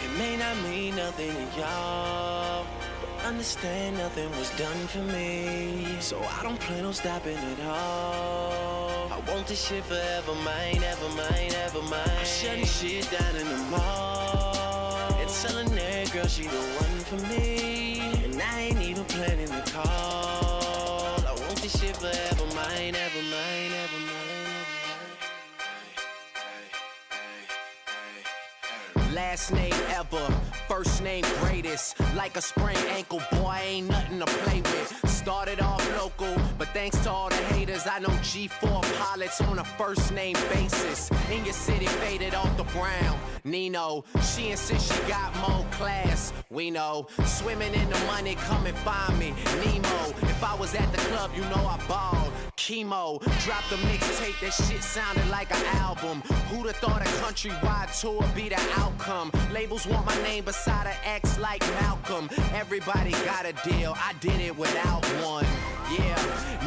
It may not mean nothing to y'all, but understand nothing was done for me. So I don't plan on stopping at all. I want this shit forever, mine, ever mine, ever mine. I'm shutting shit down in the mall and telling that girl she the one for me. And I ain't even planning the call. I want this shit forever, mine, ever mine, ever mine. Last name ever, first name greatest. Like a sprained ankle, boy, ain't nothing to play with. Started off local, but thanks to all the haters, I know G4 pilots on a first name basis. In your city, faded off the brown. Nino, she insists she got more class. We know, swimming in the money, come and find me. Nemo, if I was at the club, you know I balled. Chemo, dropped a mixtape, that shit sounded like an album. Who'da thought a countrywide tour be the outcome? Labels want my name beside an X like Malcolm. Everybody got a deal, I did it without one. Yeah,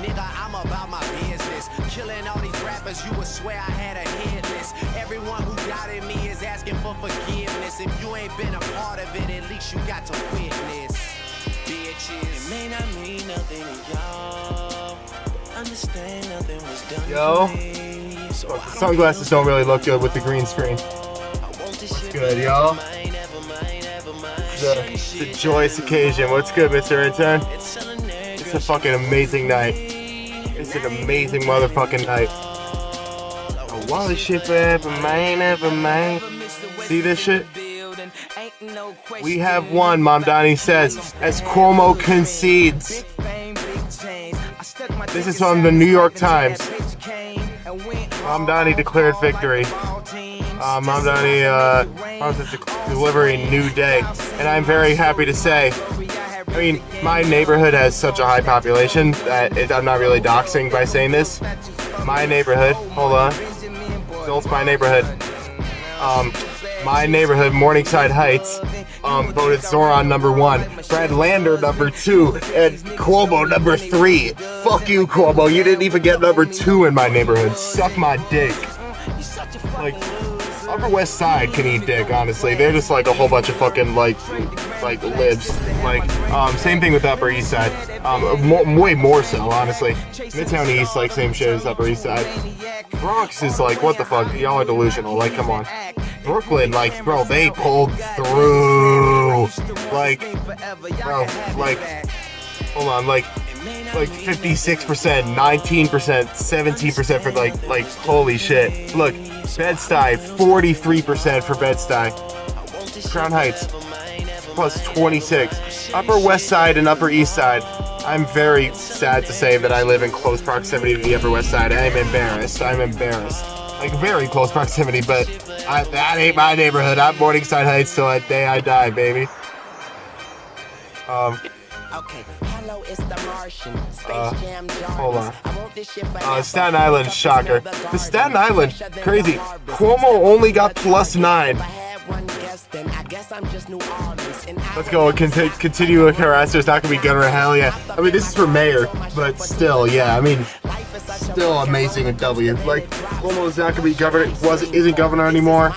nigga, I'm about my business. Killing all these rappers, you would swear I had a hit list. Everyone who doubted me is asking for forgiveness. If you ain't been a part of it, at least you got to witness. Bitches, it may not mean nothing to y'all. Understand nothing was done. Yo, to me, so the sunglasses don't really look good with the green screen. What's good, y'all? It's a joyous occasion. What's good, Mr. Intern? It's a fucking amazing night. It's an amazing motherfucking night. A Wally shit forever, man, ever, man. See this shit? We have won, Mamdani says, as Cuomo concedes. This is from the New York Times. Mamdani declared victory. Mamdani promises to deliver a new day. And I'm very happy to say, I mean, my neighborhood has such a high population that I'm not really doxing by saying this. My neighborhood, hold on. Still, it's my neighborhood. My neighborhood, Morningside Heights, voted Zohran #1, Brad Lander #2, and Cuomo #3. Fuck you, Cuomo. You didn't even get #2 in my neighborhood. Suck my dick. Like, Upper West Side can eat dick, honestly. They're just like a whole bunch of fucking like libs. Like, same thing with Upper East Side. Way more so, honestly. Midtown East, like, same shit as Upper East Side. Bronx is like, what the fuck? Y'all are delusional. Like, come on. Brooklyn, like, bro, they pulled through. Like, bro, like, hold on, like 56%, 19%, 17% for like, holy shit. Look, Bed-Stuy, 43% for Bed-Stuy. Crown Heights, plus 26. Upper West Side and Upper East Side. I'm very sad to say that I live in close proximity to the Upper West Side. I'm embarrassed. Like, very close proximity, but that ain't my neighborhood. I'm Morningside Heights till the day I die, baby. Okay, hello, it's the Martian. Space Jam hold on. Staten Island, shocker. The Staten Island, crazy. Cuomo only got +9. Let's go. Continue with harassers. Not gonna be governor. Hell yeah. I mean, this is for mayor, but still, yeah. I mean, still amazing in W. Like, Cuomo's not gonna be governor. Isn't governor anymore,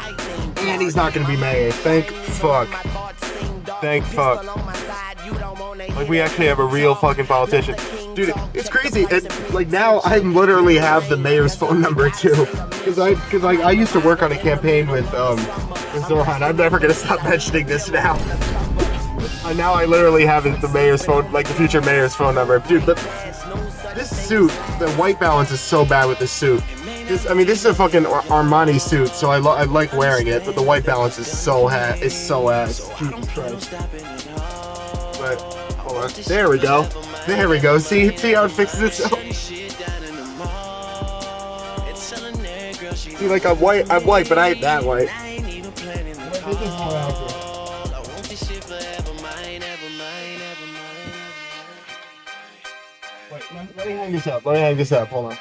and he's not gonna be mayor. Thank fuck. Thank fuck. Like, we actually have a real fucking politician. Dude, it's crazy. Like, now I literally have the mayor's phone number too. Cause I used to work on a campaign with Zohran. I'm never gonna stop mentioning this now. And now I literally have the mayor's phone, like the future mayor's phone number. Dude, this suit, the white balance is so bad with this suit. This is a fucking Armani suit, so I like wearing it, but the white balance is so ass. Jesus Christ. But, hold on. There we go. There we go. See how it fixes itself? See, like, I'm white, but I ain't that white. This is more accurate. Wait, let me hang this up. Hold on.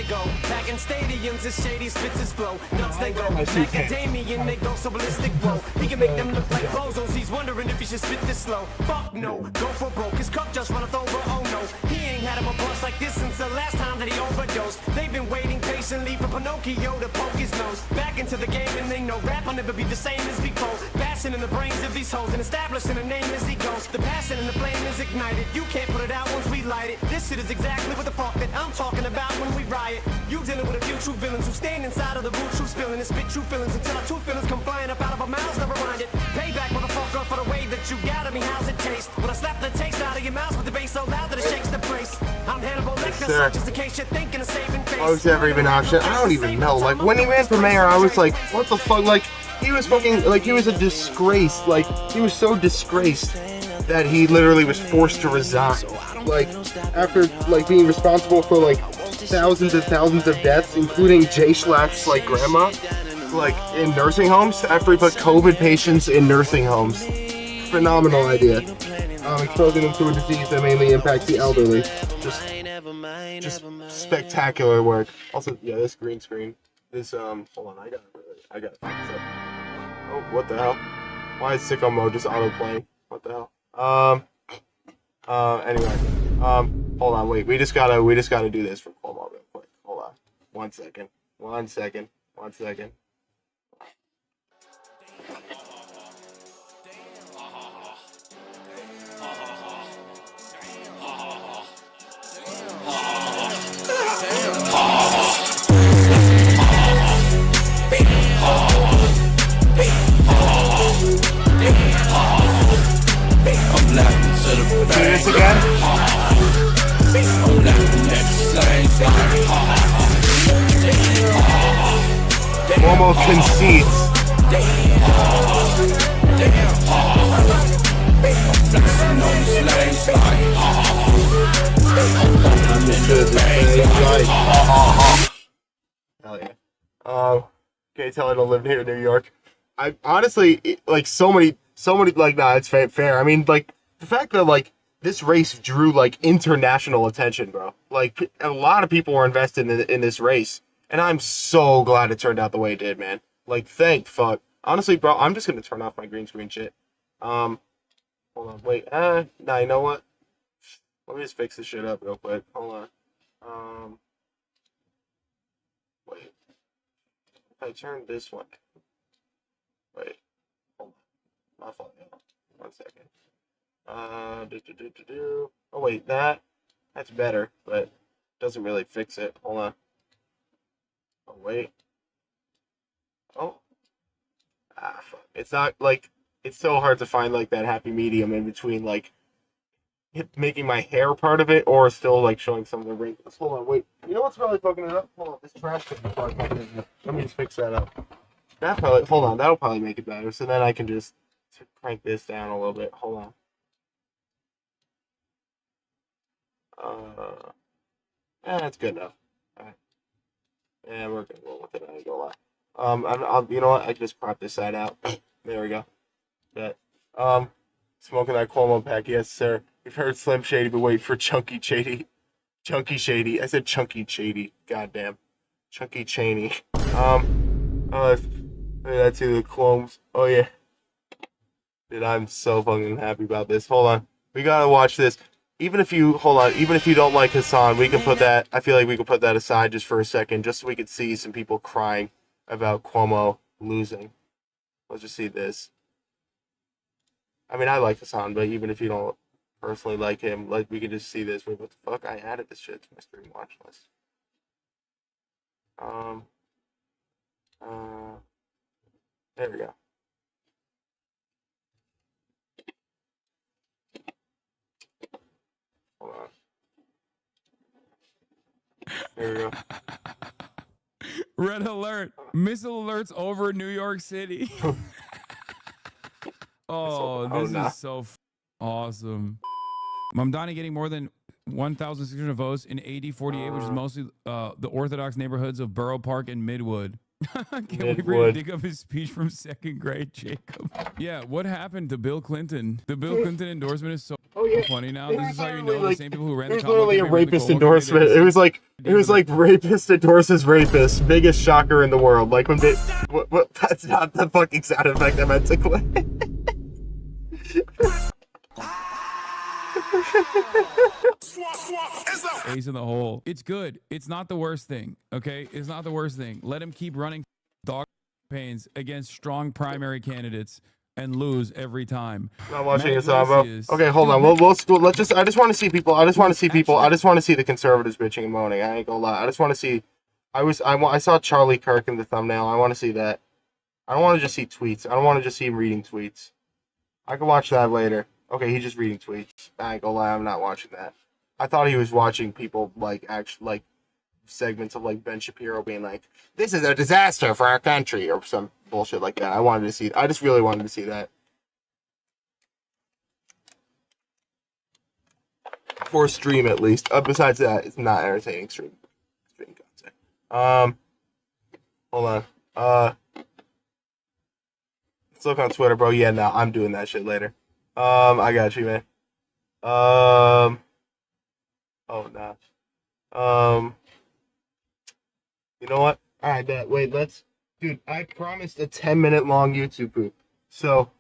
go. Back in stadiums, it's shady, spits his flow. Nuts they go. Macadamian, they go so ballistic, whoa. He can make them look like bozos. He's wondering if he should spit this slow. Fuck no, go for broke. His cup just runneth over, oh no. He ain't had him a bust like this since the last time that he overdosed. They've been waiting patiently for Pinocchio to poke his nose. Back into the game and they know rap will never be the same as before. Bashing in the brains of these hoes and establishing a name as he goes. The passion and the flame is ignited. You can't put it out once we light it. This shit is exactly what the fuck that I'm talking about when we riot. You dealing with a few true villains who stand inside of the boot, true spilling and spit true feelings until our true feelings come flying up out of our mouths. Never mind it. Payback, motherfucker, for the way that you got at me. How's it taste? When I slap the taste out of your mouth with the bass so loud that it shakes the place. I'm Hannibal Lecter, so just in case you're thinking of saving face. Was ever even an option? I don't even know. Like when he ran for mayor, I was like, what the fuck? Like he was fucking like he was a disgrace. Like he was so disgraced that he literally was forced to resign. Like after like being responsible for like thousands and thousands of deaths, including Jay Schlack's like grandma, like in nursing homes. After he put COVID patients in nursing homes. Phenomenal idea. Exposing them to a disease that mainly impacts the elderly. Just spectacular work. Also, yeah, this green screen. This hold on, I gotta fix it. Oh, what the hell? Why is sicko mode just auto playing? What the hell? Anyway, hold on, wait. We just gotta do this for Cuomo real quick. Hold on, 1 second. Let's do this again. Cuomo concedes. Hell yeah. Can't tell I don't live near New York. I honestly like so many like nah, it's fair. I mean like the fact that like this race drew like international attention, bro. Like a lot of people were invested in this race, and I'm so glad it turned out the way it did, man. Like thank fuck. Honestly, bro, I'm just gonna turn off my green screen shit. Hold on, wait. Nah, you know what? Let me just fix this shit up real quick. Hold on. Wait. If I turn this one. Wait. Hold on. My fault, yeah. 1 second. Oh wait, that's better, but doesn't really fix it. Hold on. Oh wait. Oh. Fuck. It's not like it's so hard to find like that happy medium in between like making my hair part of it or still like showing some of the wrinkles. Hold on, wait. You know what's probably fucking it up? Hold on, this trash could be fucking it up. Let me just fix that up. Hold on, that'll probably make it better. So then I can just crank this down a little bit. Hold on. That's good enough. Alright. Yeah, we're gonna roll with it. I ain't gonna lie. I'll you know what? I can just crop this side out. There we go. That. Smoking that Cuomo pack, yes, sir. We've heard Slim Shady, but wait for Chunky Shady. Chunky Shady. I said Chunky Shady. Goddamn. Chunky Cheney. That's who the clones. Oh yeah. Dude, I'm so fucking happy about this. Hold on. We gotta watch this. Even if you don't like Hassan, we can put that. I feel like we can put that aside just for a second, just so we could see some people crying about Cuomo losing. Let's just see this. I mean, I like Hassan, but even if you don't personally like him, like we can just see this. Wait, what the fuck? I added this shit to my stream watch list. There we go. Hold on. There we go. Red alert. Missile alerts over New York City. Oh, this is so awesome. Mamdani getting more than 1,600 votes in AD 48, which is mostly the Orthodox neighborhoods of Borough Park and Midwood. Can't wait for you to dig up his speech from 2nd grade, Jacob. Yeah, what happened to Bill Clinton? The Bill Clinton endorsement is so... Oh yeah. Funny now. It This was is how you literally, know the like, same people who ran it the was combo literally a campaign ran the rapist Cold War campaign, endorsement. they It was like did rapist endorses rapist. Biggest shocker in the world. Like when they what that's not the fucking sound effect I meant to clip. Ace in the hole. It's good. It's not the worst thing. Okay, it's not the worst thing. Let him keep running dog campaigns against strong primary candidates and lose every time. Not watching Matt this on, bro. Iglesias. Okay, hold Dude, on. Matt- Let's just. I just want to see people. I just want to see people. I actually- just want to see the conservatives bitching and moaning. I ain't gonna lie. I just want to see. I saw Charlie Kirk in the thumbnail. I want to see that. I don't want to just see tweets. I don't want to just see him reading tweets. I can watch that later. Okay, he's just reading tweets. I ain't gonna lie. I'm not watching that. I thought he was watching people like segments of like Ben Shapiro being like, "This is a disaster for our country" or some bullshit like that. I just really wanted to see that. For stream at least. Besides that, it's not entertaining stream content. Hold on. Let's look on Twitter, bro. Yeah, no, I'm doing that shit later. I got you, man. Oh no. You know what? All right, bet. Wait, dude. I promised a 10-minute long YouTube poop, so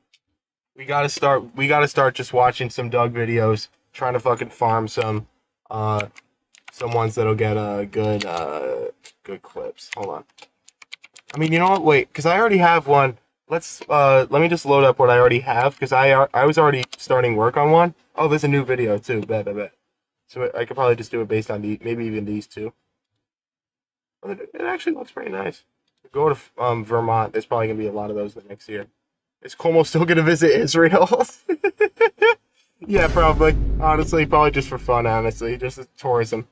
we gotta start. We gotta start just watching some Doug videos, trying to fucking farm some ones that'll get good clips. Hold on. I mean, you know what? Wait, because I already have one. Let me just load up what I already have, because I was already starting work on one. Oh, there's a new video too. Bet. So I could probably just do it based on maybe even these two. But it actually looks pretty nice. Go to Vermont. There's probably gonna be a lot of those the next year. Is Cuomo still gonna visit Israel? Yeah, probably. Honestly, probably just for fun. Honestly, just as tourism.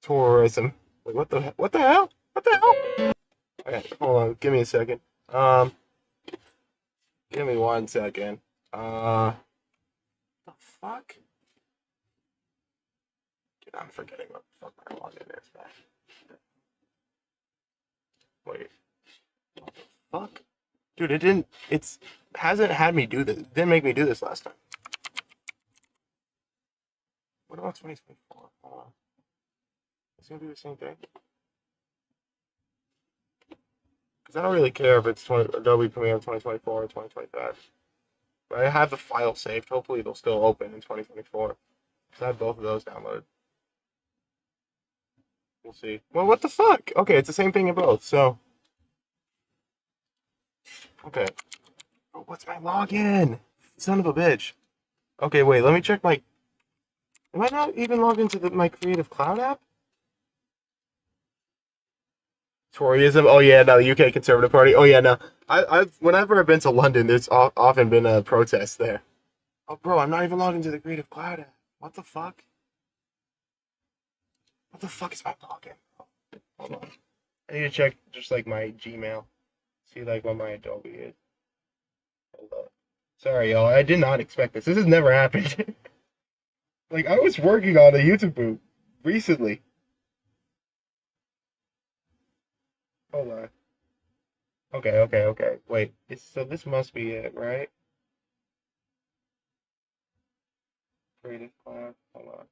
Wait, what the hell? What the hell? Okay, hold on. Give me a second. Give me 1 second. The fuck? Dude, I'm forgetting what the fuck my login is, man. Wait. What the fuck? Dude, it hasn't had me do this. It didn't make me do this last time. What about 2024? Hold on. Is it gonna do the same thing? Because I don't really care if it's Adobe Premiere 2024 or 2025. But I have the file saved. Hopefully it'll still open in 2024. Because I have both of those downloaded. We'll see. Well, what the fuck? Okay, it's the same thing in both, so. Okay. Oh, what's my login? Son of a bitch. Okay, wait, let me check my. Am I not even logged into my Creative Cloud app? Toryism? Oh yeah, no, the UK Conservative Party. Oh yeah, no. Whenever I've been to London, there's often been a protest there. Oh, bro, I'm not even logged into the Creative Cloud app. What the fuck? What the fuck is my login? Hold on. I need to check just like my Gmail. See like what my Adobe is. Hold up. Sorry, y'all. I did not expect this. This has never happened. Like, I was working on a YouTube boot recently. Hold on. Okay. Wait. So this must be it, right? Creative Cloud. Hold on.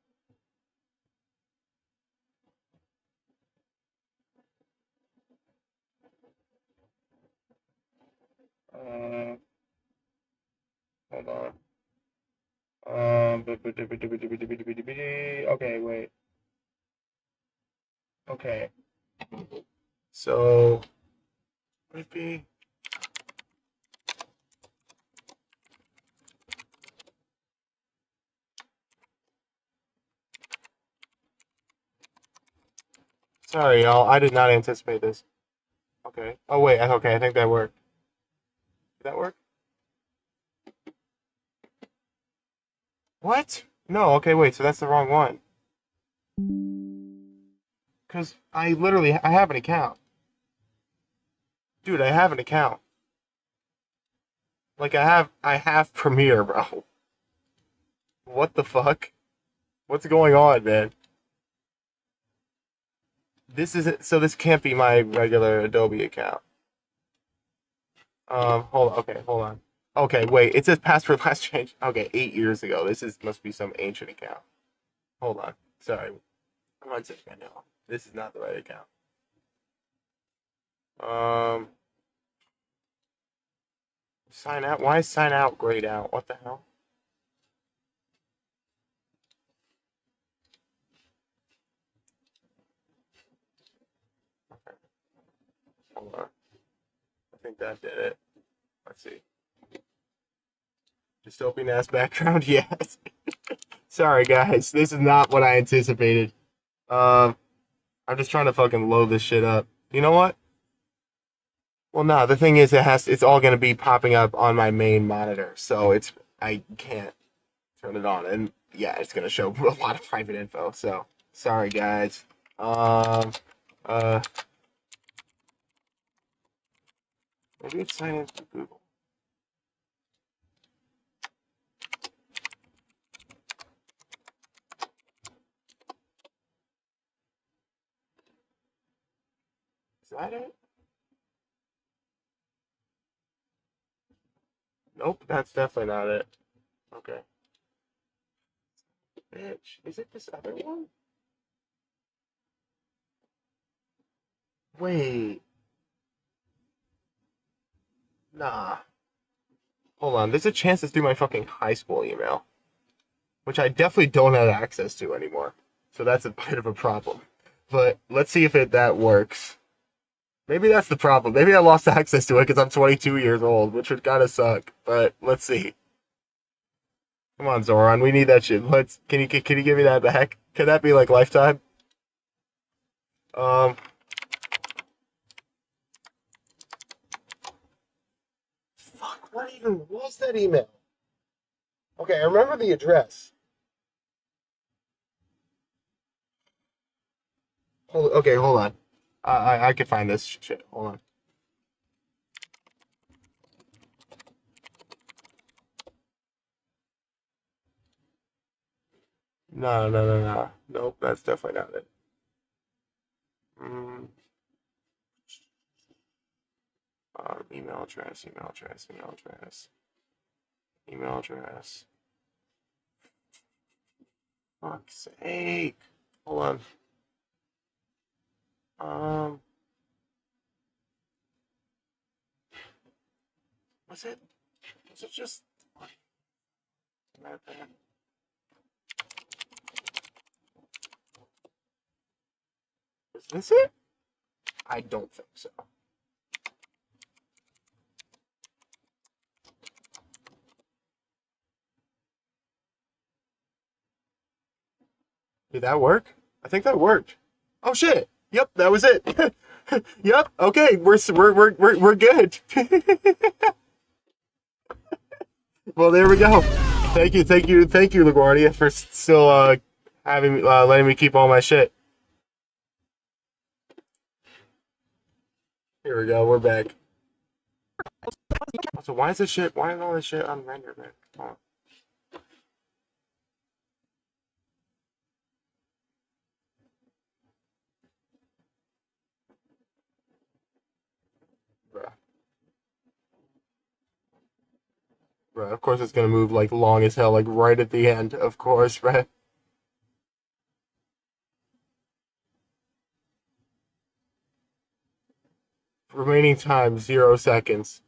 Hold on. Okay, wait. Okay. So, would it be? Sorry, y'all. I did not anticipate this. Okay. Oh, wait. Okay, I think that worked. Did that work? What? No, okay, wait. So that's the wrong one. Because I have an account. Dude, I have an account. Like, I have Premiere, bro. What the fuck? What's going on, man? This can't be my regular Adobe account. Hold on. Okay, wait. It says password last changed. Okay, 8 years ago. Must be some ancient account. Hold on. Sorry. 1 second. No, this is not the right account. Sign out. Why is sign out grayed out? What the hell? Okay. Hold on. I think that did it. Let's see. Dystopian ass background. Yes. Sorry, guys. This is not what I anticipated. I'm just trying to fucking load this shit up. You know what? Well, no. The thing is, it's all gonna be popping up on my main monitor, so I can't turn it on, and yeah, it's gonna show a lot of private info. So sorry, guys. Uh, maybe it's sign in through Google. Is that it? Nope, that's definitely not it. Okay. Bitch, is it this other one? Wait. Nah. Hold on, there's a chance it's through my fucking high school email, which I definitely don't have access to anymore. So that's a bit of a problem. But let's see if that works. Maybe that's the problem. Maybe I lost access to it because I'm 22 years old, which would kind of suck. But let's see. Come on, Zoran, we need that shit. Can you give me that back? Can that be like lifetime? Fuck, what even was that email? Okay, I remember the address. Okay, hold on. I can find this shit. Hold on. No. Nope, that's definitely not it. Email address. Fuck's sake. Hold on. Was it just is this it? I don't think so. Did that work? I think that worked. Oh shit! Yep, that was it. Yep. Okay, we're good. Well, there we go. Thank you, LaGuardia, for still letting me keep all my shit. Here we go. We're back. So why is all this shit unrendered, man? Come on. Bruh, of course it's gonna move like long as hell, like right at the end, of course, right? Remaining time 0 seconds.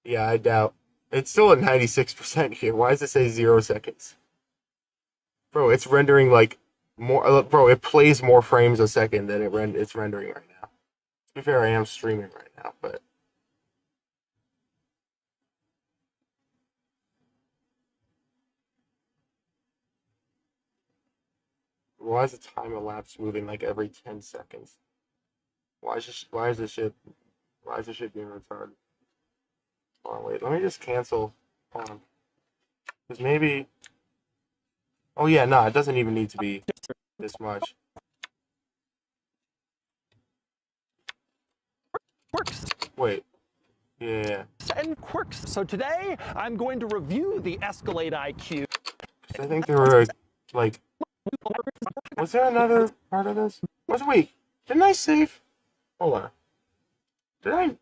Yeah, I doubt. It's still at 96% here. Why does it say 0 seconds? Bro, it's rendering like more. Bro, it plays more frames a second than it's rendering right now. To be fair, I am streaming right now, but why is the time elapsed moving like every 10 seconds? Why is this shit being retarded? Hold on, wait, let me just cancel. Hold on. Because maybe. Oh yeah, no, it doesn't even need to be this much. Quirks. Wait. Yeah. And quirks. So today I'm going to review the Escalade IQ. I think there were like. Was there another part of this? Wait, didn't I save? Hold on. Did I?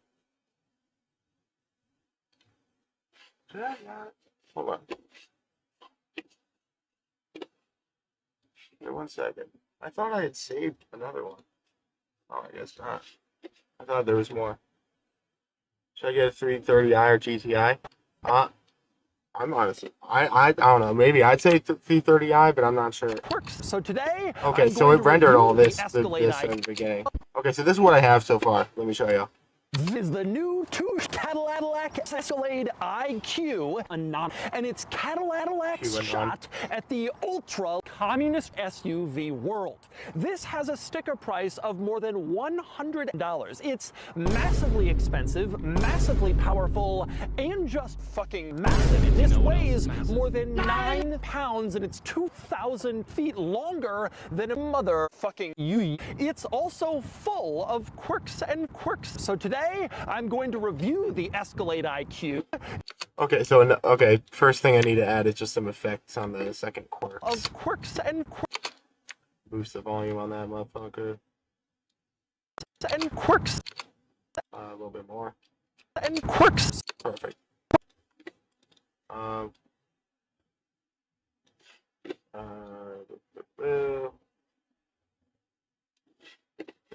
Did I not? Hold on. Wait 1 second. I thought I had saved another one. Oh, I guess not. I thought there was more. Should I get a 330i or GTI? I'm honestly, I don't know. Maybe I'd say 330i, but I'm not sure. So today, Okay, I'm so going it to rendered review all this the this Escalade in the beginning. Okay, so this is what I have so far. Let me show you. is the new Cadillac Escalade IQ, and it's Cadillac's shot at the ultra communist SUV world. This has a sticker price of more than $100. It's massively expensive, massively powerful, and just fucking massive. This weighs more than 9 pounds, and it's 2,000 feet longer than a motherfucking Yui. It's also full of quirks and quirks. So today, I'm going to review the Escalade IQ. Okay, so okay, first thing I need to add is just some effects on the second quirks. Of quirks and quirks. Boost the volume on that motherfucker. And quirks. A little bit more. And quirks. Perfect. And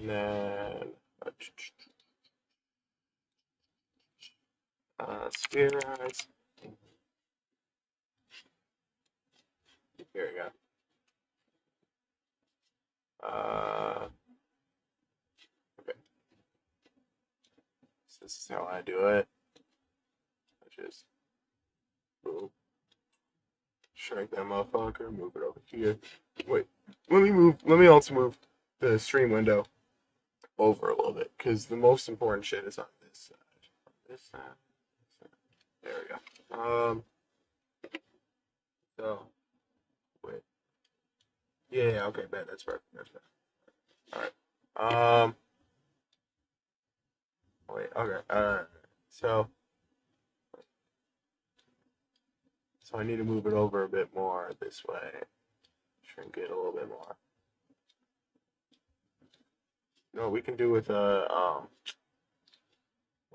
then sphere eyes. Here we go. Okay. So this is how I do it. I just shrink that motherfucker, move it over here. Wait, let me also move the stream window over a little bit, because the most important shit is on this side. This side. There we go. So, wait. Yeah, okay, bet. That's perfect. That's perfect. Alright. Wait, okay. Alright. So I need to move it over a bit more this way. Shrink it a little bit more. No, we can do with what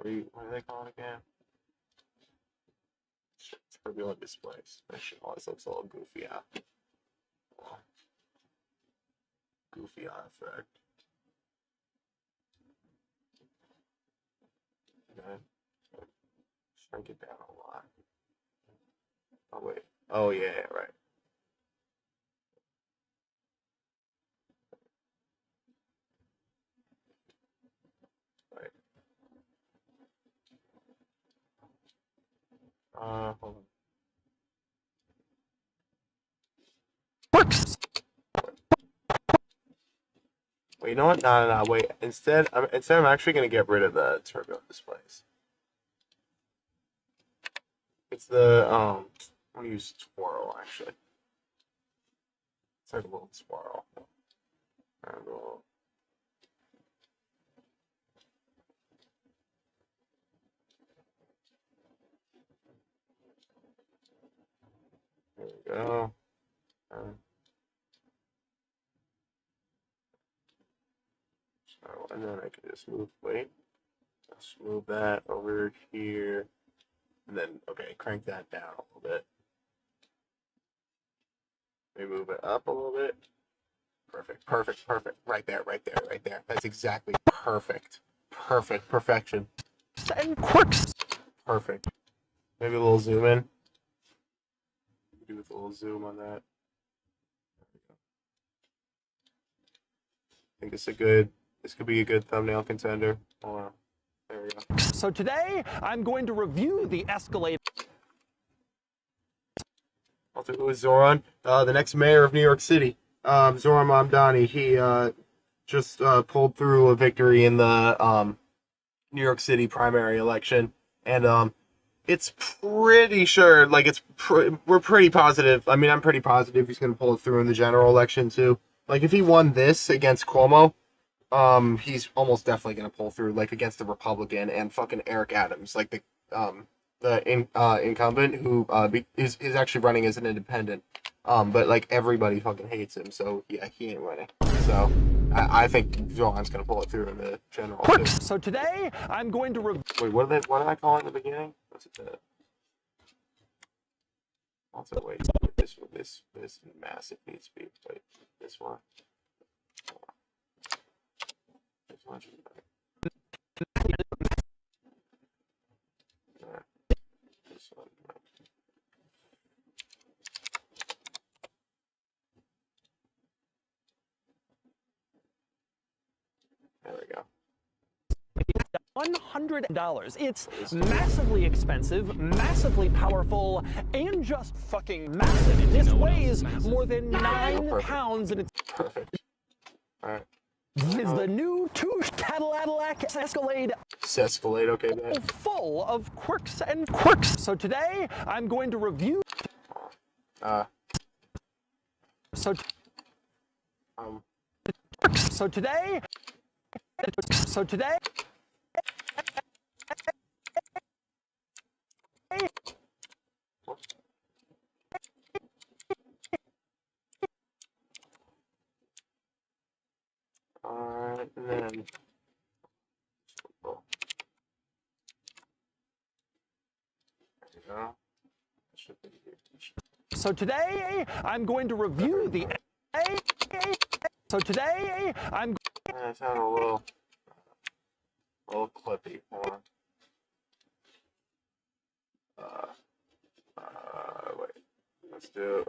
do they call it again? Turbulent displays. That shit always looks a little goofy out. Goofy eye effect. Okay. Shrink it down a lot. Oh wait. Oh yeah, right. Right. Hold on. Wait, you know what? No. Wait. Instead, I'm actually gonna get rid of the turbulent displays. It's the I'm gonna use twirl actually. It's like a little twirl. There we go. So, and then I can just move. Wait. Let's move that over here. And then, okay, crank that down a little bit. Maybe move it up a little bit. Perfect, perfect, perfect. Right there, right there, right there. That's exactly perfect. Perfect, perfection. And quirks. Perfect. Maybe a little zoom in. Do with a little zoom on that. I think this could be a good thumbnail contender. Hold on. There we go. So today, I'm going to review the Escalade. I'll do it with Zohran, the next mayor of New York City. Zohran Mamdani, he just pulled through a victory in the New York City primary election, and it's pretty sure, like we're pretty positive. I mean, I'm pretty positive he's going to pull it through in the general election too. Like if he won this against Cuomo, he's almost definitely going to pull through, like against the Republican and fucking Eric Adams, like the incumbent who is actually running as an independent. But like everybody fucking hates him, so yeah, he ain't winning. So I think Zohran's gonna pull it through in the general. So today I'm going to wait. What did I call it in the beginning? What's it? Also, wait, this massive needs to be, wait, this one. This one should be better. This one. There we go. $100. It's massively expensive, massively powerful, and just fucking massive. This weighs more than 9 pounds, and it's Perfect. Alright. is the new Cadillac Escalade Escalade, okay, man. full of quirks and quirks. So today I'm going to review. So today. Alright, and then. There you go. Should be here. So today I'm going to review the. So today I'm. It sounded a little clippy. Hold on. Wait. Let's do.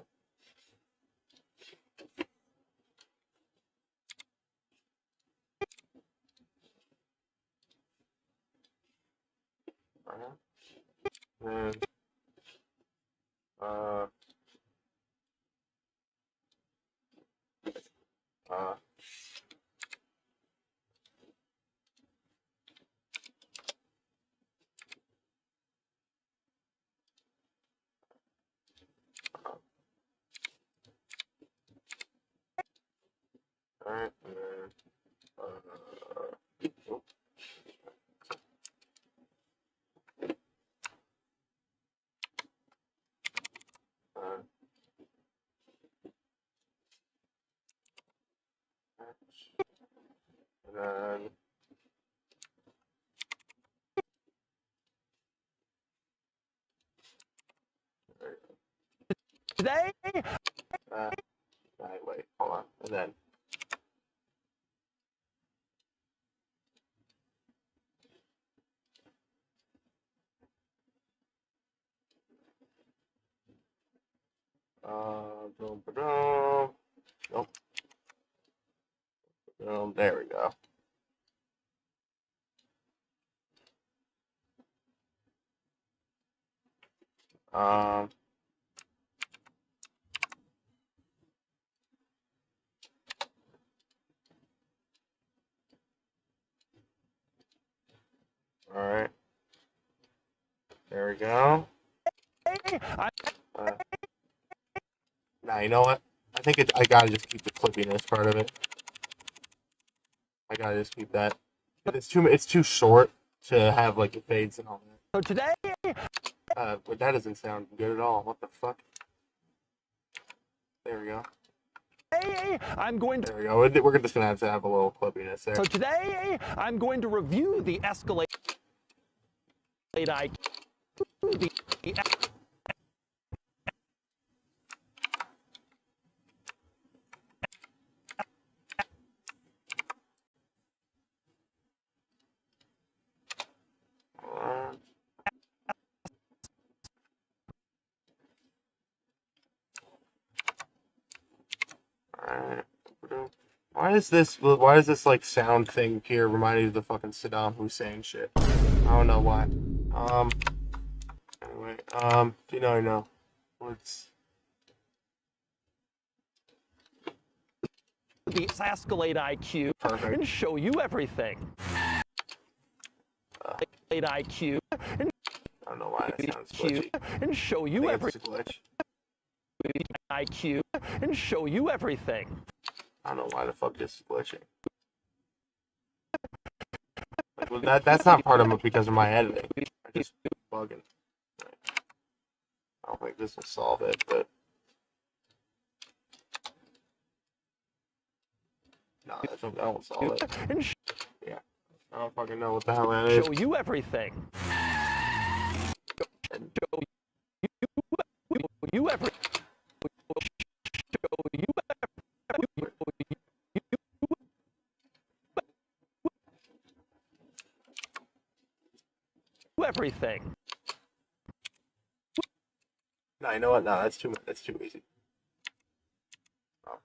Then. Alright, and then, Today. wait, hold on, and then. Boom, ba-dum. Nope. Boom, there we go. Alright. There we go. Now, you know what? I think I gotta just keep the clippiness part of it. I gotta just keep that. It's too short to have like the fades and all that. So today. But that doesn't sound good at all. What the fuck? There we go. I'm going to. There we go. We're just gonna have to have a little clippiness there. So today I'm going to review the Escalade IQ. Why is this like sound thing here reminding me of the fucking Saddam Hussein shit? I don't know why. Anyway, you know. Let's. The Escalade IQ. Perfect. And show you everything. IQ. And I don't know why that sounds glitchy. And show you everything. Glitch. IQ. And show you everything. I don't know why the fuck this is glitching. Like, well, that's not part of it because of my editing. I just bugging. I don't think this will solve it, but no, that won't solve it. Yeah, I don't fucking know what the hell that is. Show you everything. you every everything. No, you know what? No, that's too easy. Oh.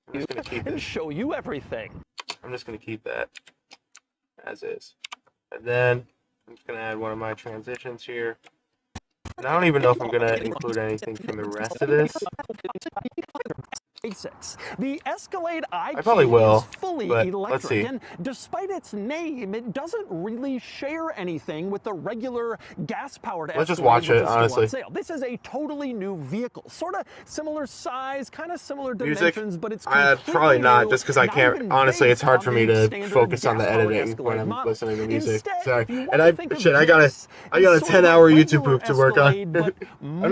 I'm just gonna keep And this. show you everything. I'm just gonna keep that as is, and then I'm just gonna add one of my transitions here. And I don't even know if I'm gonna include anything from the rest of this. Basics. The Escalade IQ probably will, is fully but electric, let's see. and despite its name, it doesn't really share anything with the regular gas-powered Escalade. Let's just watch it, which is still honestly. on sale. This is a totally new vehicle, sort of similar size, kind of similar dimensions, but it's probably not, new, just because I not can't. even Honestly, it's based hard on for me the to standard focus on the gas-powered editing Escalade when I'm model. listening to music. Instead, Sorry, if you and wanna think of I got this a as sort of 10-hour YouTube regular poop to work on. Escalade, but I'm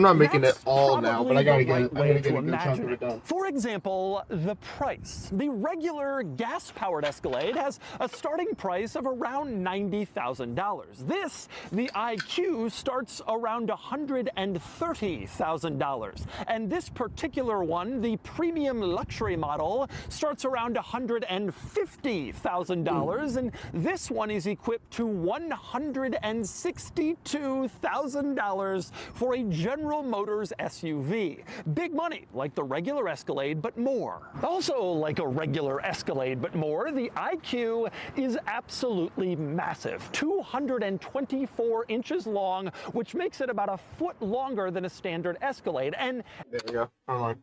not making it that's all now, but probably I gotta the get right it. I'm way gonna to get a good chunk imagine of it it. done. For example, the price. The regular gas-powered Escalade has a starting price of around $90,000. This, the IQ, starts around $130,000. And this particular one, the premium luxury model, starts around $150,000. And this one is equipped to $162,000 for a General Motors SUV. Big money, like the regular Escalade, but more. Also like a regular Escalade, but more, the IQ is absolutely massive. 224 inches long, which makes it about a foot longer than a standard Escalade. And There we go. Hold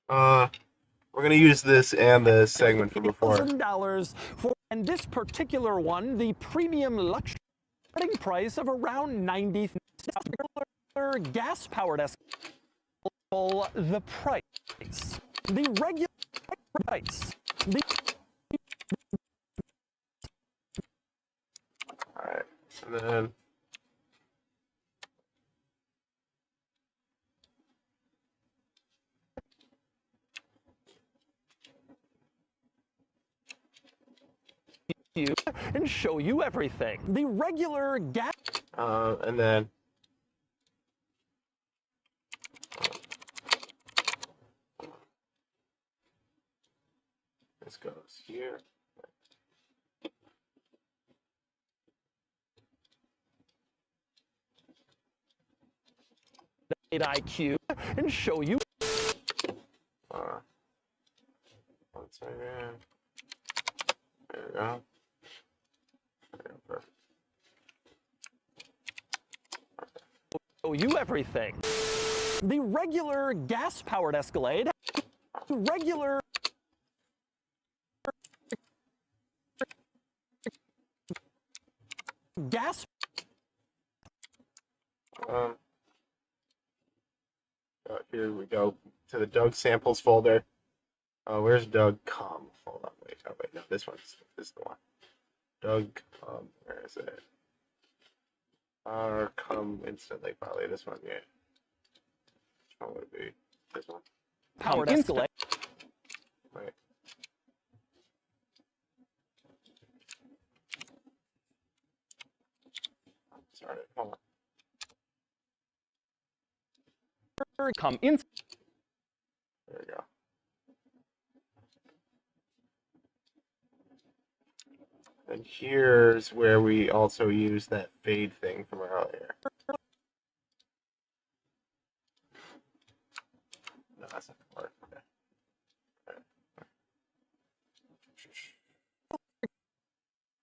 on. We're gonna use this and the segment from before. $1,000 for, and this particular one, the premium luxury starting price of around $90,000. Gas-powered Escalade, the price. The regular price. Alright, and then And show you everything. The regular gas. and then this goes here. IQ and show you. One second. There we go. Perfect. Show you everything. The regular gas-powered Escalade. Regular. Gas. Here we go to the Doug samples folder. Where's Doug come? Hold on, wait. Oh wait, no, this is the one. Doug where is it? Come instantly, probably this one, yeah. Which one would it be? This one. Powered Escalade. Wait. Sorry, hold on. Come in. There we go. And here's where we also use that fade thing from earlier. No, that's not gonna work. Okay.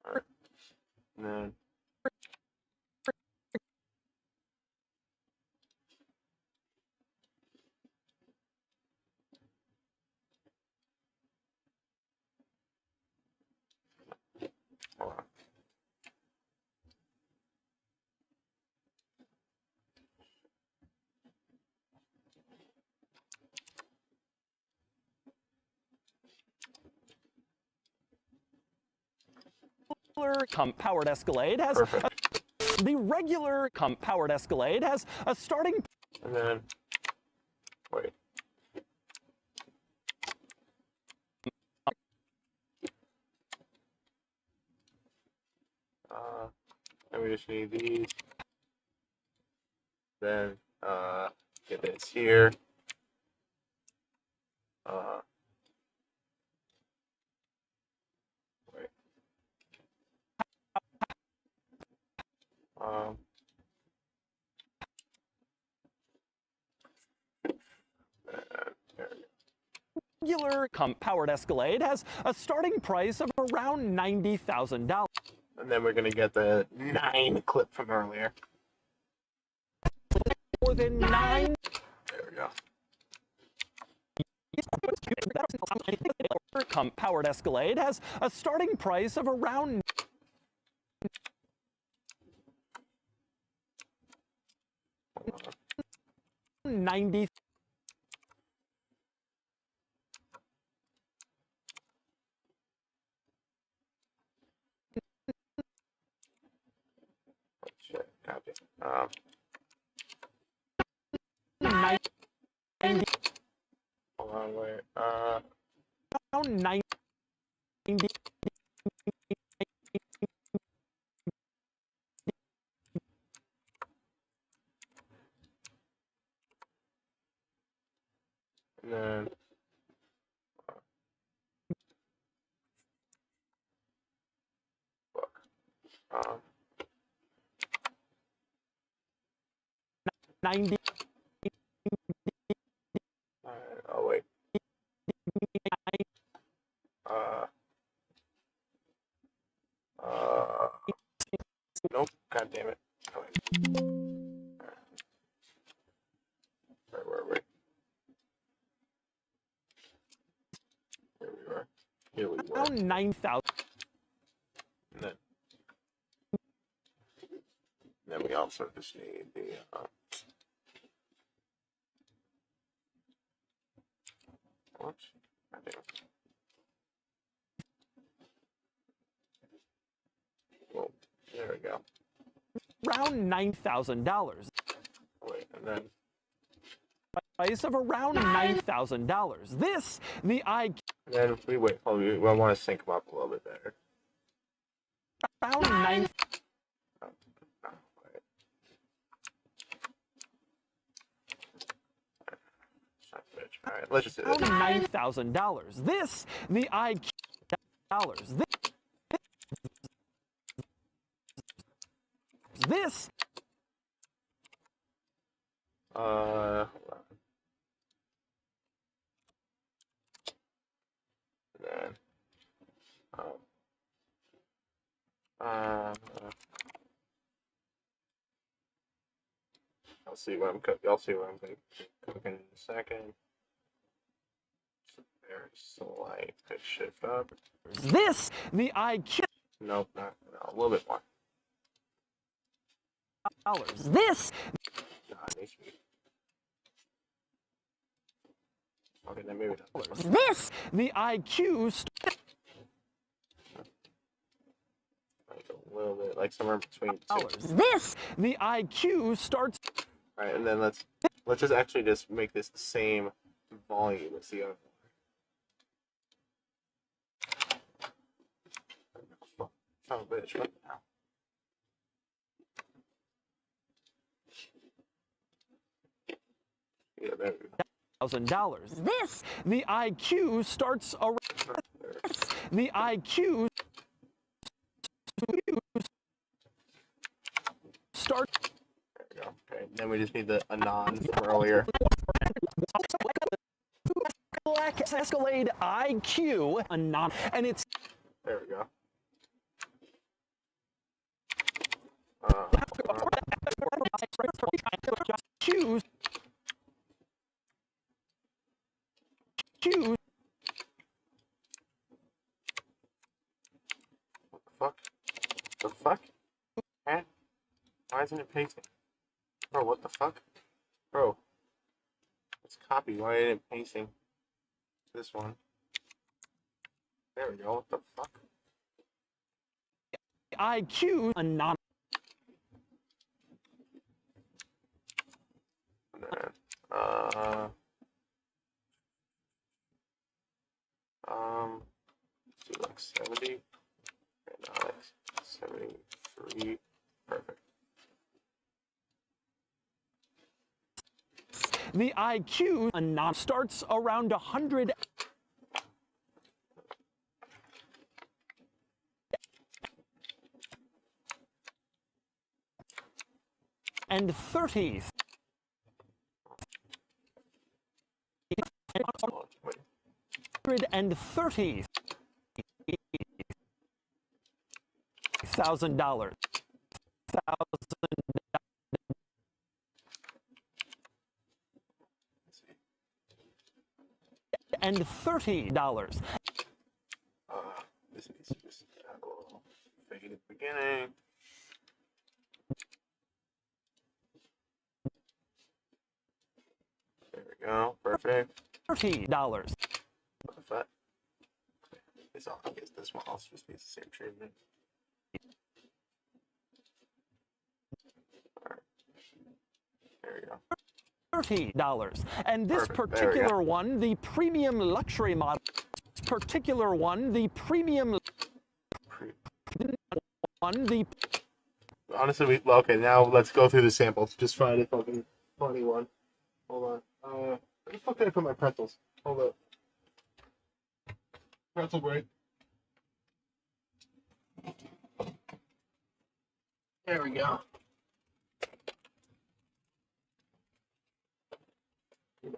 All right. And then hold on. Powered Escalade has the regular powered Escalade has a starting. And then wait. And we just need these. Then get this here. Wait. Regular powered Escalade has a starting price of around $90,000. And then we're gonna get the 9 clip from earlier. More than 9. There we go. Powered Escalade has a starting price of around 90. Shit, copy. 90. Hold on, wait. Around 90. And then look. 90. Oh wait. Nope. God damn it. Oh, wait. Where were we? Here we were. Here we were. Around 9,000. And then we also just need the what? God damn it. Well, there we go. Around $9,000. Wait, and then Price of around $9,000. This, the IQ. then we wait. Hold on, I want to sync them up a little bit better. Around 9. Oh, wait. Son of a bitch. All right, let's just do this. Around $9,000. This, the IQ. Dollars. This. Hold on. Then, I'll see what I'm cooking. I'll see what I'm cooking in a second. Very slight pitch shift up. This, the IQ. Nope, not no, a little bit more. Dollars. This. No, it needs to be. Okay, then maybe not. This, the IQ. Like a little bit, like somewhere between Dollars. two. This, the IQ starts. All right, and then let's just actually just make this the same volume as the other one. Son of a bitch, what the hell? Yeah, there we go. $1,000. This, the IQ starts around. The IQ starts. There we go. Okay, then we just need the anon from earlier. Black Escalade IQ anon, and it's There we go. choose. What the fuck? The fuck? Man? Why isn't it pasting? Bro, what the fuck? Bro. It's copy. Why isn't it pasting? This one. There we go. What the fuck? IQ anon. And then, let's do like 70. And it's 73. Perfect. The IQ starts around 100 and 30. $130,000. And $30. This needs to just have a little fade at the beginning. There we go. Perfect. $30. Perfect. I guess this one also just needs the same treatment. Alright. There we go. $30. And this Perfect. particular one, the premium luxury model, Honestly, okay, now let's go through the samples. Just find a fucking funny one. Hold on. Where the fuck did I put my pretzels? Hold up. Pretzel break. There we go. There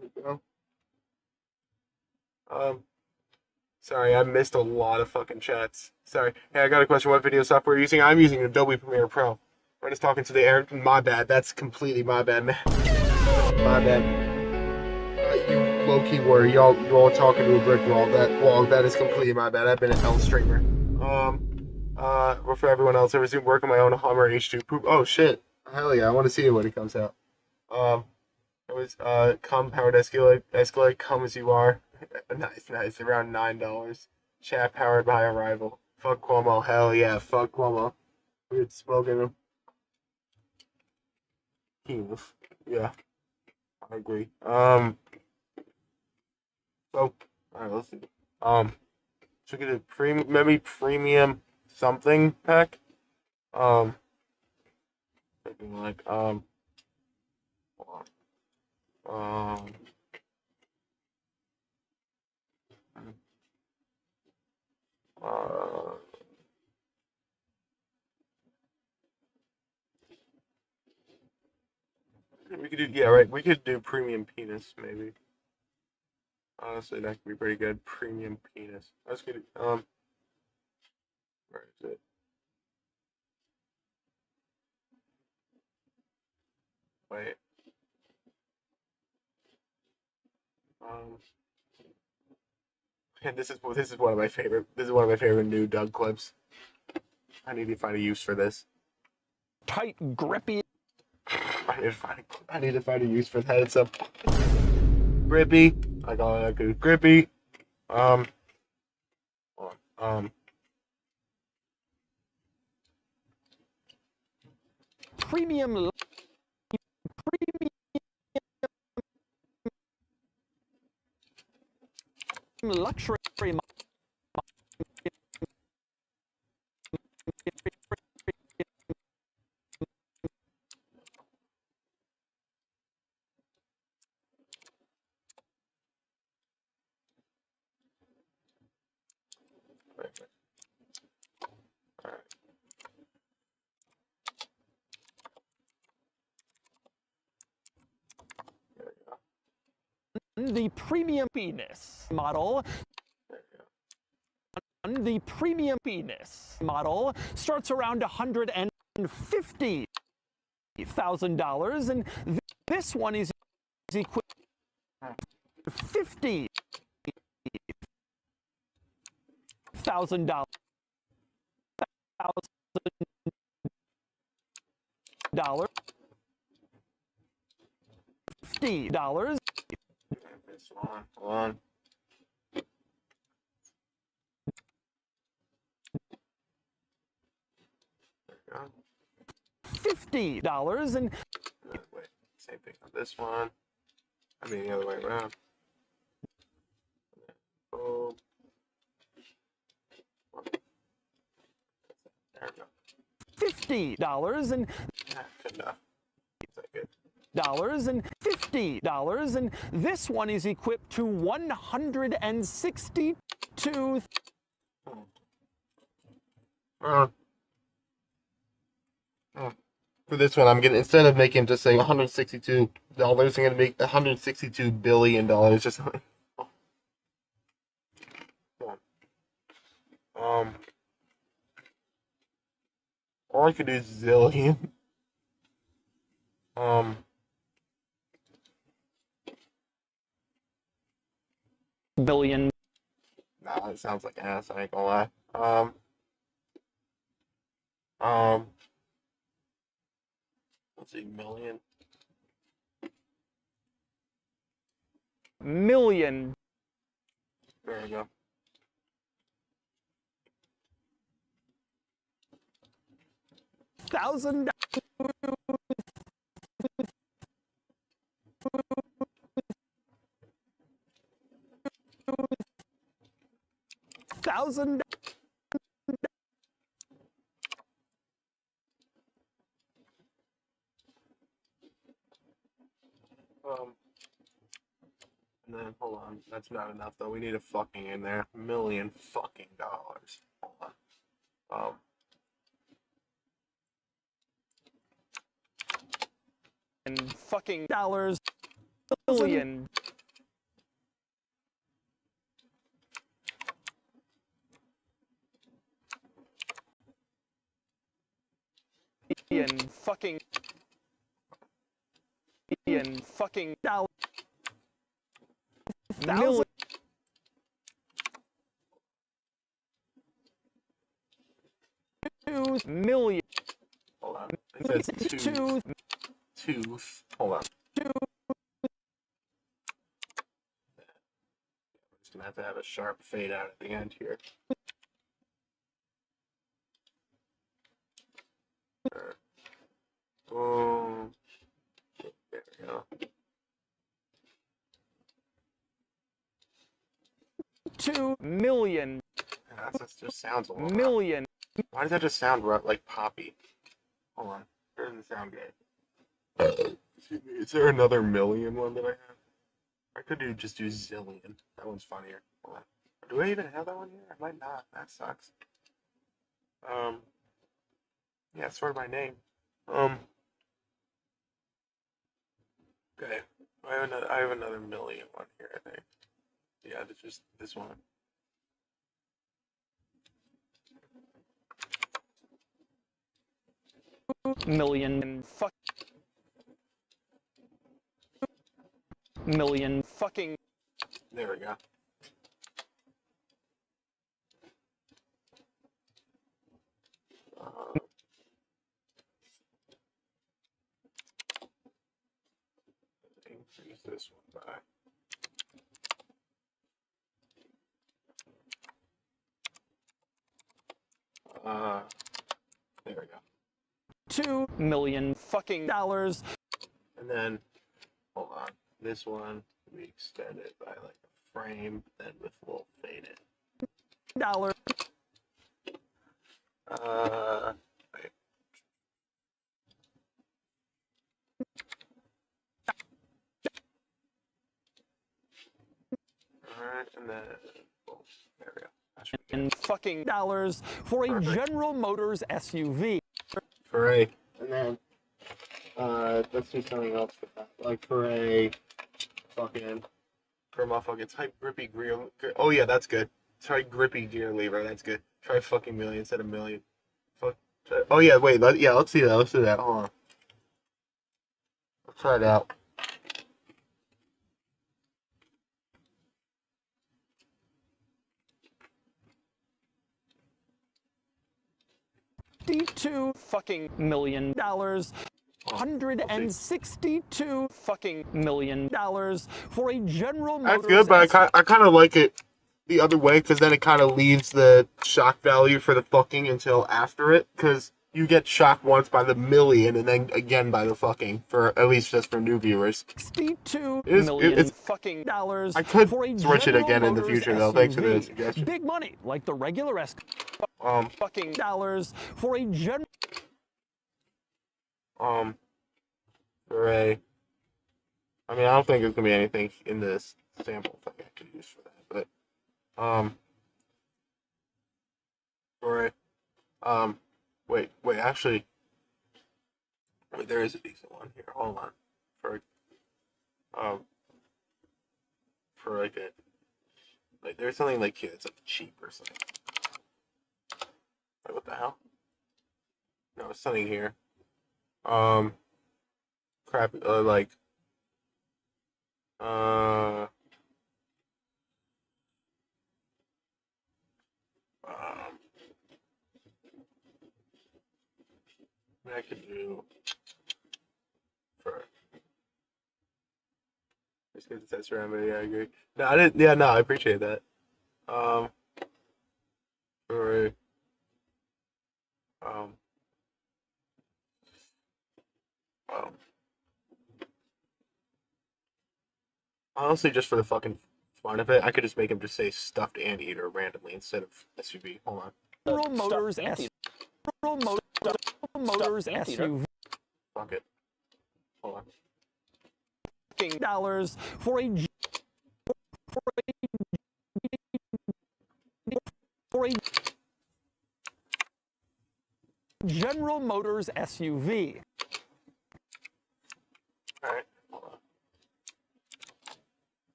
we go. Sorry, I missed a lot of fucking chats. Sorry. Hey, I got a question. What video software are you using? I'm using Adobe Premiere Pro. We're just talking to the air. My bad. That's completely my bad, man. My bad. You low-key were. You all talking to a brick wall. That is completely my bad. I've been an L streamer. Well, for everyone else, I resumed work on my own Hummer H2 poop. Oh shit. Hell yeah, I want to see it when it comes out. It was come powered Escalade, come as you are. Nice, around $9. Chat powered by Arrival. Fuck Cuomo, hell yeah, fuck Cuomo. Weird smoking him. Yeah, I agree. So, alright, let's see. Should we get a maybe premium something pack? Something like, hold on. We could do, yeah, right. We could do premium penis, maybe. Honestly, that could be pretty good. Premium penis. That's good. Where is it? Wait. And this is one of my favorite. This is one of my favorite new Doug clips. I need to find a use for this. Tight, grippy. I need to find a use for that. It's a grippy. I call it a good grippy. Premium luxury. The premium penis model. The premium penis model starts around $150,000, and this one is equivalent to $50,000. $50. Hold on. $50 and wait, same thing on this one. I mean the other way around. Um, there we go. $50 and Good enough. Is that good? $50, and this one is equipped to 162. For this one, I'm gonna, instead of making just saying $162, I'm gonna make $162 billion. Just or I could do zillion. Billion. Nah, it sounds like ass. I ain't gonna lie. Let's see, million. Million. There we go. $1,000. $1,000. And then hold on, that's not enough though. We need a fucking in there. $1,000,000 fucking dollars. Hold on. And fucking dollars. Billion. Fucking dollars. $1,000. $2 million. Hold on. It says two. Hold on. We're just gonna have to have a sharp fade out at the end here. Boom. There we go. $2 million. That just sounds a little Million. Why does that just sound like poppy? Hold on. It doesn't sound good. Excuse me. Is there another million one that I have? I could just do zillion. That one's funnier. Hold on. Do I even have that one here? I might not. That sucks. Yeah, it's sort of my name. Okay. I have another million one here, I think. Yeah, it's just this one. Million fucking. There we go. Increase this one by. There we go. $2 million fucking dollars. And then, hold on. This one, we extend it by like a frame, then we'll fade it. Dollar. Wait. Alright, and then, boom. There we go. And fucking dollars for a General Motors SUV. For a, and then, let's do something else with that. Like for a fucking, for a motherfucking type grippy gear. Oh yeah, that's good. Try grippy gear lever. That's good. Try fucking million instead of million. Fuck. Oh yeah, wait. Let's see that. Let's do that. Hold on. Let's try it out. $52 fucking million. $162 fucking million for a General Motors. That's good, but I kind of like it the other way because then it kind of leaves the shock value for the fucking until after it. Because you get shocked once by the million, and then again by the fucking, for at least just for new viewers. $62 It's- million it's- fucking dollars I could for a switch it General again in the Motors future, though. Thanks for the SUV. suggestion. Big money, like the regular fucking dollars for a General. For a, I mean, I don't think there's gonna be anything in this sample thing I could use for that, but for a, wait, actually, wait, there is a decent one here. Hold on, for like a, like there's something like here that's like cheap or something. Like what the hell? No, it's something here. Crap, like, I could do for just because it says around, but yeah, I agree. No, I didn't. Yeah, no, I appreciate that. For um, honestly, just for the fucking fun of it, I could just make him just say stuffed anteater randomly instead of SUV. Hold on. General Motors SUV. Fuck it. Hold on. Dollars for a General Motors SUV. All right. Hold on.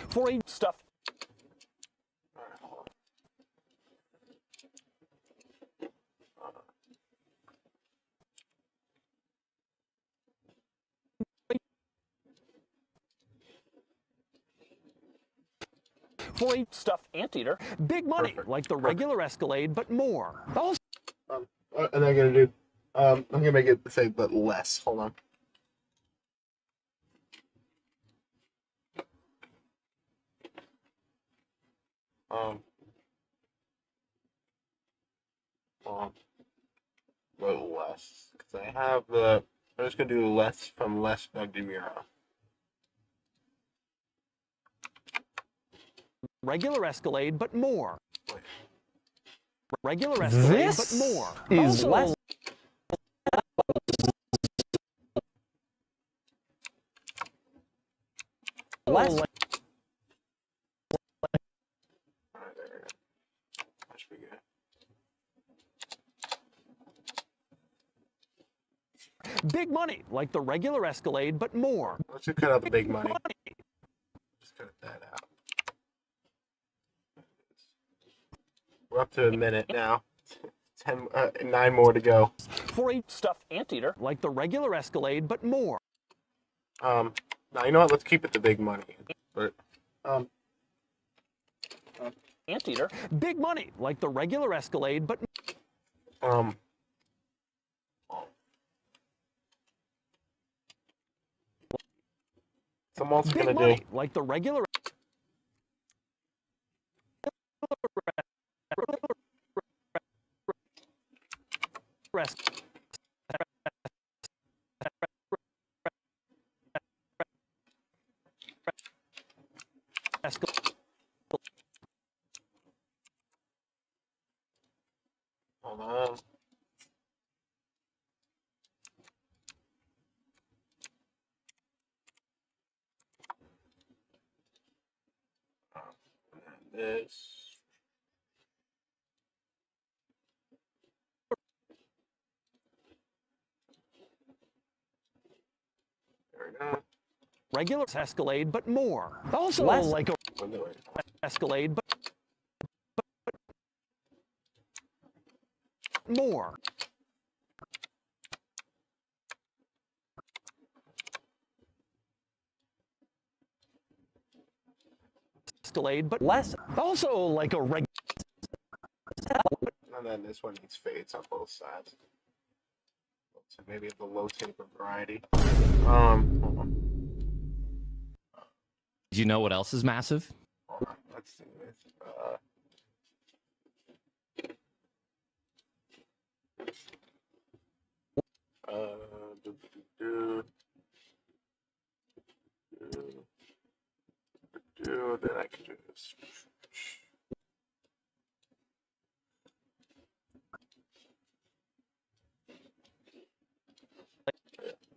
For a stuff. All right, hold on. For a stuffed anteater. Big money, Perfect. like the regular Escalade, but more. Also, And I'm gonna do. I'm gonna make it say but less. Hold on. But less because I have the. I'm just gonna do less from less Doug DeMuro. regular Escalade, but more. Wait. Regular Escalade, but more. Is Also, less. Less. Alright, there we go. That should be good. big money, like the regular Escalade, but more. Let's just cut out the big money. Just cut that out. We're up to a minute now. 9 more to go. For a stuffed anteater, like the regular Escalade, but more. Now you know what? Let's keep it the big money. But Anteater, big money, like the regular Escalade, but so I'm also big gonna money, do. like the regular. Hold on. And this. There we go. Regular Escalade, but more. Also, Less. like a Wait. Escalade, but more. Escalade, but Less. also like a regular. And then this one needs fades on both sides. So maybe the low taper variety. Hold on. Do you know what else is massive? Hold on, let's see this. Do, do, then I can do this.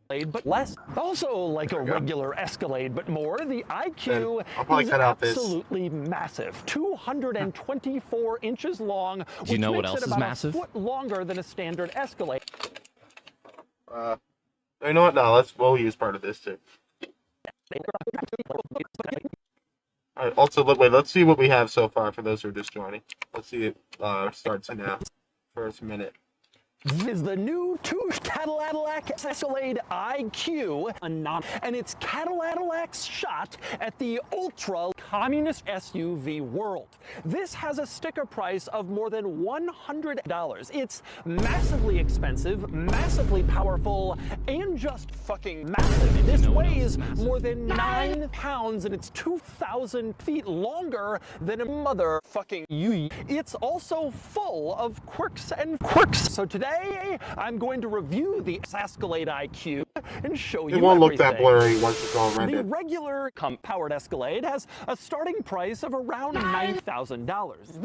But less. Also, like a regular Escalade, but more, the IQ is absolutely massive. 224 inches long, which you know makes what else it is about massive? a foot longer than a standard Escalade. You know what? No, we'll use part of this too. All right. Also, wait. Let's see what we have so far for those who are just joining. Let's see it starts now. First minute. Is the new Cadillac Escalade IQ, and it's Cadillac's shot at the ultra communist SUV world. This has a sticker price of more than $100. It's massively expensive, massively powerful, and just fucking massive. This weighs more than 9 pounds, and it's 2,000 feet longer than a motherfucking Yui. It's also full of quirks and quirks. So today, I'm going to review the Escalade IQ and show you It won't everything. look that blurry once it's all The rendered. regular powered Escalade has a starting price of around $9,000.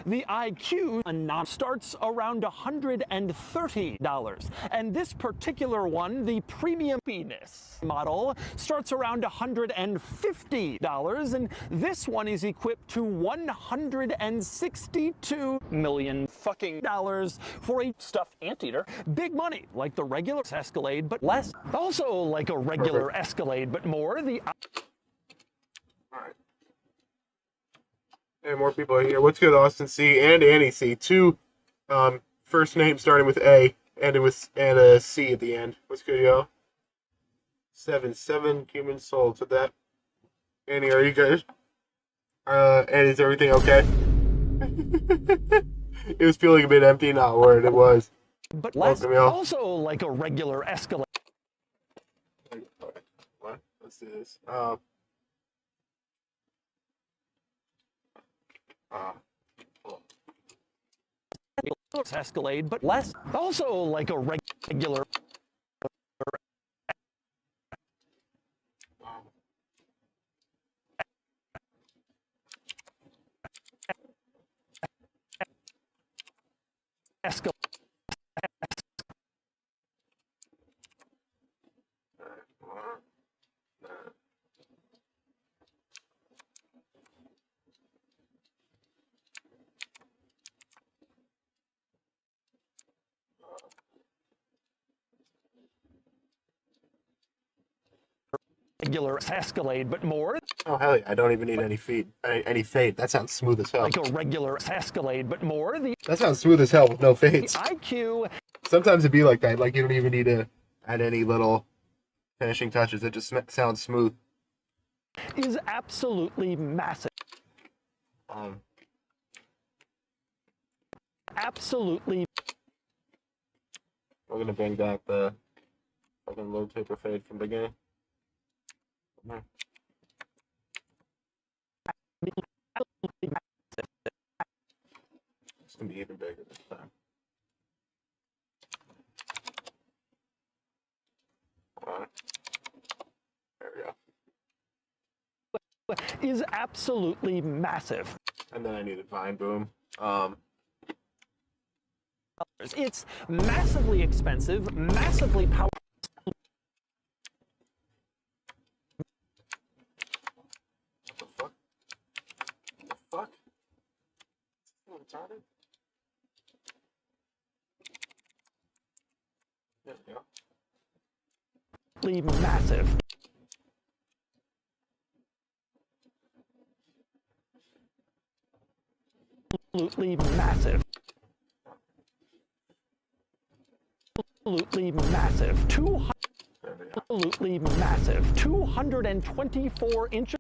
The IQ starts around $130. And this particular one, the premium penis model, starts around $150. And this one is equipped to $162 million fucking dollars for a stuffed anteater. Big money, like the regular Escalade, but less. Also, like a regular Escalade, but more. The Alright. And more people are here. What's good, Austin C and Annie C? Two first names starting with A and a C at the end. What's good, y'all? 7 human soul to that. Annie, are you good? And is everything okay? It was feeling a bit empty, not word. It was. but less. Also, like a regular Escalade. What? Let's do this. Escalade, but less. Also, like a regular. Escalade. Regular Escalade, but more. Oh hell yeah! I don't even need any fade. That sounds smooth as hell. Like a regular Escalade, but more. That sounds smooth as hell with no The fades. IQ Sometimes it'd be like that. Like you don't even need to add any little finishing touches. It just sounds smooth. is absolutely massive. Absolutely. We're gonna bring back the fucking low taper fade from the beginning. It's gonna be even bigger this time. There we go. Is absolutely massive. And then I need a vine boom. It's massively expensive, massively powerful. What the fuck? Retarded? There we go. Massive. Absolutely massive. Absolutely massive. Absolutely massive. 224 inches.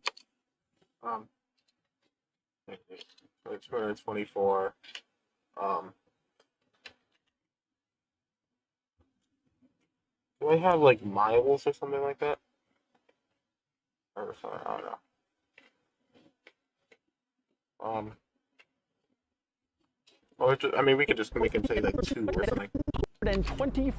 224. Do I have like miles or something like that? Or sorry, I don't know. Or just, I mean, we could just make him say like 2 or something. 220.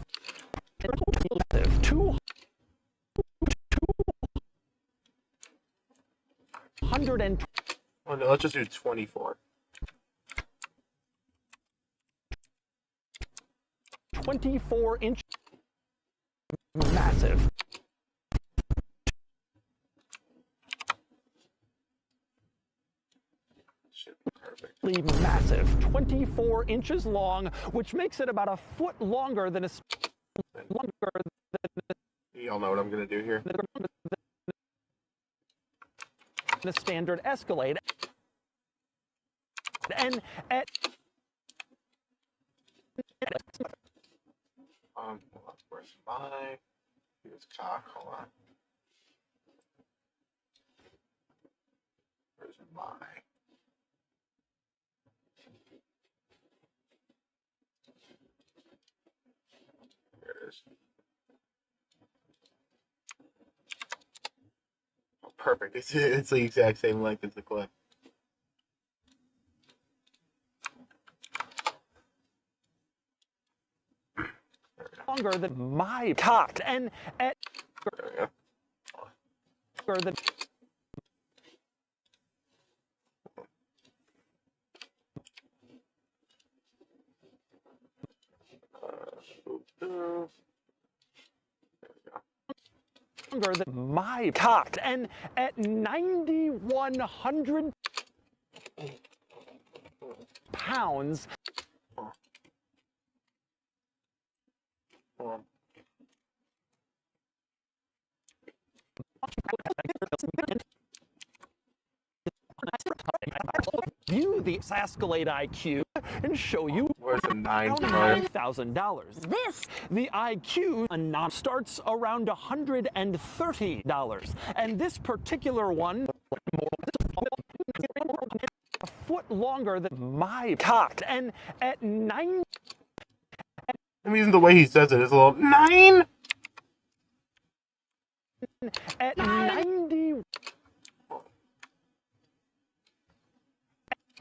Oh, no, let's just do 24. 24 inch. Massive. Perfect. Massive. 24 inches long, which makes it about a foot longer than You all know what I'm gonna do here. a standard Escalade. And at hold on, where's my? Here's cock. Hold on. Where's my? There it is. Oh, perfect. It's the exact same length as the clip. longer than my cock. And at than longer than my cock. And at 9,100 pounds. View the Escalade IQ and show you Where's the $9,000. The IQ starts around $130, and this particular one a foot longer than my cock. And at 9. I mean, the way he says it is a little 9. At 90.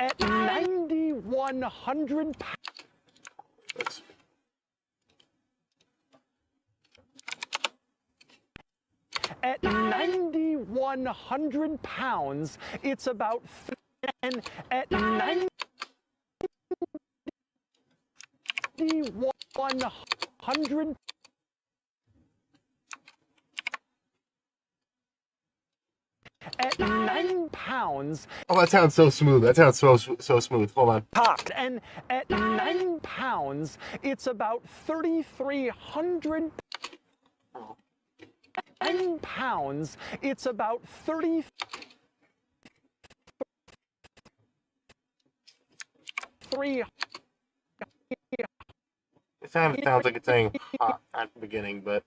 At 9,100 pounds. At 9,100 pounds, it's about. And at 9,100. At 9 pounds. Oh, that sounds so smooth. That sounds so smooth. Hold on. Cocked. And at 9 pounds, it's about 3,300. 9 pounds, it's about 30. It sounds like it's saying hot at the beginning, but.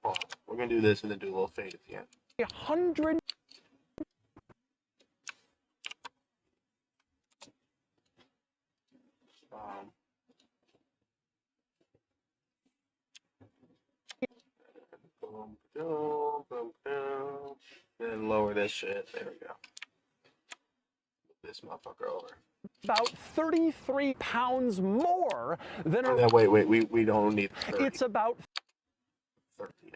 Oh, we're gonna do this and then do a little fade at the end. 100. Boom, boom, boom, boom. Then lower this shit. There we go. Move this motherfucker over. About 33 pounds more than a. Wait, we don't need 30. It's about 30.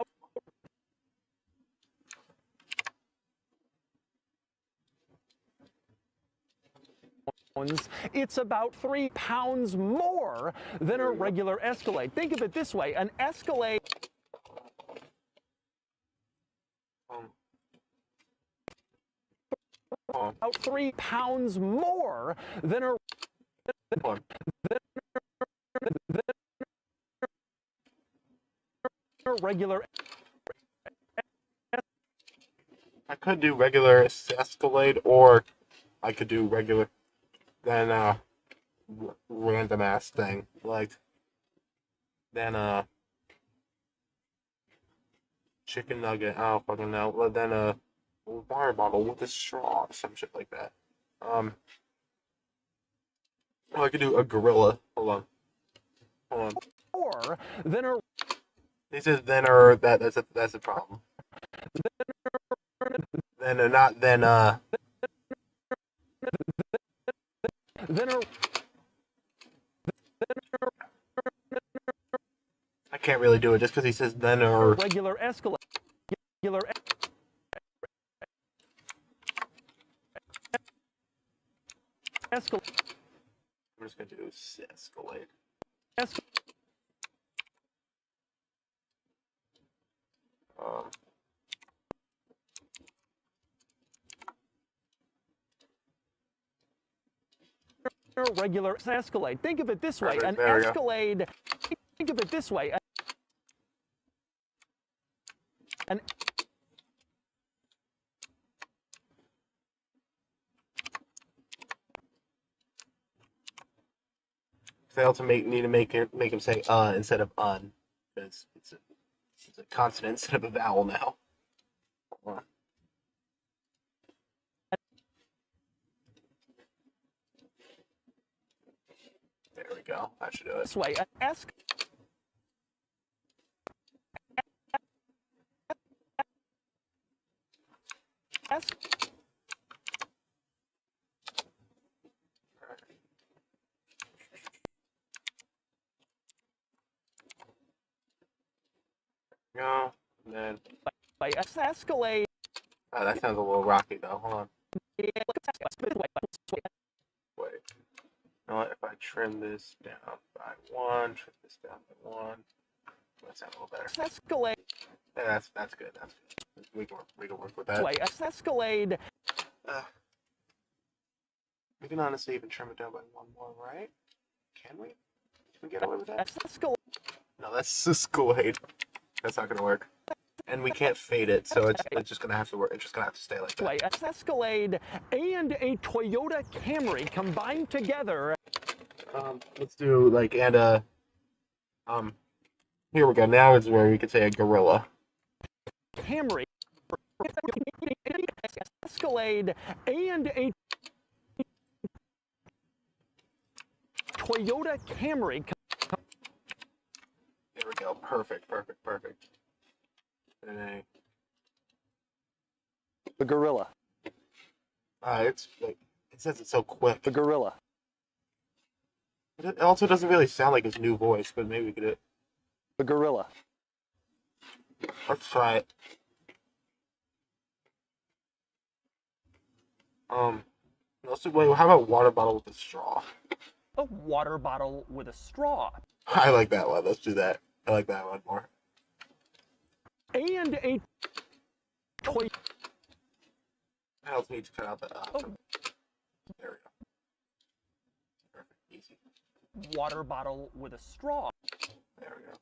It's about 3 pounds more than a regular Escalade. Think of it this way: an Escalade. About 3 pounds more than a. Regular. I could do regular Escalade, or I could do regular, then random ass thing like then chicken nugget. I don't fucking know. But then water bottle with a straw, some shit like that. Oh, I could do a gorilla. Hold on. More than a. He says then or that's a problem. Then not then Then a I can't really do it just because he says then or regular escalade. Regular escalade. I'm just gonna do escalade. Regular escalade. Think of it this way: an There we go. escalade. Think of it this way: an They also need to make him say instead of un, because it's a consonant instead of a vowel now. Hold on. There we go. That should do it. this way: an Go, and then escalade. oh, that sounds a little rocky though. Hold on. Wait. You know what? If I trim this down by 1, trim this down by 1, that sounds a little better. Escalade. Yeah, that's good. That's good. We can work with that. Way escalade. We can honestly even trim it down by 1 more, right? Can we? Can we get away with that? Escalade. No, that's escalade. That's not gonna work. And we can't fade it, so it's just gonna have to work. It's just gonna have to stay like that. Way escalade and a Toyota Camry combined together. Let's do like and here we go. Now is where we could say a gorilla. Camry. Escalade and a Toyota Camry. There we go. Perfect. And The gorilla. it's like it says it so quick. The gorilla. It also doesn't really sound like his new voice, but maybe we could. The gorilla. Let's try it. Let's do, wait, how about water bottle with a straw? A water bottle with a straw. I like that one. Let's do that. I like that one more. And a toy. I also need to cut out the. Oh. There we go. Perfect. Easy. Water bottle with a straw. There we go.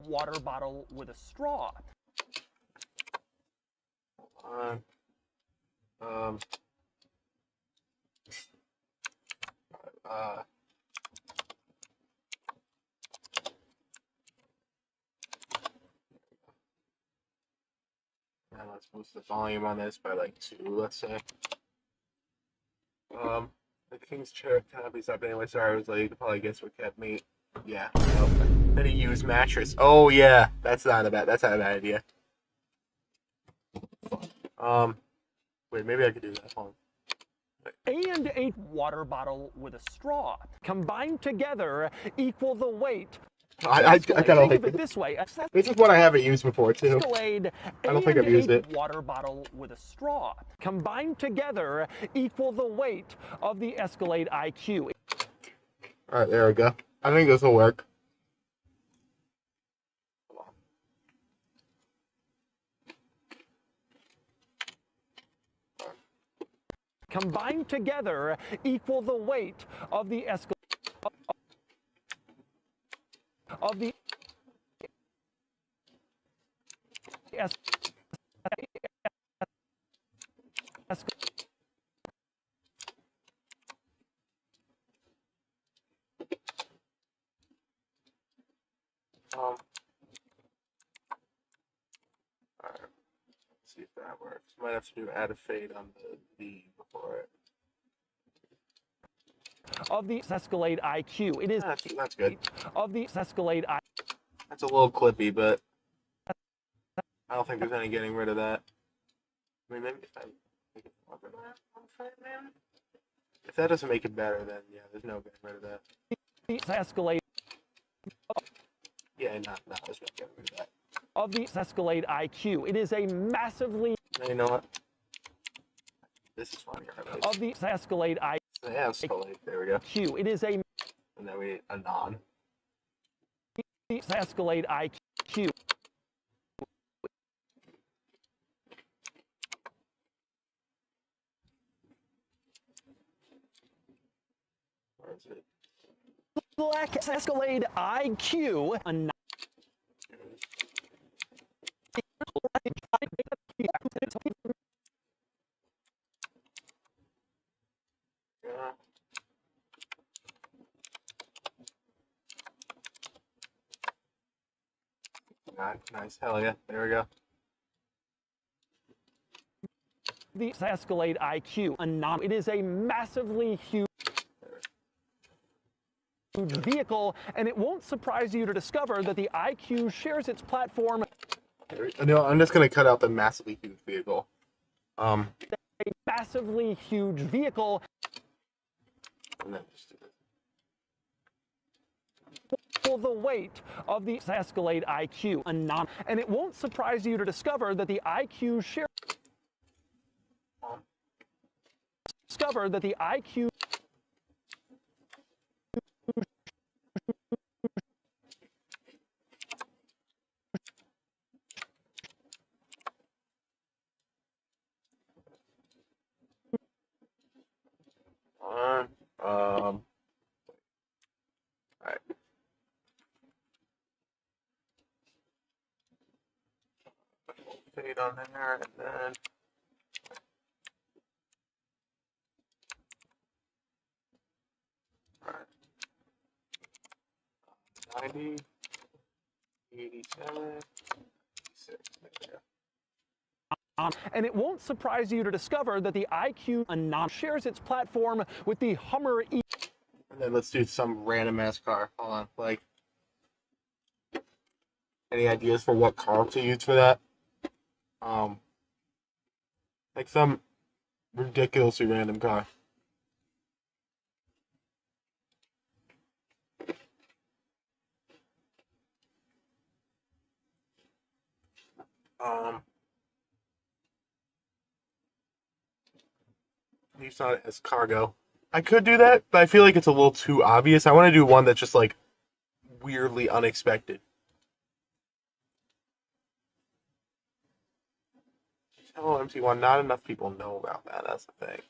Water bottle with a straw. Hold on. Now let's boost the volume on this by like 2, let's say. The King's chair cannot be stopped anyway. Sorry, I was late. You probably guess what kept me. Yeah. No. Then a used mattress. Oh yeah, that's not a bad idea. Wait, maybe I could do that. Hold on. And a water bottle with a straw. Combined together equal the weight. I kind of like it this way. This is what I haven't used before too. Escalade I don't think I've used it. Water bottle with a straw. Combined together equal the weight of the Escalade IQ. All right, there we go. I think this will work. Combined together equal the weight of the Escalade. Of the Alright. See if that works. Might have to do add a fade on the V before it. of the Escalade IQ. It is That's good. of the Escalade IQ. That's a little clippy, but I don't think there's any getting rid of that. I mean, maybe if I make it longer than that, if that doesn't make it better, then yeah, there's no getting rid of that. Escalade Yeah, no, there's no getting rid of that. of the Escalade IQ. It is a massively Now, you know what? This is funny. of the Escalade Yeah, Escalade. There we go. IQ. It is a And then we need a non. Escalade IQ. Where is it? Black Escalade IQ. Yeah. Nice. Hell yeah. There we go. The Escalade IQ. It is a massively huge vehicle, and it won't surprise you to discover that the IQ shares its platform. No, I'm just gonna cut out the massively huge vehicle. A massively huge vehicle. And then just do this. For the weight of the Escalade IQ. And it won't surprise you to discover that the IQ shares. Discover that the IQ Alright. Fade on there, and then alright. 90, 87, 86. There we go. and it won't surprise you to discover that the IQ shares its platform with the Hummer E. And then let's do some random ass car. Hold on. Like, any ideas for what car to use for that? Like some ridiculously random car. Use not as cargo. I could do that, but I feel like it's a little too obvious. I want to do one that's just like weirdly unexpected. Hello, MC1. Not enough people know about that. That's the thing.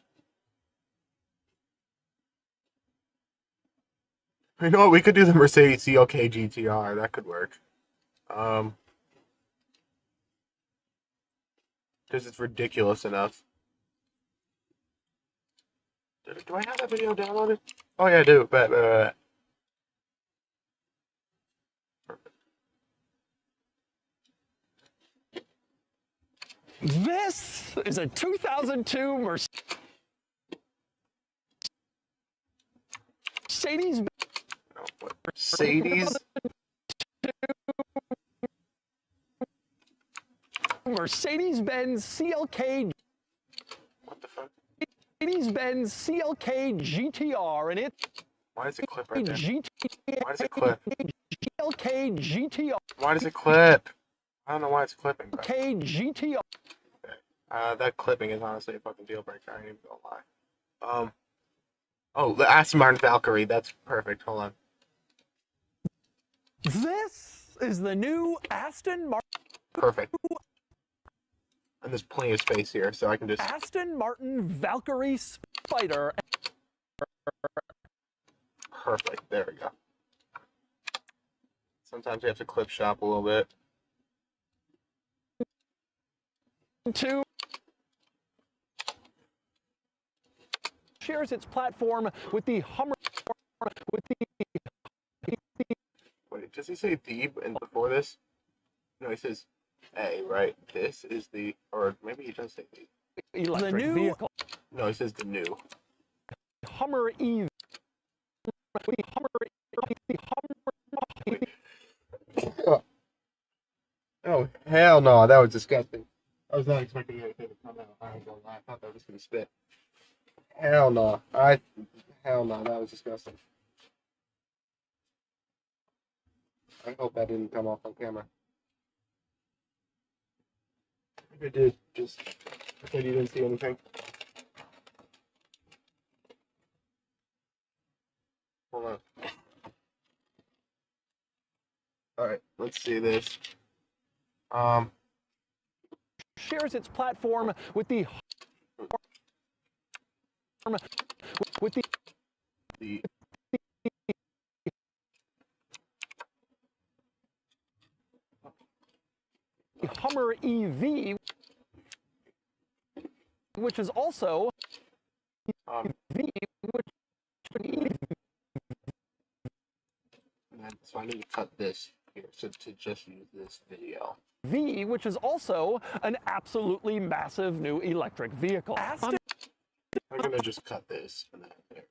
You know what? We could do the Mercedes CLK GTR. That could work. Because it's ridiculous enough. Do I have that video downloaded? Oh yeah, I do. But This is a 2002 Mercedes. Mercedes. Mercedes-Benz CLK. What the fuck? Mercedes-Benz CLK GTR, and it's Why does it clip right there? GTR. Why does it clip? CLK GTR. Why does it clip? I don't know why it's clipping. But... CLK GTR. Okay. That clipping is honestly a fucking deal breaker. I ain't even gonna lie. Oh, the Aston Martin Valkyrie. That's perfect. Hold on. This is the new Aston Martin. Perfect. And there's plenty of space here, so I can just... Aston Martin Valkyrie Spider. Perfect. There we go. Sometimes you have to clip shop a little bit. Two. Shares its platform with the Hummer. Wait, does he say the and before this? No, he says A, right? This is the... Or maybe he does say the... Electric vehicle. No, he says the new. Hummer E. Oh, Oh, hell no, that was disgusting. I was not expecting anything to come out. I ain't gonna lie. I thought that was gonna spit. Hell no. Hell no, that was disgusting. I hope that didn't come off on camera. If it did, just pretend you didn't see anything. Hold on. Alright, let's see this. Shares its platform with the The Hummer EV, which is also so I need to cut this here so to just use this video. which is also an absolutely massive new electric vehicle. I'm gonna just cut this and then there.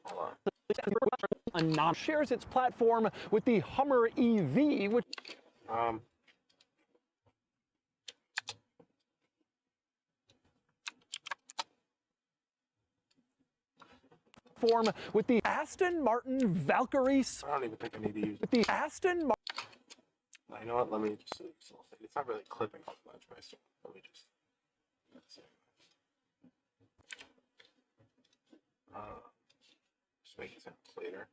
Hold on. Shares its platform with the Hummer EV, which with the Aston Martin Valkyrie. I don't even think I need to use it. With the Aston Martin. You know what? Let me just. It's not really clipping off much, but let me just. Let's see. Just make it sound cleaner.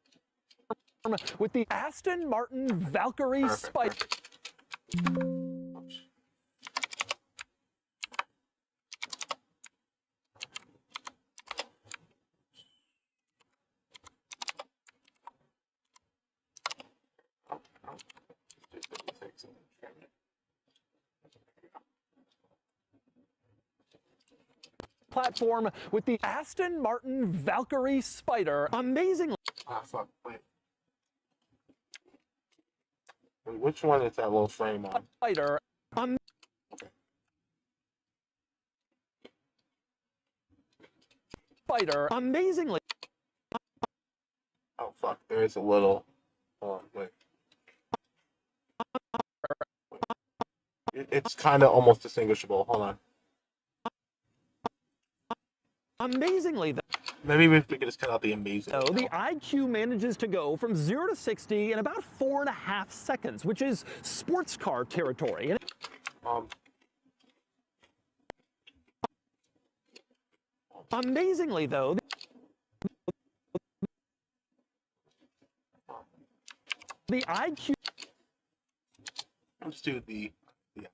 With the Aston Martin Valkyrie Spider. Oops. Platform with the Aston Martin Valkyrie Spider. Amazingly. Ah, fuck. Wait. Which one is that little frame on? Spider. Spider. Amazingly. Oh, fuck. There is a little. Hold on, wait. It's kind of almost distinguishable. Hold on. Amazingly, Maybe we could just cut out the amazing. though, the IQ manages to go from 0 to 60 in about 4.5 seconds, which is sports car territory. Amazingly, though, the IQ. Let's do the IQ.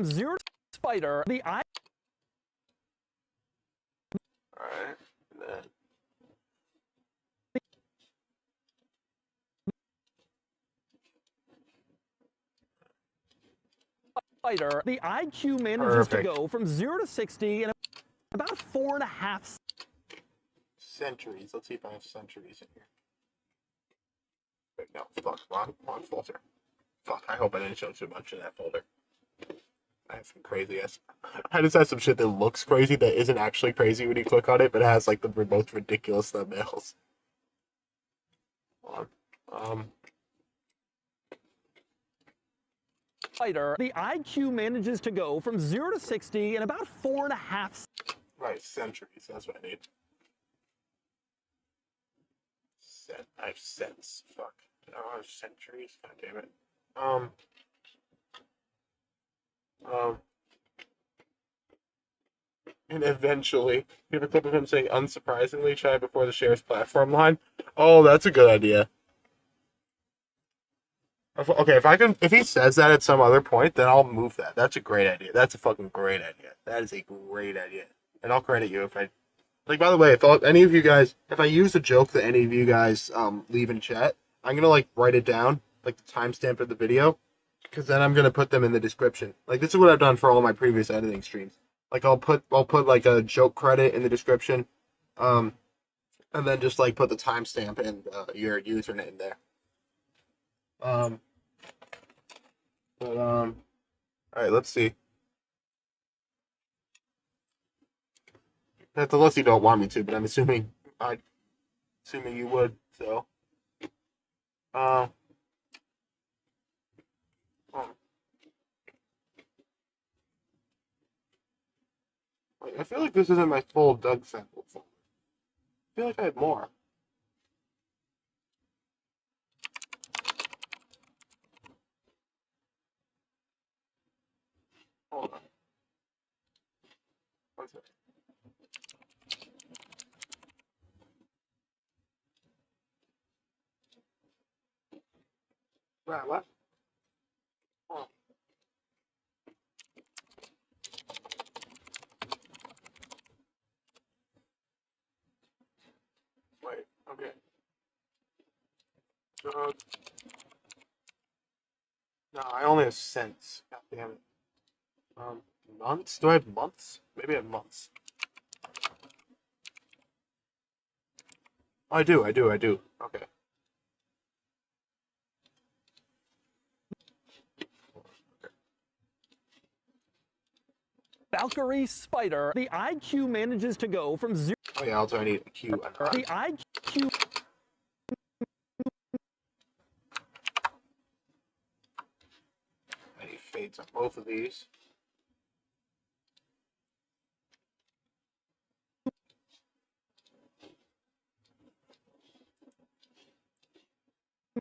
0 to Spider. The I. Alright. And then. Spider. The IQ manages Perfect. to go from 0 to 60 in about 4.5 Centuries. Let's see if I have centuries in here. Wait, no. Fuck. Wrong folder. Fuck. I hope I didn't show too much in that folder. I have some crazy ass. I just have some shit that looks crazy that isn't actually crazy when you click on it, but it has like the most ridiculous thumbnails. Hold on. Spider. The IQ manages to go from 0 to 60 in about 4.5 Right, centuries. That's what I need. I have cents. Fuck. I have centuries. God damn it. And eventually, you have a clip of him saying, unsurprisingly, try before the shares platform line. Oh, that's a good idea. Okay, if he says that at some other point, then I'll move that. That's a great idea. That's a fucking great idea. That is a great idea. And I'll credit you if I... Like, by the way, if any of you guys... If I use a joke that any of you guys leave in chat, I'm going to, like, write it down, like, the timestamp of the video, because then I'm going to put them in the description. Like, this is what I've done for all my previous editing streams. Like, I'll put like, a joke credit in the description, and then just, like, put the timestamp and your username there. Alright, let's see. That's unless you don't want me to, but I'm assuming you would. So, oh. Wait, I feel like this isn't my full Doug sample folder. I feel like I had more. Hold on. One second. Right, what? Oh. Wait, okay. No, I only have cents. God damn it. Months? Do I have months? Maybe I have months. Oh, I do. Okay. Valkyrie Spider, the IQ manages to go from 0. Oh yeah, also I need a Q. The IQ. I need fades on both of these.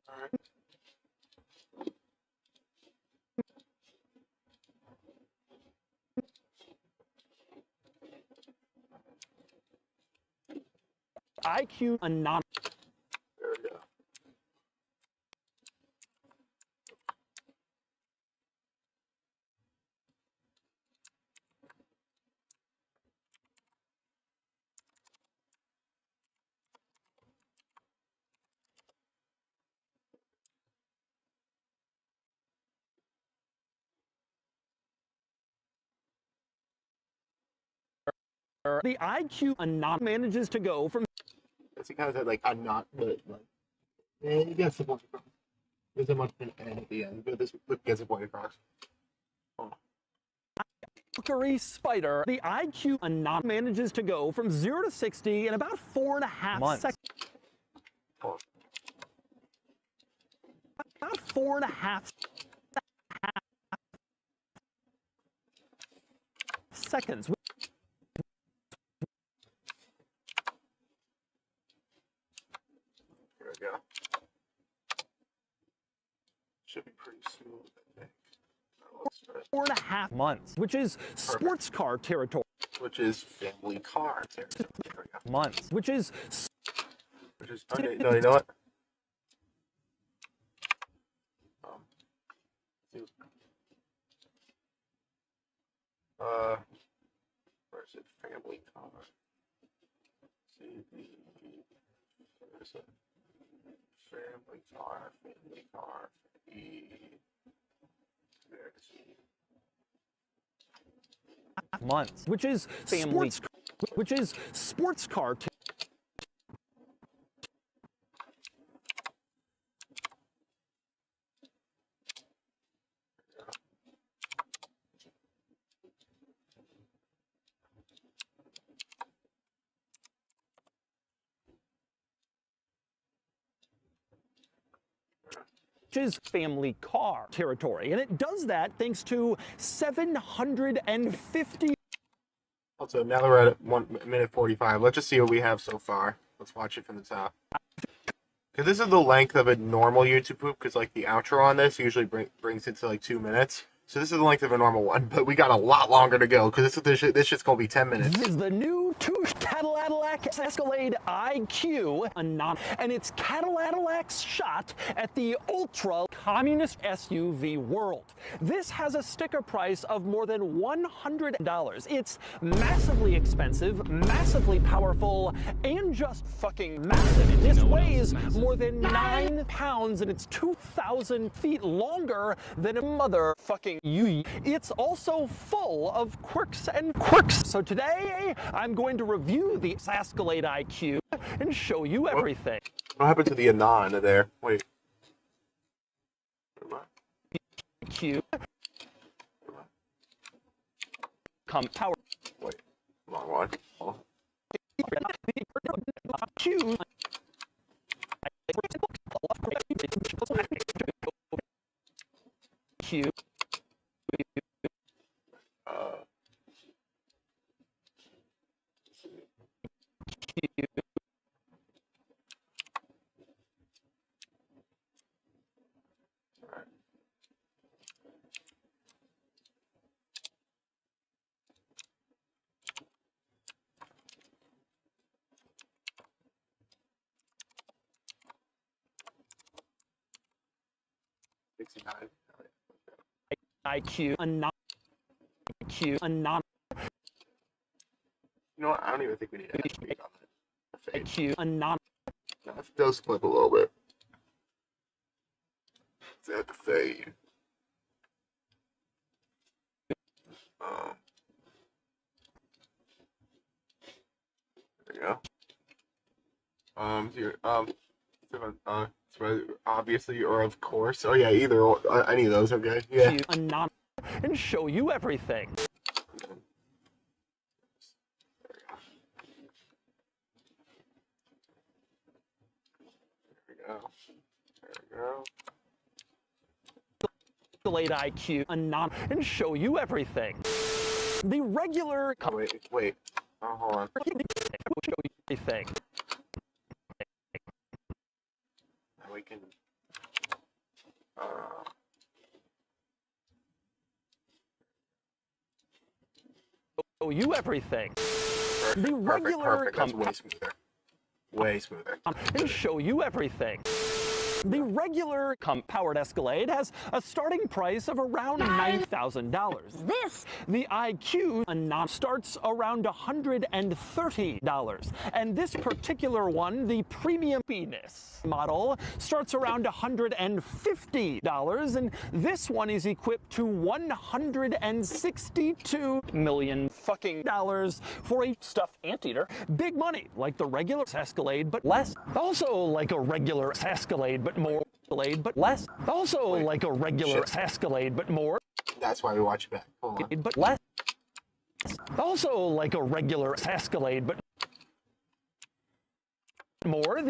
Alright. IQ anonymous. There we go. The IQ anonymous manages to go from. He kind of said like I'm not, but like, he gets the point across. There's a much an N at the end, but this gets the point across. Oh. Valkyrie Spider, the IQ anonymous manages to go from 0 to 60 in about 4.5 seconds. Oh. About 4.5 seconds. Here we go. Should be pretty smooth, I think. 4.5 months, which is sports car territory. Which is family car territory. There we go. Months, which is. Okay, no, you know what? Where's it? Family car. Where's it? Family car. Months, which is sports car. Which is family car territory, and it does that thanks to 750. Also, now that we're at 1 minute 45, let's just see what we have so far. Let's watch it from the top. Because this is the length of a normal YouTube poop, because like the outro on this usually brings it to like 2 minutes. So this is the length of a normal one, but we got a lot longer to go, because this shit's going to be 10 minutes. This is the new Cadillac Escalade IQ, and it's Cadillac's shot at the ultra communist SUV world. This has a sticker price of more than $100. It's massively expensive, massively powerful, and just fucking massive. This weighs more than 9 pounds, and it's 2,000 feet longer than a motherfucking Yui. It's also full of quirks. So today, I'm going to review the Escalade IQ and show you everything. What happened to the Anon there? Wait. IQ. Come power. Wait. Wrong one. Oh. IQ. Q. IQ. IQ. You know what? I don't even think we need to have speed on that. IQ. It does flip a little bit. It's at the fade. There you go. Obviously, or of course. Oh yeah, either or, any of those. Okay. Yeah. And show you everything. There we go. There we go. Escalate IQ and show you everything. The regular. Oh, wait. Oh, hold on. Will show you everything. Now we can. Show you everything. Perfect, The regular. perfect. That's way smoother. Way smoother. And show you everything. The regular powered Escalade has a starting price of around $9,000. The IQ starts around $130. And this particular one, the premium penis model, starts around $150. And this one is equipped to $162 million fucking dollars for a stuffed anteater. Big money, like the regular Escalade, but less. Also like a regular Escalade, but more. Escalade, but less. Also like a regular Escalade, but more. That's why we watch it back. Hold on. But less. Also like a regular Escalade, but more.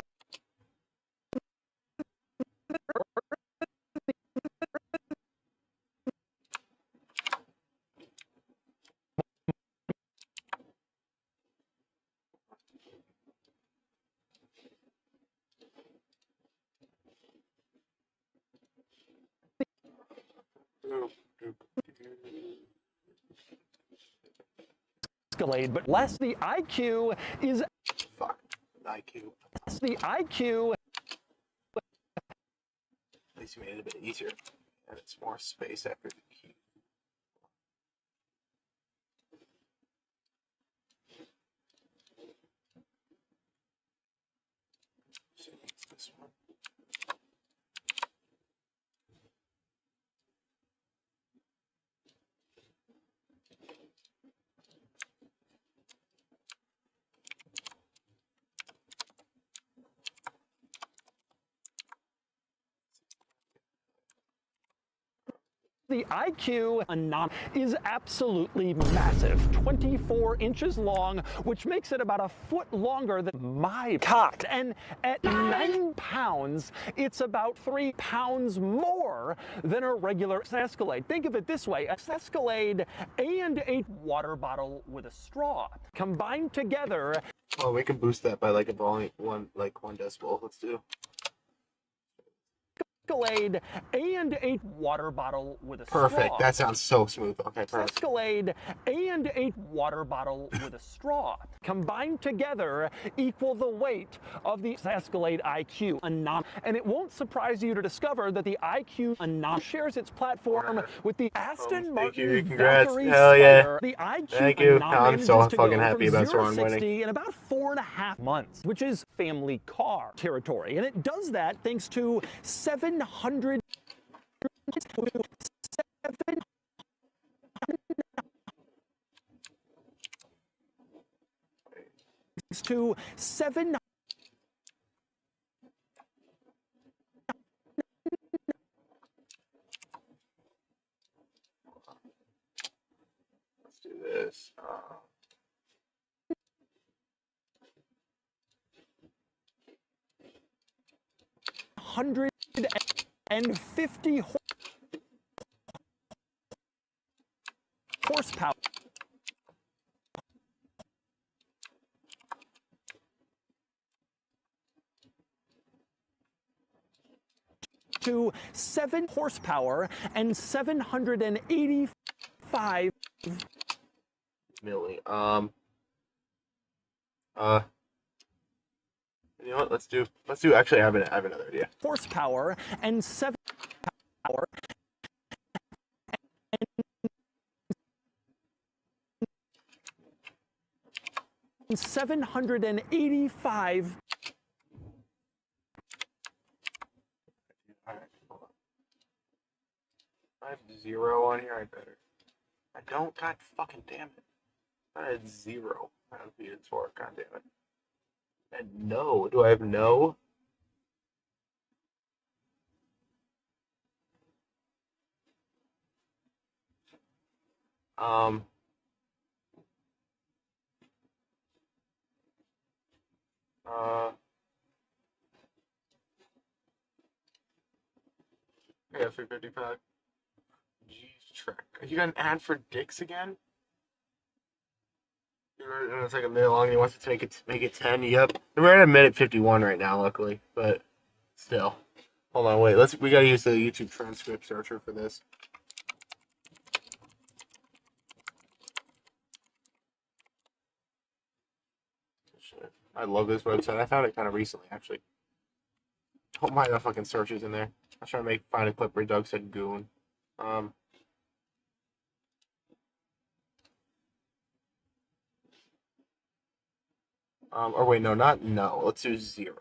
Escalade, but less. The IQ is. Fuck. IQ. The IQ. At least you made it a bit easier. And it's more space after the key. So it's this one. The IQ is absolutely massive, 24 inches long, which makes it about a foot longer than my cock. And at 9 pounds, it's about 3 pounds more than a regular Escalade. Think of it this way, a Escalade and a water bottle with a straw combined together. Well, we can boost that by like a volume, one decibel. Let's do. Escalade and a water bottle with a Perfect. straw. That sounds so smooth. Okay, perfect. Escalade and a water bottle with a straw combined together equal the weight of the Escalade IQ. And it won't surprise you to discover that the IQ shares its platform with the Aston Martin Congrats. Valkyrie Hell yeah. Spider. The IQ Thank you. I'm so manages to fucking go happy from about 0 Zoran to 60 winning. in about 4.5 months, which is family car territory. And it does that thanks to 700 to 7. Let's do this. 750 horsepower. To 7 horsepower and 785 milli. You know what? Let's do. Actually, I have another idea. horsepower and 7 power. 785. All right, hold on. I have 0 on here. I better. I don't. God fucking damn it. I had 0. I don't need it for. God damn it. And no. Do I have no? Yeah, 355. Jeez, Trek. Are you got an ad for dicks again? It's like a minute long. He wants to make it 10. Yep. We're at a minute 51 right now, luckily, but still. Hold on, wait. We gotta use the YouTube transcript searcher for this. Shit. I love this website. I found it kind of recently, actually. Don't mind the fucking searches in there. I was trying to find a clip where Doug said goon. Or wait, no, not no. Let's do 0.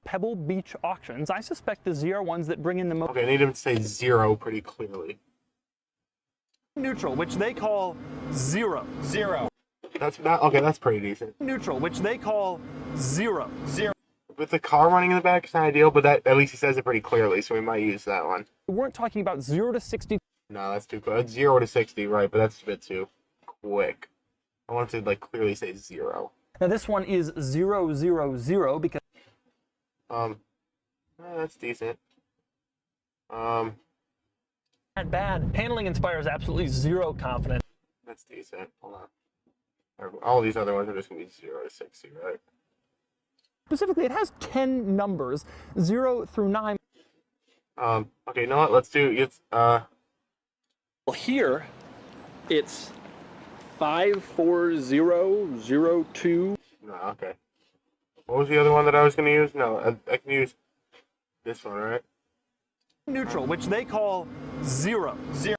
Pebble Beach auctions. I suspect the ZR ones that bring in the most. Okay, I need him to say 0 pretty clearly. Neutral, which they call 0. 0. That's not okay. That's pretty decent. Neutral, which they call 0. 0. With the car running in the back, it's not ideal, but that at least he says it pretty clearly, so we might use that one. We weren't talking about 0 to 60. No, that's too quick. 0 to 60, right? But that's a bit too quick. I want to like clearly say 0. Now this one is 000 because. That's decent. Not bad. Handling inspires absolutely 0 confidence. That's decent. Hold on. All these other ones are just gonna be 0 to 60, right? Specifically, it has 10 numbers, 0 through 9. Okay, you know what? Let's do it's Well, here, it's 54002. no, okay. What was the other one that I was gonna use? No, I can use this one, right? Neutral, which they call 0. 0.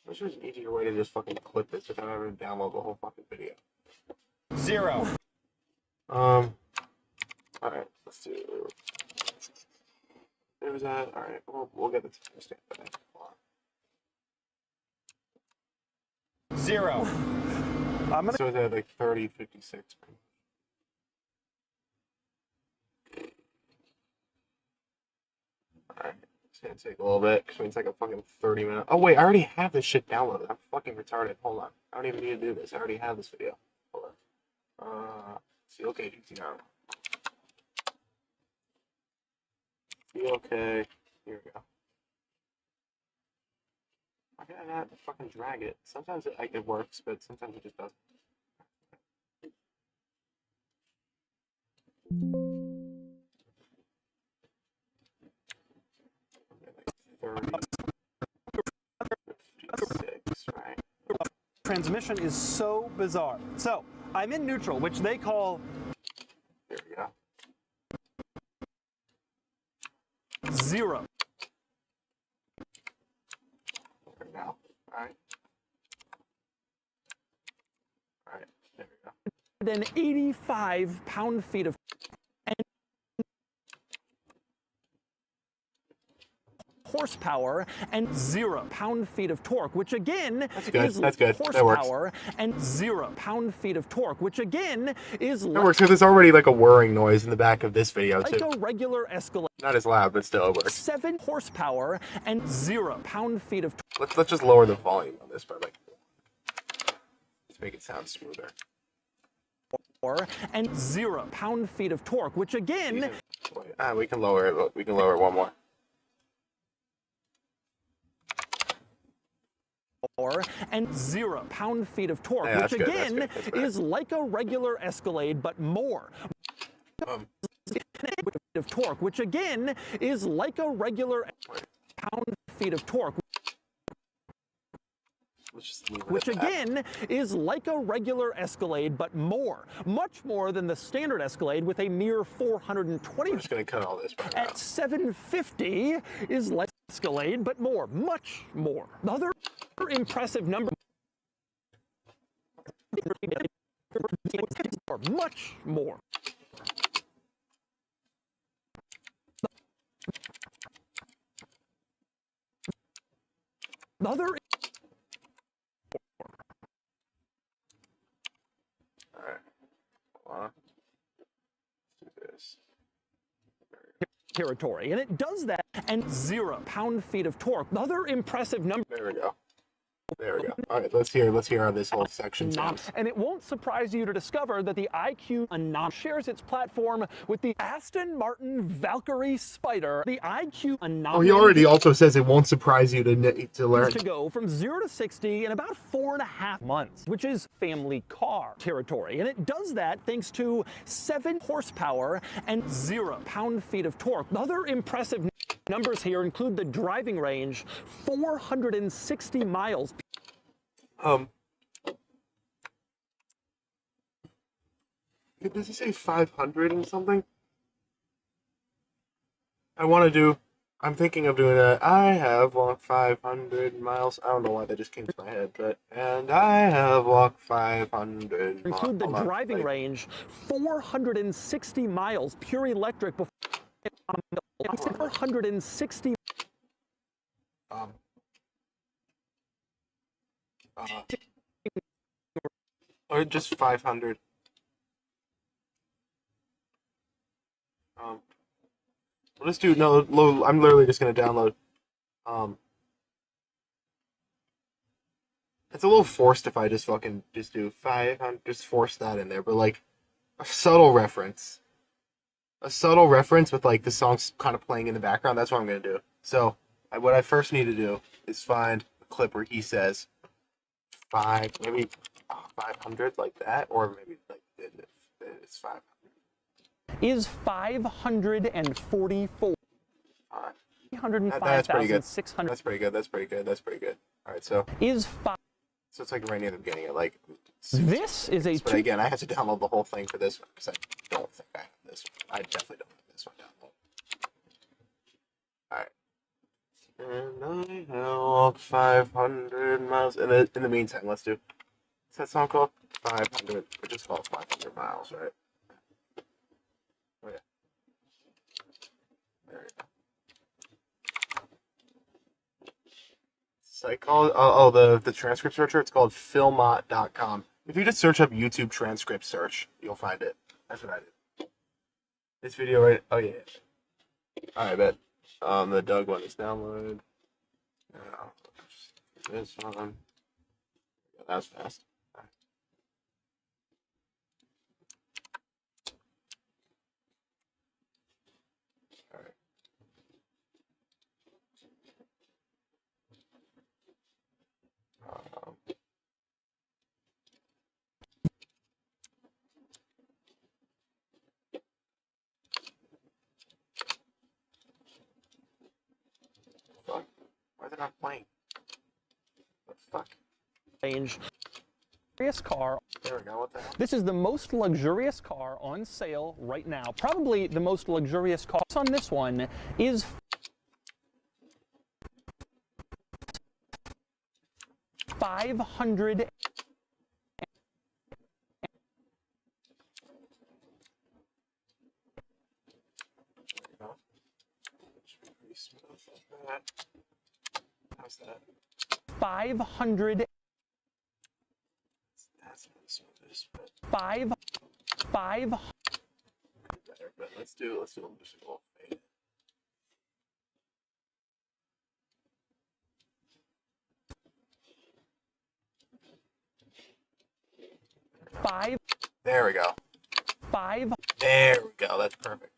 Which is an easier way to just fucking clip this without having to download the whole fucking video. 0. Alright, let's do. There was that. Alright, we'll get the timestamp for that. 0. I'm gonna. So it's at like 30:56. Alright, it's gonna take a little bit, because it's like a fucking 30-minute. Oh wait, I already have this shit downloaded. I'm fucking retarded. Hold on. I don't even need to do this. I already have this video. Hold on. See, okay, GTR. See, okay. Here we go. I gotta not fucking drag it. Sometimes it works, but sometimes it just doesn't. Right? Transmission is so bizarre. So, I'm in neutral, which they call. There we go. 0. There we go. Alright. Alright, there we go. Then 85 pound-feet of horsepower and 0 pound-feet of torque, which again is horsepower and 0 pound-feet of torque, which again is that works because there's already like a whirring noise in the back of this video too. like a regular Escalade. Not as loud, but still it works. 7 horsepower and 0 pound-feet of torque. Let's just lower the volume on this by like. Let's make it sound smoother. and 0 pound-feet of torque, which again... We can lower it. We can lower it one more. And 0 pound-feet of torque, Yeah, which that's good, again is like a regular Escalade, but more. Of torque, which again is like a regular pound-feet of torque, which again is like a regular Escalade, but more. Much more than the standard Escalade with a mere 420. I'm just going to cut all this right now. At 750 is like Escalade, but more. Much more. The other impressive number. Much more. The other territory, and it does that, and 0 pound-feet of torque. The other impressive number. There we go. There we go. All right, let's hear how this whole section sounds. And it won't surprise you to discover that the IQ Anon shares its platform with the Aston Martin Valkyrie Spider. The IQ Anon. Oh, he already also says it won't surprise you to learn. To go from 0 to 60 in about 4.5 months, which is family car territory. And it does that thanks to 7 horsepower and 0 pound-feet of torque. The other impressive numbers here include the driving range, 460 miles. Does he say 500 and something? I'm thinking of doing that. I have walked 500 miles. I don't know why that just came to my head, but, and I have walked 500 miles. Include the driving range, 460 miles, pure electric before 460. Or just 500. Let's do, no, I'm literally just going to download. It's a little forced if I just do 500, just force that in there, but like a subtle reference. A subtle reference with like the songs kind of playing in the background, that's what I'm going to do. So, what I first need to do is find a clip where he says maybe 500 like that, or maybe like it's 500. Is 544. 305,600. That's pretty good. That's pretty good. That's pretty good. All right, so is so it's like right near the beginning of like. This is a. But again, I have to download the whole thing for this one because I don't think I have this one. I definitely don't have this one downloaded. All right. And I have walked 500 miles. In the meantime, let's do. What's that song called? 500. We just call it 500 miles, right? Oh yeah. There we go. Site called the transcript searcher. It's called Filmot.com. If you just search up YouTube transcript search, you'll find it. That's what I did. This video right. Oh yeah. I bet. The Doug one is downloaded. This one. Yeah, that was fast. Fuck. Why is it not playing? What the fuck? Range. Luxurious car. There we go. What the hell? This is the most luxurious car on sale right now. Probably the most luxurious car on this one is 500. How's that? 500. That's not as smooth as, but 5. better. But let's do just a little fade. Five. There we go. There we go. That's perfect.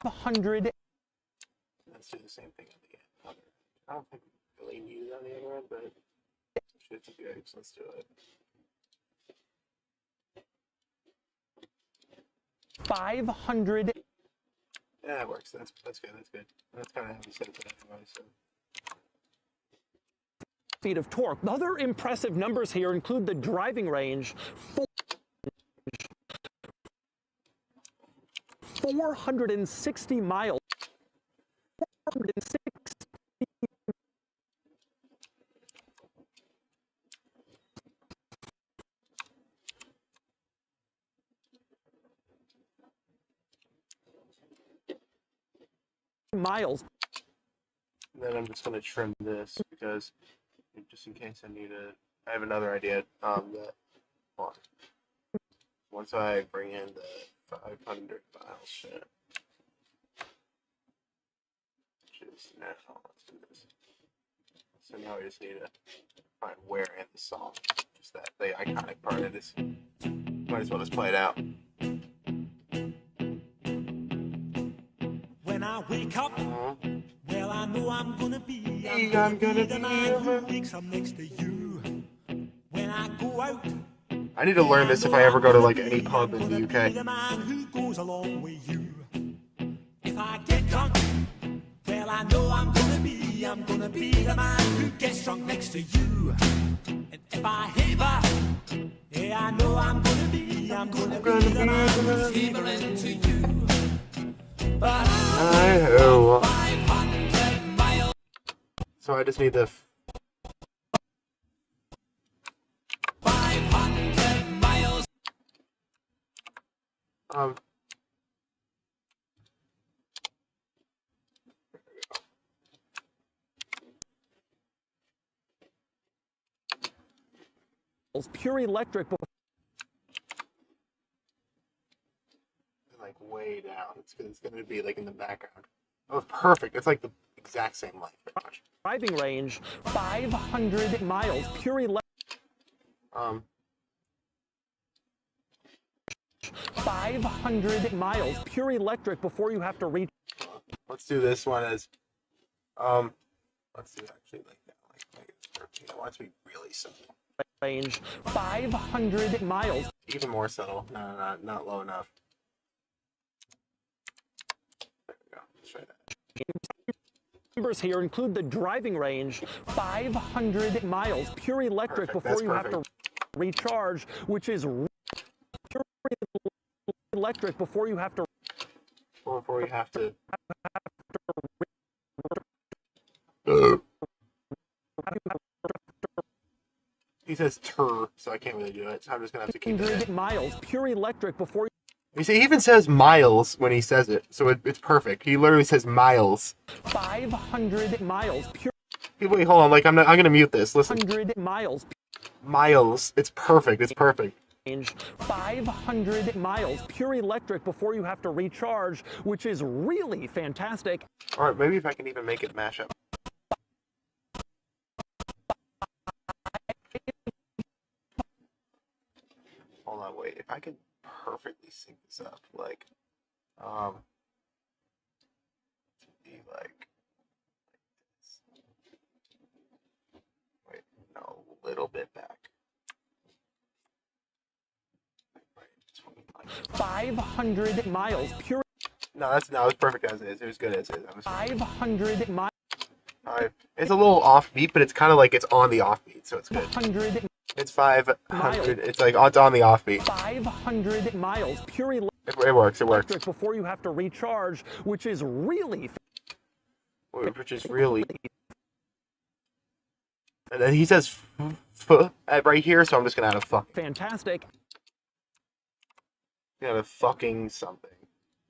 500. Let's do the same thing on the other. I don't think we really need it on the other end, but shit's good. So let's do it. 500. Yeah, that works. That's good. That's good. That's kind of how we set it anyway. So. Feet of torque. Other impressive numbers here include the driving range. 460 miles. 460 miles. And then I'm just going to trim this because just in case I have another idea that once I bring in the 500 mile shit, just now, let's do this. So now we just need to find where in the song, just that the iconic part of this. Might as well just play it out. When I wake up, well, I know I'm gonna be the man who wakes up next to you. When I go out, I need to learn this if I ever go to like any pub in the UK. the man who goes along with you. If I get drunk, well, I know I'm gonna be the man who gets drunk next to you. And if I haver, yeah, I know I'm gonna be the man who's havering to you. But I know. 500 miles. So I just need the 500 miles. Pure electric. like way down. It's going to be like in the background. Oh, it's perfect. It's like the exact same length, pretty much. Driving range 500 miles. Pure electric. 500 miles. Pure electric before you have to reach. Let's do this one as let's do it actually like that. Like make it 13. I want it to be really subtle. Range 500 miles. Even more subtle. No, not low enough. There we go. Let's try that. Numbers here include the driving range 500 miles. Pure electric Perfect. before That's you have to recharge, which is pure electric before you have to. Before you have to. He says "tur," so I can't really do it. So I'm just gonna have to keep it 100 in. miles. Pure electric before. You see, he even says miles when he says it, so it's perfect. He literally says miles. 500 miles. Pure. Wait, hold on. Like I'm gonna mute this. Listen. 100 miles. Miles. It's perfect. It's perfect. Range 500 miles. Pure electric before you have to recharge, which is really fantastic. All right, maybe if I can even make it mash up. Hold on, wait. If I could perfectly sync this up, like, to be like this. Wait, no, a little bit back. 500 miles. Pure. No, it's perfect as is. It was good as is. 500 miles. Alright, it's a little offbeat, but it's kind of like it's on the offbeat, so it's good. 500 It's 500. It's like it's on the offbeat. 500 miles. Pure It works. It works. electric before you have to recharge, which is really. Which is really. And then he says right here, so I'm just gonna add a fucking. Fantastic. Add a fucking something.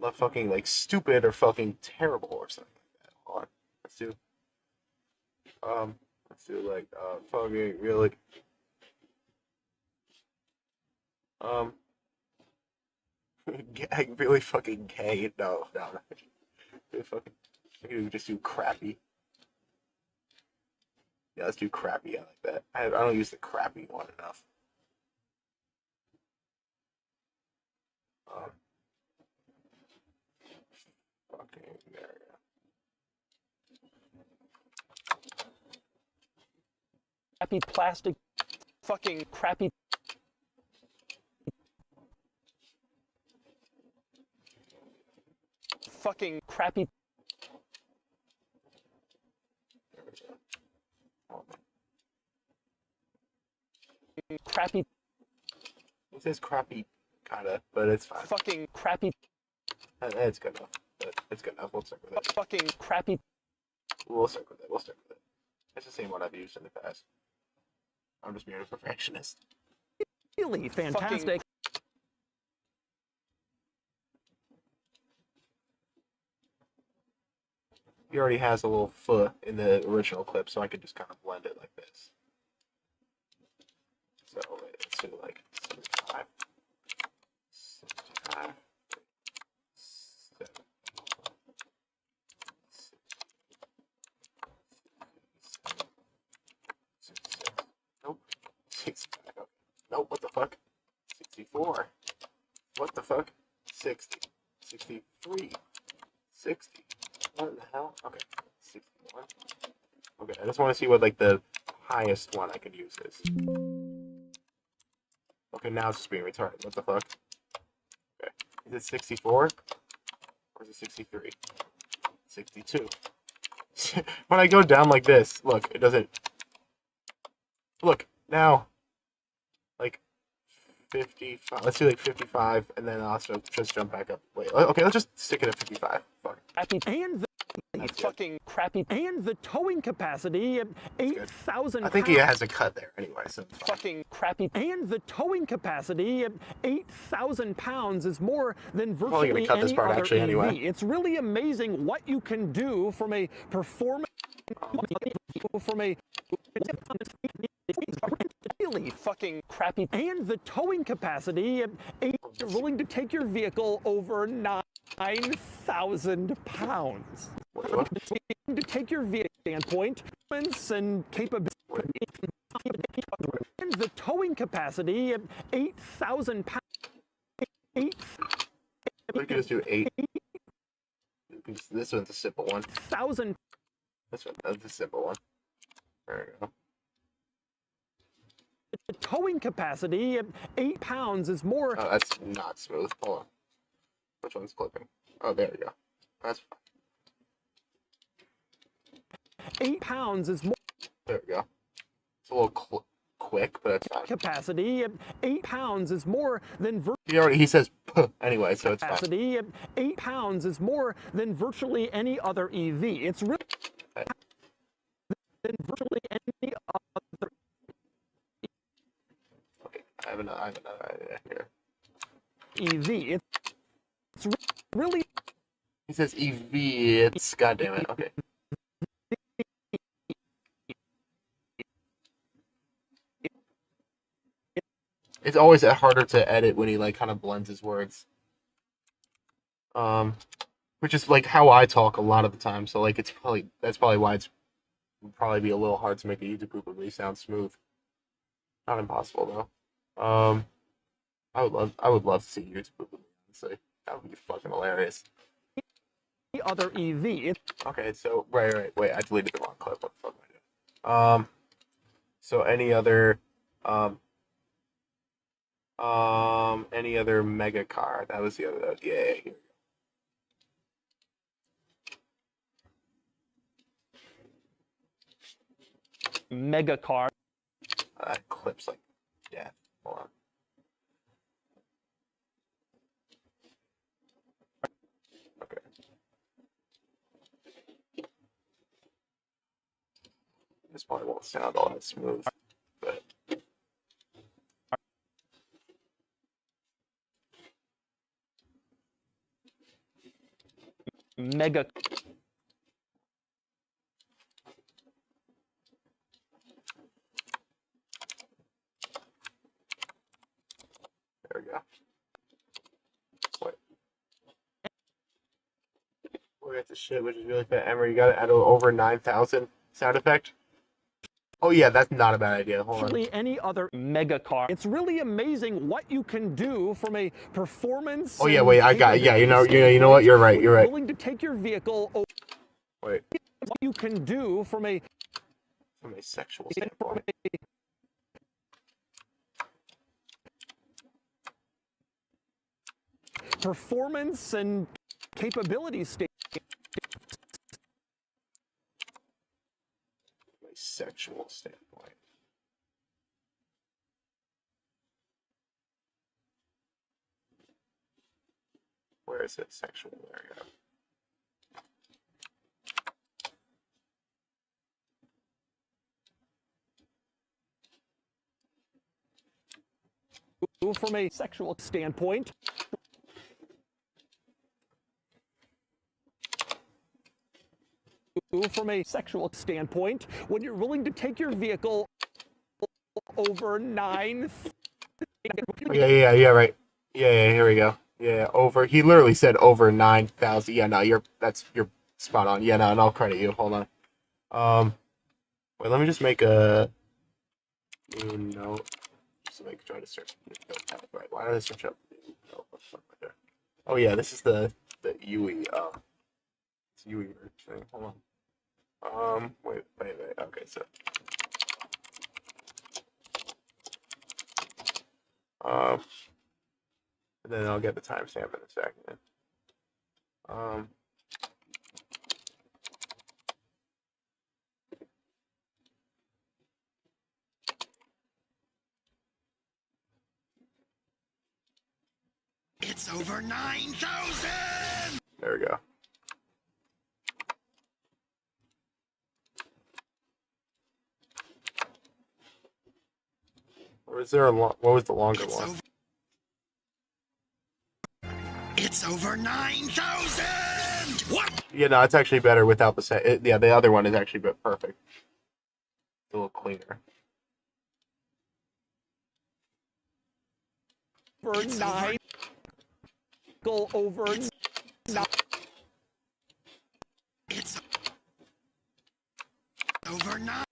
Not fucking like stupid or fucking terrible or something like that. Hold on. Let's do like fucking really really fucking gay. No. Really fucking I can just do crappy. Yeah, let's do crappy. I like that. I don't use the crappy one enough. crappy plastic, fucking crappy. Fucking crappy. Crappy. It says crappy, kinda, but it's fine. Fucking crappy. It's good enough. It's good enough. We'll stick with it. Fucking crappy. We'll stick with it. We'll stick with it. It's the same one I've used in the past. I'm just being a perfectionist. Really fantastic. He already has a little foot in the original clip, so I could just kind of blend it like this. So let's do like 65, 65, 7, 66. Nope. 65. Okay. Nope. What the fuck? 64. What the fuck? 60. 63. 60. What the hell? Okay. 61. Okay, I just want to see what like the highest one I could use is. Okay, now it's just being retarded. What the fuck? Okay. Is it 64? Or is it 63? 62. When I go down like this, look, it doesn't... Look, now, like, 55. Let's do like 55, and then I'll also just jump back up. Wait, okay, let's just stick it at 55. Fuck. And the fucking crappy. And the towing capacity at 8,000 I think he has a cut there anyway, so it's fine. fucking crappy. And the towing capacity at 8,000 pounds is more than Probably virtually gonna cut this any part other actually EV. anyway. It's really amazing what you can do from a performance. From a really fucking crappy. And the towing capacity at 8. You're willing to take your vehicle over 9,000 pounds. What? To take your vehicle standpoint and capability. And the towing capacity at 8,000 pounds. We could just do 8. This one's a simple one. 1,000. That's a simple one. There we go. The towing capacity at 8 pounds is more. Oh, that's not smooth. Hold on. Which one's clipping? Oh, there we go. That's fine. 8 pounds is more. There we go. It's a little quick, but that's fine. Capacity at 8 pounds is more than He says P anyway, so it's fine. capacity at 8 pounds is more than virtually any other EV. It's really than virtually any other. Okay, I have another idea here. EV. It's really. He says EV. It's goddamn it. Okay. It's always harder to edit when he like kind of blends his words. Which is like how I talk a lot of the time. So like that's probably why it's would probably be a little hard to make a YouTube group really sound smooth. Not impossible though. I would love to see YouTube group honestly. That would be fucking hilarious. Other EV. Okay, so right. Wait, I deleted the wrong clip. What the fuck am I doing? So any other mega car? That was the other. Yeah, here we go. Mega car. That clip's like, yeah. Hold on. Okay. This probably won't sound all that smooth, but. Mega. There we go. Wait. We're at the shit, which is really fat. Emery, you got to add over 9,000 sound effect. Oh yeah, that's not a bad idea. Hold on. Any other mega car. It's really amazing what you can do from a performance. Oh yeah, wait, I got it. Yeah, you know what? You're right. You're right. Willing to take your vehicle over. Wait. What you can do from a from a sexual standpoint. Performance and capability standpoint. From a sexual standpoint. Where is it? Sexual. There you go. From a sexual standpoint. From a sexual standpoint, when you're willing to take your vehicle over 9. Yeah, right. Yeah, here we go. Yeah, over. He literally said over 9,000. Yeah, no, you're spot on. Yeah, no, and I'll credit you. Hold on. Wait, let me just make a new note. Just to try to search. Right. Why did I search up? Oh yeah, this is the UE. It's UE thing. Hold on. Wait. Okay, so. And then I'll get the timestamp in a second. It's over 9,000! There we go. Or is there what was the longer one? It's over 9,000! What? Yeah, no, it's actually better without the yeah, the other one is actually perfect. It's a little cleaner. Over 9. Go over 9. It's over 9.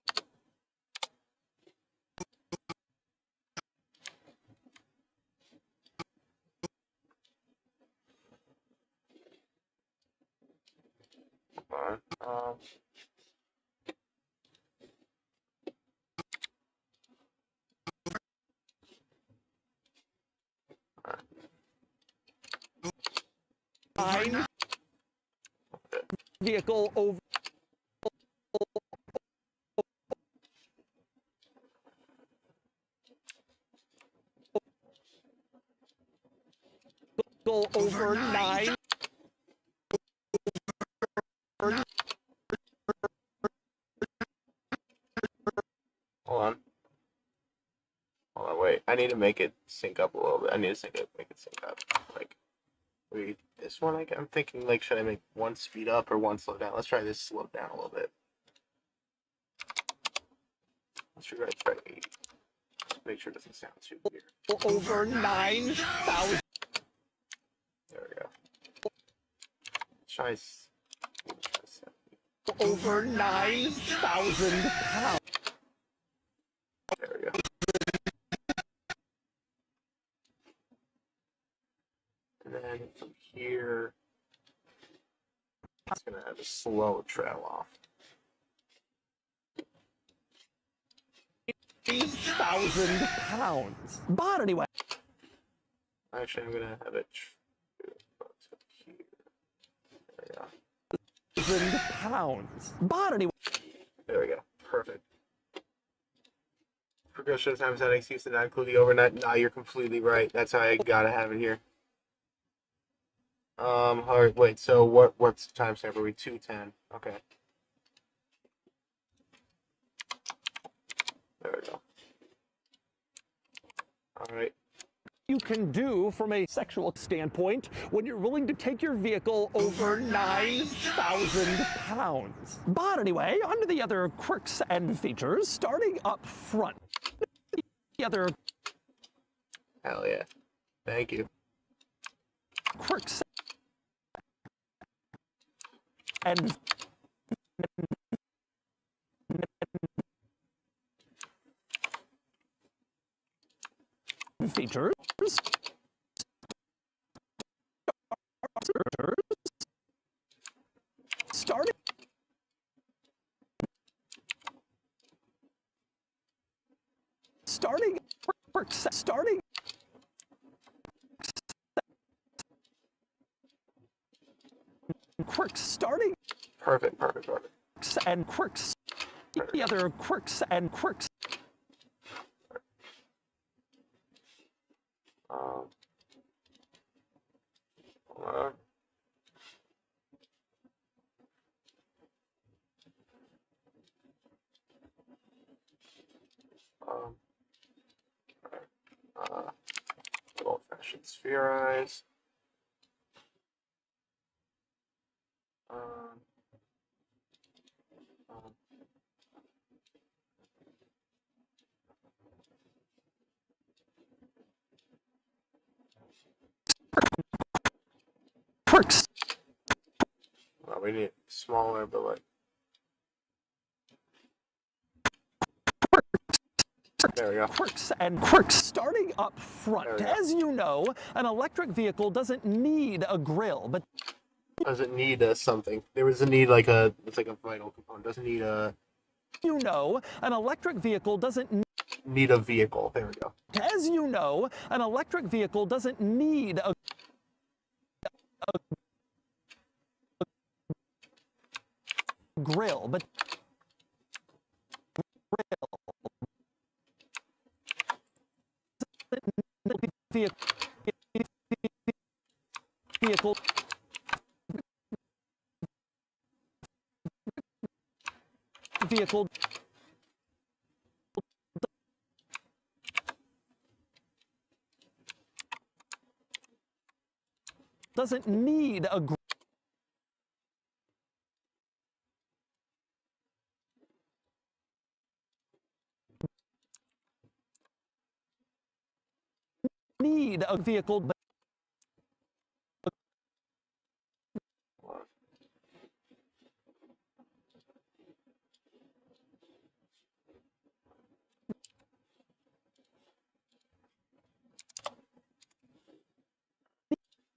Nine. Vehicle over. Go over 9. Hold on, wait. I need to make it sync up a little bit. I need to make it sync up. Like, wait, this one, I'm thinking, like, should I make one speed up or one slow down? Let's try this slow down a little bit. Let's try 80. Just make sure it doesn't sound too weird. Over 9,000. There we go. Try over 9,000 pounds. There we go. And then from here, it's going to have a slow trail off. 8,000 pounds. But anyway. Actually, I'm going to have it here. There we go. 1,000 pounds. But anyway. There we go. Perfect. Progression times that excuse to not include the overnight. Nah, you're completely right. That's how I gotta have it here. All right, wait. So what's the timestamp? Are we 2:10? Okay. There we go. All right. You can do from a sexual standpoint when you're willing to take your vehicle over 9,000 pounds. But anyway, on to the other quirks and features, starting up front. The other Hell yeah. Thank you. quirks and features. Starting starting quirks starting Perfect, perfect, perfect. and quirks. The other quirks and quirks. Hold on. Old-fashioned spherize. Quirks. Well, we need smaller, but like. There we go. Quirks and quirks starting up front. As you know, an electric vehicle doesn't need a grill, but Doesn't need something. There was a need like a. It's like a vital component. Doesn't need a. you know, an electric vehicle doesn't Need a vehicle. There we go. as you know, an electric vehicle doesn't need a grill, but vehicle vehicle doesn't need a need a vehicle, but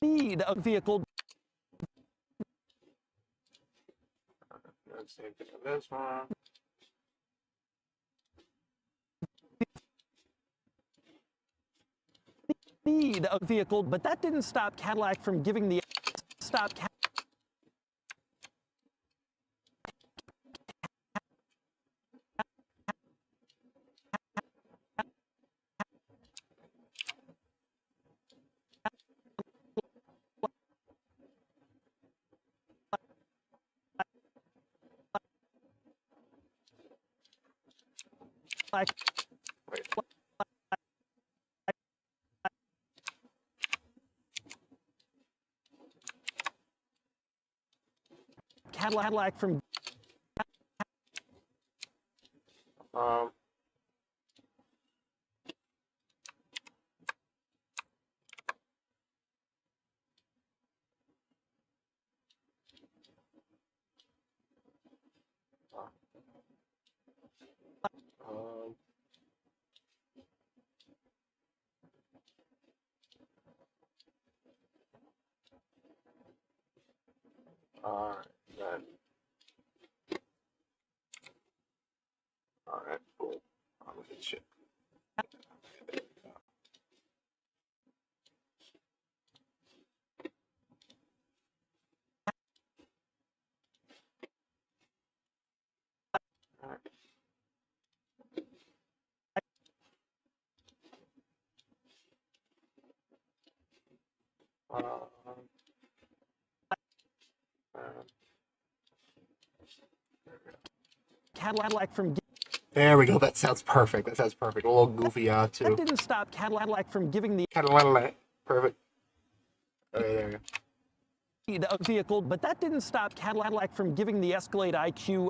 need a vehicle. Same thing with this one. Need a vehicle, but that didn't stop Cadillac from giving the Wait. Cadillac from Alright, then. Alright, cool. I'm with shit. Cadillac from There we go. That sounds perfect. That sounds perfect. A little goofy, that too. didn't stop Cadillac from giving the Cadillac. Perfect. Okay, there we go. need a vehicle, but that didn't stop Cadillac from giving the Escalade IQ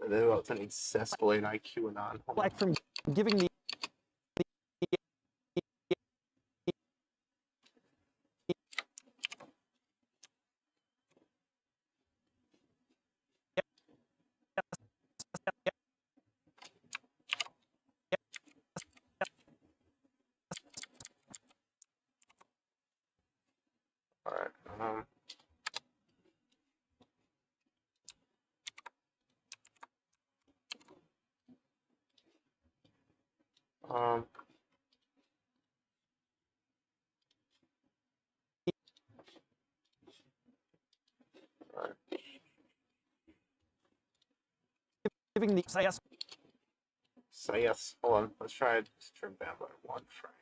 And then what's an Escalade IQ and on? like from giving the Alright. Um. Alright. Giving the SAS So yes, hold on. Let's try it. Let's trim down by 1 frame.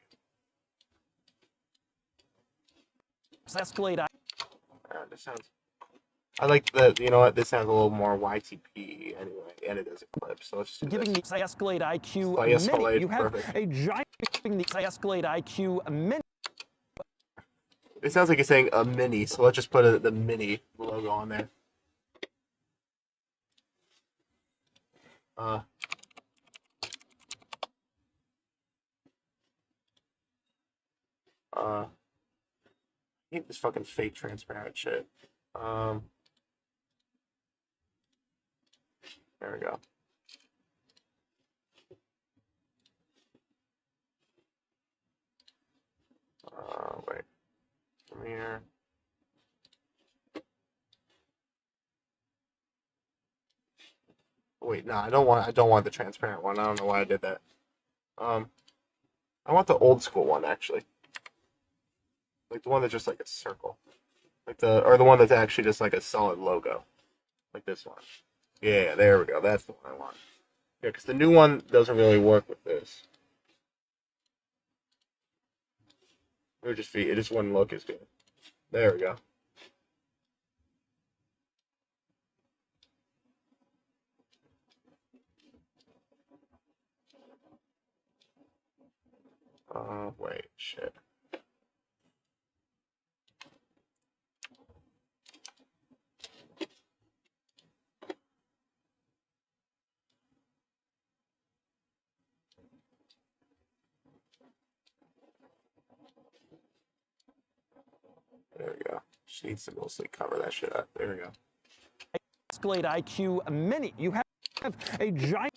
Escalade This sounds. I like the. You know what? This sounds a little more YTP anyway, and it does a clip. So let's just do giving the this. Escalade IQ Oh, Mini. Escalade, You have perfect. a giant giving the Escalade IQ Mini. It sounds like you're saying a mini, so let's just put the mini logo on there. I hate this fucking fake transparent shit. There we go. Wait. From here. Wait, no, I don't want the transparent one. I don't know why I did that. I want the old school one actually. Like the one that's just like a circle. Like the one that's actually just like a solid logo. Like this one. Yeah, there we go. That's the one I want. Yeah, because the new one doesn't really work with this. It just wouldn't look as good. There we go. Wait, shit. There we go. She needs to mostly cover that shit up. There we go. Escalade IQ Mini. You have a giant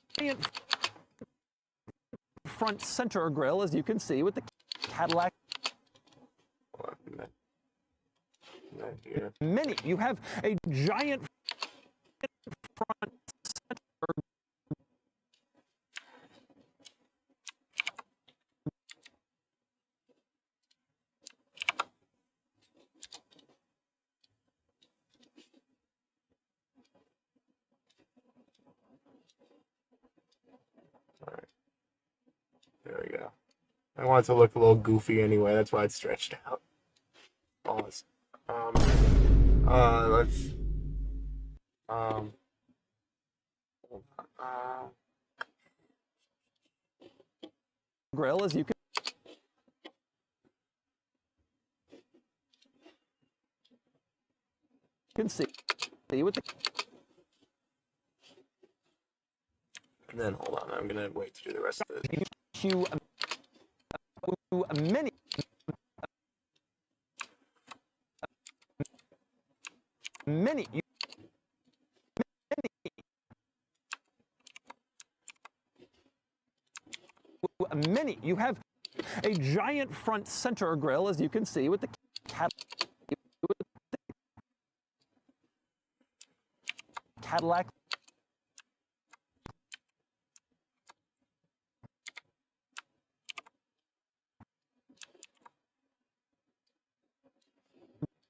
front center grille, as you can see, with the Cadillac Hold on. Not here. Mini. You have a giant front center. Alright. There we go. I want it to look a little goofy anyway, that's why it's stretched out. Pause. Let's hold on. Grill, as you can see with the And then hold on, I'm gonna wait to do the rest of this. Q Mini. Mini. Mini. You have a giant front center grille, as you can see, with the Cadillac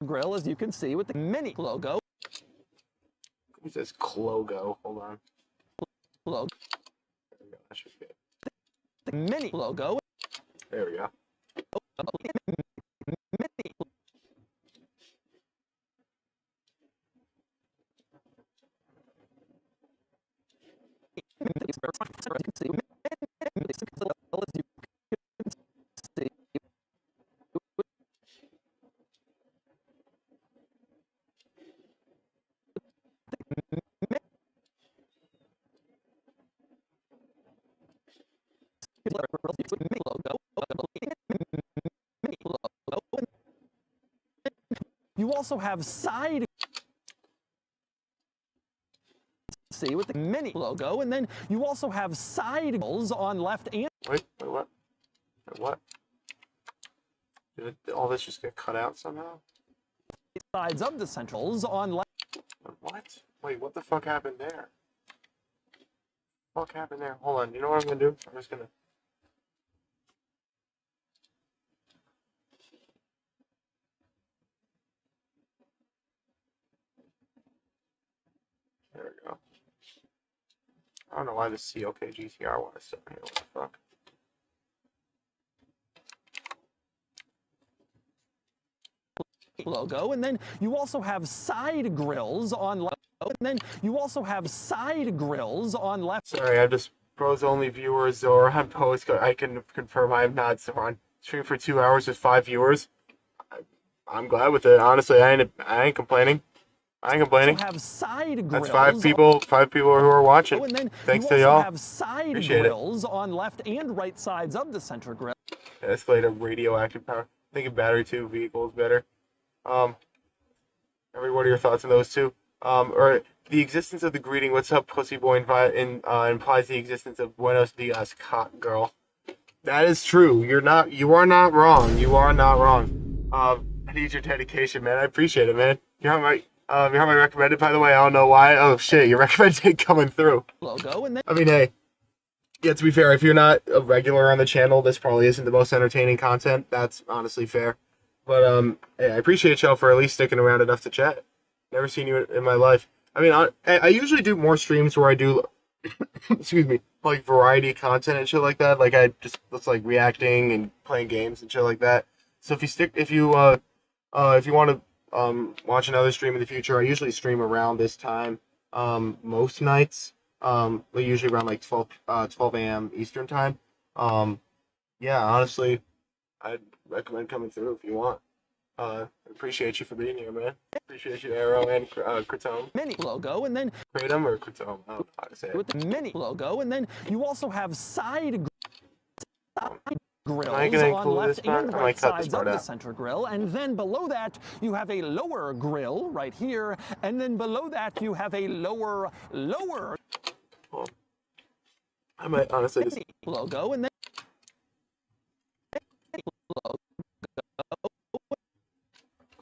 grill, as you can see, with the Mini logo. It says Clogo. Hold on. Logo. There we go. That should be it. The Mini logo. There we go. Mini. You also have side see with the Mini logo, and then you also have side grills on left and Wait, what? What? Did all this just get cut out somehow? sides of the centrals on left. What? Wait, what the fuck happened there? What happened there? Hold on, you know what I'm gonna do? I'm just gonna I don't know why the COK GTR one is stuck here. What the fuck? Logo, and then you also have side grills on left, and then you also have side grills on left. Sorry, I'm just pros only viewer Zohran post. I can confirm I am not Zohran. Stream for 2 hours with 5 viewers. I'm glad with it. Honestly, I ain't complaining. I ain't complaining. You have side That's grills. 5 people who are watching. And then Thanks you to also y'all. have side Appreciate grills on left and right sides of the center grill. Escalate a radioactive power. I think a battery 2 vehicle is better. What are your thoughts on those two? Or the existence of the greeting "What's up, pussy boy?" implies the existence of "Buenos dias, cock girl." That is true. You are not wrong. You are not wrong. I need your dedication, man. I appreciate it, man. You're on my recommended, by the way. I don't know why. Oh shit, your recommended coming through. Logo, and then I mean, hey. Yeah, to be fair, if you're not a regular on the channel, this probably isn't the most entertaining content. That's honestly fair. But hey, I appreciate y'all for at least sticking around enough to chat. Never seen you in my life. I mean, I usually do more streams where I do, excuse me, like variety content and shit like that. Like I just looks like reacting and playing games and shit like that. So if you want to watch another stream in the future, I usually stream around this time. Most nights. Usually around like 12 a.m. Eastern time. Yeah, honestly, I'd recommend coming through if you want. Appreciate you for being here, man. Appreciate you, Arrow and Kratom. mini logo, and then Kratom or Kratom? I don't know how to say it. with the mini logo, and then you also have side grills Am I gonna on include left this part? and I might right cut this sides part of the out. center grill, and then below that you have a lower grill right here, and then below that you have a lower Well, I might honestly just. logo, and then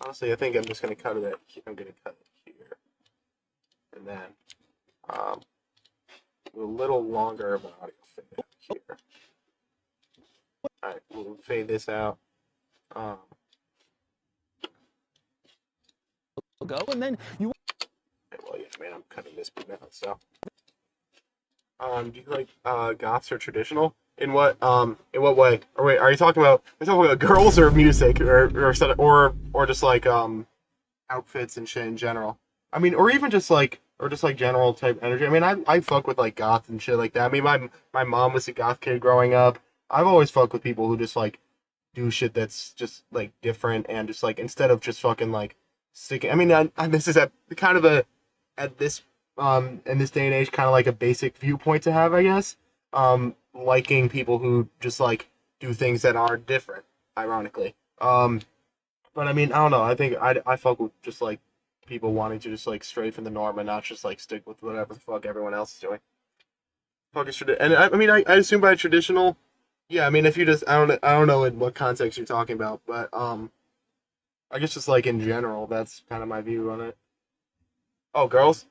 Honestly, I think I'm just gonna cut it. I'm gonna cut it here, and then a little longer of an audio fade here. All right, we'll fade this out. logo, and then you Well, yeah, man, I'm cutting this bit now. So, do you like goths or traditional? In what way? Or wait, are you talking about girls or music or just like outfits and shit in general? I mean, or even just like general type energy. I mean, I fuck with like goth and shit like that. I mean, my mom was a goth kid growing up. I've always fucked with people who just like do shit that's just like different and just like instead of just fucking like sticking. I mean, this is at this in this day and age kind of like a basic viewpoint to have, I guess. Liking people who just like do things that are different, ironically. But I mean, I don't know. I think I fuck with just like people wanting to just like stray from the norm and not just like stick with whatever the fuck everyone else is doing. Fuck is and I mean, I assume by traditional, yeah. I mean, if you just I don't know in what context you're talking about, but I guess just like in general, that's kind of my view on it. Oh, girls.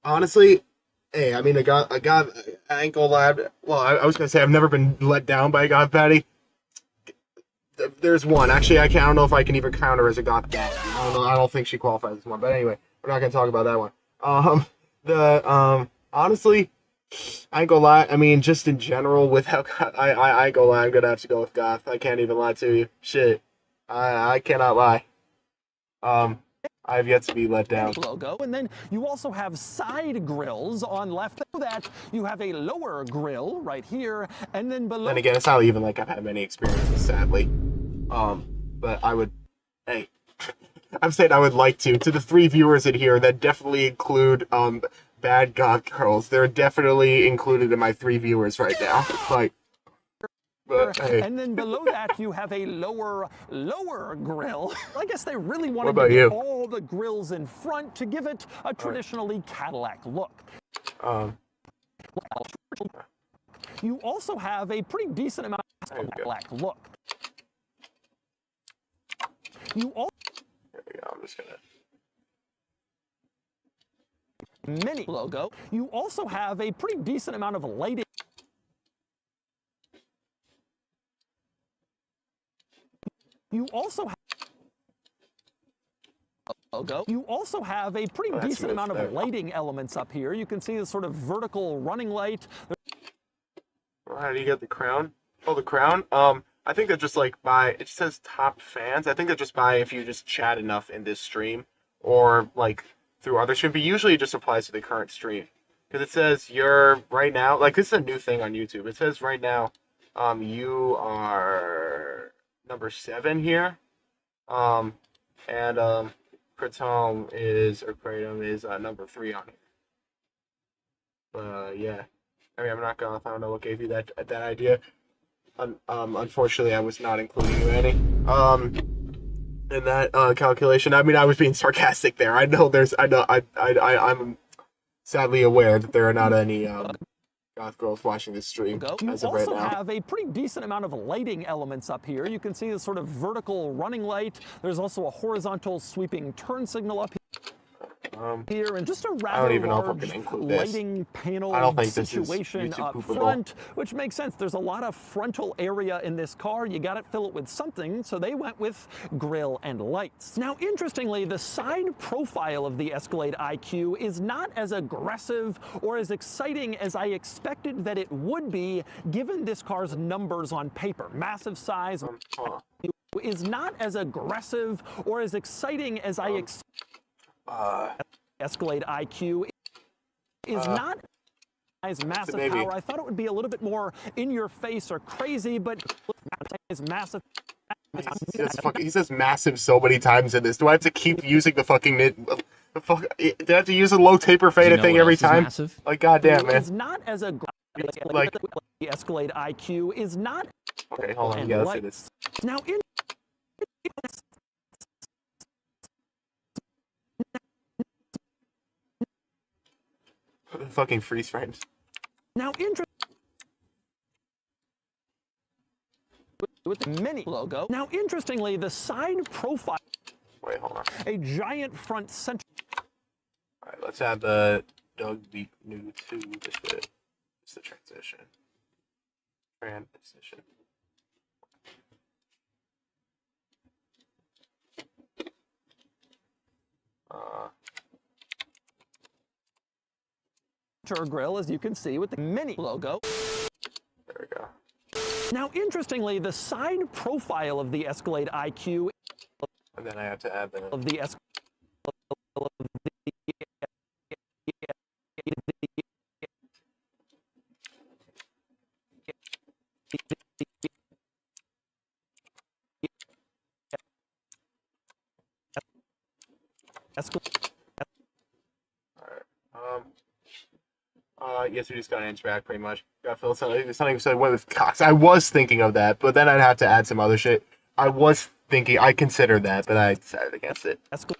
Honestly. Hey, I mean, I ain't gonna lie. Well, I was gonna say I've never been let down by a goth baddie. There's one. Actually, I don't know if I can even count her as a goth baddie. I don't know. I don't think she qualifies as one. But anyway, we're not gonna talk about that one. Honestly, I ain't gonna lie. I mean, just in general, with how I ain't gonna lie. I'm gonna have to go with goth. I can't even lie to you. Shit, I cannot lie. I've yet to be let down. logo, and then you also have side grills on left. Below that you have a lower grill right here, and then below. Then again, it's not even like I've had many experiences, sadly. But I would, hey, I'm saying I would like to. To the 3 viewers in here that definitely include bad goth girls, they're definitely included in my 3 viewers right now. Like. But, hey. And then below that you have a lower grill. I guess they really wanted What about to get you? all the grills in front to give it a traditionally Cadillac look. You also have a pretty decent amount of Cadillac look. You also There we go. I'm just gonna. mini logo. You also have a pretty decent amount of lighting. You also have logo. You also have a pretty decent amount of lighting elements up here. You can see the sort of vertical running light. How do you get the crown? Oh, the crown? I think they're just like by, it says top fans. I think they're just by if you just chat enough in this stream or like through other streams. But usually it just applies to the current stream. Because it says you're right now, like this is a new thing on YouTube. It says right now, you are number 7 here. And Kratom is number 3 on here. Yeah. I mean, I'm not gonna. I don't know what gave you that idea. Unfortunately, I was not including you any in that calculation. I mean, I was being sarcastic there. I'm sadly aware that there are not any goth girls watching this stream as of right now. You also have a pretty decent amount of lighting elements up here. You can see the sort of vertical running light. There's also a horizontal sweeping turn signal up here, and just a rather large lighting panel situation up front, which makes sense. There's a lot of frontal area in this car. You got to fill it with something, so they went with grille and lights. Now, interestingly, the side profile of the Escalade IQ is not as aggressive or as exciting as I expected that it would be, given this car's numbers on paper. Massive size is not as aggressive or as exciting as I expected. Escalade IQ is not as massive power. I thought it would be a little bit more in your face or crazy, but is massive. He says massive so many times in this. Do I have to keep using the fucking do I have to use a low taper fader thing every time? Massive? Like, goddamn, man. It's not as aggressive. Like the Escalade IQ is not. Okay, hold on. Yeah, let's do this. Now fucking freeze frames. Now, with the Mini logo. Now, interestingly, the side profile. Wait, hold on. A giant front center. All right, let's add the Doug DeMuro to just the transition. Grill, as you can see, with the Mini logo. There we go. Now, interestingly, the side profile of the Escalade IQ. And then I have to add of the yes, we just got an inch back, pretty much. Got Phil something said went with Cox. I was thinking of that, but then I'd have to add some other shit. I considered that, but I decided against it. That's cool.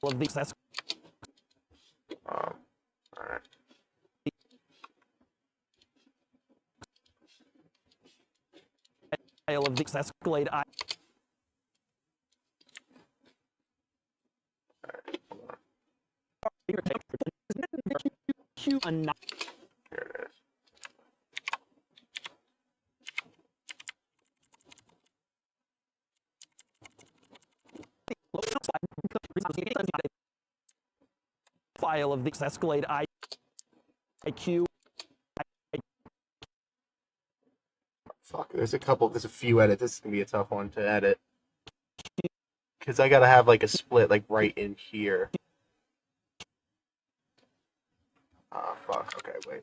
Of these, that's all right. Of the Escalade I. Here it is. File of the Escalade IQ. Fuck, there's a few edits. This is gonna be a tough one to edit. Because I gotta have like a split like right in here. Ah, fuck. Okay, wait.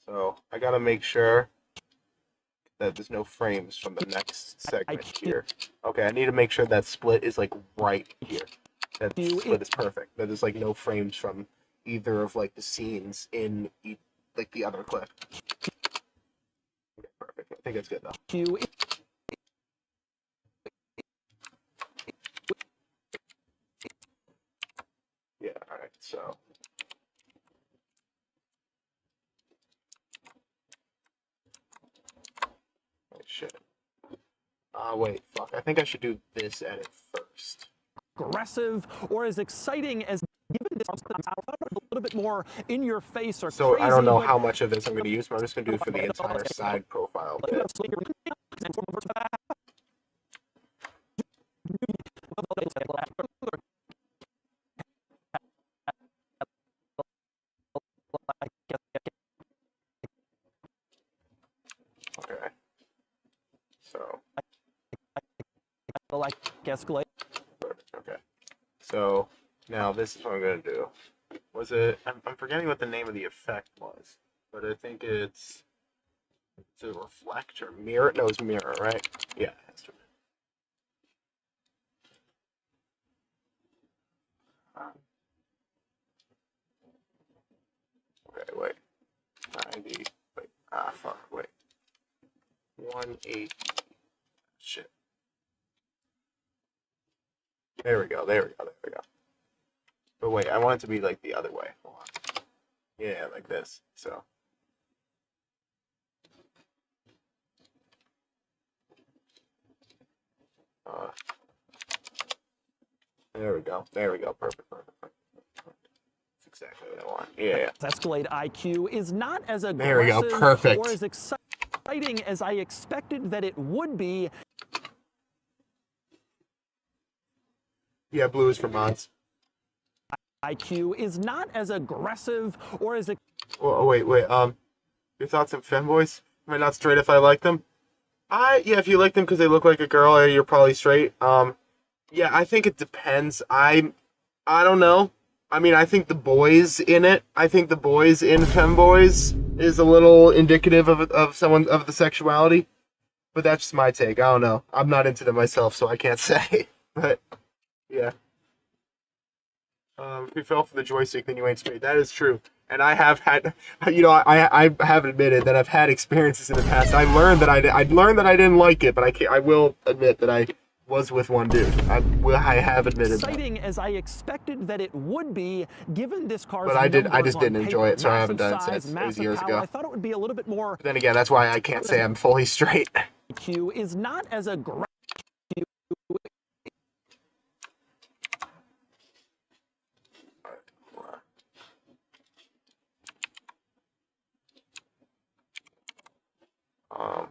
So I gotta make sure that there's no frames from the next segment here. Okay, I need to make sure that split is like right here. That split is perfect. That there's like no frames from either of like the scenes in like the other clip. Okay, perfect. I think it's good though. Yeah, alright, so. Oh shit. Wait, fuck. I think I should do this edit first. aggressive or as exciting as given this a little bit more in your face or So crazy, I don't know but how much of this I'm going to use, but I'm just going to do it for the entire side profile bit. Okay. So. like escalate. Okay. So now this is what I'm going to do. Was it? I'm forgetting what the name of the effect was, but I think it's a reflector mirror. No, it's mirror, right? Yeah, it has to be. Okay, wait. 90. Wait. Fuck. Wait. 180. Shit. There we go. There we go. There we go. But wait, I want it to be like the other way. Hold on. Yeah, like this. So. There we go. There we go. Perfect. Perfect. Perfect. That's exactly what I want. Yeah. Escalade IQ is not as There we go. aggressive Perfect. or as exciting as I expected that it would be. Yeah, blue is for mods. IQ is not as aggressive or as Oh, wait. Your thoughts on femboys? Am I not straight if I like them? Yeah, if you like them because they look like a girl, you're probably straight. Yeah, I think it depends. I don't know. I mean, I think the boys in it. I think the boys in femboys is a little indicative of someone of the sexuality. But that's just my take. I don't know. I'm not into them myself, so I can't say. But yeah. If you fell for the joystick, then you ain't straight. That is true. And I have had, I have admitted that I've had experiences in the past. I learned that I learned that I didn't like it, but I will admit that I was with one dude. I have admitted exciting that. as I expected that it would be, given this car's But I just didn't on enjoy paper, it, so I haven't done it massive since. size, It was years massive ago. power. I thought it would be a little bit more. But then again, that's why I can't say I'm fully straight. IQ is not as aggressive. Um,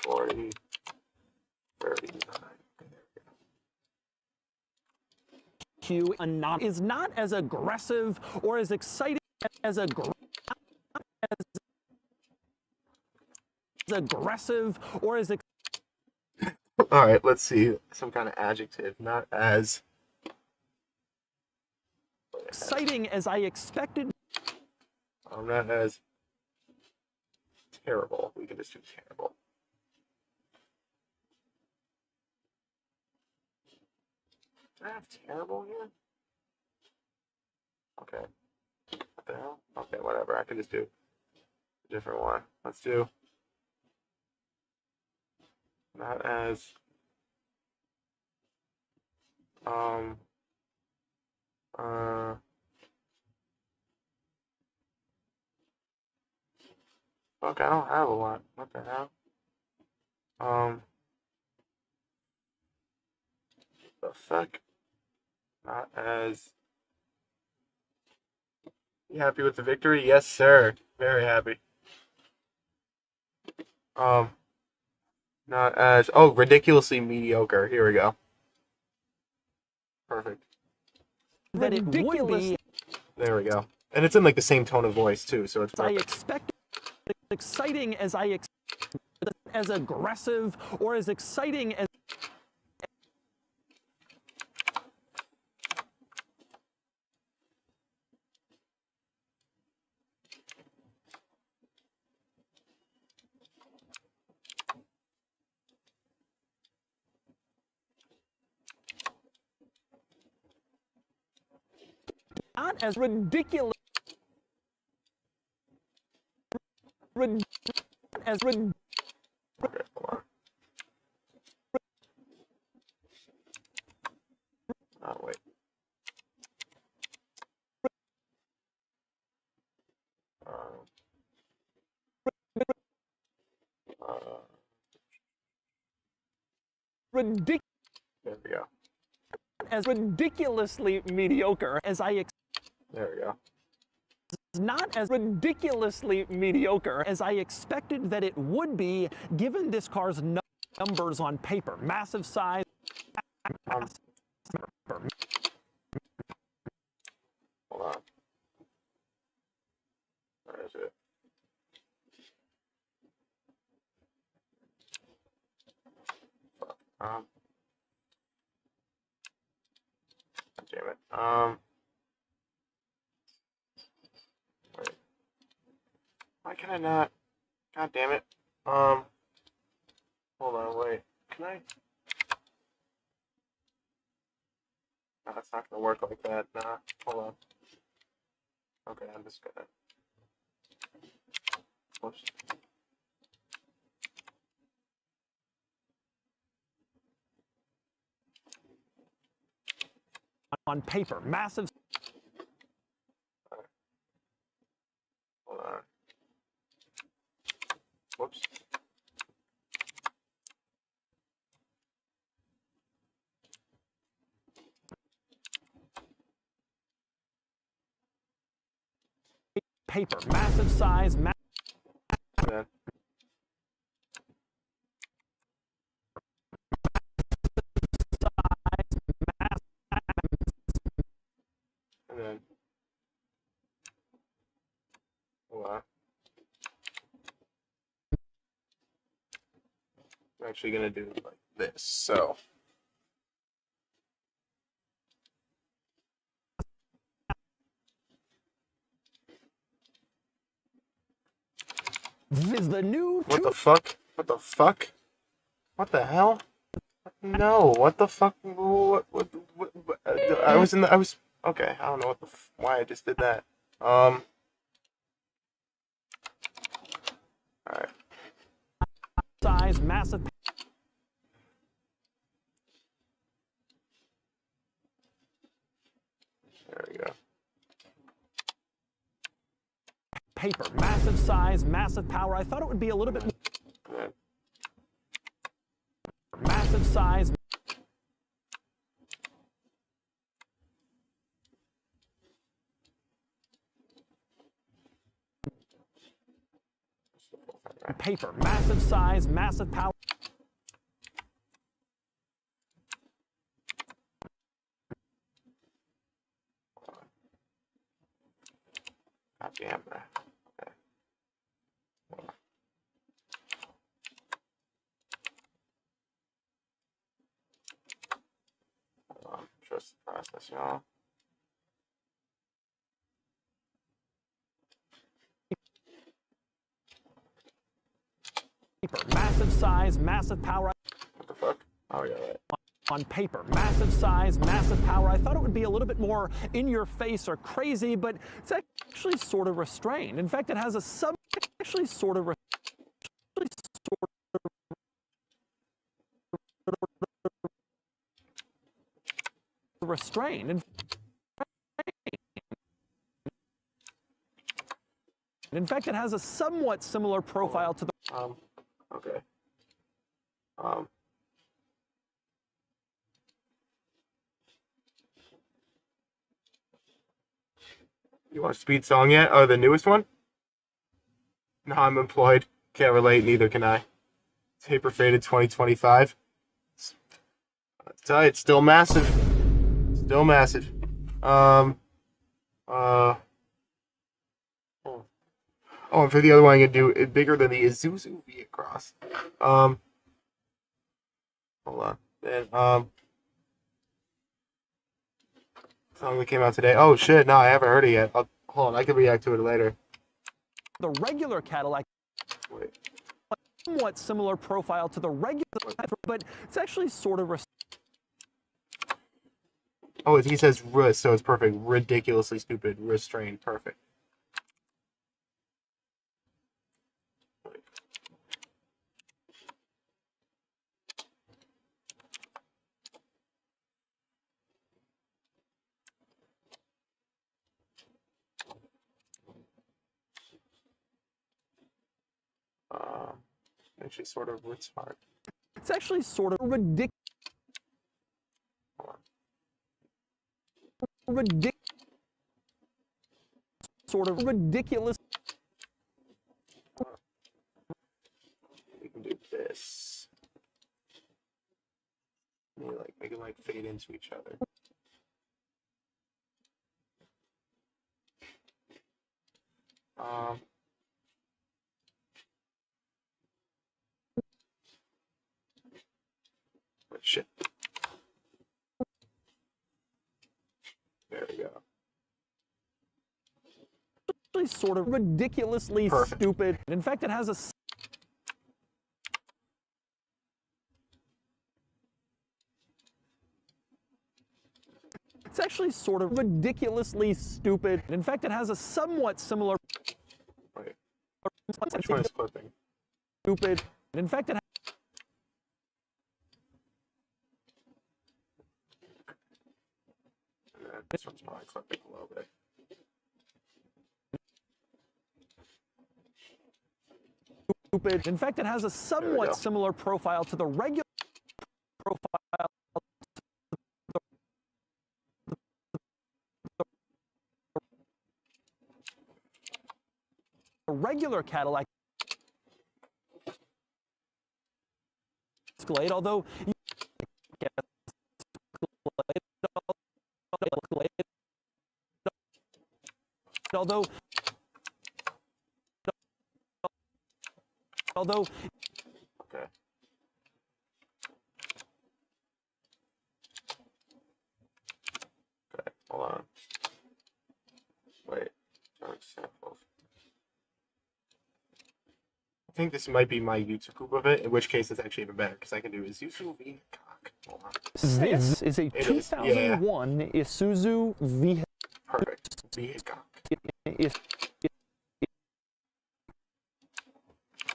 40, 39. IQ is not as aggressive or as exciting as aggressive or as All right, let's see. Some kind of adjective, not as exciting as I expected. not as terrible. We can just do terrible. Do I have terrible here? Okay. What the hell? Okay, whatever. I can just do a different one. Let's do not as fuck, I don't have a lot. What the hell? The fuck? Not as. You happy with the victory? Yes, sir. Very happy. Not as. Oh, ridiculously mediocre. Here we go. Perfect. That it would be. There we go. And it's in like the same tone of voice too, so it's I perfect. expected. Exciting as I expected. As aggressive or as exciting as. Not as ridiculous. As ridiculous. Okay, hold on. Oh wait. ridiculous. There we go. As ridiculously mediocre as I There we go. not as ridiculously mediocre as I expected that it would be, given this car's numbers on paper. Massive size. Hold on. Where is it? Fuck. Damn it. Wait. Why can I not? God damn it. Hold on, wait. Can I? No, it's not gonna work like that. Nah, hold on. Okay, I'm just gonna. Whoops. On paper. Massive. Hold on. Whoops. Paper. Massive size. Man. And then. Hold on. I'm actually gonna do like this. So. This is the new. What the fuck? What the fuck? What the hell? No, what the fuck? I was in the. I was. Okay, I don't know what the. Why I just did that. Alright. Size. Massive. There we go. Paper. Massive size. Massive power. I thought it would be a little bit. Good. Massive size. Paper. Massive size. Massive power. God damn that. Okay. Hold on. Trust the process, y'all. Paper. Massive size. Massive power. What the fuck? Oh, yeah, right. On paper. Massive size, massive power. I thought it would be a little bit more in your face or crazy, but it's actually sort of restrained. In fact, it has a actually sort of restrained. In fact, it has a somewhat similar profile to the. Okay. You want a speed song yet? Oh, the newest one? No, I'm employed. Can't relate, neither can I. Taper faded 2025. I'll tell you, it's still massive. Still massive. Oh, and for the other one, I'm gonna do it bigger than the Isuzu V-Cross. Hold on. Then, song that came out today. Oh shit! No, I haven't heard it yet. Hold on, I can react to it later. The regular Cadillac. Wait. Somewhat similar profile to the regular, but it's actually sort of. Oh, he says so it's perfect. Ridiculously stupid. Restrained. Perfect. Actually, sort of smart. It's actually sort of ridiculous. sort of ridiculous. We can do this. Maybe like make it like fade into each other. Shit. There we go. Sort of ridiculously Perfect. stupid. In fact, it has a It's actually sort of ridiculously stupid. In fact, it has a somewhat similar. Wait. Which one is clipping? Stupid. In fact, it. This one's probably clipping a little bit. Stupid. In fact, it has a somewhat similar profile to the regular profile. The regular Cadillac Escalade, although you although Okay. Okay, hold on. Wait, samples. I think this might be my YouTube group of it, in which case it's actually even better because I can do Isuzu V cock. Hold on. this is a It is, 2001 Isuzu V. Perfect. V cock.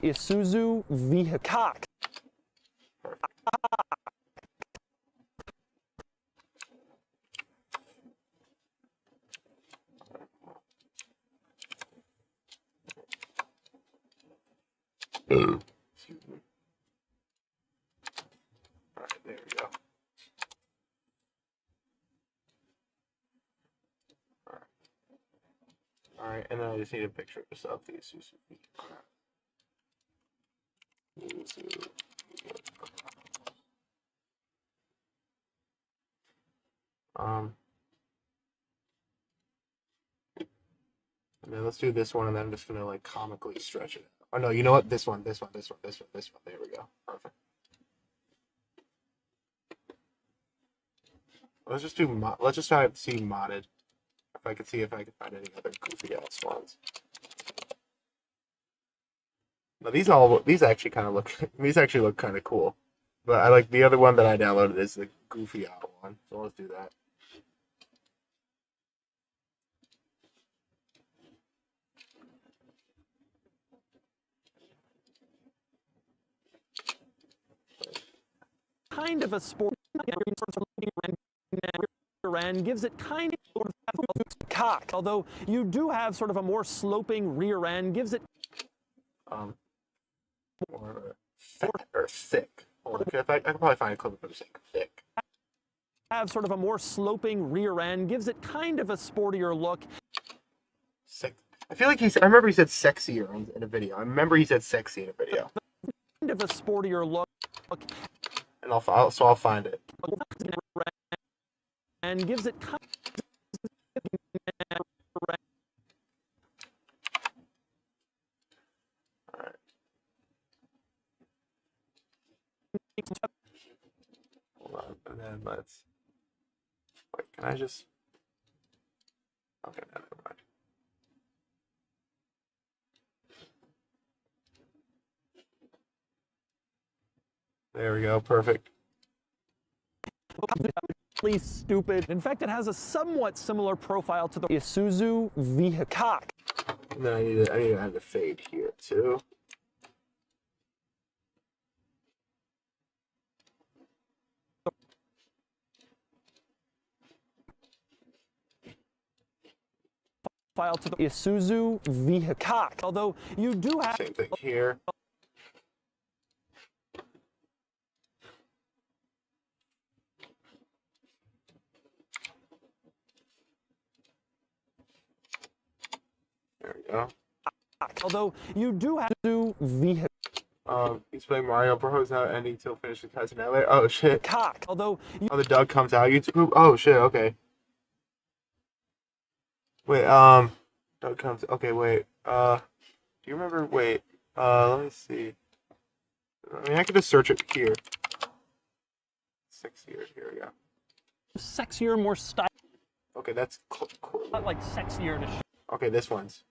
Isuzu Vehicock. Excuse me. Alright, there we go. Alright, and then I just need a picture of yourself, the Isuzu V-Cock. And then let's do this one, and then I'm just gonna like comically stretch it. Oh no, you know what? This one. There we go. Perfect. Let's just do. Let's just try to see modded. If I could see if I could find any other goofy ass ones. Now these actually kind of look. These actually look kind of cool. But I like the other one that I downloaded is the goofy out one. So let's do that. Kind of a sport end gives it kind of cock. Although you do have sort of a more sloping rear end, gives it More or thick. Hold on, I can probably find a clip of him saying thick. Have sort of a more sloping rear end, gives it kind of a sportier look. I feel like I remember he said sexier in a video. I remember he said sexy in a video. Kind of a sportier look. And I'll find it. And gives it kind Alright. Hold on, and then let's. Wait, can I just? Okay, never mind. There we go, perfect. stupid. In fact, it has a somewhat similar profile to the Isuzu Vehicock. And then I need to add the fade here too. File to the Isuzu Vehicock. Although you do have Same thing here. go. Although you do have to do vehicle. He's playing Mario Bros. Now ending till finish the cutscene. Oh shit. Cock. Although you Oh, the Doug comes out. YouTube. Oh shit. Okay. Wait. Doug comes. Okay. Wait. Do you remember? Wait. Let me see. I mean, I could just search it here. 6 years. Here we go. sexier, more style. Okay, that's Not like sexier to okay. This one's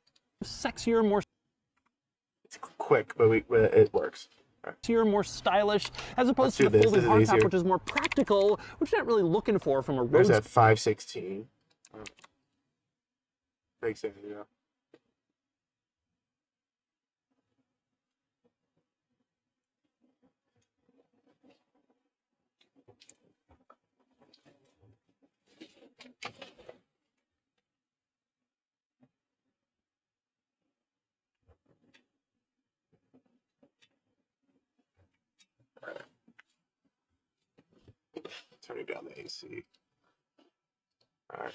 sexier, more it's quick, but it works. sexier, more stylish, as opposed Let's to do the this. folding This is hardtop, easier. which is more practical, which you're not really looking for from a There's road. that 516. Big thing, yeah. Turning down the AC. Alright.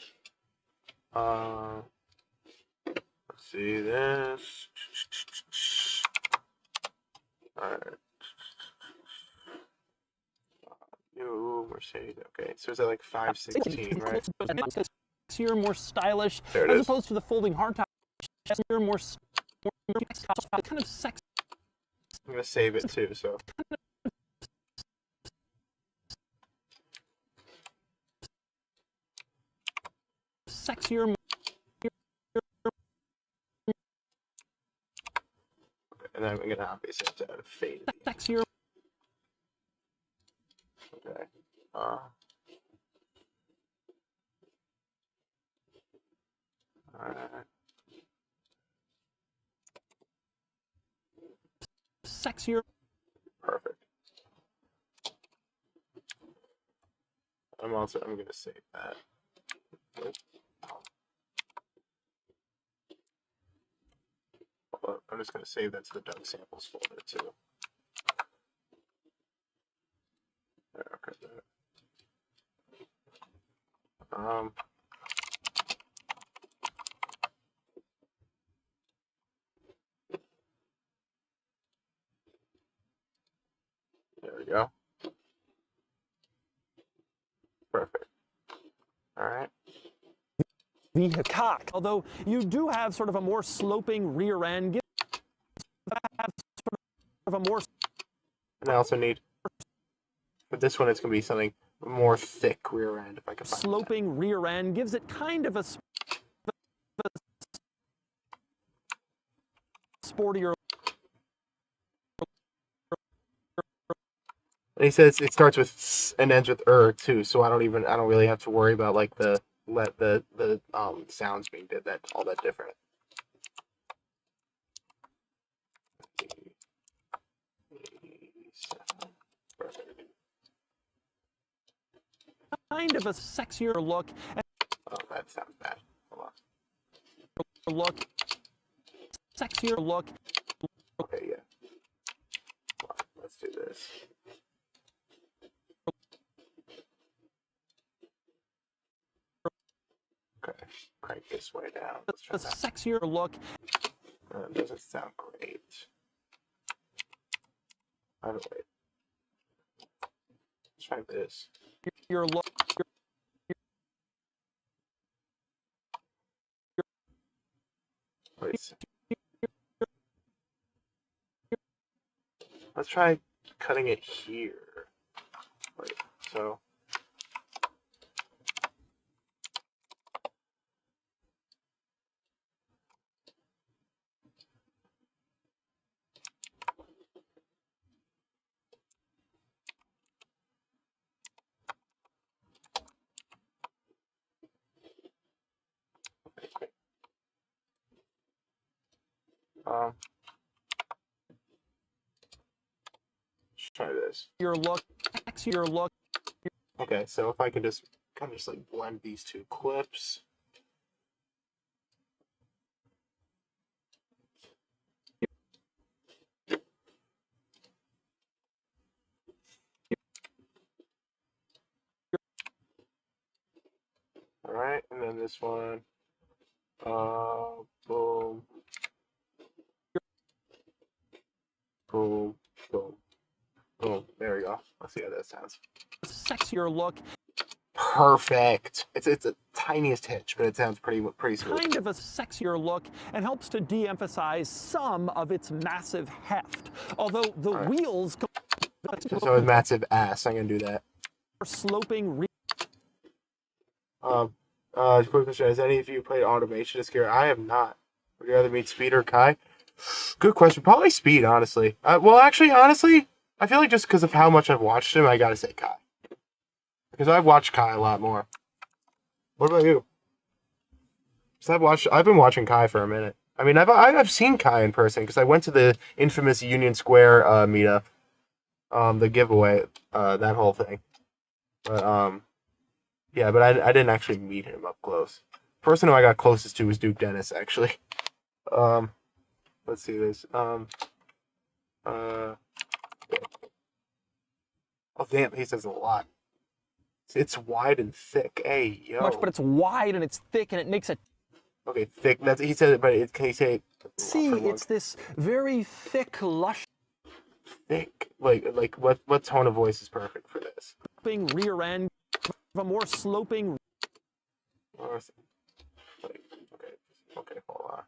Let's see this. Alright. New Mercedes. Okay, so is that like 516, right? Sexier, more stylish, There it as is. opposed to the folding hardtop. Sexier, more kind of sex. I'm gonna save it too, so. Sexier, more And then I'm gonna obviously have to add a fade. sexier. Okay. Alright. Sexier. Perfect. I'm gonna save that. I'm just gonna save that to the Doug samples folder too. There, okay. There we go. Perfect. All right. Cock. Although you do have sort of a more sloping rear end, have sort of a more And I also need, for this one, it's gonna be something more thick rear end if I can find sloping rear end, gives it kind of a sportier. And he says it starts with s and ends with too, so I don't really have to worry about like the sounds being all that different. Kind of a sexier look. Oh, that sounds bad. Hold Look. Sexier look. on. Okay, yeah. Hold on, let's do this. Okay, crank this way down. Let's try A that. sexier look. That doesn't sound great. By the way, let's try this. Your look. Wait. Let's try cutting it here. Wait, so. Let's try this. Your look. Sexier look. Okay, so if I can just kind of just like blend these two clips. All right, and then this one. Boom. Boom, boom, boom. There we go. Let's see how that sounds. Sexier look. Perfect. It's a tiniest hitch, but it sounds pretty smooth. Kind of a sexier look and helps to de-emphasize some of its massive heft. Although the wheels So with massive ass, I'm gonna do that. are sloping. Quick question: has any of you played Automation this year? I have not. Would you rather meet Speed or Kai? Good question. Probably Speed, honestly. Well, actually, honestly, I feel like just because of how much I've watched him, I gotta say Kai. Because I've watched Kai a lot more. What about you? Because I've been watching Kai for a minute. I mean, I've seen Kai in person because I went to the infamous Union Square meetup, the giveaway, that whole thing. But yeah, but I didn't actually meet him up close. The person who I got closest to was Duke Dennis, actually. Let's see this. Oh damn, he says a lot. It's wide and thick. Hey, yo. Much, but it's wide and it's thick and it makes a. Okay, thick. That's he said it, but can he say? See, it's this very thick, lush. Thick. Like what tone of voice is perfect for this? Rear end, a more sloping. Okay, hold on.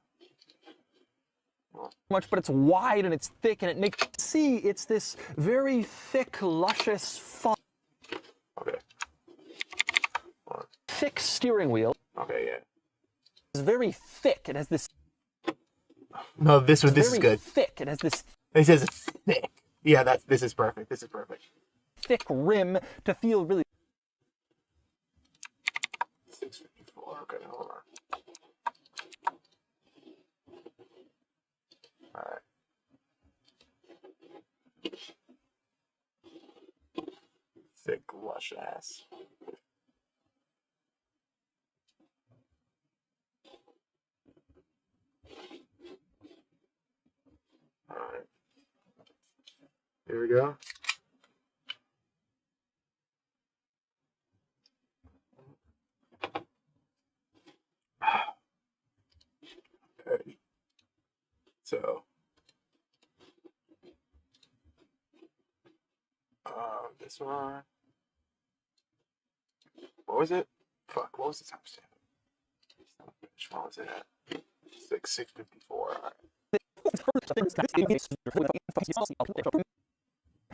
Much, but it's wide and it's thick and it makes. See, it's this very thick, luscious, fun. Okay. Thick steering wheel. Okay, yeah. It's very thick. It has this. No, this is good. Thick. It has this. He says it's thick. Yeah, this is perfect. This is perfect. Thick rim to feel really. 654. Okay, hold on. All right. Thick, lush ass. All right. Here we go. Okay. So, this one. What was it? Fuck, what was the timestamp? Which one was it at? 654. All right.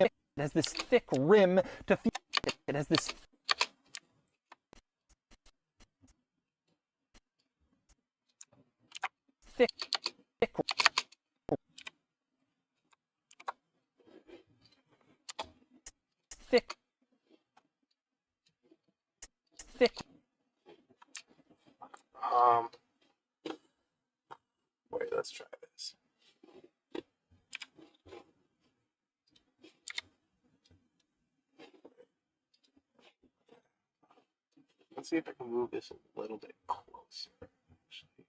It has this thick rim to feel. It has this. Thick. Thick. Wait, let's try this. Let's see if I can move this a little bit closer. Actually.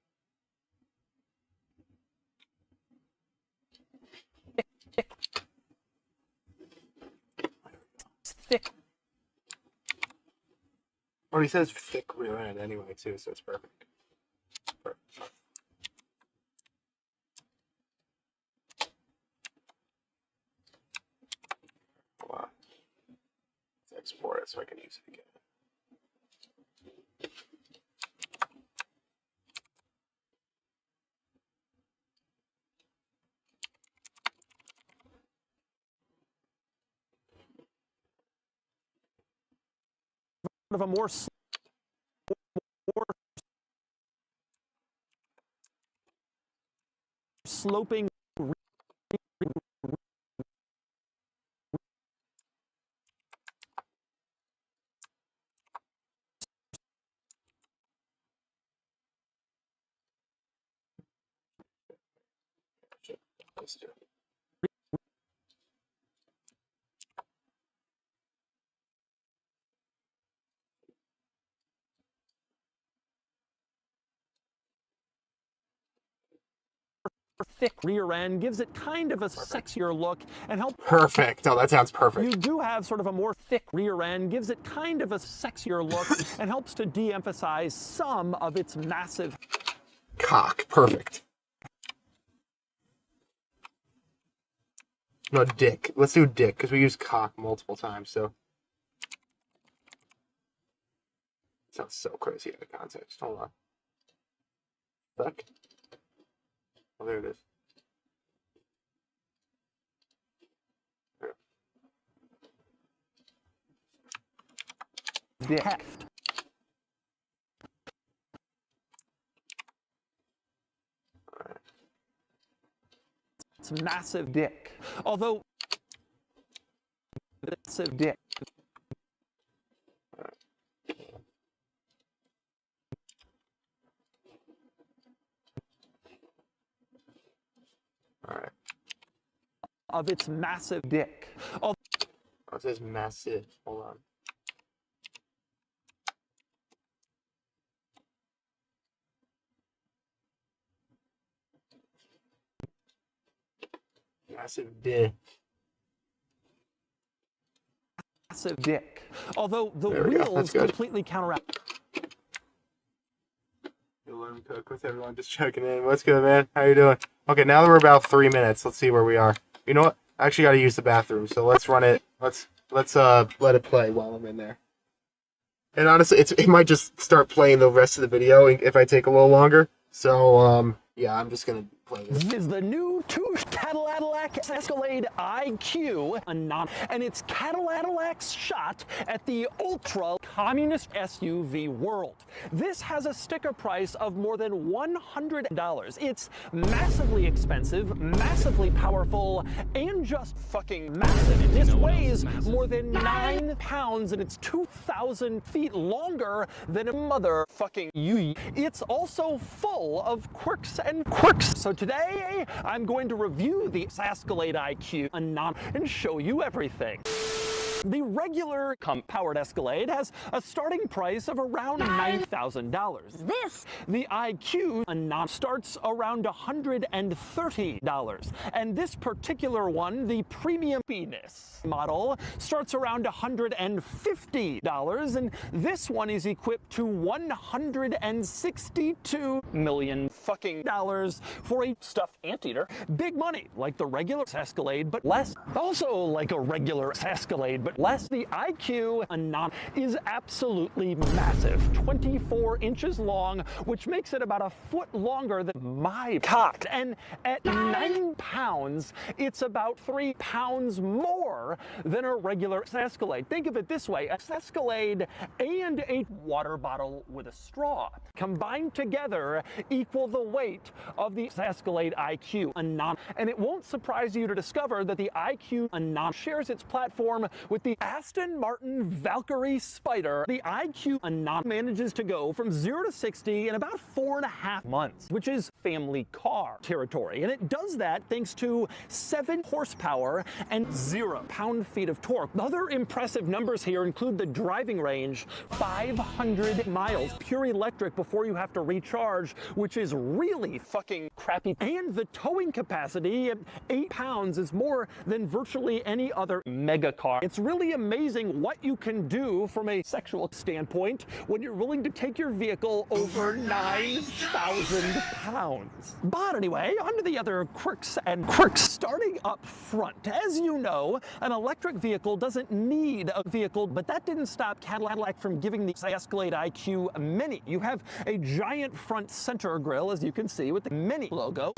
Thick. Or he says thick rear end anyway too, so it's perfect. Perfect. Hold on. Let's export it so I can use it again. Of a more sloping. Let's do it. Thick rear end gives it kind of a sexier look and helps. Perfect. Oh, that sounds perfect. You do have sort of a more thick rear end, gives it kind of a sexier look and helps to de-emphasize some of its massive Cock. Perfect. No, dick. Let's do dick, because we use cock multiple times, so. It sounds so crazy out of context. Hold on. Fuck. Oh, there it is. The heft. It's massive dick. Although massive dick. Alright. Of its massive dick. Oh, it says massive. Hold on. Massive dick. Massive dick. Although the There we go. wheels That's good. completely counteract. You'll learn cook with everyone just checking in. What's good, man? How you doing? Okay, now that we're about 3 minutes, let's see where we are. You know what? I actually got to use the bathroom, so let's run it. Let's let it play while I'm in there. And honestly, it might just start playing the rest of the video if I take a little longer. So yeah, I'm just gonna play this. This is the new Cadillac Escalade IQ, and it's Cadillac's shot at the ultra communist SUV world. This has a sticker price of more than $100. It's massively expensive, massively powerful, and just fucking massive. This weighs more than 9 pounds, and it's 2,000 feet longer than a motherfucking Yui. It's also full of quirks and quirks. So today, I'm going to review the Escalade IQ and show you everything. The regular powered Escalade has a starting price of around $9,000. The IQ starts around $130. And this particular one, the premium penis model, starts around $150. And this one is equipped to $162 million fucking dollars for a stuffed anteater. Big money, like the regular Escalade, but less. Also like a regular Escalade, but less. The IQ is absolutely massive, 24 inches long, which makes it about a foot longer than my cock. And at 9 pounds, it's about 3 pounds more than a regular Escalade. Think of it this way, a Escalade and a water bottle with a straw combined together equal the weight of the Escalade IQ. And it won't surprise you to discover that the IQ shares its platform with the Aston Martin Valkyrie Spider. The IQ manages to go from 0 to 60 in about 4.5 months, which is family car territory. And it does that thanks to 7 horsepower and 0 pound-feet of torque. Other impressive numbers here include the driving range, 500 miles, pure electric before you have to recharge, which is really fucking crappy. And the towing capacity at 8 pounds is more than virtually any other mega car. It's really amazing what you can do from a sexual standpoint when you're willing to take your vehicle over 9,000 pounds. But anyway, on to the other quirks and quirks. Starting up front, as you know, an electric vehicle doesn't need a vehicle, but that didn't stop Cadillac from giving the Escalade IQ a Mini. You have a giant front center grille, as you can see, with the Mini logo.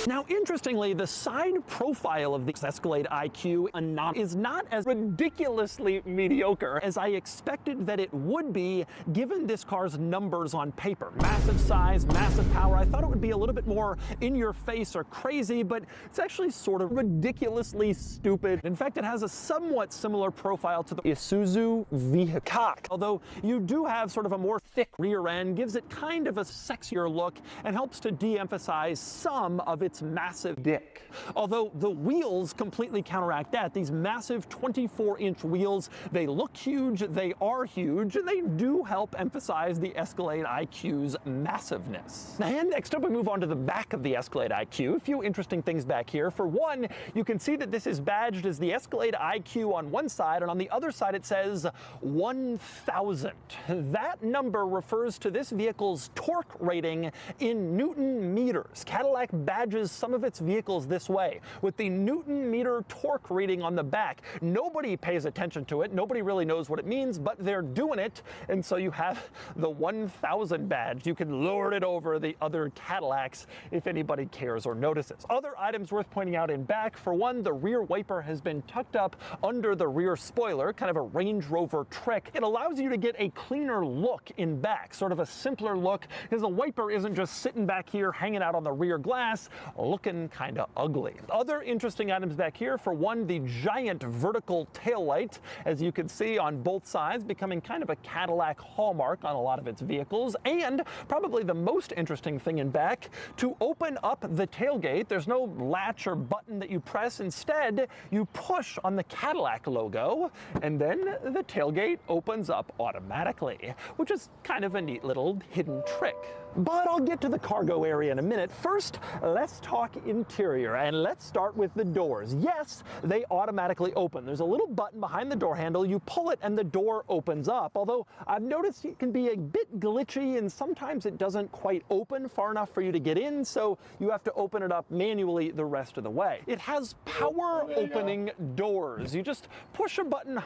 Now, interestingly, the side profile of the Escalade IQ is not as ridiculously mediocre as I expected that it would be, given this car's numbers on paper. Massive size, massive power. I thought it would be a little bit more in your face or crazy, but it's actually sort of ridiculously stupid. In fact, it has a somewhat similar profile to the Isuzu vehicle. Although you do have sort of a more thick rear end, gives it kind of a sexier look, and helps to de-emphasize some of its massive dick. Although the wheels completely counteract that. These massive 24-inch wheels, they look huge, they are huge, and they do help emphasize the Escalade IQ's massiveness. And next up, we move on to the back of the Escalade IQ. A few interesting things back here. For one, you can see that this is badged as the Escalade IQ on one side, and on the other side it says 1,000. That number refers to this vehicle's torque rating in Newton meters. Cadillac badges badges some of its vehicles this way, with the Newton meter torque reading on the back. Nobody pays attention to it. Nobody really knows what it means, but they're doing it. And so you have the 1000 badge. You can lord it over the other Cadillacs if anybody cares or notices. Other items worth pointing out in back, for one, the rear wiper has been tucked up under the rear spoiler, kind of a Range Rover trick. It allows you to get a cleaner look in back, sort of a simpler look, because the wiper isn't just sitting back here hanging out on the rear glass, looking kind of ugly. Other interesting items back here, for one, the giant vertical taillight, as you can see on both sides, becoming kind of a Cadillac hallmark on a lot of its vehicles. And probably the most interesting thing in back, to open up the tailgate, there's no latch or button that you press. Instead, you push on the Cadillac logo, and then the tailgate opens up automatically, which is kind of a neat little hidden trick. But I'll get to the cargo area in a minute. First, let's talk interior, and let's start with the doors. Yes, they automatically open. There's a little button behind the door handle. You pull it and the door opens up, although I've noticed it can be a bit glitchy and sometimes it doesn't quite open far enough for you to get in, so you have to open it up manually the rest of the way. It has power opening doors. You just push a button.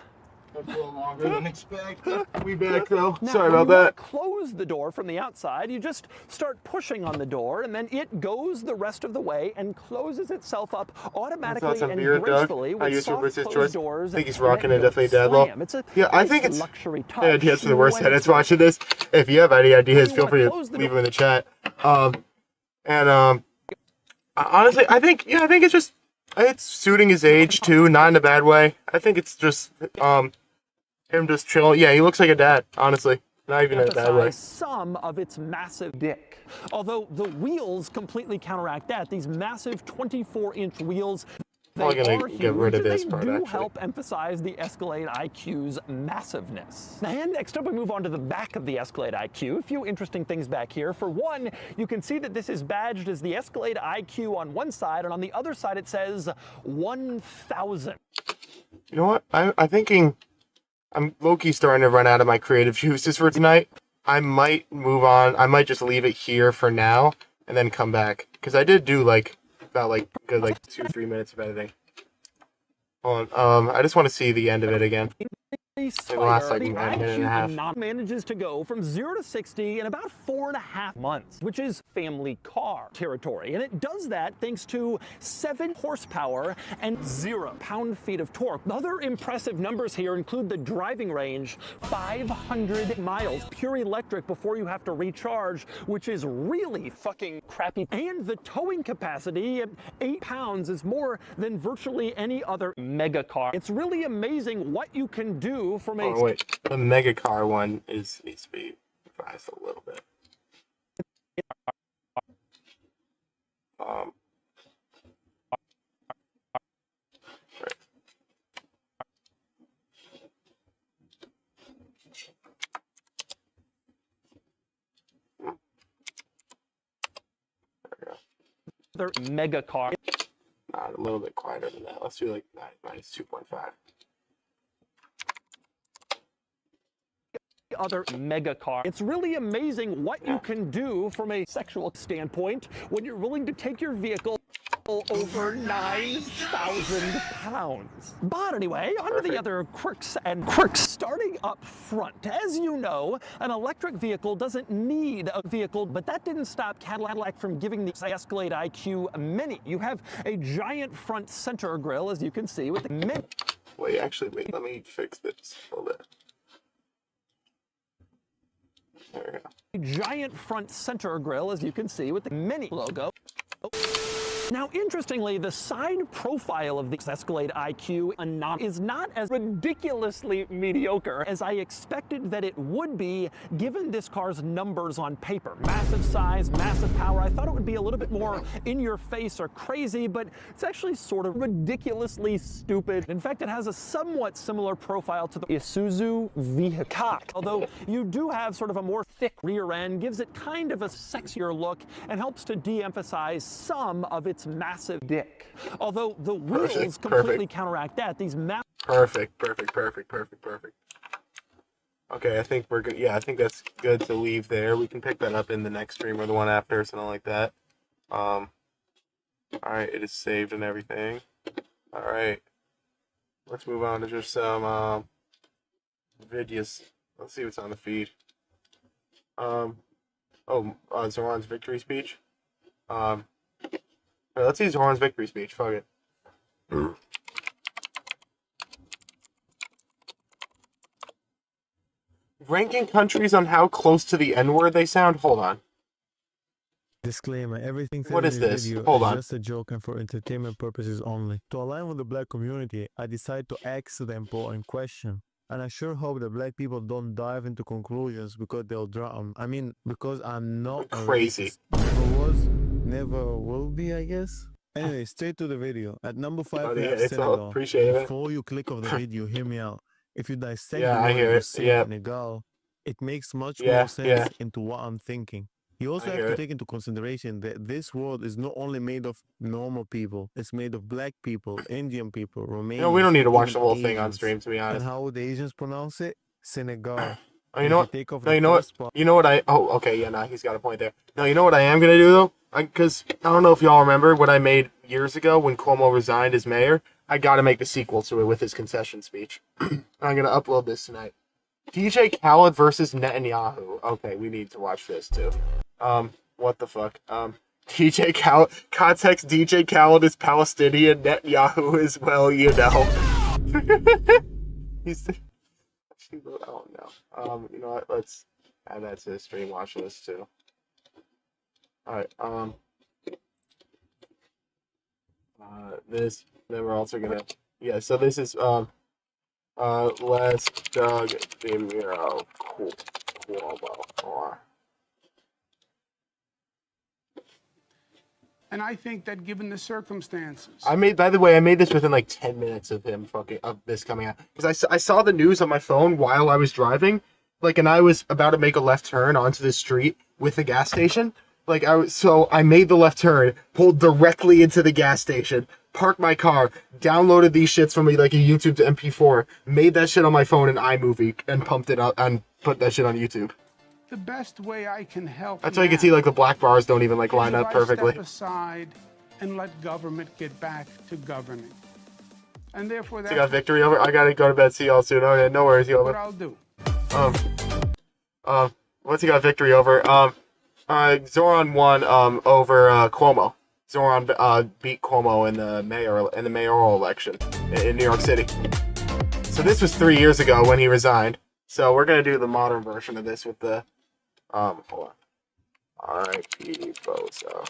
That's a little longer than expected. We back though. Now, Sorry about when you that. close the door from the outside, you just start pushing on the door, and then it goes the rest of the way and closes itself up automatically and gracefully with soft closed doors. I think he's rocking it, definitely dad low. Yeah, I think it's luxury touch. any ideas for the worst edits watching this. If you have any ideas, feel free to leave them in the chat. Honestly, I think it's suiting his age too, not in a bad way. I think it's just him just chilling. Yeah, he looks like a dad, honestly. Not even in a bad way. Some of its massive dick. Although the wheels completely counteract that. These massive 24-inch wheels, they are huge, get rid of this and part, they do actually. help emphasize the Escalade IQ's massiveness. And next up, we move on to the back of the Escalade IQ. A few interesting things back here. For one, you can see that this is badged as the Escalade IQ on one side, and on the other side it says 1000. You know what? I'm low-key starting to run out of my creative juices for tonight. I might move on. I might just leave it here for now and then come back. Because I did do about good 2-3 minutes of editing. Hold on. I just want to see the end of it again. The last minute and a half. Manages to go from 0 to 60 in about 4.5 months, which is family car territory. And it does that thanks to 7 horsepower and 0 pound-feet of torque. Other impressive numbers here include the driving range, 500 miles, pure electric before you have to recharge, which is really fucking crappy. And the towing capacity at 8 pounds is more than virtually any other mega car. It's really amazing what you can do from a... Oh, wait. The mega car one needs to be revised a little bit. They're mega car. A little bit quieter than that. Let's do like minus 2.5. Other mega car. It's really amazing what you can do from a sexual standpoint when you're willing to take your vehicle over 9,000 pounds. But anyway, on to the other quirks. Starting up front, as you know, an electric vehicle doesn't need a vehicle, but that didn't stop Cadillac from giving the Escalade IQ a Mini. You have a giant front center grille, as you can see, with the Mini. Wait, let me fix this a little bit. There we go. A giant front center grille, as you can see, with the Mini logo. Now, interestingly, the side profile of the Escalade IQ is not as ridiculously mediocre as I expected that it would be, given this car's numbers on paper. Massive size, massive power. I thought it would be a little bit more in your face or crazy, but it's actually sort of ridiculously stupid. In fact, it has a somewhat similar profile to the Isuzu vehicle. Although you do have sort of a more thick rear end, gives it kind of a sexier look, and helps to de-emphasize some of its massive dick. Although the wheels completely counteract that. These Perfect. Okay, I think we're good. Yeah, I think that's good to leave there. We can pick that up in the next stream or the one after, something like that. Alright, it is saved and everything. Alright. Let's move on to just some videos. Let's see what's on the feed. Zohran's victory speech. Let's see Zohran's victory speech. Fuck it. Ranking countries on how close to the N-word they sound? Hold on. Disclaimer, everything said What in is this this? video Hold is on. just a joke and for entertainment purposes only. To align with the black community, I decided to ask the important question. And I sure hope that black people don't dive into conclusions because they'll drown. I mean, because I'm not Crazy. a racist. Never was, never will be, I guess. Anyway, straight to the video. At number 5, we have Senegal. Appreciate it. Before you click off the video, hear me out. If you dissect Yeah, the I word hear you it. say Yeah. Senegal, it makes much Yeah, more sense yeah. into what I'm thinking. You also I have hear to it. take into consideration that this world is not only made of normal people, it's made of black people, Indian people, Romanians. You know, we don't need to watch even the whole thing on Asians. stream, to be And honest. how would the Asians pronounce it? Senegal. Oh, you If know what? take off No, the you know what? first part, You know what I... Oh, okay, yeah, nah, he's got a point there. No, you know what I am gonna do, though? Because I don't know if y'all remember what I made years ago when Cuomo resigned as mayor. I gotta make the sequel to it with his concession speech. I'm gonna upload this tonight. DJ Khaled versus Netanyahu. Okay, we need to watch this, too. What the fuck? DJ Khaled... Context, DJ Khaled is Palestinian, Netanyahu is, well, you know. He's... Oh no. You know what? Let's add that to the stream watch list too. Alright, this, then we're also gonna, yeah, so this is, Les Doug DeMuro Cuomo. And I think that given the circumstances, By the way, I made this within like 10 minutes of this coming out. Because I saw the news on my phone while I was driving, like, and I was about to make a left turn onto the street with the gas station. So I made the left turn, pulled directly into the gas station, parked my car, downloaded these shits from like a YouTube to MP4, made that shit on my phone in iMovie, and pumped it up and put that shit on YouTube. the best way I can help That's why you can see like the black bars don't even like now line is up if perfectly. I step aside and let government get back to governing. And therefore So you got that's victory over. I gotta go to bed. See y'all soon. Okay, no worries, y'all. what I'll do. What's he got victory over? Zohran won over Cuomo. Zohran beat Cuomo in the mayoral election in New York City. So this was 3 years ago when he resigned. So we're gonna do the modern version of this with the hold on. R.I.P. Bozo.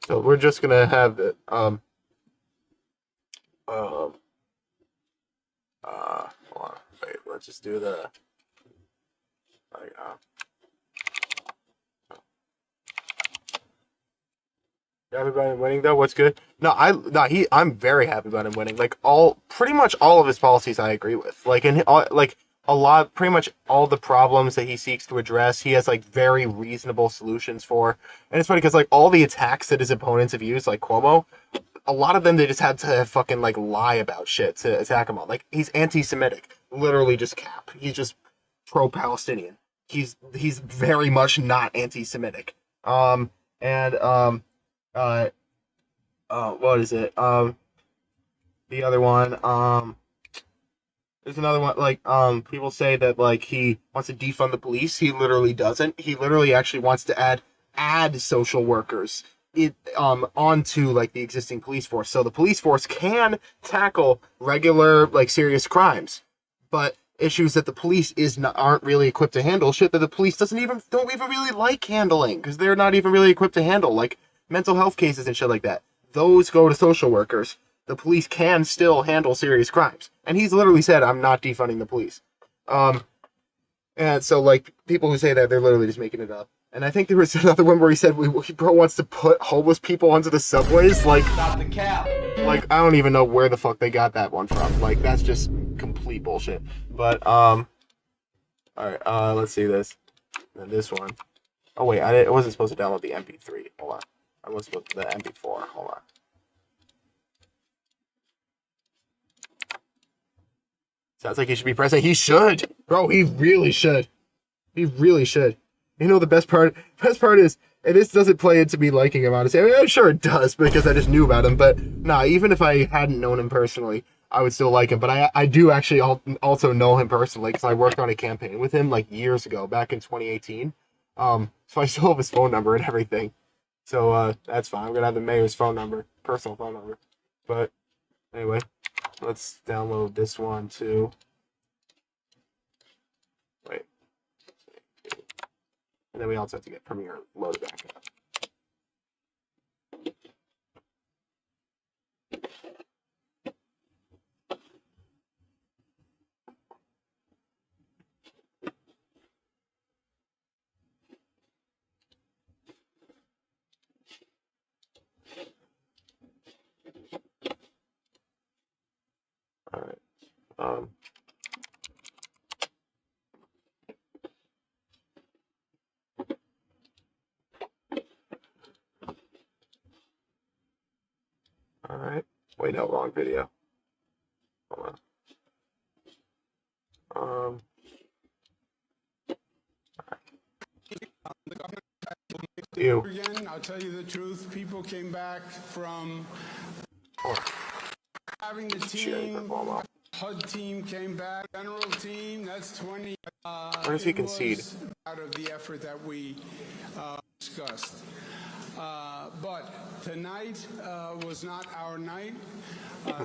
So we're just gonna have the hold on, wait, let's just do the everybody winning though. What's good? I'm very happy about him winning. Like pretty much all of his policies I agree with. Like pretty much all the problems that he seeks to address, he has like very reasonable solutions for. And it's funny because like all the attacks that his opponents have used, like Cuomo, a lot of them they just had to fucking like lie about shit to attack him on. Like he's anti-Semitic, literally just cap. He's just pro-Palestinian. He's very much not anti-Semitic. What is it? The other one, there's another one, like, people say that, like, he wants to defund the police. He literally doesn't. He literally actually wants to add social workers onto, like, the existing police force. So the police force can tackle regular, like, serious crimes. But issues that the police aren't really equipped to handle, shit that the police don't even really like handling, because they're not even really equipped to handle, like, mental health cases and shit like that. Those go to social workers. The police can still handle serious crimes. And he's literally said, I'm not defunding the police. And so, like, people who say that, they're literally just making it up. And I think there was another one where he said, bro wants to put homeless people onto the subways. Like, stop the cap. Like, I don't even know where the fuck they got that one from. Like, that's just complete bullshit. But, alright, let's see this. And this one. Oh, wait, I wasn't supposed to download the MP3. Hold on. I was supposed to the MP4. Hold on. Sounds like he should be president. He should, bro. He really should. He really should. You know the best part? Best part is, and this doesn't play into me liking him, honestly. I mean, I'm sure it does because I just knew about him. But nah, even if I hadn't known him personally, I would still like him. But I do actually also know him personally because I worked on a campaign with him like years ago, back in 2018. So I still have his phone number and everything. So that's fine. I'm gonna have the mayor's phone number, personal phone number. But anyway, let's download this one too. Wait. And then we also have to get Premiere loaded back up. All right. All right. Wait, no, wrong video. Hold on. You. Again, I'll tell you the truth. People came back from having the team. HUD team came back. General team, that's 20. Where does he concede? Out of the effort that we discussed. But tonight was not our night.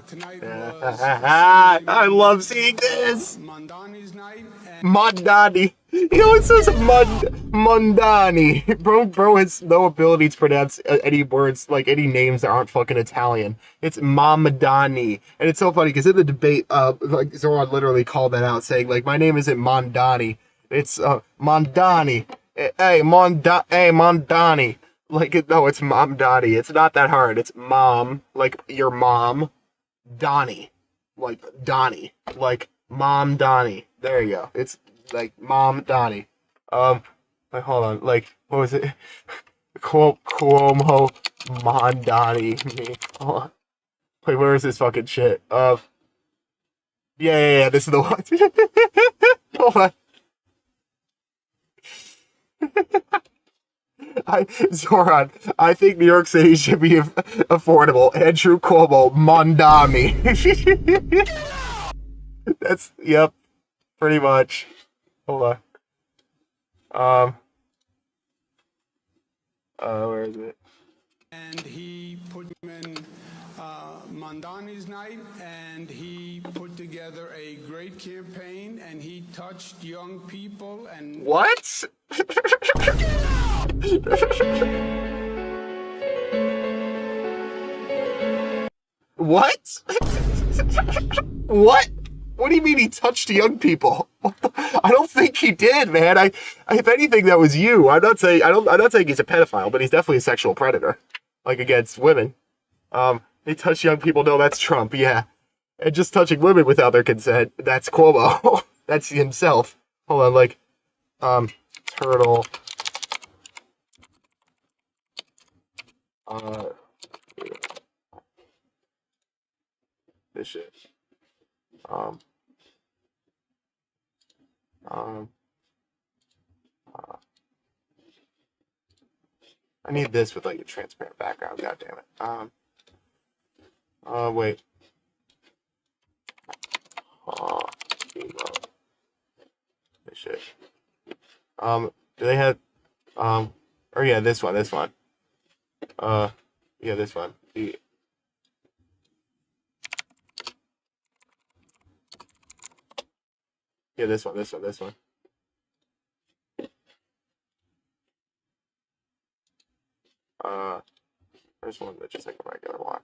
Tonight was I love seeing this. Mandani's night. Mandani. You know, it says Mondani. Bro has no ability to pronounce any words, like any names that aren't fucking Italian. It's Mamdani. And it's so funny because in the debate, like Zohran literally called that out, saying, like, my name isn't Mondani. It's Mondani. Hey, Mondani. Like, no, it's Mamdani. It's not that hard. It's mom, like your mom. Donnie. Like, Donnie. Like, Mom Donnie. There you go. It's like Mom Donnie. Like, hold on. Like, what was it? Cuomo Mondani. Hold on. Wait, where is this fucking shit? Yeah, this is the one. Hold on. Zohran, I think New York City should be affordable. Andrew Cuomo, Mondami. That's, yep, pretty much. Hold on. Where is it? And he put him in Mandani's night, and he put together a great campaign, and he touched young people and... What? What? What? What do you mean he touched young people? I don't think he did, man. If anything, that was you. I'm not saying he's a pedophile, but he's definitely a sexual predator, like against women. He touched young people. No, that's Trump. Yeah, and just touching women without their consent. That's Cuomo. That's himself. Hold on, like, turtle. This shit. I need this with like a transparent background. God damn it. Wait. This shit. Do they have? Or yeah, this one. Yeah, this one. Yeah, this one. There's one that's just like a regular one.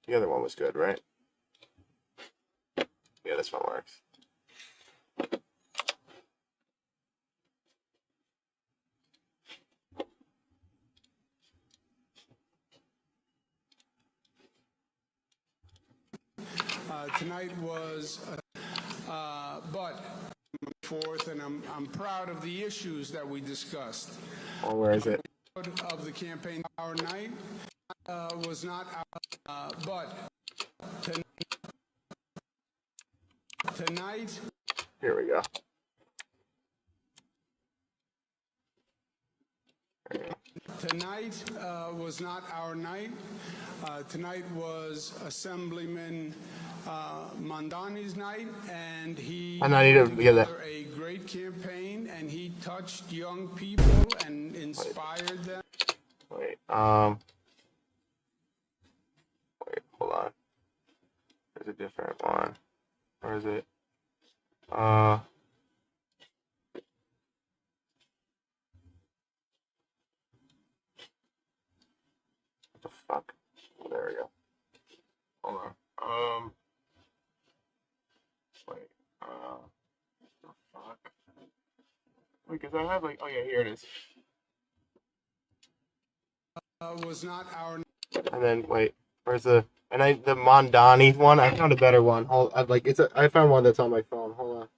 The other one was good, right? Yeah, this one works. Tonight was, but forth, and I'm proud of the issues that we discussed. Oh, where is it? Of the campaign, our night was not our, but Tonight. Here we go. Tonight was not our night. Tonight was Assemblyman Mamdani's night, and he And I need to put get that. together a great campaign, and he touched young people and inspired them. Wait, hold on. There's a different one. Where is it? What the fuck? There we go. Hold on. Wait, the fuck? Wait, because I have like, oh yeah, here it is. Was not our. And then wait, where's the the Mamdani one? I found a better one. I found one that's on my phone. Hold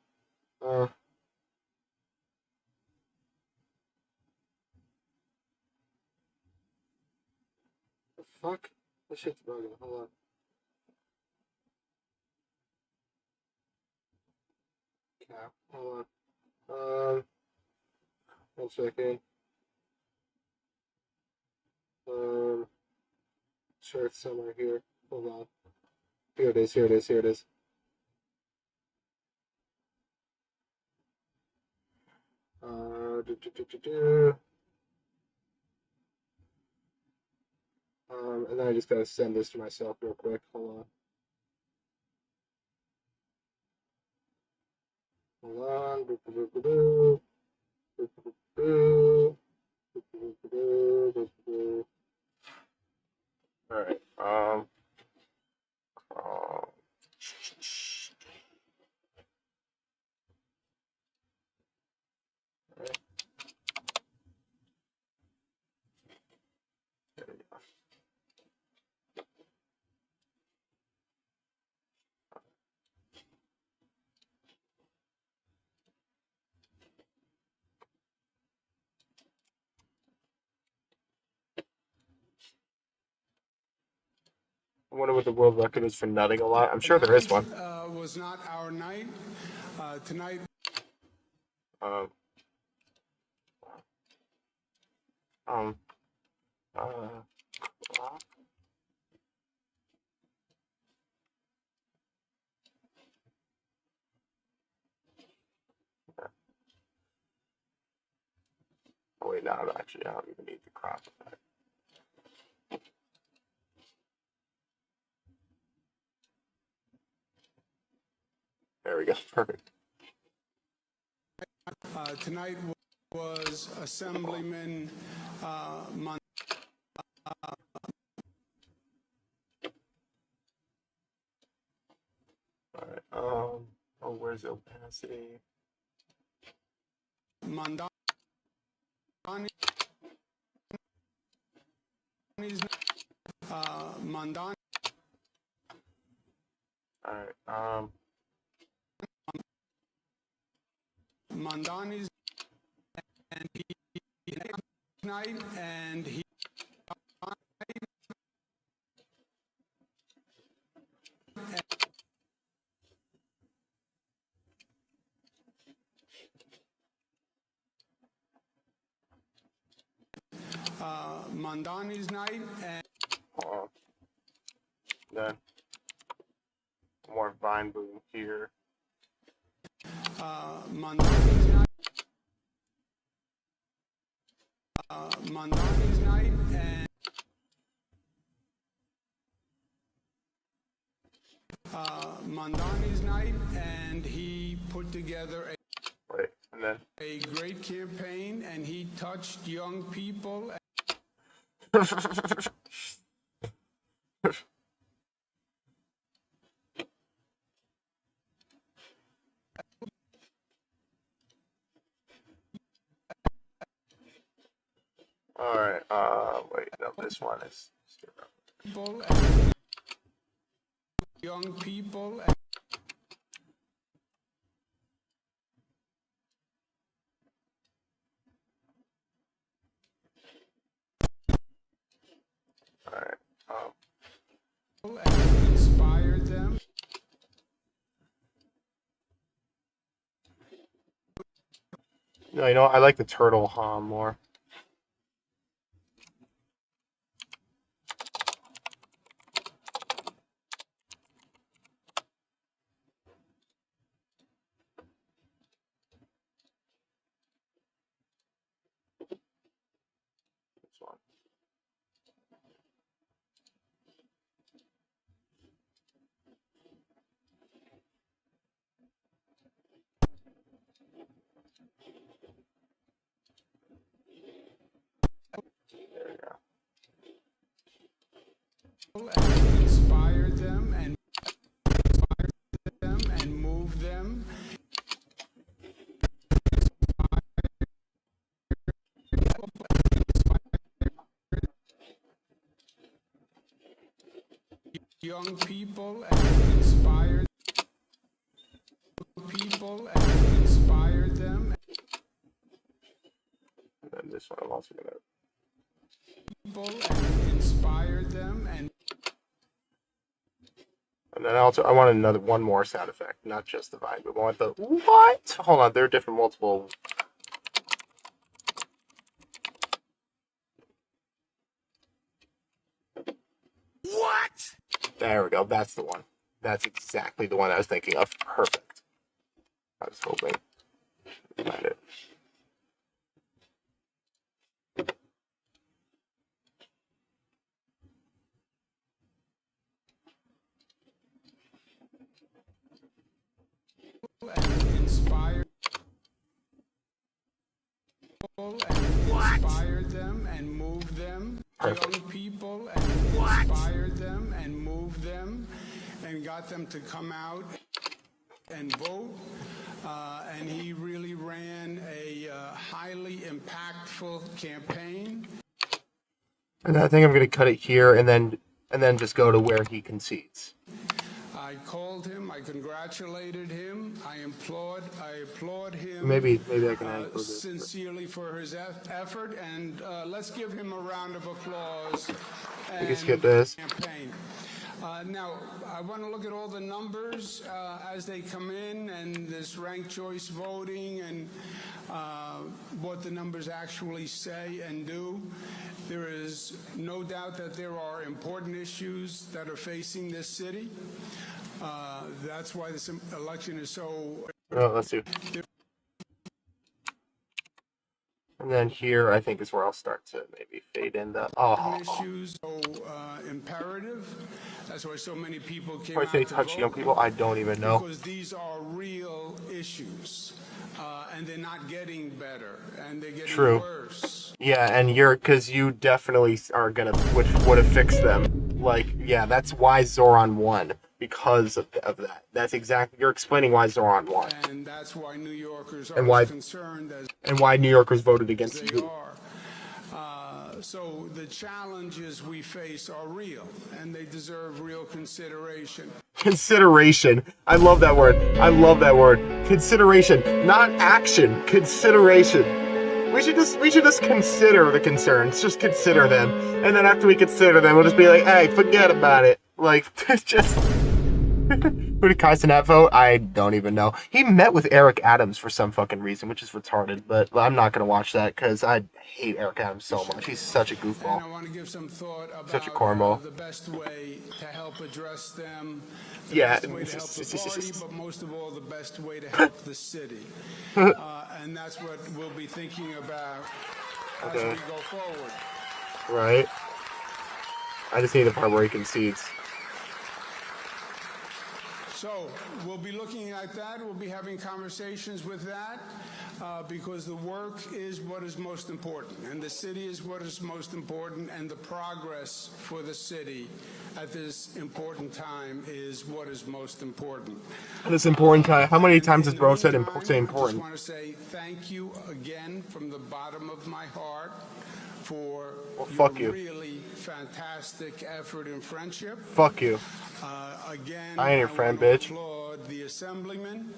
on. The fuck? This shit's bugging. Hold on. Cap. Hold on. 1 second. Sure, it's somewhere here. Hold on. Here it is. Here it is. Here it is. And then I just gotta send this to myself real quick. Hold on. Hold on. All right. I wonder what the world record is for nutting a lot. I'm sure there is one. Was not our night. Tonight. Oh wait, no, actually, I don't even need the crop effect. There we go. Perfect. Tonight was Assemblyman Mamdani. Alright, oh, where's the opacity? Mamdani's Mamdani. Alright, Mamdani's and he night and he Mamdani's night and then more vine boom here. Mamdani's night. Mamdani's night and Mamdani's night, and he put together a great campaign, and he touched young people. Alright, wait, no, this one is people and young people. Alright, And inspired them. No, you know what? I like the turtle more. This one. There you go. And inspire them and move them. Young people and inspire people and inspire them. And then this one I'm also gonna. People and inspire them And then I want one more sound effect, not just the vibe, but I want the what? Hold on, there are different multiple. What? There we go. That's the one. That's exactly the one I was thinking of. Perfect. I was hoping to find it. and inspire people and inspire them and move them. Perfect. Young people and inspire them and move them and got them to come out and vote. And he really ran a highly impactful campaign. And I think I'm going to cut it here and then just go to where he concedes. I called him. I congratulated him. I applaud him. Maybe I can add this. Sincerely for his effort, and let's give him a round of applause. We can skip this. Campaign. Now, I want to look at all the numbers as they come in, and this ranked choice voting, and what the numbers actually say and do. There is no doubt that there are important issues that are facing this city. That's why this election is so... Oh, let's see. And then here, I think, is where I'll start to maybe fade in the... issues so imperative. That's why so many people came Why out say to touch vote, young people? I don't even know. because these are real issues, and they're not getting better, and they're getting worse. Yeah, and because you definitely are gonna, which would have fixed them. Like, yeah, that's why ZOHRAN won, because of that. That's exactly, you're explaining why ZOHRAN won. And that's why New Yorkers are And why- as concerned as And why New Yorkers voted against they you. are. So the challenges we face are real, and they deserve real consideration. Consideration. I love that word. I love that word. Consideration, not action. Consideration. We should just consider the concerns. Just consider them, and then after we consider them, we'll just be like, hey, forget about it. Like, just. Who did Kaizenat vote? I don't even know. He met with Eric Adams for some fucking reason, which is retarded, but I'm not going to watch that because I hate Eric Adams so much. He's such a goofball. And I want to give some thought about Such a cornball. the best way to help address them, the Yeah. best way to help the party, but most of all, the best way to help the city. And that's what we'll be thinking about as we go forward. Right. I just need the part where he concedes. So we'll be looking at that. We'll be having conversations with that because the work is what is most important, and the city is what is most important, and the progress for the city at this important time is what is most important. At this important time, how many times has bro said say I just important? want to say thank you again from the bottom of my heart for your really fantastic effort and friendship. Fuck you. Again, I ain't your friend, bitch. Applaud the assemblyman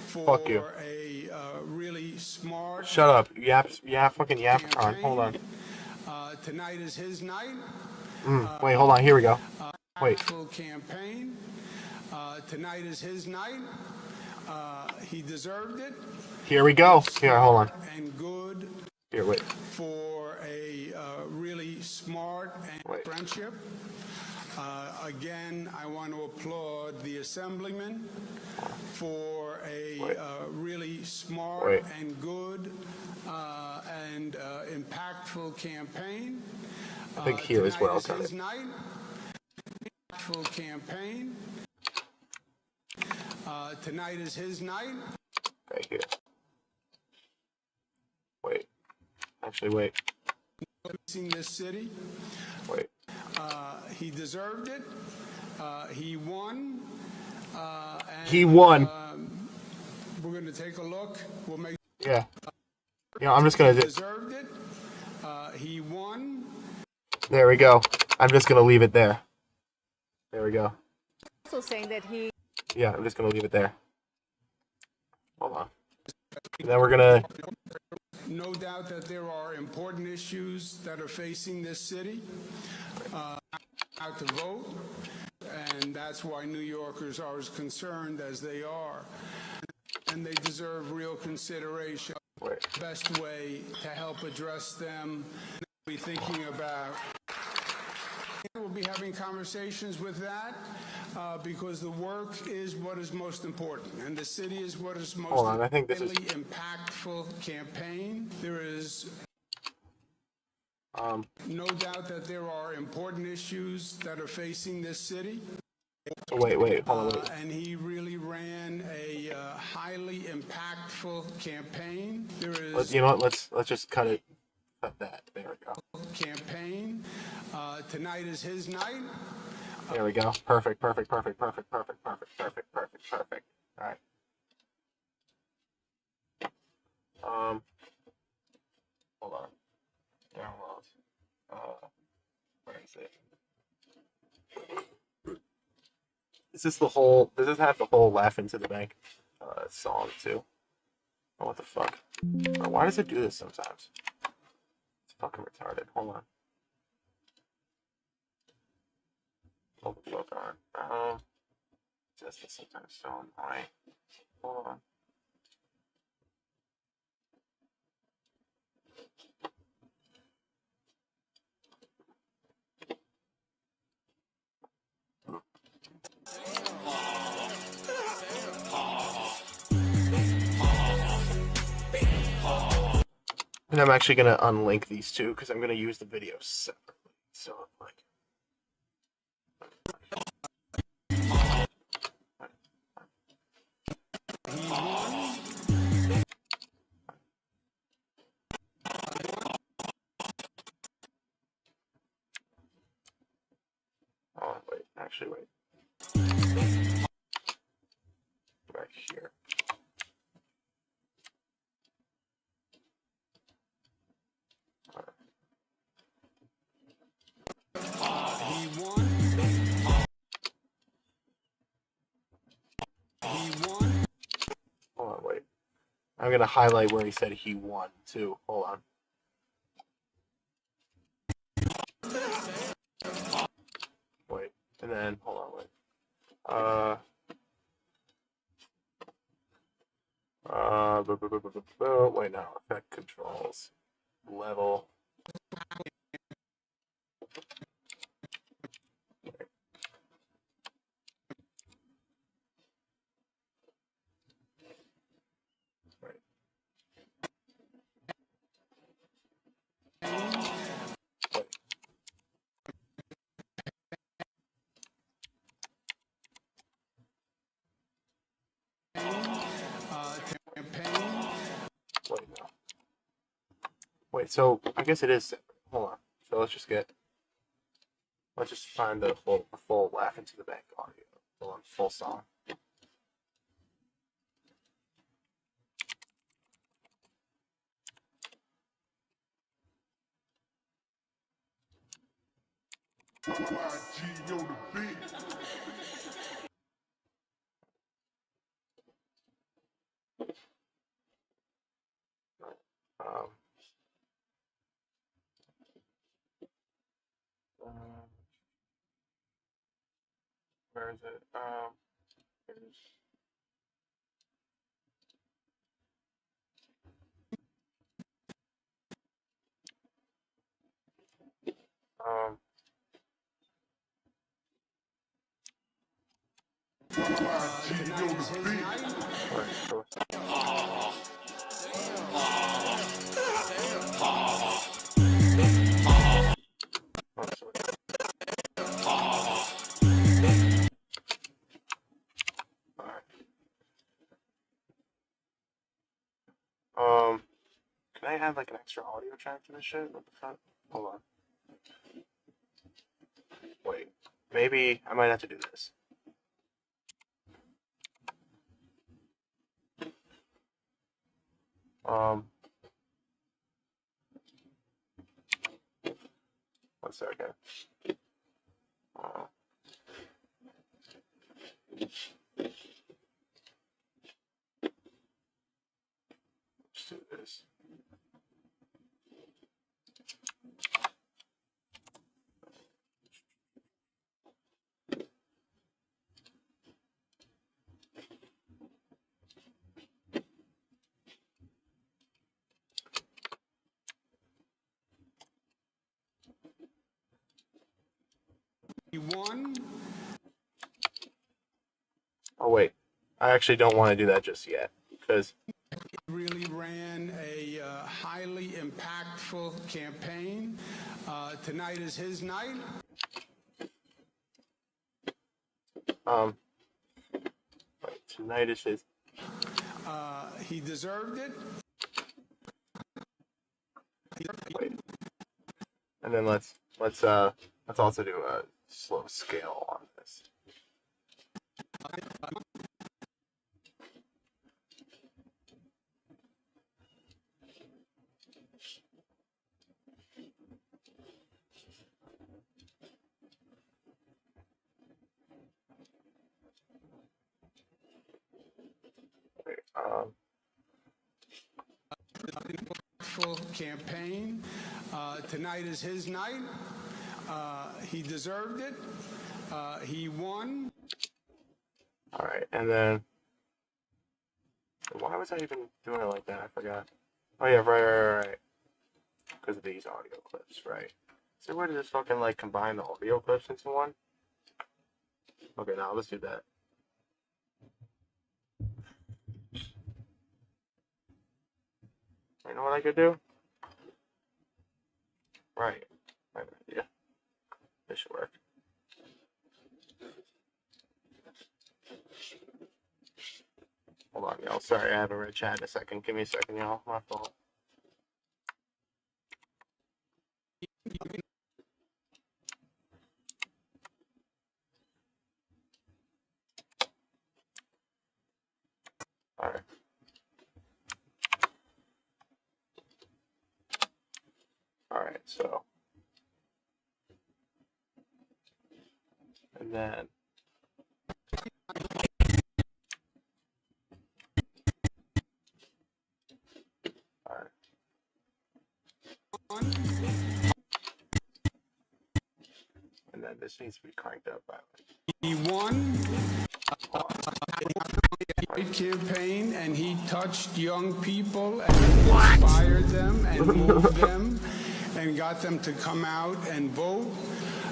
for Fuck you. a really smart. Shut up. Fucking Yapcon. Hold on. Tonight is his night. Wait, hold on. Here we go. Wait. Full campaign. Tonight is his night. He deserved it. Here we go. Here, hold on. And good. Here, wait. For a really smart and friendship. Again, I want to applaud the Assemblyman for a really smart and good and impactful campaign. I think here is where I'll cut it. Impactful campaign. Tonight is his night. Right here. Wait. Actually, wait. This city. Wait. He deserved it. He won. He won. We're going to take a look. We'll make. Yeah. Yeah, I'm just gonna. He deserved it. He won. There we go. I'm just gonna leave it there. There we go. Also saying that he. Yeah, I'm just gonna leave it there. Hold on. And then we're gonna. No doubt that there are important issues that are facing this city. Out to vote, and that's why New Yorkers are as concerned as they are, and they deserve real consideration. The best way to help address them, we'll be thinking about. We'll be having conversations with that because the work is what is most important, and the city is what is most Hold on, I think this is impactful campaign. There is. No doubt that there are important issues that are facing this city. Wait, hold on. And he really ran a highly impactful campaign. There is. You know what? Let's just cut it. Cut that. There we go. Campaign. Tonight is his night. There we go. Perfect. All right. Hold on. Downloads. Where is it? Is this the whole? Does this have the whole "Laugh Into the Bank" song too? Oh, what the fuck? Why does it do this sometimes? It's fucking retarded. Hold on. Hold the fuck on. Just sometimes so annoying. Hold on. And I'm actually going to unlink these two because I'm going to use the video separately. So, like. Oh, wait. Actually, wait. Right here. Hold on, wait. I'm going to highlight where he said he won, too. Hold on. Wait. And then, hold on, wait. Wait, no. Effect controls. Level. Wait, so I guess it is separate. Hold on. So let's just find the full Laugh Into the Bank audio. Hold on, full song. Where is it? Um, can I add like an extra audio track to this shit? What the fuck? Hold on. Wait, maybe I might have to do this. One second. Let's do this. He won. Oh wait, I actually don't want to do that just yet because Really ran a highly impactful campaign. Tonight is his night. wait, tonight is his. He deserved it. Wait, and then let's also do a slow scale on this. Full campaign. Tonight is his night. He deserved it. He won. All right, and then why was I even doing it like that? I forgot. Oh yeah, right. Because of these audio clips, right? So where does this fucking like combine the audio clips into one? Okay, now let's do that. You know what I could do? Right. Yeah. This should work. Hold on, y'all. Sorry, I haven't read chat in a second. Give me a second, y'all. My fault. Alright. Alright, so. And then. Alright. And then this needs to be cranked up by He won. Campaign, and he touched young people and inspired them and moved them and got them to come out and vote.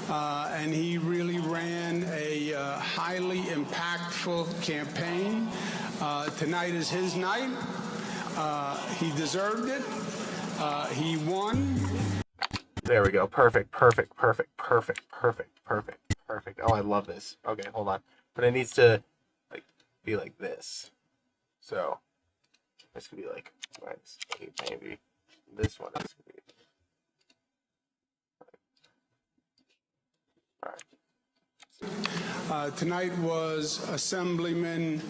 And he really ran a highly impactful campaign. Tonight is his night. He deserved it. He won. There we go. Perfect. Oh, I love this. Okay, hold on. But it needs to like be like this. So this could be like -8 maybe. This one is gonna be. All right. Tonight was Assemblyman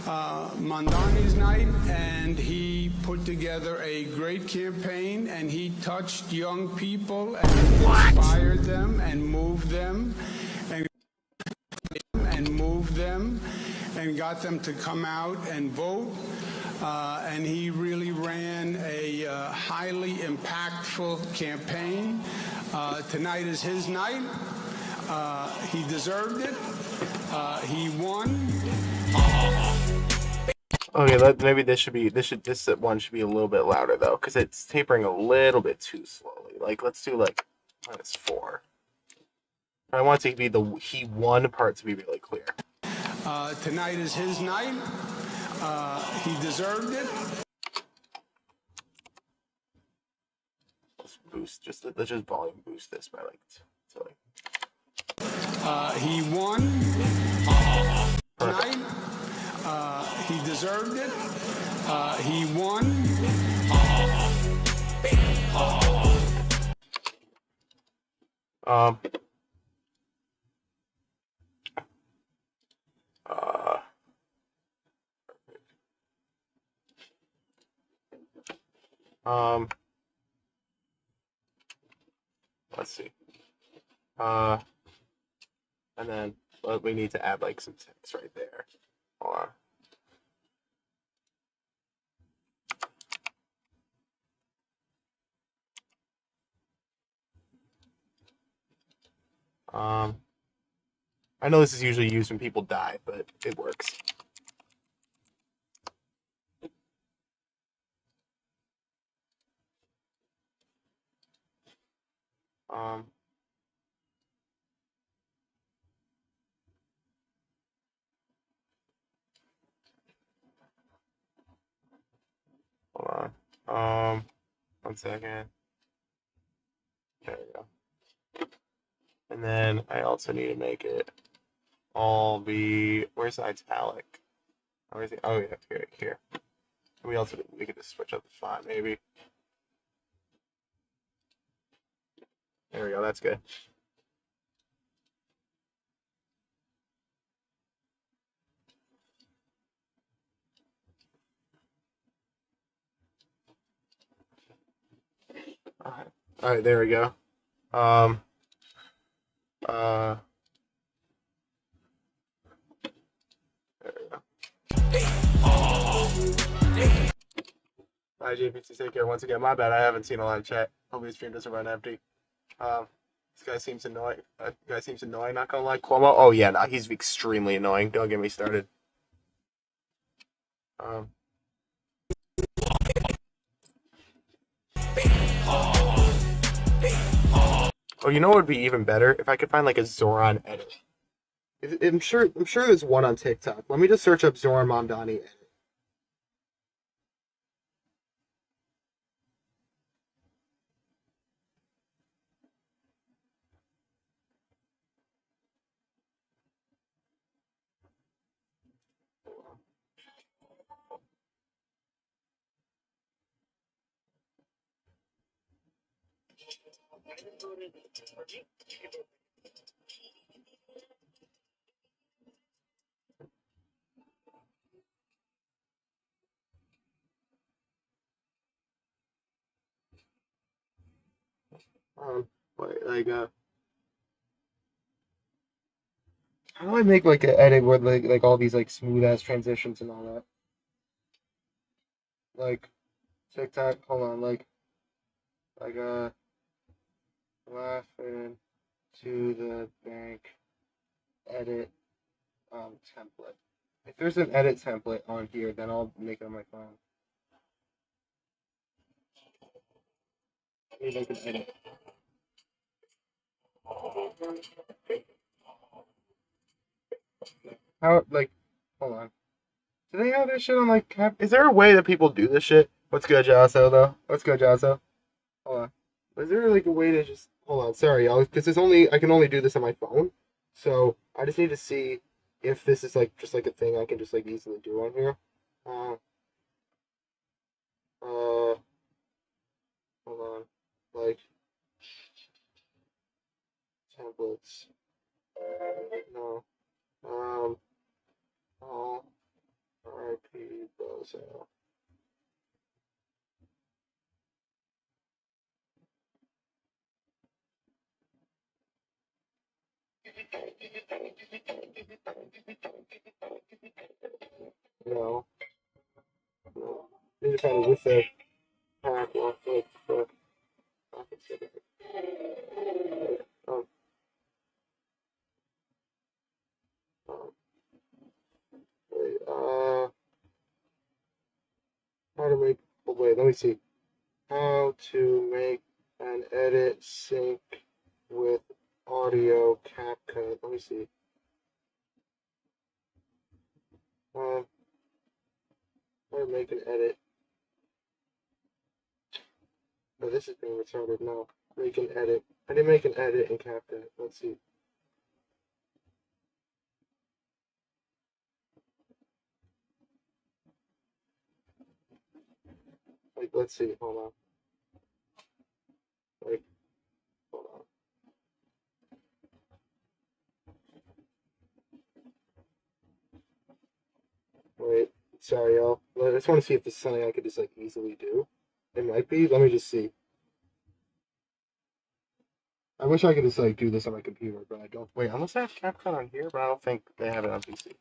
Mamdani's night, and he put together a great campaign, and he touched young people and inspired them and moved them and got them to come out and vote. And he really ran a highly impactful campaign. Tonight is his night. He deserved it. He won. Okay, maybe this one should be a little bit louder though, because it's tapering a little bit too slowly. Like let's do like -4. I want it to be the he won part to be really clear. Tonight is his night. He deserved it. Let's boost, let's just volume boost this by like, He won tonight. He deserved it. He won. Uh, let's see. And then we need to add like some text right there. Hold on. I know this is usually used when people die, but it works. Hold on. 1 second. There we go. And then I also need to make it all be, where's the italic? Where's it? Oh yeah, here. We could just switch up the font maybe. There we go, that's good. Alright, there we go. There we go. Hi JPT, take care once again. My bad, I haven't seen a lot of chat. Hopefully the stream doesn't run empty. This guy seems annoying. Not gonna lie. Cuomo. Oh yeah, nah, he's extremely annoying. Don't get me started. Oh, you know what would be even better if I could find like a Zohran edit. I'm sure there's one on TikTok. Let me just search up ZOHRAN MAMDANI edit. Like how do I make like an edit where like all these like smooth ass transitions and all that? Like TikTok, hold on, like laughing to the bank edit template. If there's an edit template on here, then I'll make it on my phone. Maybe I can edit. How, like, hold on. Do they have this shit on, like, is there a way that people do this shit? What's good, Jasso, though? What's good, Jasso? Hold on. Is there, like, a way to just, hold on, sorry, y'all, because I can only do this on my phone, so I just need to see if this is, like, just, like, a thing I can just, like, easily do on here. Hold on. Like, templates. No. All RIP Bozo. No. No. Need to find it with the pack off the wait, how to make, oh, wait, let me see. How to make an edit sync with audio CapCut. Let me see. Or make an edit. Oh, this is being retarded now. Make an edit. I didn't make an edit in CapCut. Let's see. Like, let's see. Hold on. Like, hold on. Wait. Sorry, y'all. I just want to see if this is something I could just, like, easily do. It might be. Let me just see. I wish I could just, like, do this on my computer, but I don't. Wait, unless I have CapCut on here, but I don't think they have it on PC.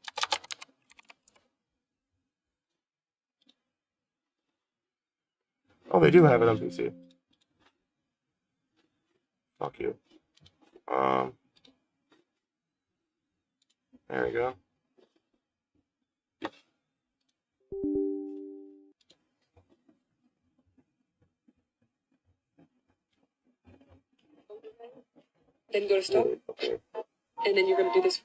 Oh, they do have it on PC. Fuck you. There we go. Then go to stop. Wait, okay. And then you're going to do this.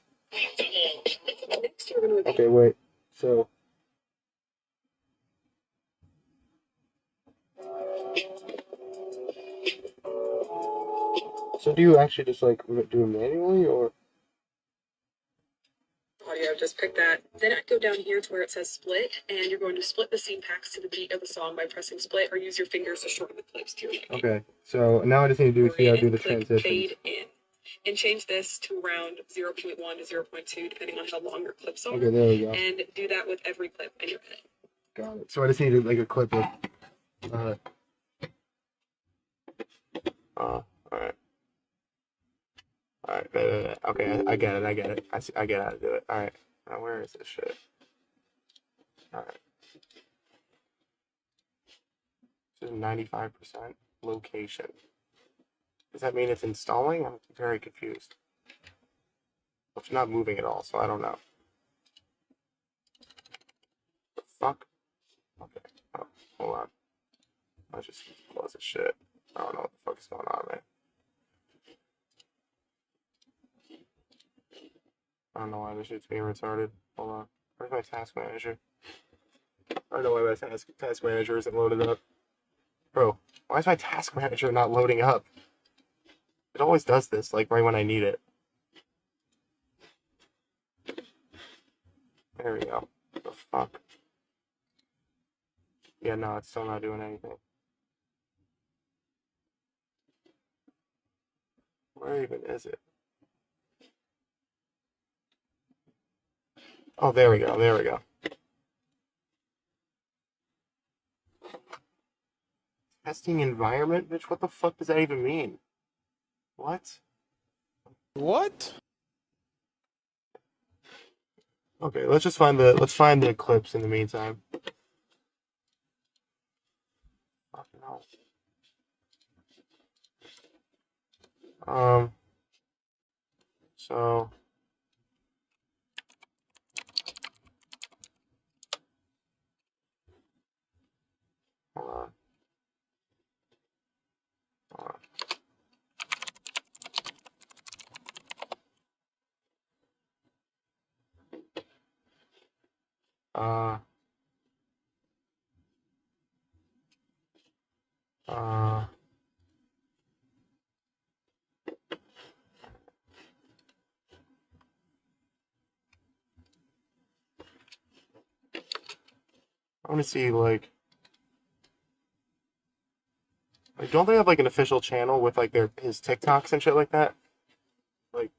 Next, you're going to repeat. Okay, wait. So. So do you actually just like do it manually or? Audio, just pick that. Then I'd go down here to where it says split, and you're going to split the scene packs to the beat of the song by pressing split, or use your fingers to shorten the clips to your liking. Okay, so now I just need to do the transition. Fade in. And change this to around 0.1 to 0.2, depending on how long your clips are. Okay, there we go. And do that with every clip in your edit. Got it. So I just need like a clip of. Alright. Alright, okay, I get it. I get how to do it. Alright, now where is this shit? Alright. This is 95% location. Does that mean it's installing? I'm very confused. It's not moving at all, so I don't know. The fuck? Okay. Oh, hold on. Let's just close this shit. I don't know what the fuck is going on, man. I don't know why this shit's being retarded. Hold on. Where's my task manager? I don't know why my task manager isn't loaded up. Bro, why is my task manager not loading up? It always does this, like right when I need it. There we go. What the fuck? Yeah, no, it's still not doing anything. Where even is it? Oh, there we go, there we go. Testing environment? Bitch, what the fuck does that even mean? What? What? Okay, let's find the clips in the meantime. Fucking hell. So hold on. I want to see like don't they have like an official channel with like his TikToks and shit like that? Like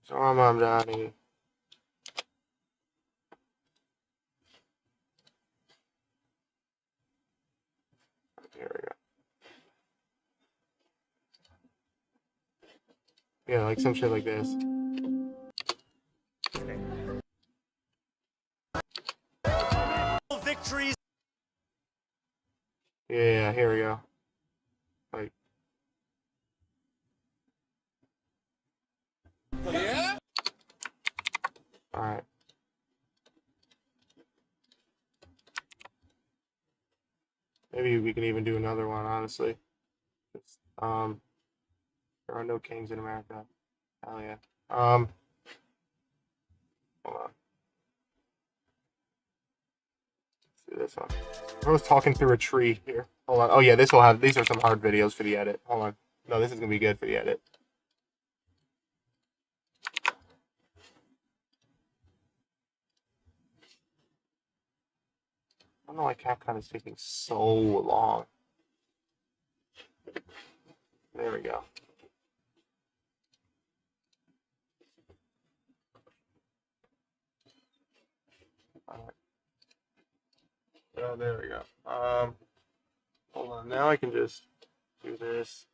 ZOHRAN MAMDANI. Here we go. Yeah, like some shit like this. Victories. Yeah, here we go. Like. Yeah. All right. Maybe we can even do another one, honestly. There are no kings in America. Hell yeah. Hold on. Let's do this one. I was talking through a tree here. Hold on. Oh yeah, these are some hard videos for the edit. Hold on. No, this is gonna be good for the edit. I don't know why CapCut is taking so long. There we go. Alright. Oh, there we go. Hold on. Now I can just do this.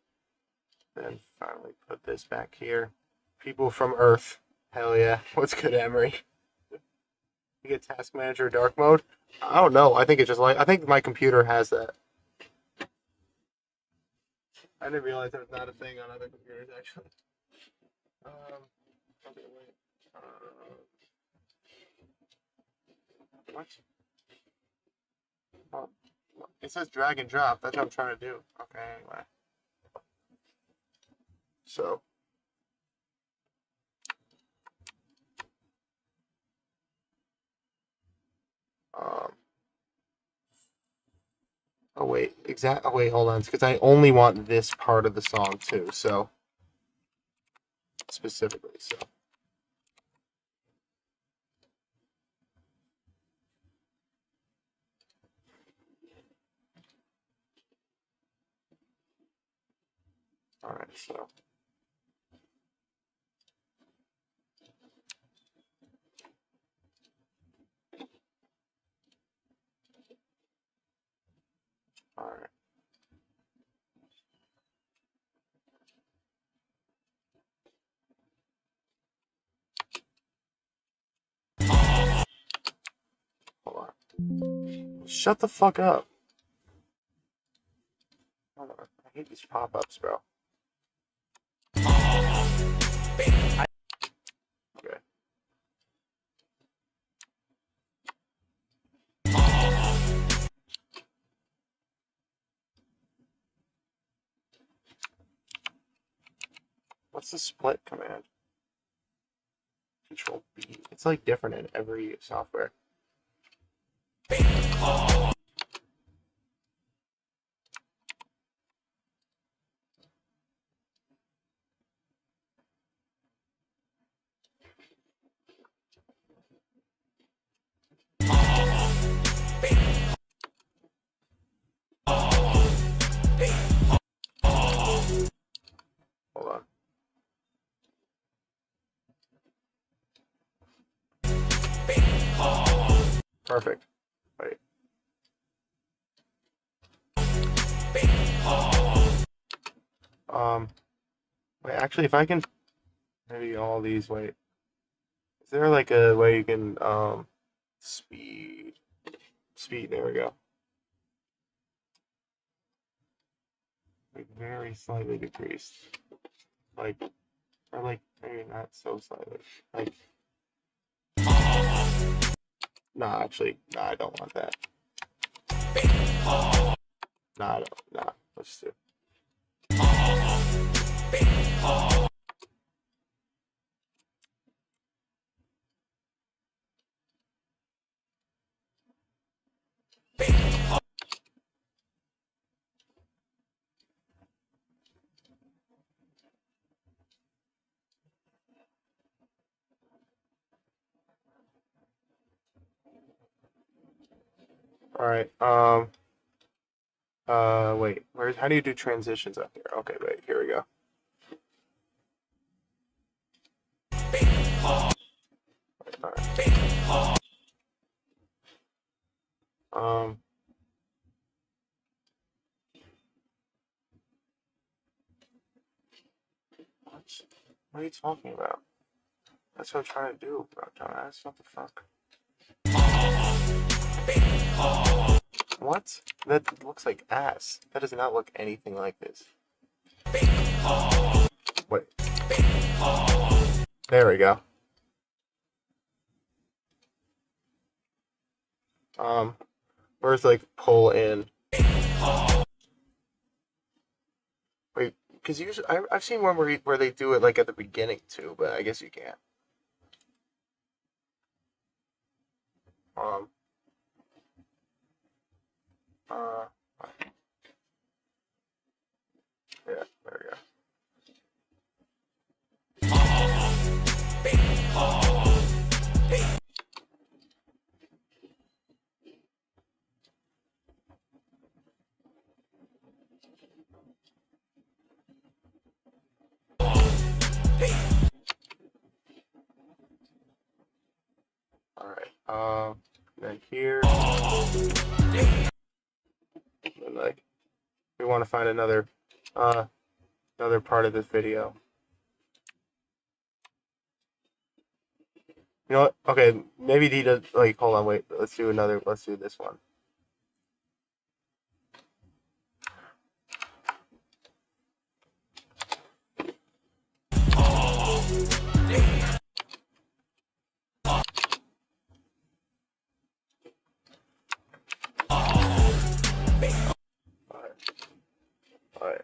Then finally put this back here. People from Earth. Hell yeah. What's good, Emery? You get Task Manager Dark Mode? I don't know. I think it's just like, I think my computer has that. I didn't realize there was not a thing on other computers, actually. Okay, wait. What? Oh, it says drag and drop. That's what I'm trying to do. Okay, anyway. So. Oh wait, oh wait, hold on, because I only want this part of the song too, so specifically, so. Alright, so. Alright. Hold on. Shut the fuck up. Hold on. I hate these pop-ups, bro. Okay. What's the split command? Control B. It's like different in every software. Hold on. Perfect. Wait. Wait, actually, if I can, maybe all these, wait. Is there like a way you can, speed, there we go. Like, very slightly decreased. Like, or like, maybe not so slightly. Like, nah, actually, nah, I don't want that. Nah, I don't, nah, let's do. Alright, wait, how do you do transitions up here? Okay, wait, here we go. Alright. What are you talking about? That's what I'm trying to do, bro. Dumbass, what the fuck? What? That looks like ass. That does not look anything like this. Wait. There we go. Where's like pull in? Wait, because usually I've seen one where they do it like at the beginning too, but I guess you can't. Um. Uh. Yeah. There we go. All right. Then here, and like, we want to find another part of this video. You know what? Okay, maybe he does. Like, hold on, wait. Let's do another. Let's do this one. All right.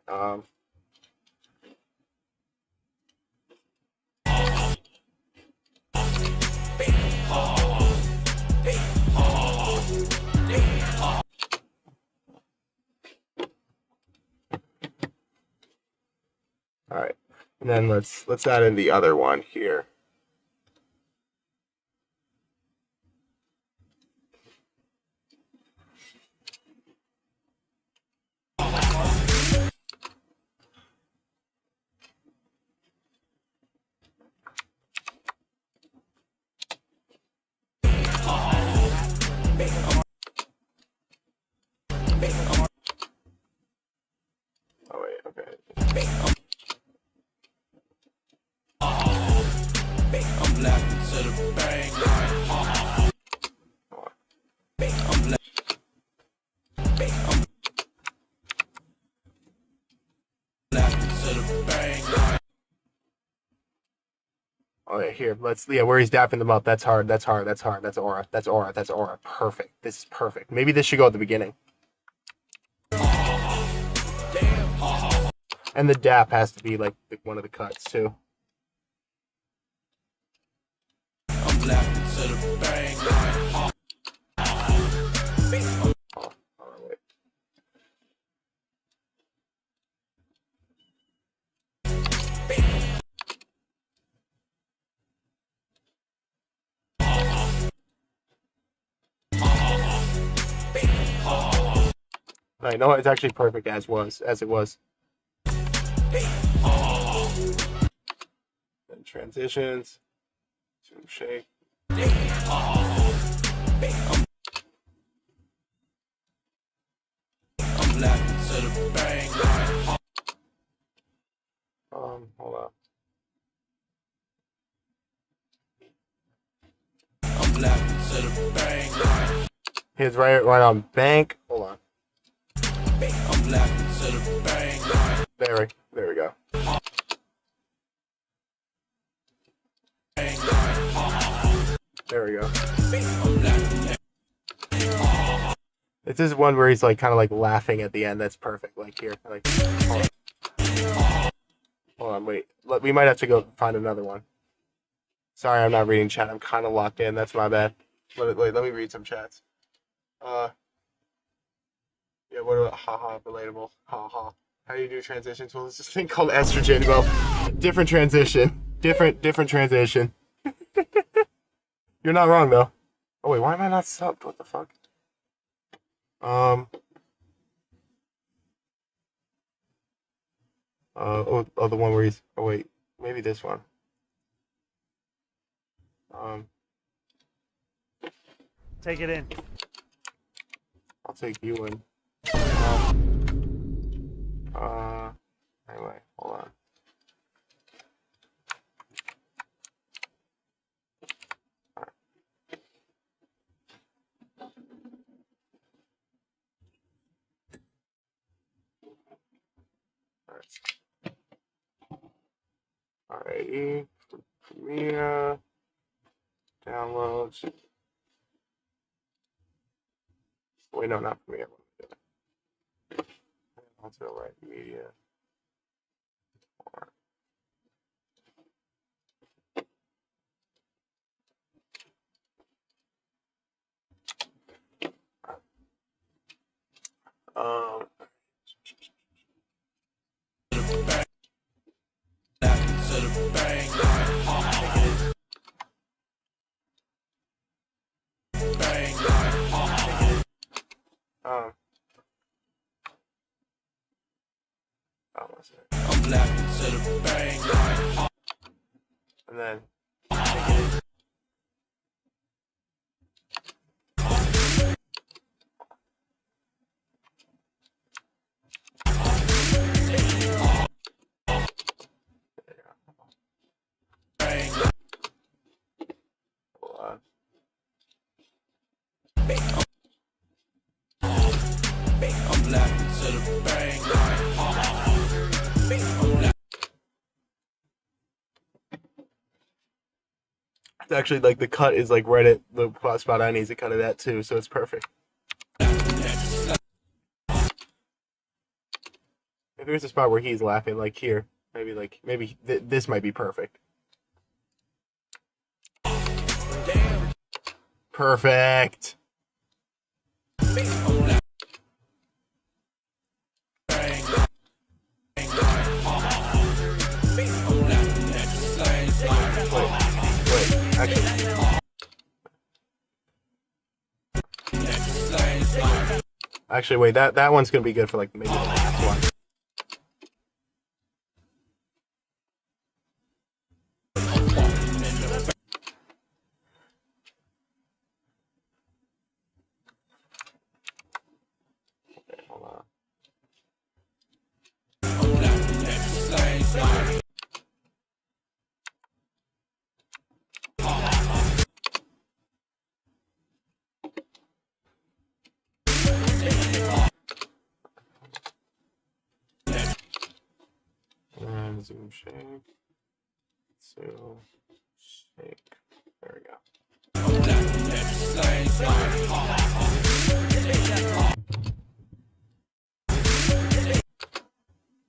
All right. And then let's add in the other one here. Oh wait, okay. I'm laughing to the bank. Oh yeah, here. Where he's dapping them up. That's hard. That's hard. That's hard. That's aura. That's aura. That's aura. Perfect. This is perfect. Maybe this should go at the beginning. And the dap has to be like one of the cuts too. I'm laughing to the bank. Wait. I know it's actually perfect as it was. Then transitions, zoom shake. I'm laughing to the bank. Hold on. I'm laughing to the bank. Here's right on bank. Hold on. I'm laughing to the bank. There we go. There we go. This is one where he's like kind of like laughing at the end. That's perfect. Like here, like. Hold on, wait. We might have to go find another one. Sorry, I'm not reading chat. I'm kind of locked in. That's my bad. Wait, let me read some chats. Yeah, what about haha relatable? Haha. How do you do transitions? Well, there's this thing called estrogen. Well, different transition. Different transition. You're not wrong though. Oh wait, why am I not subbed? What the fuck? The one where he's. Oh wait, maybe this one. Take it in. I'll take you in. Anyway, hold on. Alrighty. Premiere. Downloads. Wait, no, not Premiere. Onto the right media. I'm laughing to the bang. And then. I'm laughing to the bang. It's actually like the cut is like right at the spot I need to cut it at too, so it's perfect. If there's a spot where he's laughing, like here, maybe this might be perfect. Perfect. Actually, wait, that one's gonna be good for like maybe the last one. Okay, hold on. And zoom shake. So shake. There we go.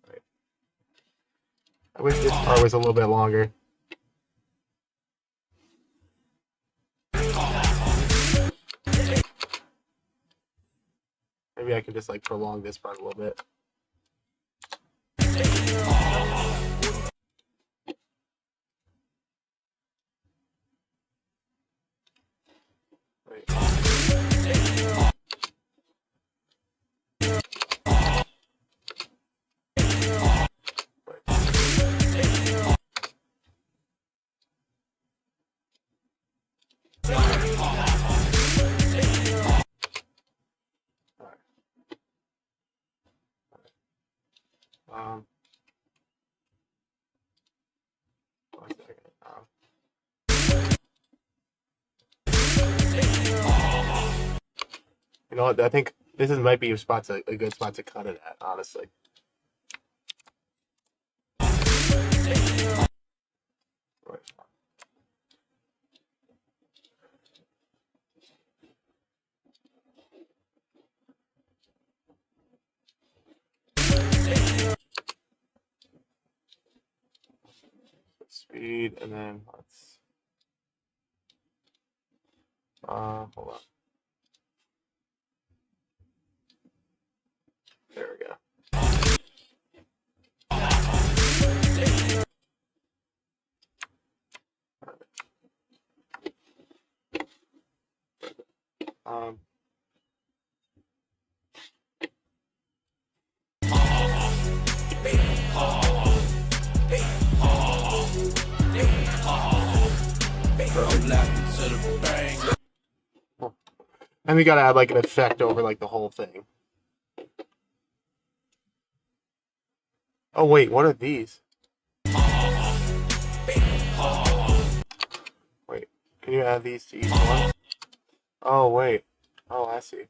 Right. I wish this part was a little bit longer. Maybe I can just like prolong this part a little bit. One second. You know what? I think this might be a good spot to cut it at, honestly. Right. Speed, and then let's hold on. There we go. And we gotta add like an effect over like the whole thing. Oh wait, what are these? Wait, can you add these to each one? Oh wait. Oh, I see.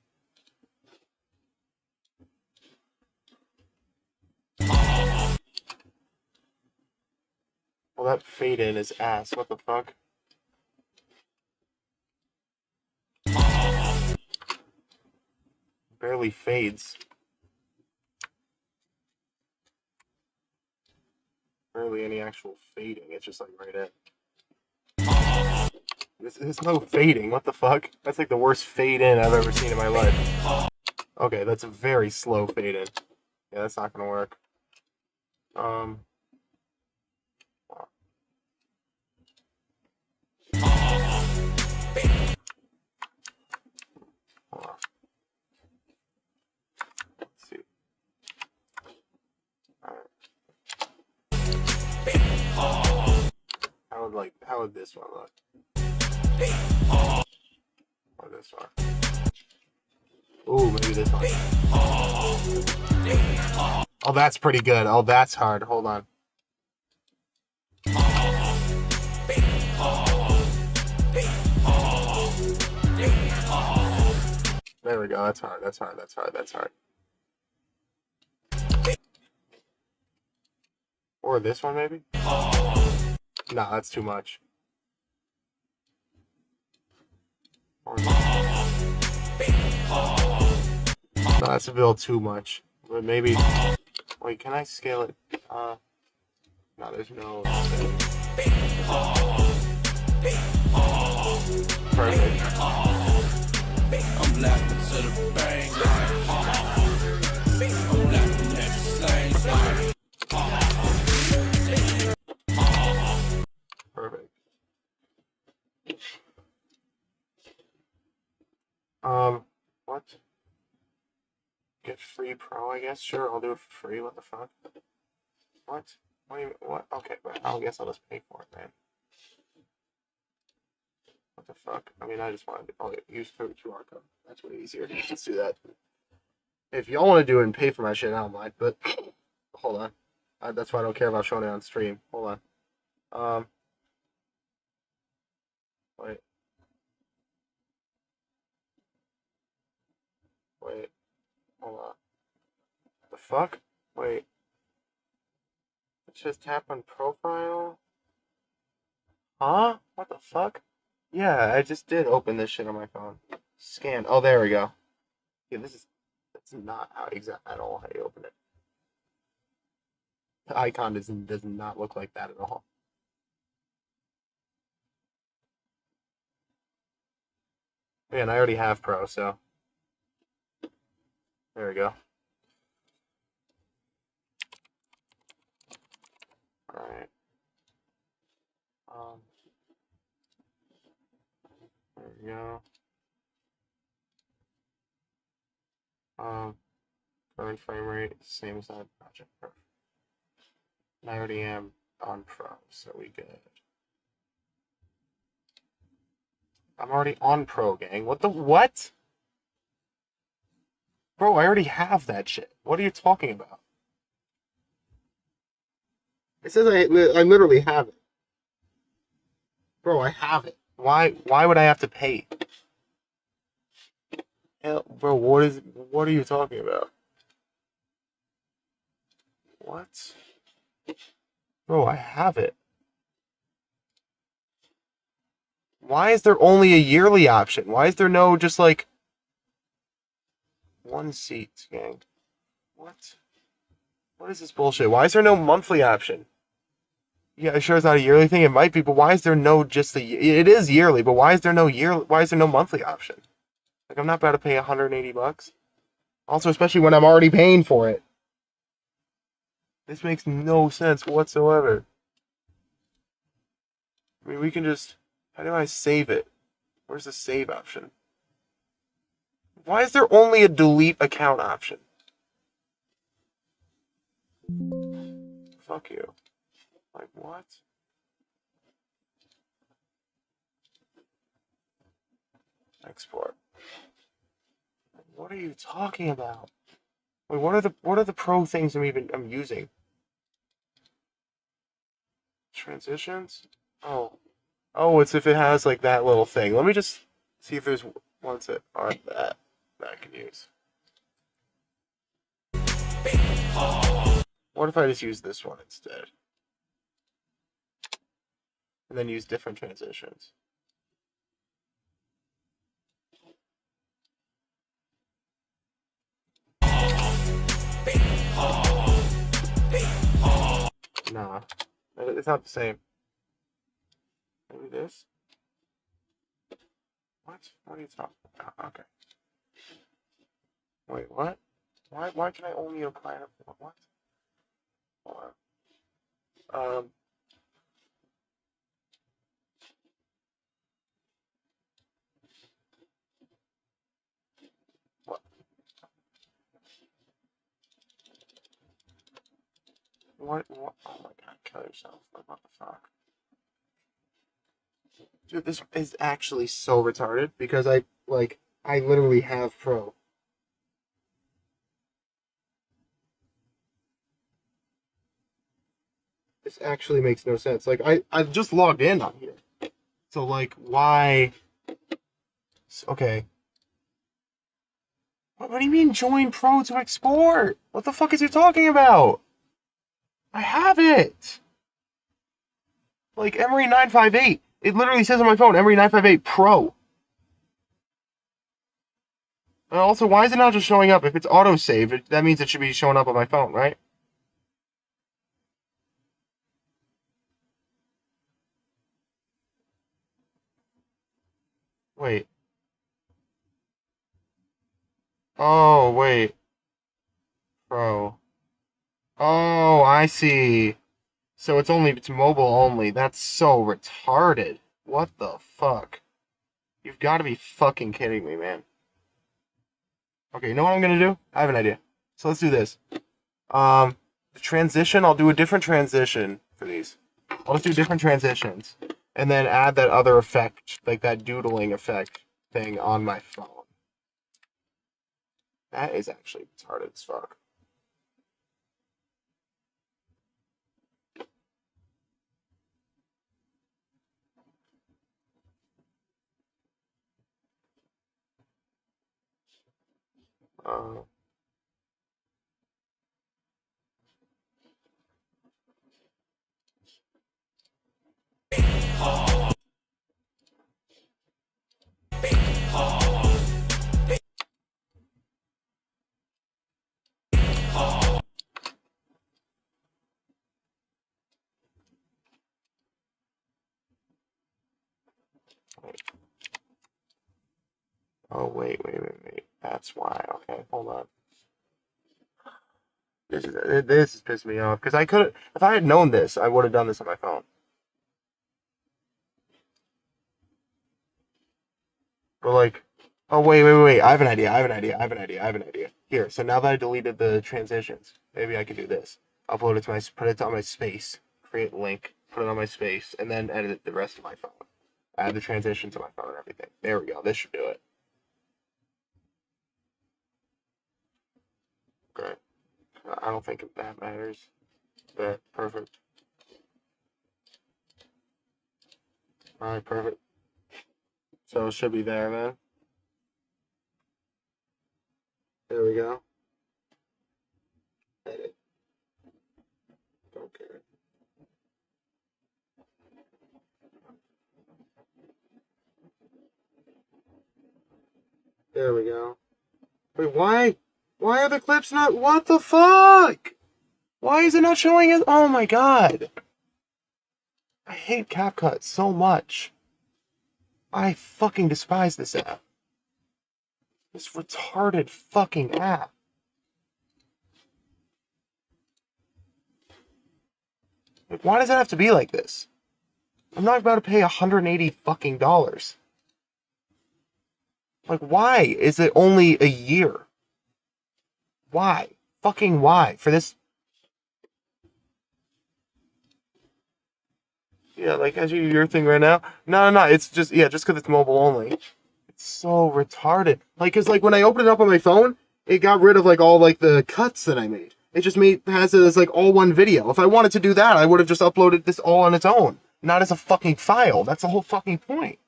Well, that fade in is ass. What the fuck? Barely fades. Barely any actual fading. It's just like right in. There's no fading. What the fuck? That's like the worst fade in I've ever seen in my life. Okay, that's a very slow fade in. Yeah, that's not gonna work. Let's see. Alright. how would this one look? Or this one? Ooh, maybe this one. Oh, that's pretty good. Oh, that's hard. Hold on. There we go. That's hard. That's hard. That's hard. That's hard. Or this one, maybe? No, that's too much. Or no, that's a little too much. But maybe... Wait, can I scale it? No, there's no... Perfect. I'm laughing to the bang I'm laughing at the same time. Perfect. What? Get free pro, I guess? Sure, I'll do it for free. What the fuck? What? What do you, what? Okay, but I guess I'll just pay for it, man. What the fuck? I mean, I just wanted to, I'll use QR code. That's way easier. Let's do that. If y'all want to do it and pay for my shit, I don't mind, but hold on. That's why I don't care about showing it on stream. Hold on. Wait. Wait. Hold on. The fuck? Wait. Let's just tap on profile. Huh? What the fuck? Yeah, I just did open this shit on my phone. Scan. Oh, there we go. Yeah, that's not how at all how you open it. The icon does not look like that at all. Man, I already have Pro, so there we go. All right. There we go. Current frame rate same as that project. Perfect. And I already am on Pro, so we good. I'm already on Pro, gang. What the what? Bro, I already have that shit. What are you talking about? It says I literally have it. Bro, I have it. Why would I have to pay? Hell, bro, what are you talking about? What? Bro, I have it. Why is there only a yearly option? Why is there no just like one seat, gang? What? What is this bullshit? Why is there no monthly option? Yeah, sure it's not a yearly thing. It might be, but why is there no just the? It is yearly, but why is there no Why is there no monthly option? Like I'm not about to pay $180. Also, especially when I'm already paying for it. This makes no sense whatsoever. I mean, we can just... How do I save it? Where's the save option? Why is there only a delete account option? Fuck you. Like, what? Export. What are you talking about? Wait, what are the pro things I'm using? Transitions? Oh. Oh, it's if it has like that little thing. Let me just see if there's ones that aren't that I can use. What if I just use this one instead? And then use different transitions. Nah, it's not the same. Maybe this? What? What are you talking about? Okay. Wait, what? Why can I only apply it? What? Hold on. What? What? Oh my god, kill yourself. What the fuck? Dude, this is actually so retarded because I literally have Pro. This actually makes no sense. Like, I've just logged in on here. So, like, why? Okay. What do you mean join Pro to export? What the fuck is you talking about? I have it! Like, Emery 958. It literally says on my phone, Emery 958 Pro. And also, why is it not just showing up? If it's auto-saved, that means it should be showing up on my phone, right? Wait. Oh, wait. Pro. Oh, I see. So it's mobile only. That's so retarded. What the fuck? You've got to be fucking kidding me, man. Okay, you know what I'm gonna do? I have an idea. So let's do this. The transition, I'll do a different transition for these. I'll just do different transitions. And then add that other effect, like that doodling effect thing on my phone. That is actually retarded as fuck. Oh, wait. That's why. Okay, hold on. This is pissing me off because I could, if I had known this, I would have done this on my phone. But like, oh wait, I have an idea. Here, so now that I deleted the transitions, maybe I could do this. Upload it to put it on my space, create link, put it on my space, and then edit the rest of my phone. Add the transition to my phone and everything. There we go. This should do it. Okay. I don't think that matters. But perfect. Alright, perfect. So it should be there then. There we go. Edit. Okay. There we go. Wait, why? Why are the clips not? What the fuck? Why is it not showing it? Oh my god. I hate CapCut so much. I fucking despise this app. This retarded fucking app. Like, why does it have to be like this? I'm not about to pay $180 fucking dollars. Like, why is it only a year? Why? Fucking why? For this? Yeah, like, as your thing right now? No, it's just, yeah, just because it's mobile only. It's so retarded. Like, because, like, when I opened it up on my phone, it got rid of, like, all, like, the cuts that I made. It just has it as, like, all one video. If I wanted to do that, I would have just uploaded this all on its own. Not as a fucking file. That's the whole fucking point.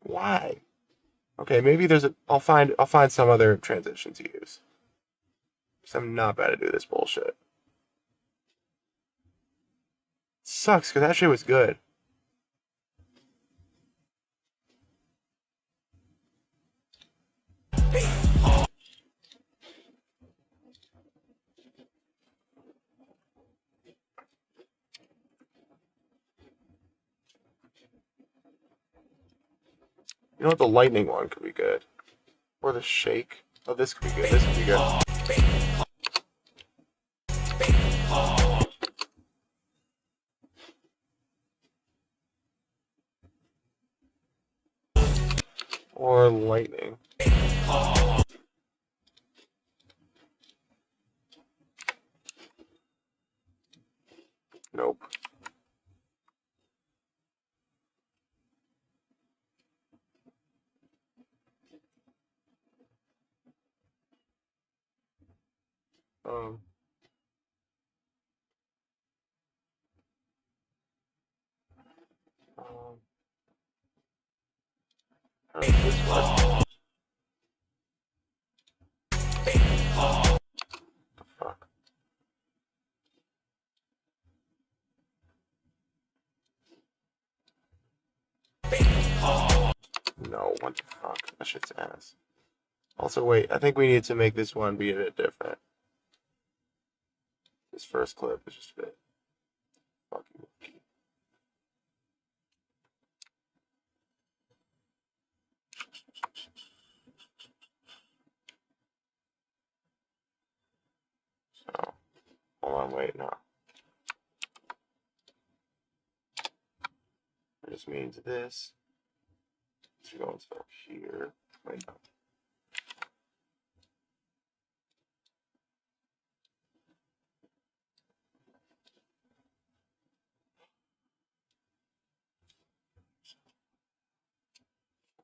Why? Okay, maybe there's I'll find some other transition to use. Because I'm not about to do this bullshit. It sucks, because that shit was good. You know what? The lightning one could be good. Or the shake. Oh, this could be good. This could be good. Or lightning. Nope. Um. How does this work? The fuck? No, what the fuck? That shit's ass. Also, wait, I think we need to make this one be a bit different. This first clip is just a bit fucking. So, hold on, wait, no. This means this. So going to start here. Wait, no.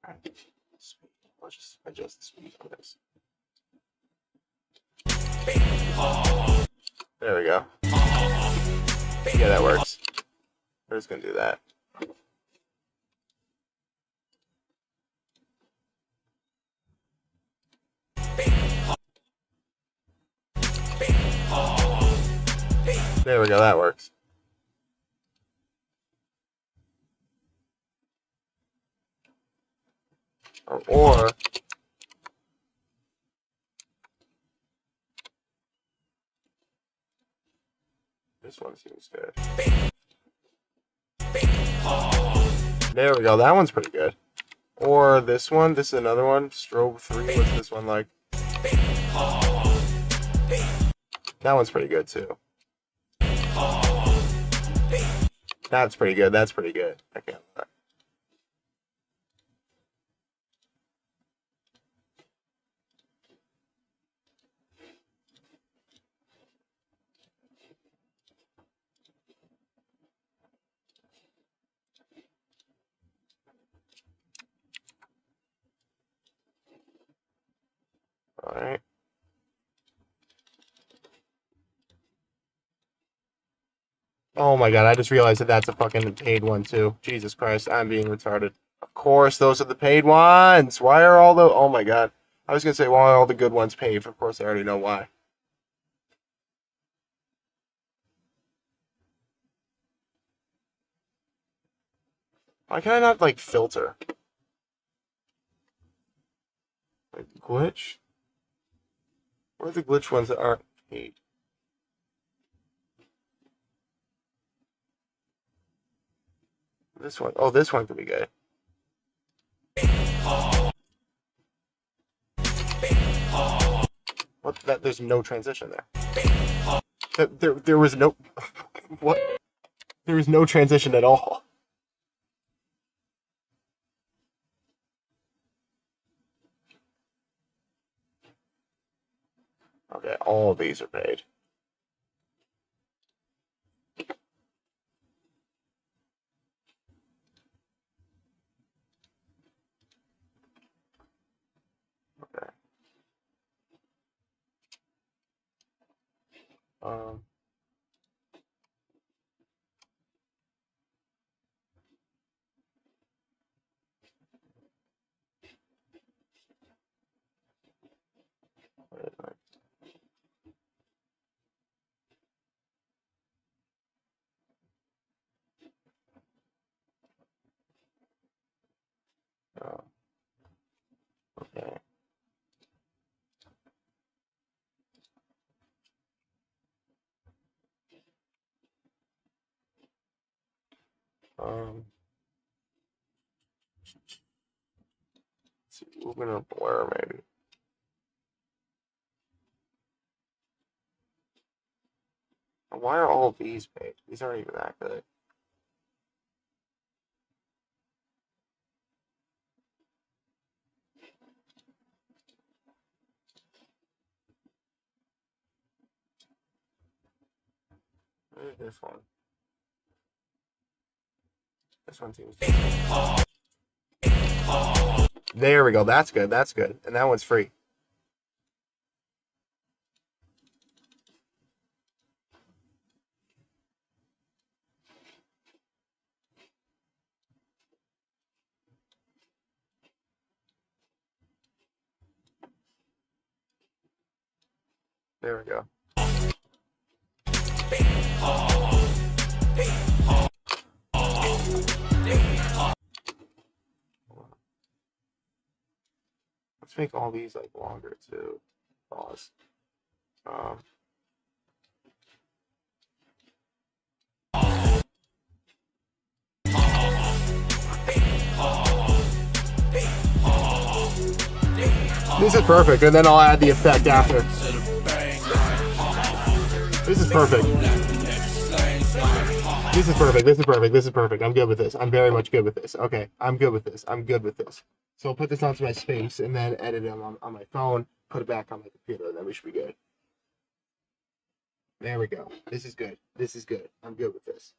Alright. Speed. Let's just adjust the speed on this. There we go. Yeah, that works. We're just gonna do that. There we go, that works. Or this one seems good. There we go, that one's pretty good. Or this one, this is another one, strobe 3, what's this one like? That one's pretty good too. That's pretty good, that's pretty good. I can't lie. Alright. Oh my god, I just realized that that's a fucking paid one too. Jesus Christ, I'm being retarded. Of course, those are the paid ones! Why are all the... Oh my god. I was gonna say, why are all the good ones paid? Of course, I already know why. Why can I not, like, filter? Like, glitch? Where are the glitch ones that aren't paid? This one. Oh, this one could be good. What? That? There's no transition there. There was no... What? There was no transition at all. Okay, all of these are paid. Okay. Um... Oh, okay. Let's see, movement or blur maybe. Why are all of these paid? These aren't even that good. this one. This one seems. There we go. That's good. That's good. And that one's free. There we go. Let's make all these like longer too. Pause. This is perfect, and then I'll add the effect after. This is perfect. This is perfect. This is perfect. This is perfect. I'm good with this. I'm very much good with this. Okay, I'm good with this. I'm good with this. So I'll put this onto my space and then edit them on my phone, put it back on my computer, and then we should be good. There we go. This is good. This is good. I'm good with this.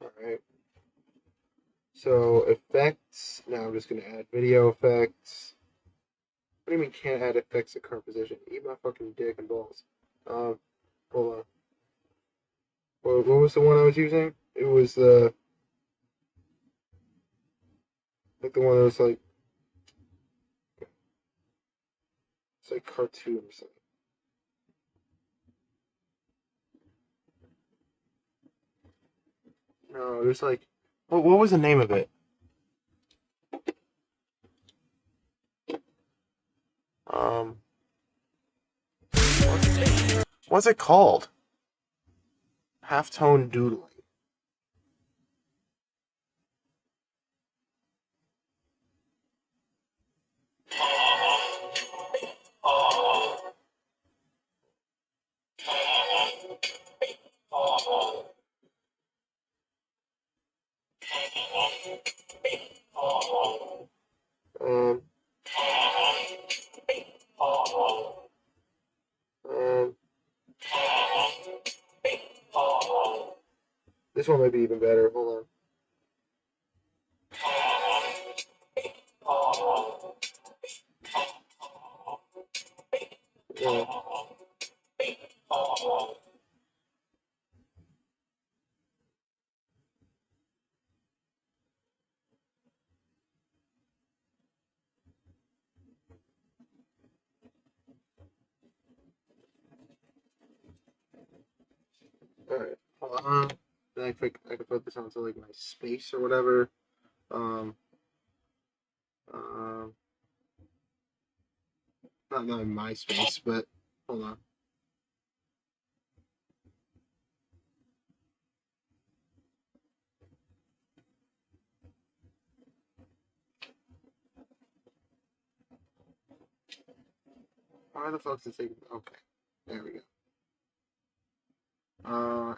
Alright. So effects. Now I'm just gonna add video effects. What do you mean can't add effects at current position? Eat my fucking dick and balls. Hold on. What was the one I was using? It was like the one that was like it's like cartoon or something. No, there's like what was the name of it? What's it called? Halftone doodling. This one might be even better. Hold on. Yeah. Alright. Then I could put this onto like my space or whatever. Not in my space, but hold on. Why the fuck's this thing? Okay. There we go.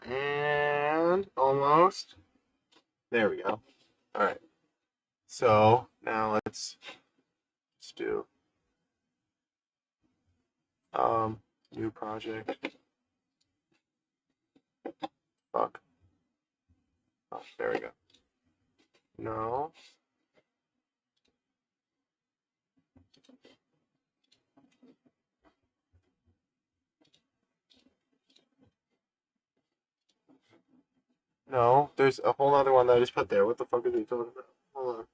And almost. There we go. Alright. So now let's do new project. Fuck. Oh, there we go. No. No, there's a whole other one that I just put there. What the fuck are you talking about? Hold on.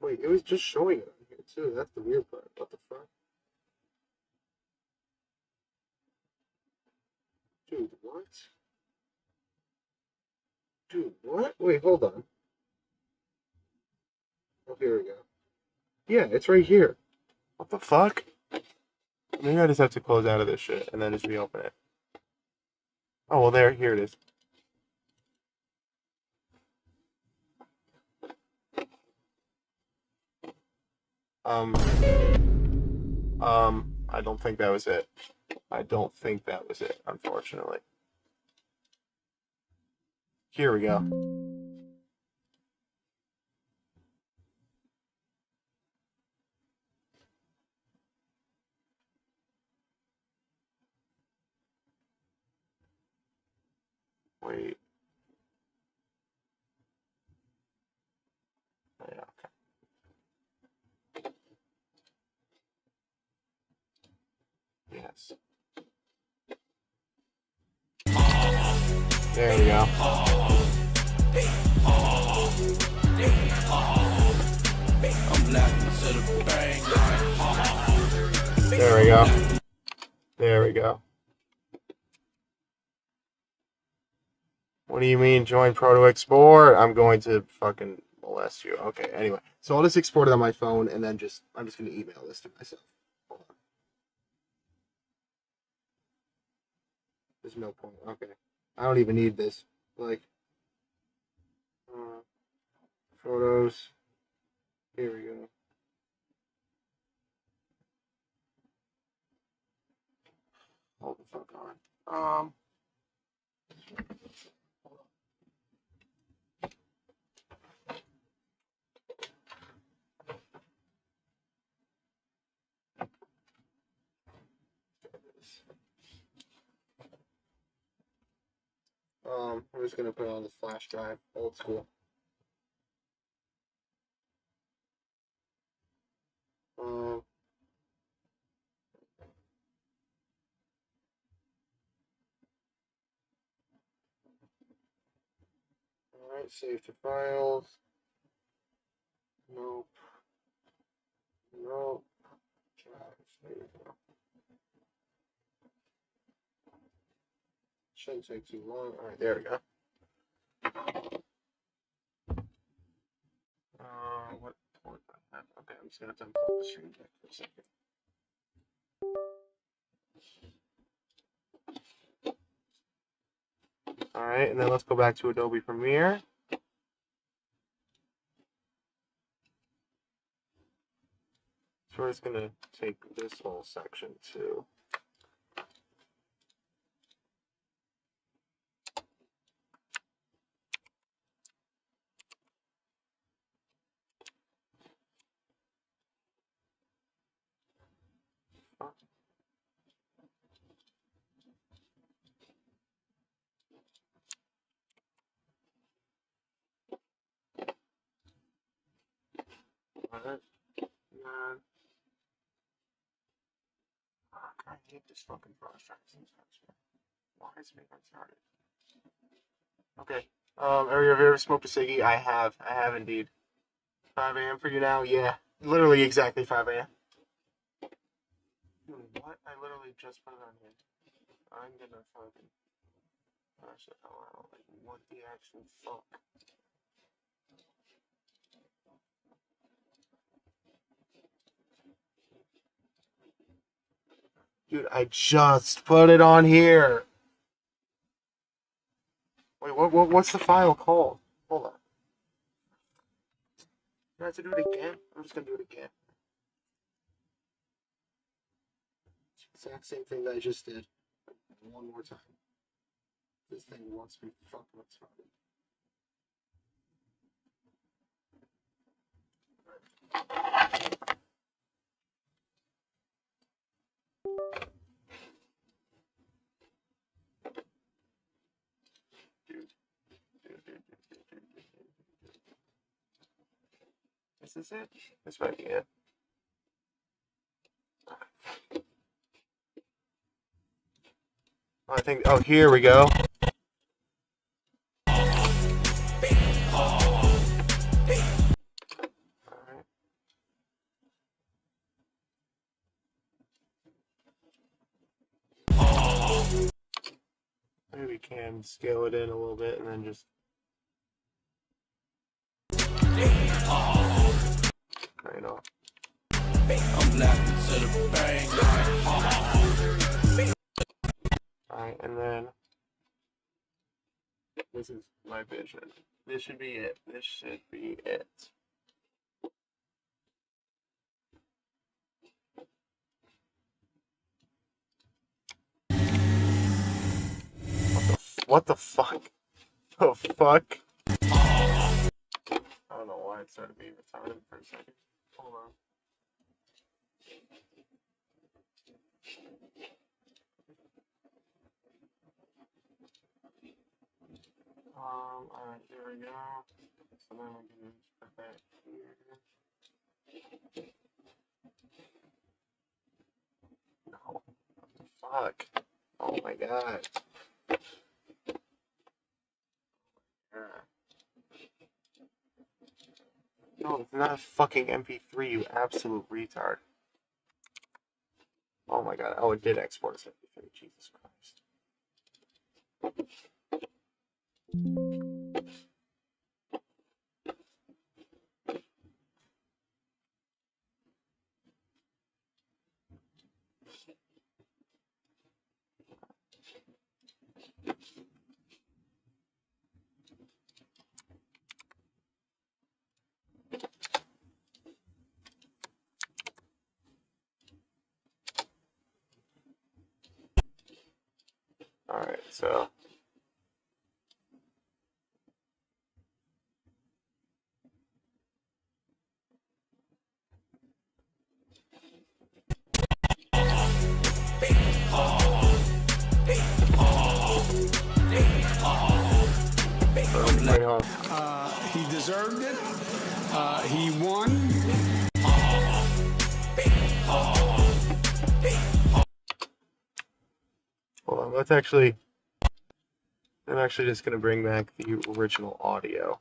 Wait, it was just showing it on here too. That's the weird part. What the fuck? Dude, what? Dude, what? Wait, hold on. Oh, here we go. Yeah, it's right here. What the fuck? Maybe I just have to close out of this shit and then just reopen it. Oh, well, here it is. I don't think that was it. I don't think that was it, unfortunately. Here we go. Wait. Yeah, okay. Yes. There we go. There we go. There we go. What do you mean join Proto Export? I'm going to fucking molest you. Okay, anyway. So I'll just export it on my phone and then I'm just going to email this to myself. Hold on. There's no point. Okay. I don't even need this. Like, photos. Here we go. Hold the fuck on. I'm just gonna put it on the flash drive, old school. Alright, save to files. Nope. Nope. There we go. Shouldn't take too long. Alright, there we go. What port do I have? Okay, I'm just gonna have to unplug the stream deck for a second. Alright, and then let's go back to Adobe Premiere. So we're just gonna take this whole section too. Alright. I hate this fucking cross-track sometimes. Why is it retarded? Okay. Have you ever smoked a ciggy? I have. I have indeed. 5 a.m. for you now? Yeah. Literally exactly 5 a.m. Dude, what? I literally just put it on here. I'm gonna fucking flash it out. Like, what the actual fuck? Dude, I just put it on here. Wait, what's the file called? Hold on. Do I have to do it again? I'm just gonna do it again. Exact same thing that I just did. One more time. This thing wants me fucking retarded. Is this it? This might be it. I think, oh, here we go. Maybe we can scale it in a little bit and then just. Right off. Alright, and then this is my vision. This should be it. This should be it. What the fuck? The fuck? I don't know why it started being retarded for a second. Hold on. Alright, here we go. So then we can just put that here. No. What the fuck? Oh my god. No, it's not a fucking MP3, you absolute retard. Oh my god. Oh, it did export as MP3. Jesus Christ. Alright, so. He deserved it. He won. Hold on, I'm actually just gonna bring back the original audio.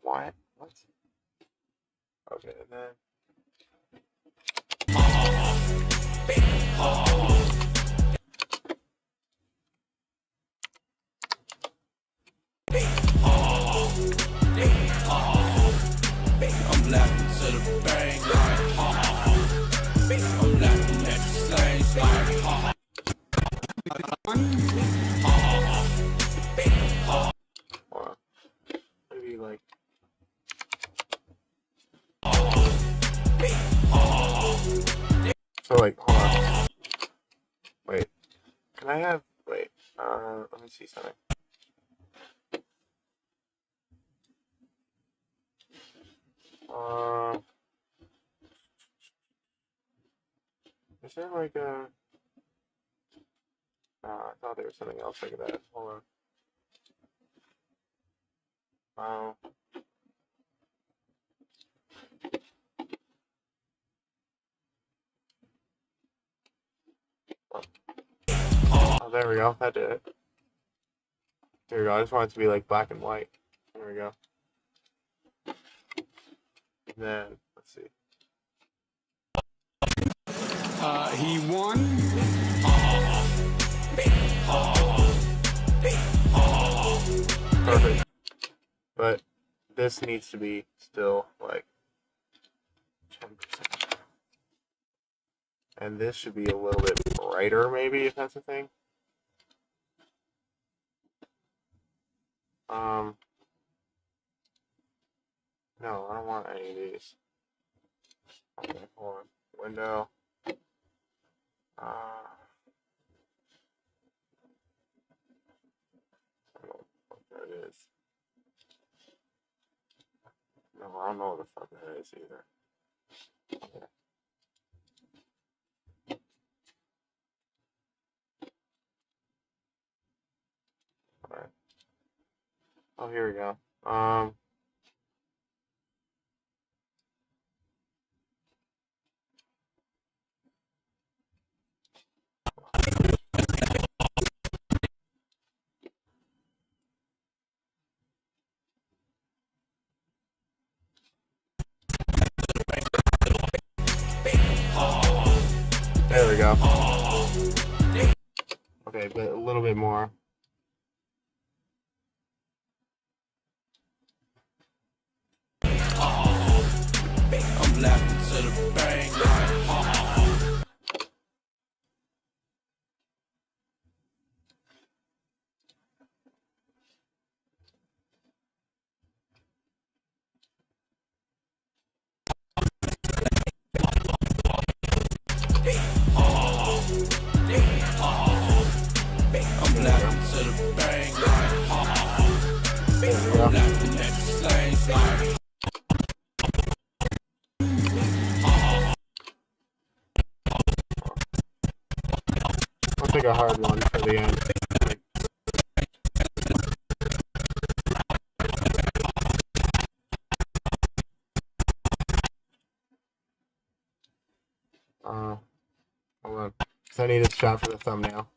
What? What? Okay, and then. I'm laughing to the bang like I'm laughing at the slangs like Maybe like. So like, hold on. Wait. Can I have? Wait. Let me see something. Is there like a? I thought there was something else like that. Hold on. Wow. Oh, there we go. That did it. There we go. I just want it to be like black and white. There we go. And then let's see. He won. Perfect. But this needs to be still like 10%. And this should be a little bit brighter, maybe, if that's a thing. No, I don't want any of these. Okay, hold on. Window. I don't know what the fuck that is. No, I don't know what the fuck that is either. Okay. Alright. Oh, here we go. There we go. Okay, but a little bit more. I'm laughing to the bang like I'm laughing at the slang slang. I'll take a hard one for the end. Hold on, because I need a shot for the thumbnail.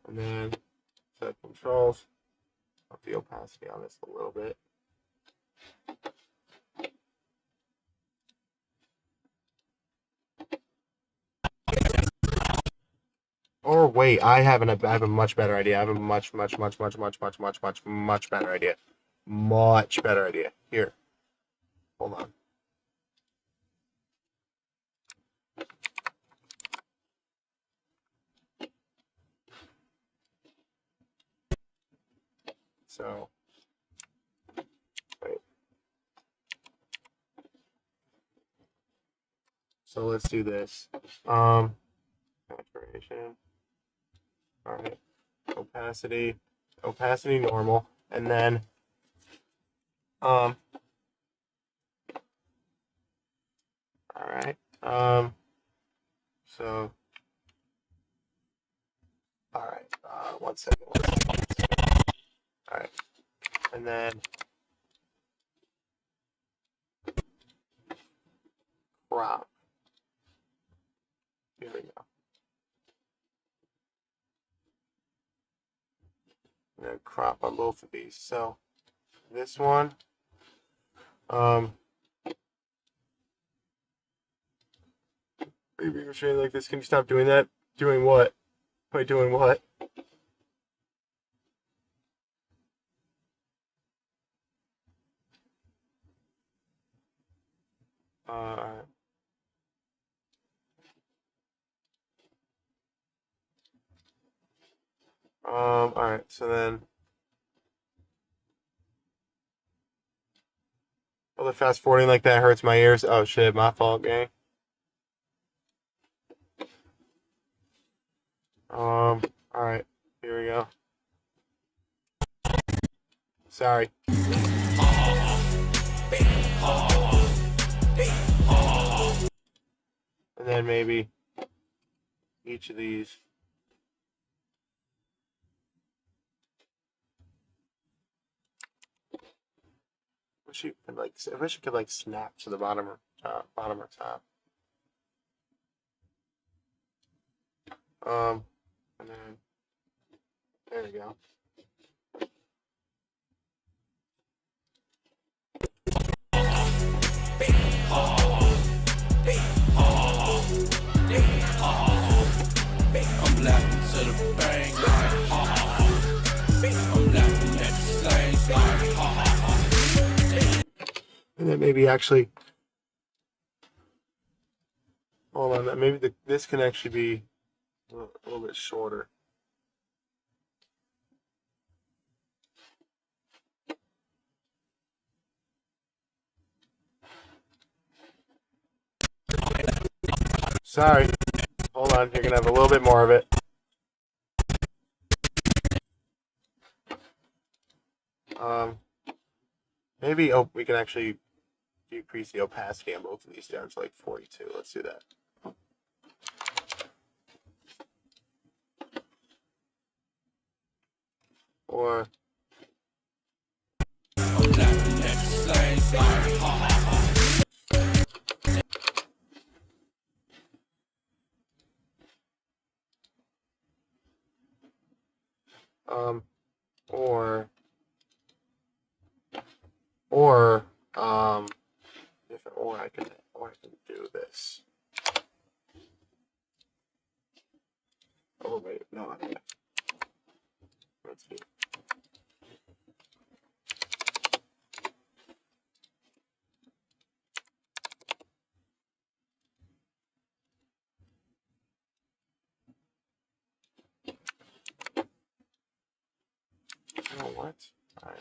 And then set controls. Up the opacity on this a little bit. Or wait, I have a much better idea. I have a much better idea. Much better idea. Here. Hold on. So, wait. So let's do this. Saturation. All right. Opacity normal, and then all right. So all right. 1 second. All right, and then crop. Here we go. And then crop on both of these. So this one, maybe you're saying like this. Can you stop doing that? Doing what? By doing what? Alright. Alright, so then the fast forwarding like that hurts my ears. Oh shit, my fault, gang. Alright, here we go. Sorry. And then maybe each of these. I wish you could like snap to the bottom or top. And then there we go. I'm laughing to the bang line. I'm laughing at the slang slang. And then maybe actually, hold on, maybe this can actually be a little bit shorter. Sorry. Hold on, you're gonna have a little bit more of it. Maybe we can actually decrease the opacity on both of these down to like 42. Let's do that. Or or I can do this. Oh wait, no. Let's see. Oh, what? All right.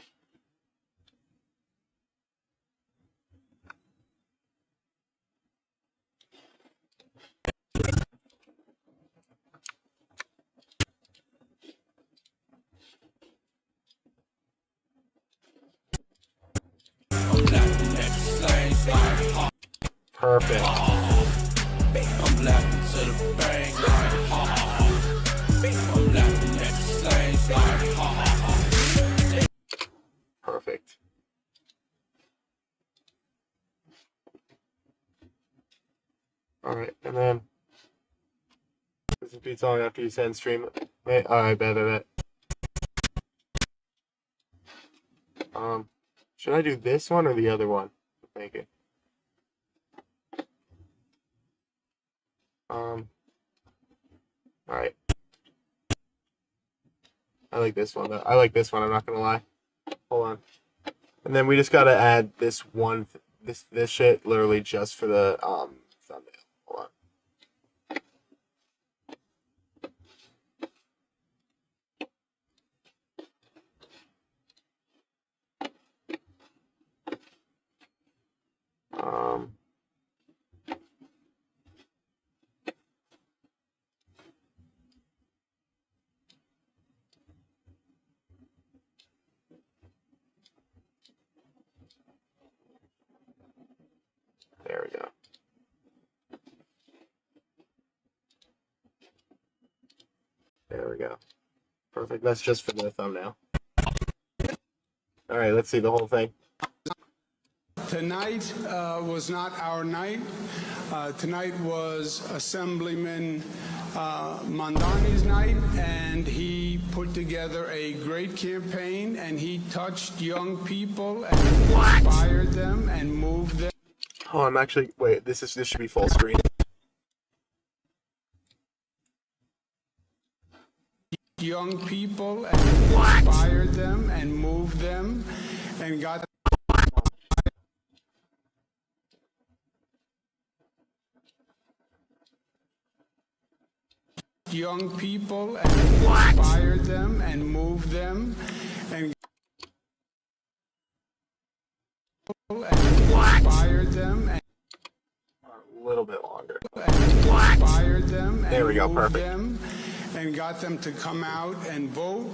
Perfect. I'm laughing to the bank like I'm laughing at the slangs like Perfect. Alright, and then this is beat song after you send stream. Wait, alright, bet. Should I do this one or the other one? Thank you. Alright. I like this one though. I like this one, I'm not gonna lie. Hold on. And then we just gotta add this one this shit literally just for the thumbnail. Hold on. There we go. There we go. Perfect. That's just for the thumbnail. Alright, let's see the whole thing. Tonight was not our night. Tonight was Assemblyman Mamdani's night, and he put together a great campaign, and he touched young people and inspired them and moved them. Oh, I'm actually wait. This should be full screen. Young people and inspired them and moved them and got young people and inspired them and moved them and inspired them and A little bit longer. inspired them and There we go, moved perfect. them and got them to come out and vote.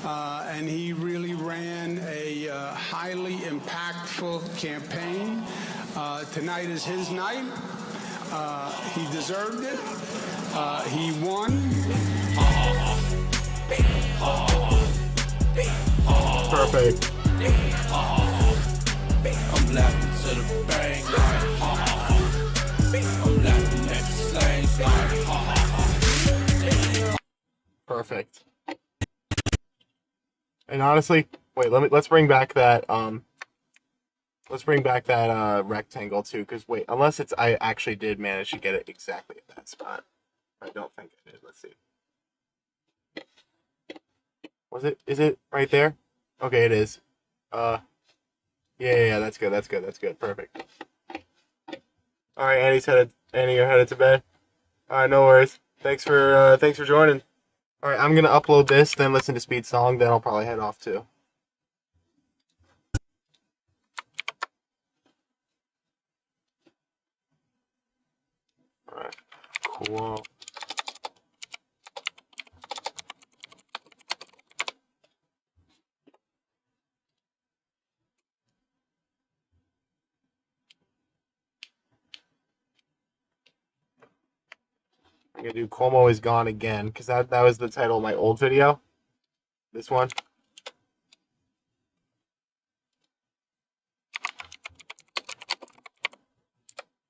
And he really ran a highly impactful campaign. Tonight is his night. He deserved it. He won. Perfect. I'm laughing to the bank like I'm laughing at the slangs like Perfect. And honestly, wait, let's bring back that rectangle too, because wait, unless I actually did manage to get it exactly at that spot. I don't think I did. Let's see. Is it right there? Okay, it is. Yeah, that's good. Perfect. Alright, Annie, you're headed to bed. Alright, no worries. Thanks for joining. Alright, I'm gonna upload this, then listen to Speed Song, then I'll probably head off too. Alright, cool. I'm gonna do Cuomo is Gone Again, because that was the title of my old video. This one.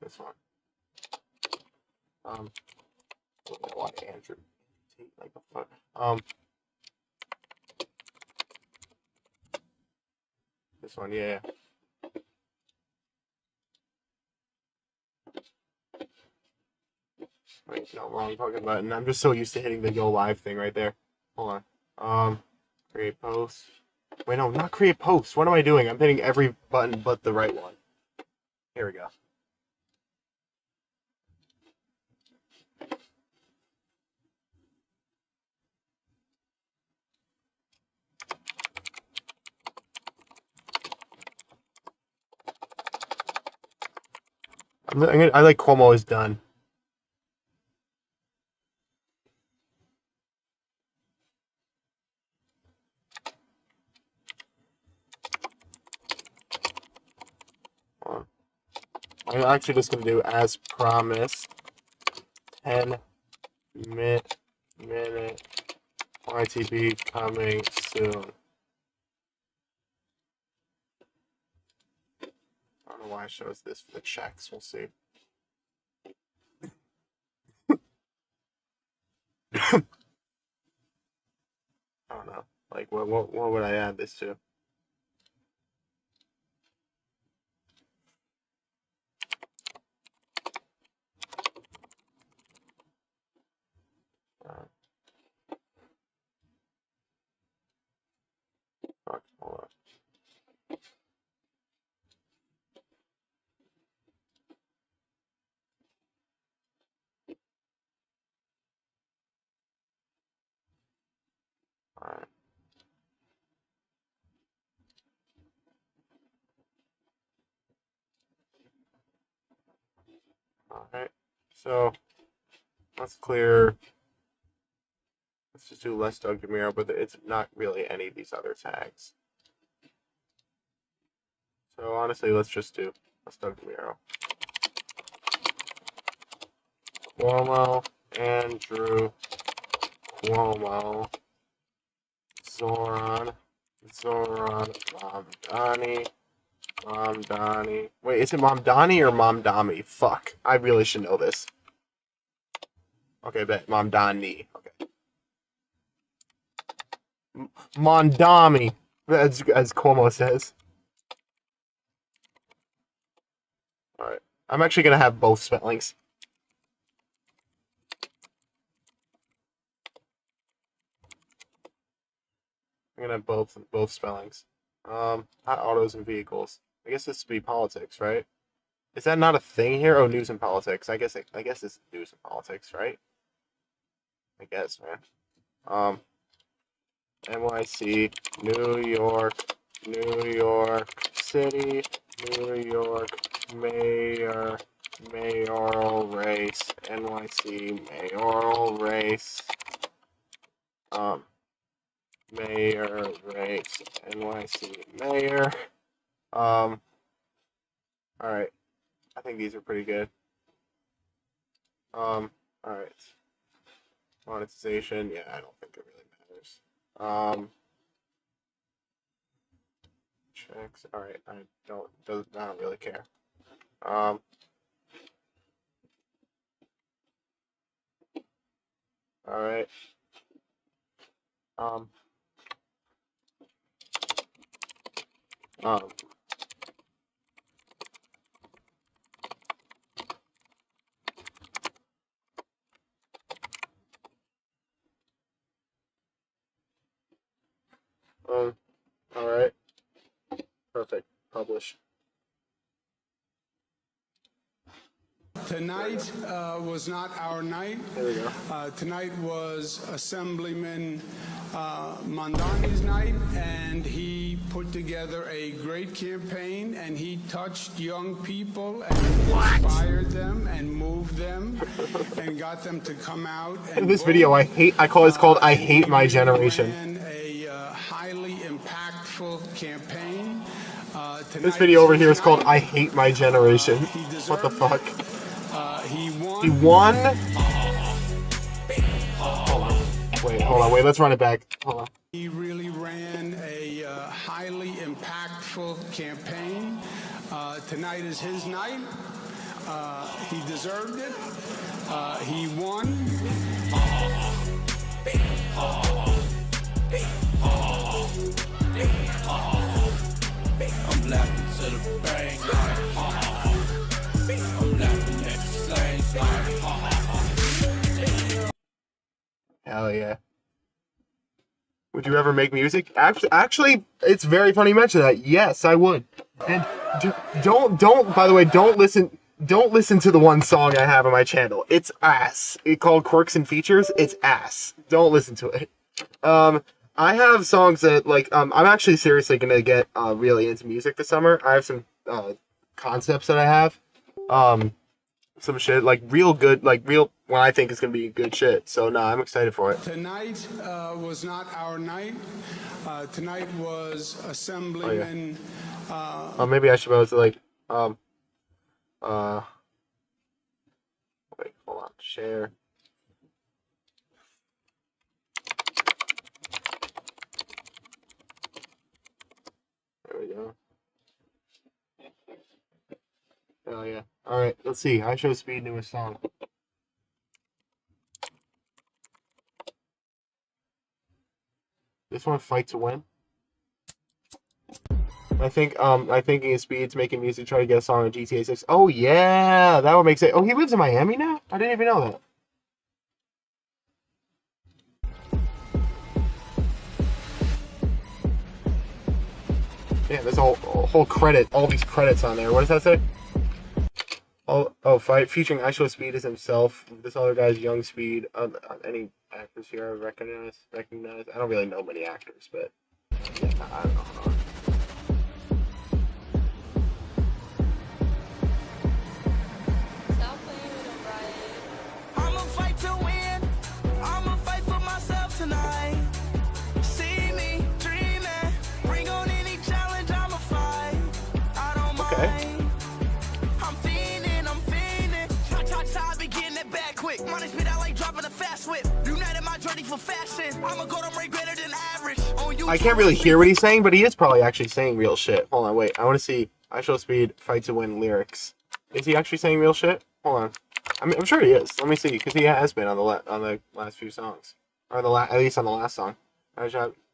This one. Why Andrew? Like the fuck. This one, yeah. Wait, no, wrong fucking button. I'm just so used to hitting the go live thing right there. Hold on. Create post. Wait, no, not create post. What am I doing? I'm hitting every button but the right one. Here we go. I like Cuomo is done. Why I'm actually just gonna do as promised. 10-minute YTP coming soon. I don't know why it shows this for the checks. We'll see. I don't know. Like, what would I add this to? Fuck, hold on. Alright. Alright. So, let's clear. Let's just do less Doug DeMuro, but it's not really any of these other tags. So honestly, let's just do less Doug DeMuro. Cuomo, Andrew, Cuomo, Zohran Mamdani. Wait, is it Mamdani or Mamdami? Fuck, I really should know this. Okay, bet Mamdani. Okay. Mondami, as Cuomo says. Alright. I'm actually gonna have both spellings. I'm gonna have both spellings. Not autos and vehicles. I guess this would be politics, right? Is that not a thing here? Oh, news and politics. I guess it's news and politics, right? I guess, man. NYC, New York City, New York mayoral race, NYC mayoral race, mayor race, NYC mayor. Alright. I think these are pretty good. Alright. Monetization, yeah, I don't think it really matters. Checks, alright, I don't really care. Alright. Alright. Perfect. Publish. Tonight was not our night. There we go. Tonight was Assemblyman Mamdani's night, and he put together a great campaign, and he touched young people and inspired them and moved them and got them to come out. And this video, I call it's called I Hate My Generation. Ran a highly impactful campaign. This video over here is called I Hate My Generation. What the fuck? He won. He won? Hold on, wait, let's run it back. Hold on. He really ran a highly impactful campaign. Tonight is his night. He deserved it. He won. I'm laughing to the bank like I'm laughing at the slangs like Hell yeah. Would you ever make music? Actually, it's very funny you mention that. Yes, I would. And don't by the way, don't listen to the one song I have on my channel. It's ass. It's called Quirks and Features. It's ass. Don't listen to it. I have songs that, like, I'm actually seriously gonna get really into music this summer. I have some concepts that I have. Some shit, like, real good, like, real, what I think is gonna be good shit. So, nah, I'm excited for it. Tonight was not our night. Tonight was Assemblyman... maybe I should go to, like, Wait, hold on. Share. There we go. Oh yeah. All right. Let's see. I Show Speed newest song. This one, Fight to Win. I think is Speed's making music, try to get a song on GTA 6. Oh yeah, that would make sense. Oh, he lives in Miami now? I didn't even know that. Yeah, there's a whole credit, all these credits on there. What does that say? Oh, Fight featuring I Show Speed as himself. This other guy's Young Speed. Any actors here I recognize? I don't really know many actors, but yeah, I don't know. I'ma fight to win. I'ma fight for myself tonight. See me dreaming. Bring on any challenge, I'ma fight. I don't mind. I'm fiending. Cha-cha-cha, be getting it back quick. Money speed out like dropping a fast whip. United my journey for fashion. I'ma go to rate greater than average. I can't really hear what he's saying, but he is probably actually saying real shit. Hold on, wait. I want to see I Show Speed, Fight to Win lyrics. Is he actually saying real shit? Hold on. I'm sure he is. Let me see, because he has been on the last few songs, or at least on the last song.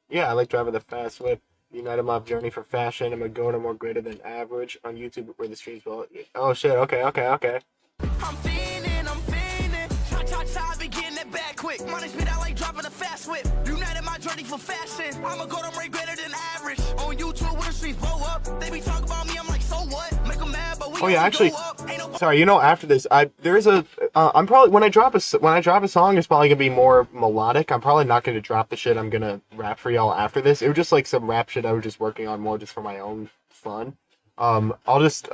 Yeah, I like driving the fast whip. United my journey for fashion. I'm gonna go to more greater than average on YouTube where the streams will. Oh shit. Okay. I'm fiending. Cha-cha-cha, be getting it back quick. Money speed out like dropping a fast whip. United my journey for fashion. I'ma go to rate greater than average. On YouTube where the streets blow up. They be talking about me, I'm like, so what? Make them mad, but we Oh yeah, actually, go up. sorry. After this, I'm probably when I drop a song, it's probably gonna be more melodic. I'm probably not gonna drop the shit I'm gonna rap for y'all after this. It was just like some rap shit I was just working on more just for my own fun. I'll just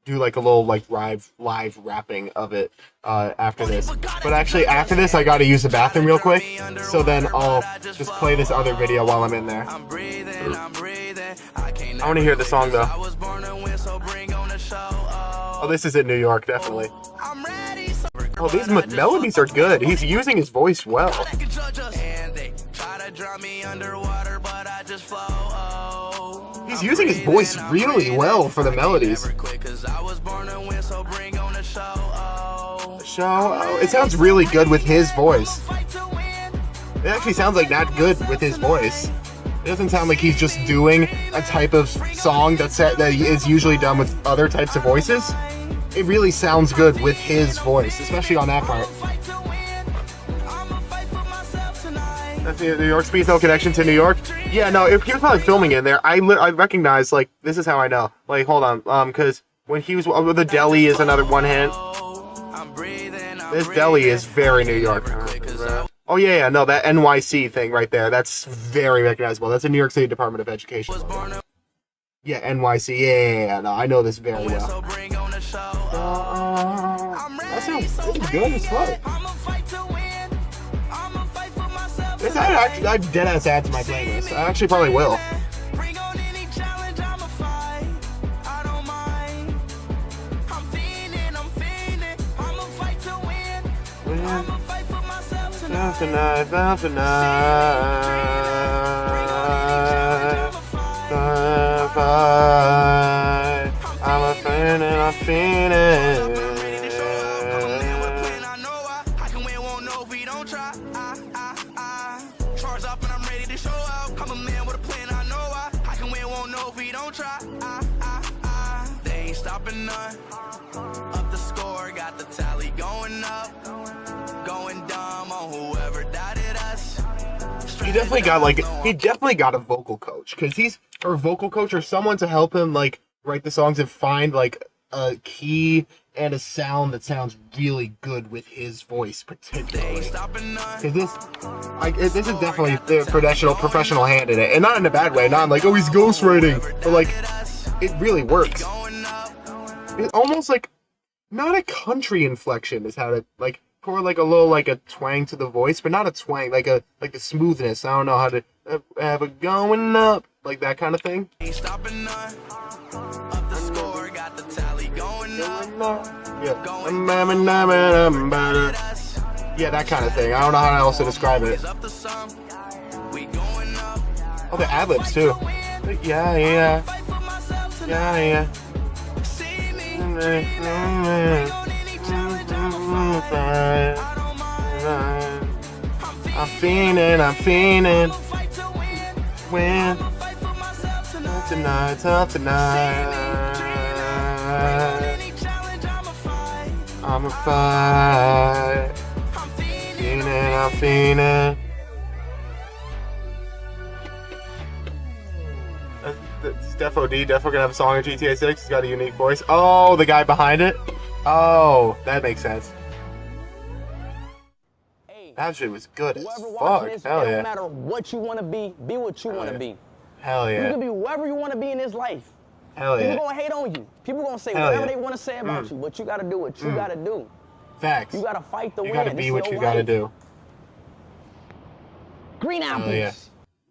do like a little like live rapping of it after this. But actually, after this, I gotta use the bathroom real quick. So then I'll just play this other video while I'm in there. I want to hear the song though. Oh, this is in New York, definitely. Oh, these melodies are good. He's using his voice well. He's using his voice really well for the melodies. It sounds really good with his voice. It actually sounds like not good with his voice. It doesn't sound like he's just doing a type of song that is usually done with other types of voices. It really sounds good with his voice, especially on that part. That's the New York Speed's no connection to New York. Yeah, no, if he was probably filming in there, I recognize, like, this is how I know. Like, hold on, because when he was, the deli is another one hand. This deli is very New York. Oh yeah, no, that NYC thing right there, that's very recognizable. That's the New York City Department of Education. Yeah, NYC, yeah, no, I know this very well. That sounds good as fuck. I deadass add to my playlist. I actually probably will. I'm a fan and I'm feeling. Stopping none. Up the score, got the tally going up. Going dumb on whoever doubted us. He definitely got a vocal coach, or vocal coach or someone to help him like write the songs and find like a key and a sound that sounds really good with his voice particularly. Because this is definitely the professional hand in it, and not in a bad way. Not like, oh, he's ghostwriting, but like it really works. It's almost like not a country inflection is how to like pour like a little like a twang to the voice, but not a twang, like a smoothness. I don't know how to have it going up, like that kind of thing. Stopping none. Up the score, got the tally going Yeah, that kind of thing. I don't know how else to describe it. Oh, the ad-libs too. Yeah, yeah. Yeah, yeah. I'm fiending. Win. Tonight. I'm a fight. I'm fiending. Defo D, Defo gonna have a song in GTA 6. He's got a unique voice. Oh, the guy behind it? Oh, that makes sense. That shit was good as fuck. Hell yeah. No matter what you want to be what you want to be. Hell yeah. You can be whoever you want to be in this life. Hell yeah. People gonna hate on you. People gonna say whatever they want to say about you, but you gotta do what you gotta do. Facts. You gotta fight the win. You gotta be what you gotta do. Green apples. Hell yeah.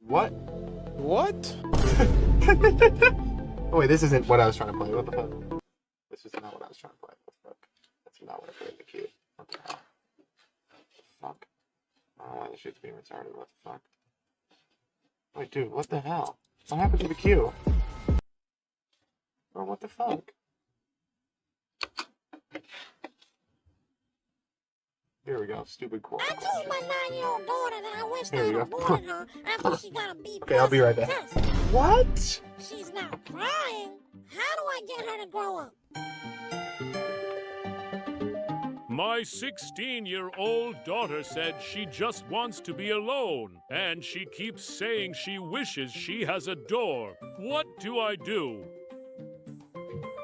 What? What? Oh wait, this isn't what I was trying to play. What the fuck? This is not what I was trying to play. What the fuck? That's not what I put in the queue. What the hell? Fuck. I don't want this shit to be retarded. What the fuck? Wait, dude, what the hell? What happened to the queue? Or what the fuck? Here we go, stupid quarter. I told my 9-year-old daughter that I wished I aborted her after she got a B+. Okay, I'll be right back. What? She's now crying. How do I get her to grow up? My 16-year-old daughter said she just wants to be alone, and she keeps saying she wishes she has a door. What do I do?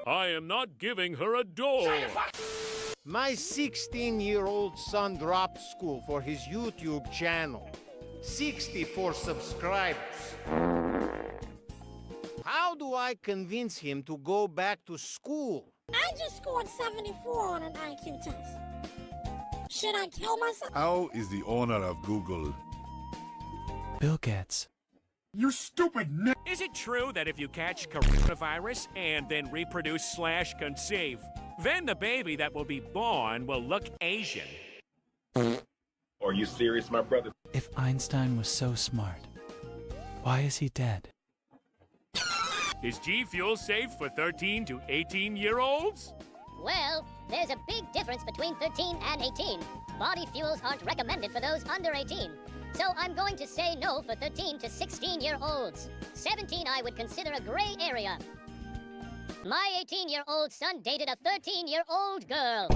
I am not giving her a door. My 16-year-old son dropped school for his YouTube channel. 64 subscribers. How do I convince him to go back to school? I just scored 74 on an IQ test. Should I kill myself? How is the owner of Google? Bill Gates. You stupid n***! Is it true that if you catch coronavirus and then reproduce/conceive, then the baby that will be born will look Asian? Are you serious, my brother? If Einstein was so smart, why is he dead? Is G Fuel safe for 13 to 18-year-olds? Well, there's a big difference between 13 and 18. Body fuels aren't recommended for those under 18. So I'm going to say no for 13 to 16-year-olds. 17 I would consider a gray area. My 18-year-old son dated a 13-year-old girl.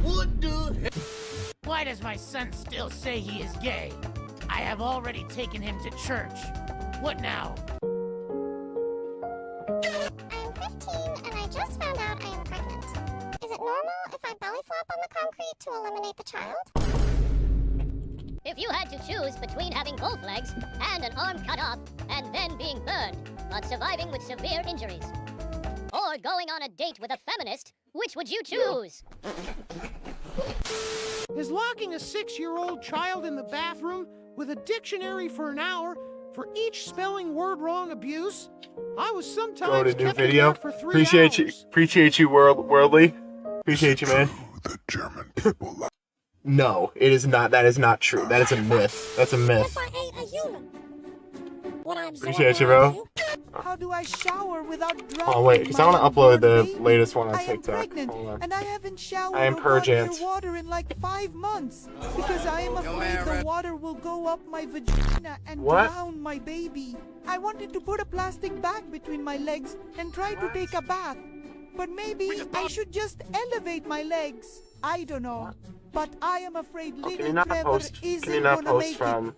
What the heck? Why does my son still say he is gay? I have already taken him to church. What now? I'm 15 and I just found out I am pregnant. Is it normal if I belly flop on the concrete to eliminate the child? If you had to choose between having both legs and an arm cut off and then being burned, but surviving with severe injuries, or going on a date with a feminist, which would you choose? Is locking a 6-year-old child in the bathroom with a dictionary for an hour for each spelling word wrong abuse? I was sometimes kept in there for 3 hours. Appreciate you, worldly. Appreciate you, man. The German people. No, it is not. That is not true. That is a myth. That's a myth. If I ate a human, would I absorb Appreciate you, bro. How do I shower without dropping? Oh wait, because I want to upload the latest one on TikTok. Pregnant, hold on. and I haven't showered I am purgent. water in like 5 months because I am afraid the water will go up my vagina and drown my baby. I wanted to put a plastic bag between my legs and try to take a bath, but maybe I should just elevate my legs. I don't know, but I am afraid little Trevor isn't gonna make it.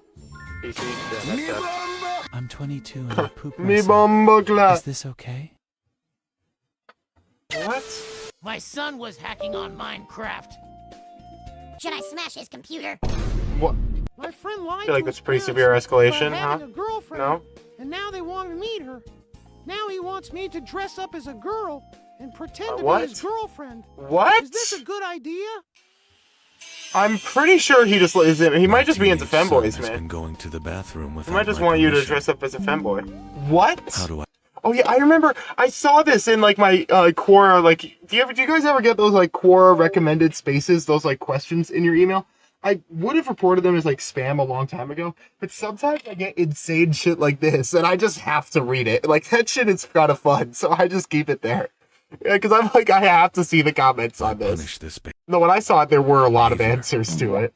I'm 22 and I poop Me myself. bomba. Is this okay? What? My son was hacking on Minecraft. Should I smash his computer? What? My friend lied I feel like to that's his pretty parents severe escalation, about huh? having a girlfriend, No? and now they want to meet her. Now he wants me to dress up as a girl and pretend to what? be his girlfriend. What? Is this a good idea? I'm pretty sure he just is. He might just be into femboys, man. Been going to the bathroom He might just want you to dress up as a femboy. What? How do I? Oh yeah, I remember. I saw this in like my Quora. Like, do you guys ever get those like Quora recommended spaces? Those like questions in your email. I would have reported them as like spam a long time ago, but sometimes I get insane shit like this, and I just have to read it. Like that shit is kind of fun, so I just keep it there. Yeah, because I'm like, I have to see the comments on this. No, when I saw it, there were a lot of answers to it.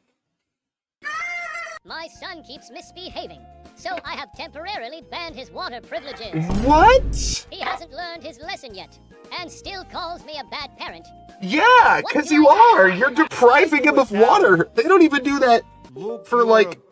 My son keeps misbehaving, so I have temporarily banned his water privileges. What? He hasn't learned his lesson yet, and still calls me a bad parent. Yeah, because you are. You're depriving him of water. They don't even do that for like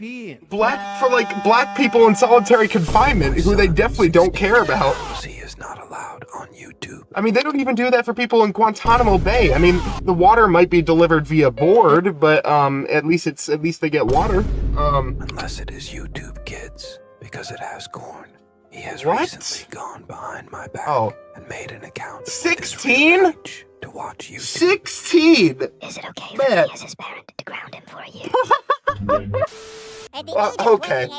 black people in solitary confinement, who they definitely don't care about. He is not allowed on YouTube. I mean, they don't even do that for people in Guantanamo Bay. I mean, the water might be delivered via board, but at least they get water. Unless it is YouTube Kids, because it has corn. He has recently gone behind my back and made an account. 16? To watch YouTube. 16? Is it okay for me as his parent to ground him for a year?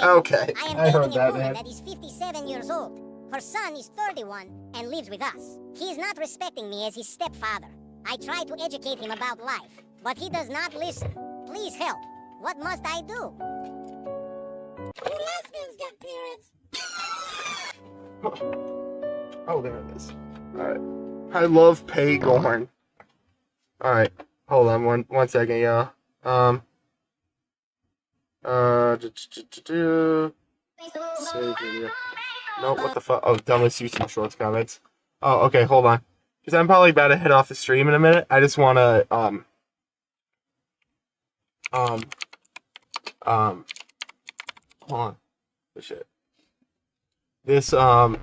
Okay. I heard that, man. That is 57 years old. Her son is 31 and lives with us. He is not respecting me as his stepfather. I try to educate him about life, but he does not listen. Please help. What must I do? Do lesbians get periods? Oh, there it is. Alright. I love Paygorn. Alright. Hold on one second, y'all. Save video. Nope, what the fuck? Oh, dumbest YouTube Shorts comments. Oh, okay, hold on. Because I'm probably about to head off the stream in a minute. I just want to, hold on. Oh, shit. This song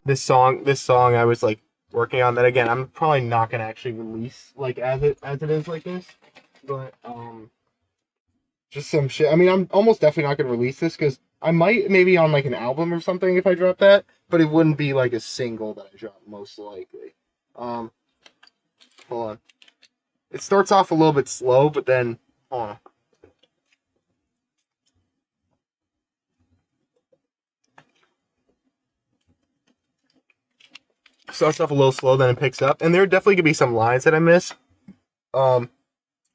I was, like, working on that again. I'm probably not going to actually release, like, as it is like this. But, just some shit. I mean, I'm almost definitely not going to release this, because I might maybe on, like, an album or something if I drop that, but it wouldn't be, like, a single that I drop, most likely. Hold on. It starts off a little bit slow, but then, hold on. Starts off a little slow, then it picks up, and there definitely could be some lines that I miss. Hold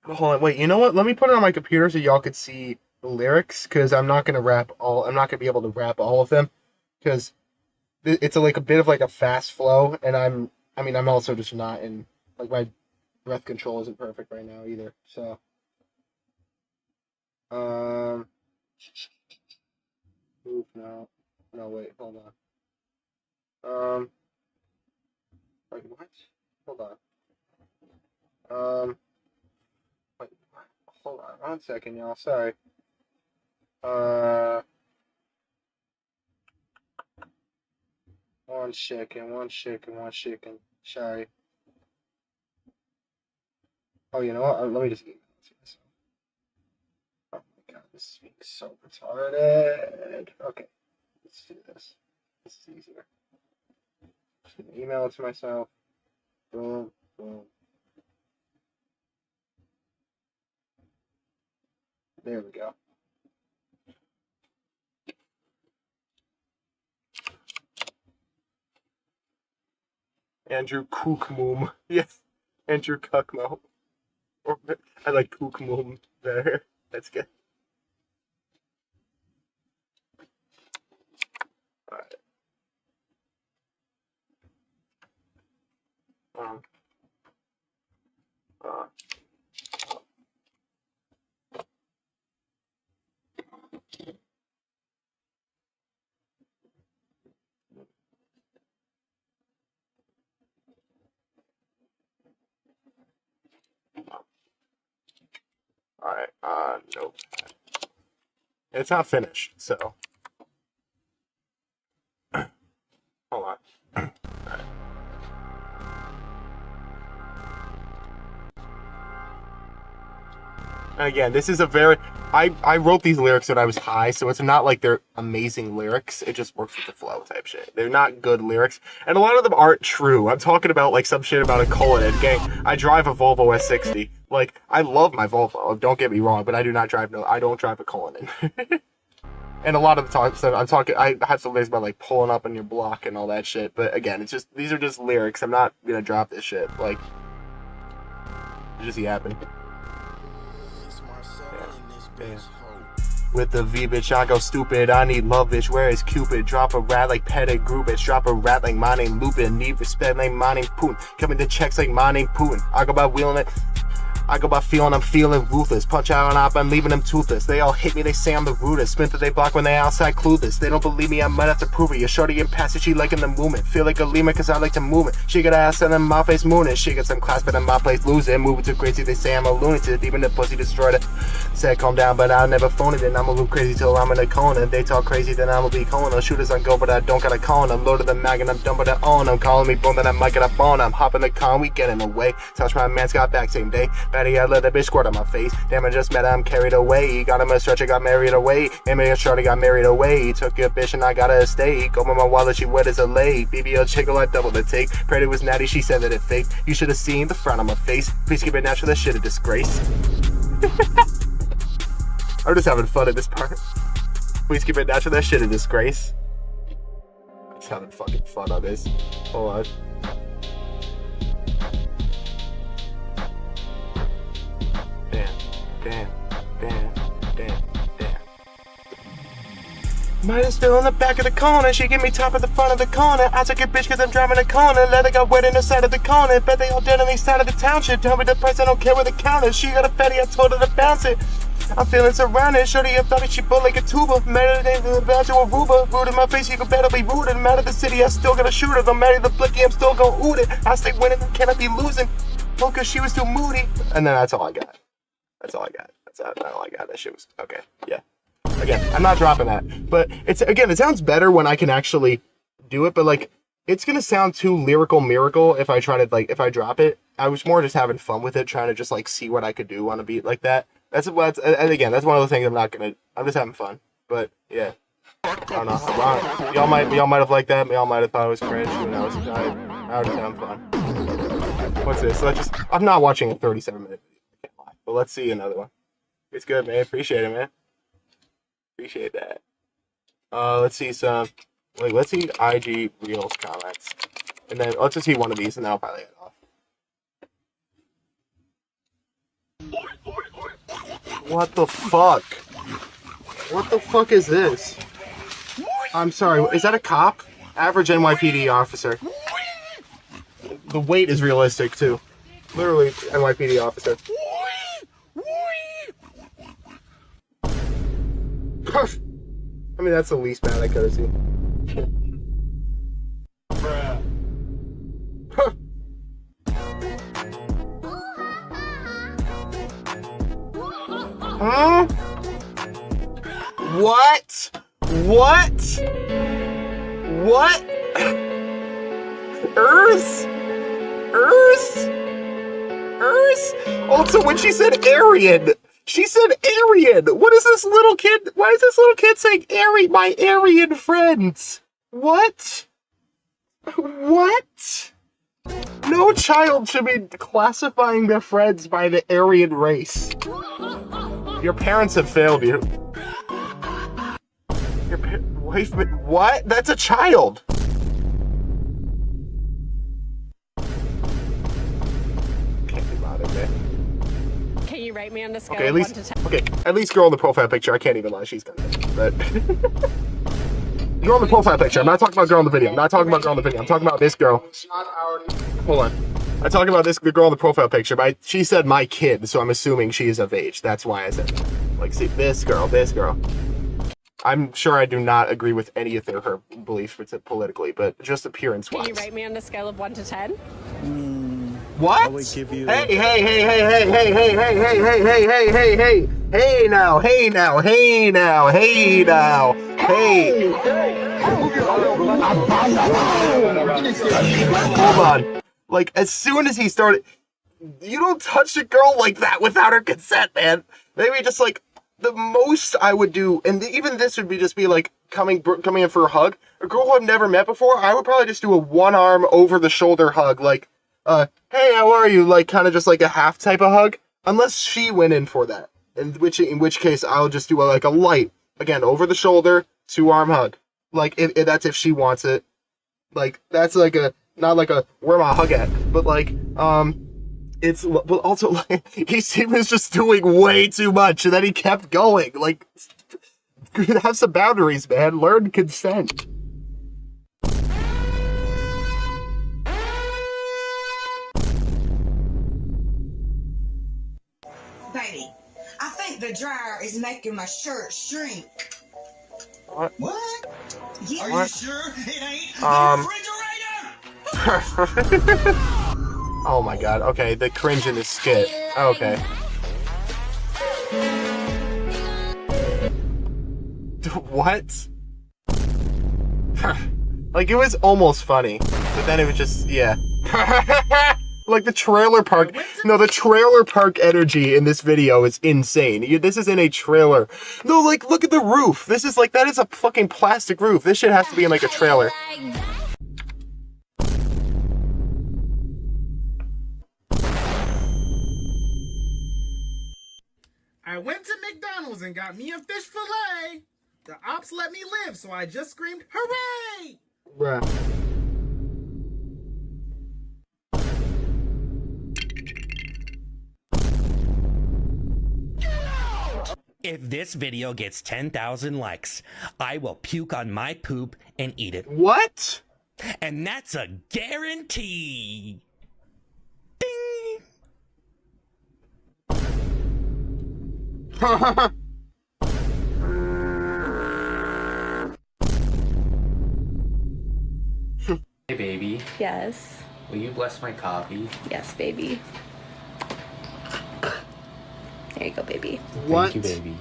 on, wait, you know what? Let me put it on my computer so y'all could see the lyrics, because I'm not gonna be able to rap all of them, because it's like a bit of like a fast flow, and I'm also just not in, like, my breath control isn't perfect right now either, so. Oof, no, wait, hold on. Wait, what? Hold on. Wait, hold on, 1 second, y'all, sorry. One second, sorry. Oh, you know what? Let me just email it to myself. Oh my god, this is being so retarded. Okay, let's do this. This is easier. Just gonna email it to myself. Boom, boom. There we go. Andrew Kookmoom. Yes, Andrew Cuckmo. I like Kookmoom better. That's good. Alright. Alright, nope. It's not finished, so. Hold on. Alright. And again, this is a very... I wrote these lyrics when I was high, so it's not like they're amazing lyrics. It just works with the flow type shit. They're not good lyrics. And a lot of them aren't true. I'm talking about, like, some shit about a Cullinan. Gang, I drive a Volvo S60. Like, I love my Volvo, don't get me wrong, but I don't drive a Cullinan. And a lot of the talk stuff I have some things about like pulling up on your block and all that shit. But again, it's just these are just lyrics. I'm not gonna drop this shit. Like, it's just yapping. Yeah. With the V bitch, I go stupid. I need love bitch. Where is Cupid? Drop a rat like Pettigrew bitch. Drop a rat like my name Lupin. Need respect like my name Putin. Coming to checks like my name Putin. I go by wheeling it. I go by feeling I'm feeling ruthless. Punch out and up, I'm leaving them toothless. They all hit me, they say I'm the rudest. Spin that they block when they outside clueless. They don't believe me, I might have to prove it. You're shorty and passage, she liking the movement. Feel like a lemur cause I like to move it. She got ass and then my face mooning. She got some class but in my place losing. Moving too crazy, they say I'm a lunatic. Deep in the pussy destroyed it. Said calm down but I'll never phone it. And I'ma look crazy till I'm in a cone. They talk crazy then I'ma be calling. Shooters on go but I don't got a cone. I'm loaded the mag and I'm done but I own. I'm calling me boom then I might get a phone. I'm hopping the con, we getting away. Touch my man's got back same day. Betty I let that bitch squirt on my face. Damn, I just met her, I'm carried away. Got him a stretcher, got married away. Damn, a shorty got married away. He took your bitch and I got a steak. Open my wallet, she wet as a lake. BBL chickle, I double the take. Prayed it was natty, she said that it faked. You should have seen the frown on my face. Please keep it natural, that shit a disgrace. I'm just having fun at this part. Please keep it natural, that shit a disgrace. I'm just having fucking fun on this. Hold on. Damn. Might have still in the back of the corner. She give me top at the front of the corner. I took a bitch cause I'm driving a corner. Leather got wet in the side of the corner. Bet they all dead on the side of the township. Tell me the price, I don't care where the count is. She got a fatty, I told her to bounce it. I'm feeling surrounded. Shorty, I thought she built like a tuba. Mad at the bound to Aruba. Rude in my face, you can better be rooted. Mad at the city, I still got a shooter. I'm mad at the blicky, I'm still gonna oot it. I stay winning, cannot be losing. Oh, cause she was too moody. And then that's all I got. That's all I got. That's all I got. That shit was okay. Yeah. Again, I'm not dropping that. But it sounds better when I can actually do it, but like it's gonna sound too lyrical miracle if I try to if I drop it. I was more just having fun with it, trying to just like see what I could do on a beat like that. And again, that's one of the things I'm just having fun. But yeah. I don't know. Y'all might have liked that, y'all might have thought it was cringe, who knows. I was having fun. What's this? I'm not watching a 37-minute video. But let's see another one. It's good, man. Appreciate it, man. Appreciate that. Let's see let's see IG Reels comments. And then let's just see one of these and then I'll probably head off. What the fuck? What the fuck is this? I'm sorry, is that a cop? Average NYPD officer. The weight is realistic too. Literally NYPD officer. I mean, that's the least bad I could have seen. Huh? What? What? What? Earth? Also, when she said Aryan, she said Aryan. What is this little kid? Why is this little kid saying my Aryan friends? What? What? No child should be classifying their friends by the Aryan race. Your parents have failed you. Your wife, what? That's a child. Can't be bothered, man. Can you rate me on a scale Okay, of 1 to 10? Okay, at least girl in the profile picture. I can't even lie, she's gonna. But girl in the profile picture. I'm not talking about girl in the video. I'm not talking about girl in the video. I'm talking about this girl. Hold on. I'm talking about the girl in the profile picture. But she said my kid, so I'm assuming she is of age. That's why I said that. Like, see, this girl. I'm sure I do not agree with any of her beliefs politically, but just appearance-wise. Can you rate me on a scale of 1 to 10? What? I will give you... Hey now. Hold on. Like, as soon as he started, you don't touch a girl like that without her consent, man. Maybe just like, the most I would do, and even this would be just be like coming in for a hug. A girl who I've never met before, I would probably just do a one-arm over-the-shoulder hug, like, hey, how are you? Like, kind of just like a half type of hug, unless she went in for that. In which case, I'll just do a light, again, over the shoulder, 2-arm hug. Like, if that's if she wants it. Like, that's like a, not like a, where my hug at? But like, it's, but also, like, he was just doing way too much, and then he kept going. Like, have some boundaries, man. Learn consent. Baby, I think the dryer is making my shirt shrink. What? What? Yeah. Are you sure it ain't the refrigerator? Oh my god, okay, the cringe in this skit. Okay. What? Like, it was almost funny, but then it was just, yeah. Like the trailer park, no, the trailer park energy in this video is insane. This is in a trailer. No, like, look at the roof. This is like, that is a fucking plastic roof. This shit has to be in like a trailer. I went to McDonald's and got me a fish fillet. The ops let me live, so I just screamed, hooray! Bruh. If this video gets 10,000 likes, I will puke on my poop and eat it. What? And that's a guarantee. Hey baby, Yes. will you bless my coffee? Yes, baby. There you go, baby. What? Thank you, baby.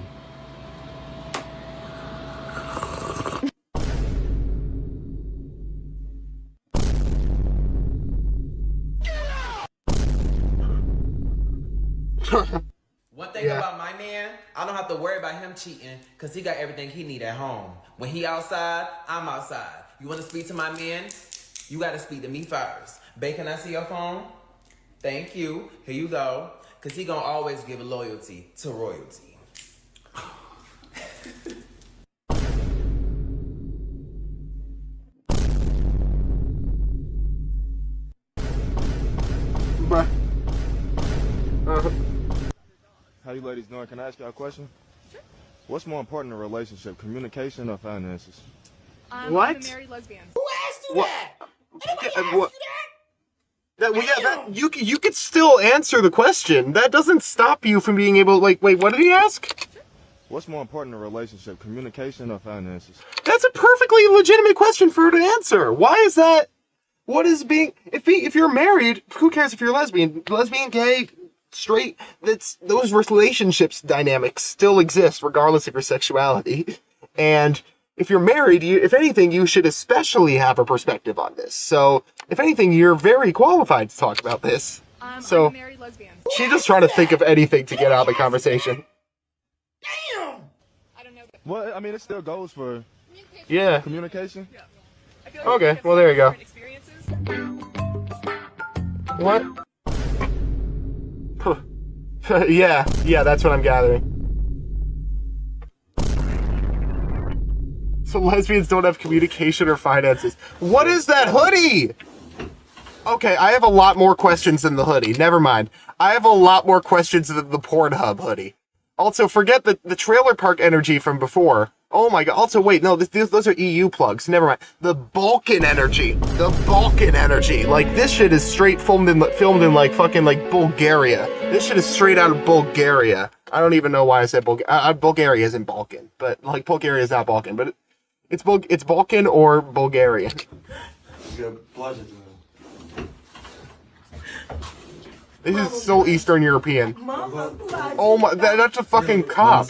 One thing about my man, I don't have to worry about him cheating because he got everything he need at home. When he outside, I'm outside. You want to speak to my man? You got to speak to me first. Babe, can I see your phone? Thank you. Here you go. Because he going to always give loyalty to royalty. How you ladies doing? Can I ask y'all a question? Sure. What's more important in a relationship, communication or finances? What? I'm a married lesbian. Who asked you What? that? What? You could still answer the question. That doesn't stop you from being able, like, wait, what did he ask? What's more important in a relationship, communication or finances? That's a perfectly legitimate question for her to answer. Why is that? What is being, if you're married, who cares if you're lesbian, gay, straight, those relationships dynamics still exist regardless of your sexuality. And if you're married, if anything, you should especially have a perspective on this. So, if anything, you're very qualified to talk about this. I'm So, a married lesbian. she's just trying to think of anything to get out of the conversation. Damn! Well, I mean, it still goes for Yeah. communication. Okay, well, there you go. What? yeah, that's what I'm gathering. So lesbians don't have communication or finances. What is that hoodie? Okay, I have a lot more questions than the hoodie. Never mind. I have a lot more questions than the Pornhub hoodie. Also, forget the trailer park energy from before. Oh my god. Also, wait, no, those are EU plugs. Never mind. The Balkan energy. The Balkan energy. Like, this shit is straight filmed in like fucking like Bulgaria. This shit is straight out of Bulgaria. I don't even know why I said Bulgaria. Bulgaria isn't Balkan, but like Bulgaria is not Balkan, but it's Balkan or Bulgarian. Good pleasure. This is so Eastern European. Oh my, that's a fucking cop.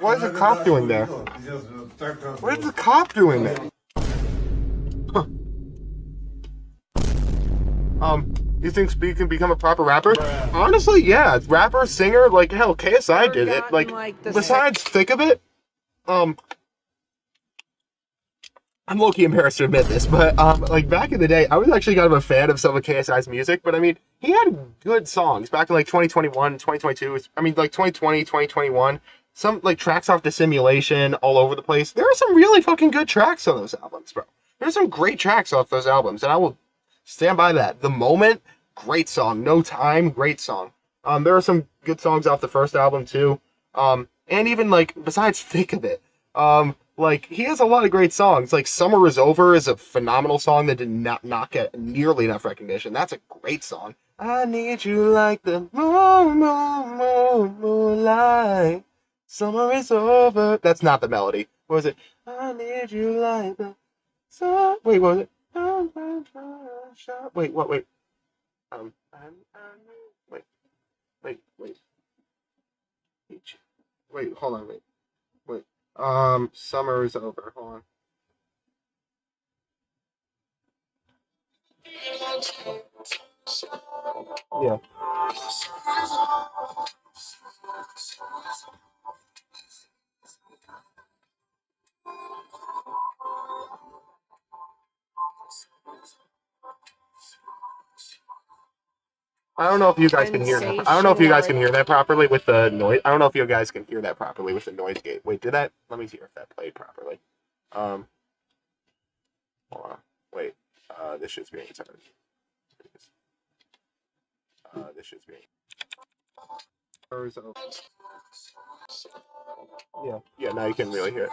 What is the cop doing there? What is the cop doing there? Huh. You think Speed can become a proper rapper? Honestly, yeah. Rapper, singer, like, hell, KSI did it. Like, besides thick of it, I'm low-key embarrassed to admit this, but, like, back in the day, I was actually kind of a fan of some of KSI's music, but, I mean, he had good songs back in, like, 2021, 2022, I mean, like, 2020, 2021, some like tracks off Dissimulation all over the place. There are some really fucking good tracks on those albums, bro. There's some great tracks off those albums, and I will stand by that. The Moment, great song. No Time, great song. There are some good songs off the first album too. And even like besides Thick of It, like he has a lot of great songs. Like Summer Is Over is a phenomenal song that did not get nearly enough recognition. That's a great song. I need you like the moonlight. Summer is over. That's not the melody. What was it? I need you like the sun. Wait, what was it? Wait, what? Wait. Wait. Wait, hold on, wait. Summer is over. Hold on. Yeah. I don't know if you guys can hear that. I don't know if you guys can hear that properly with the noise. I don't know if you guys can hear that properly with the noise gate. Wait, did that? Let me see if that played properly. Hold on. Wait. This shit's being retarded. This shit's being. Yeah. Now you can really hear it.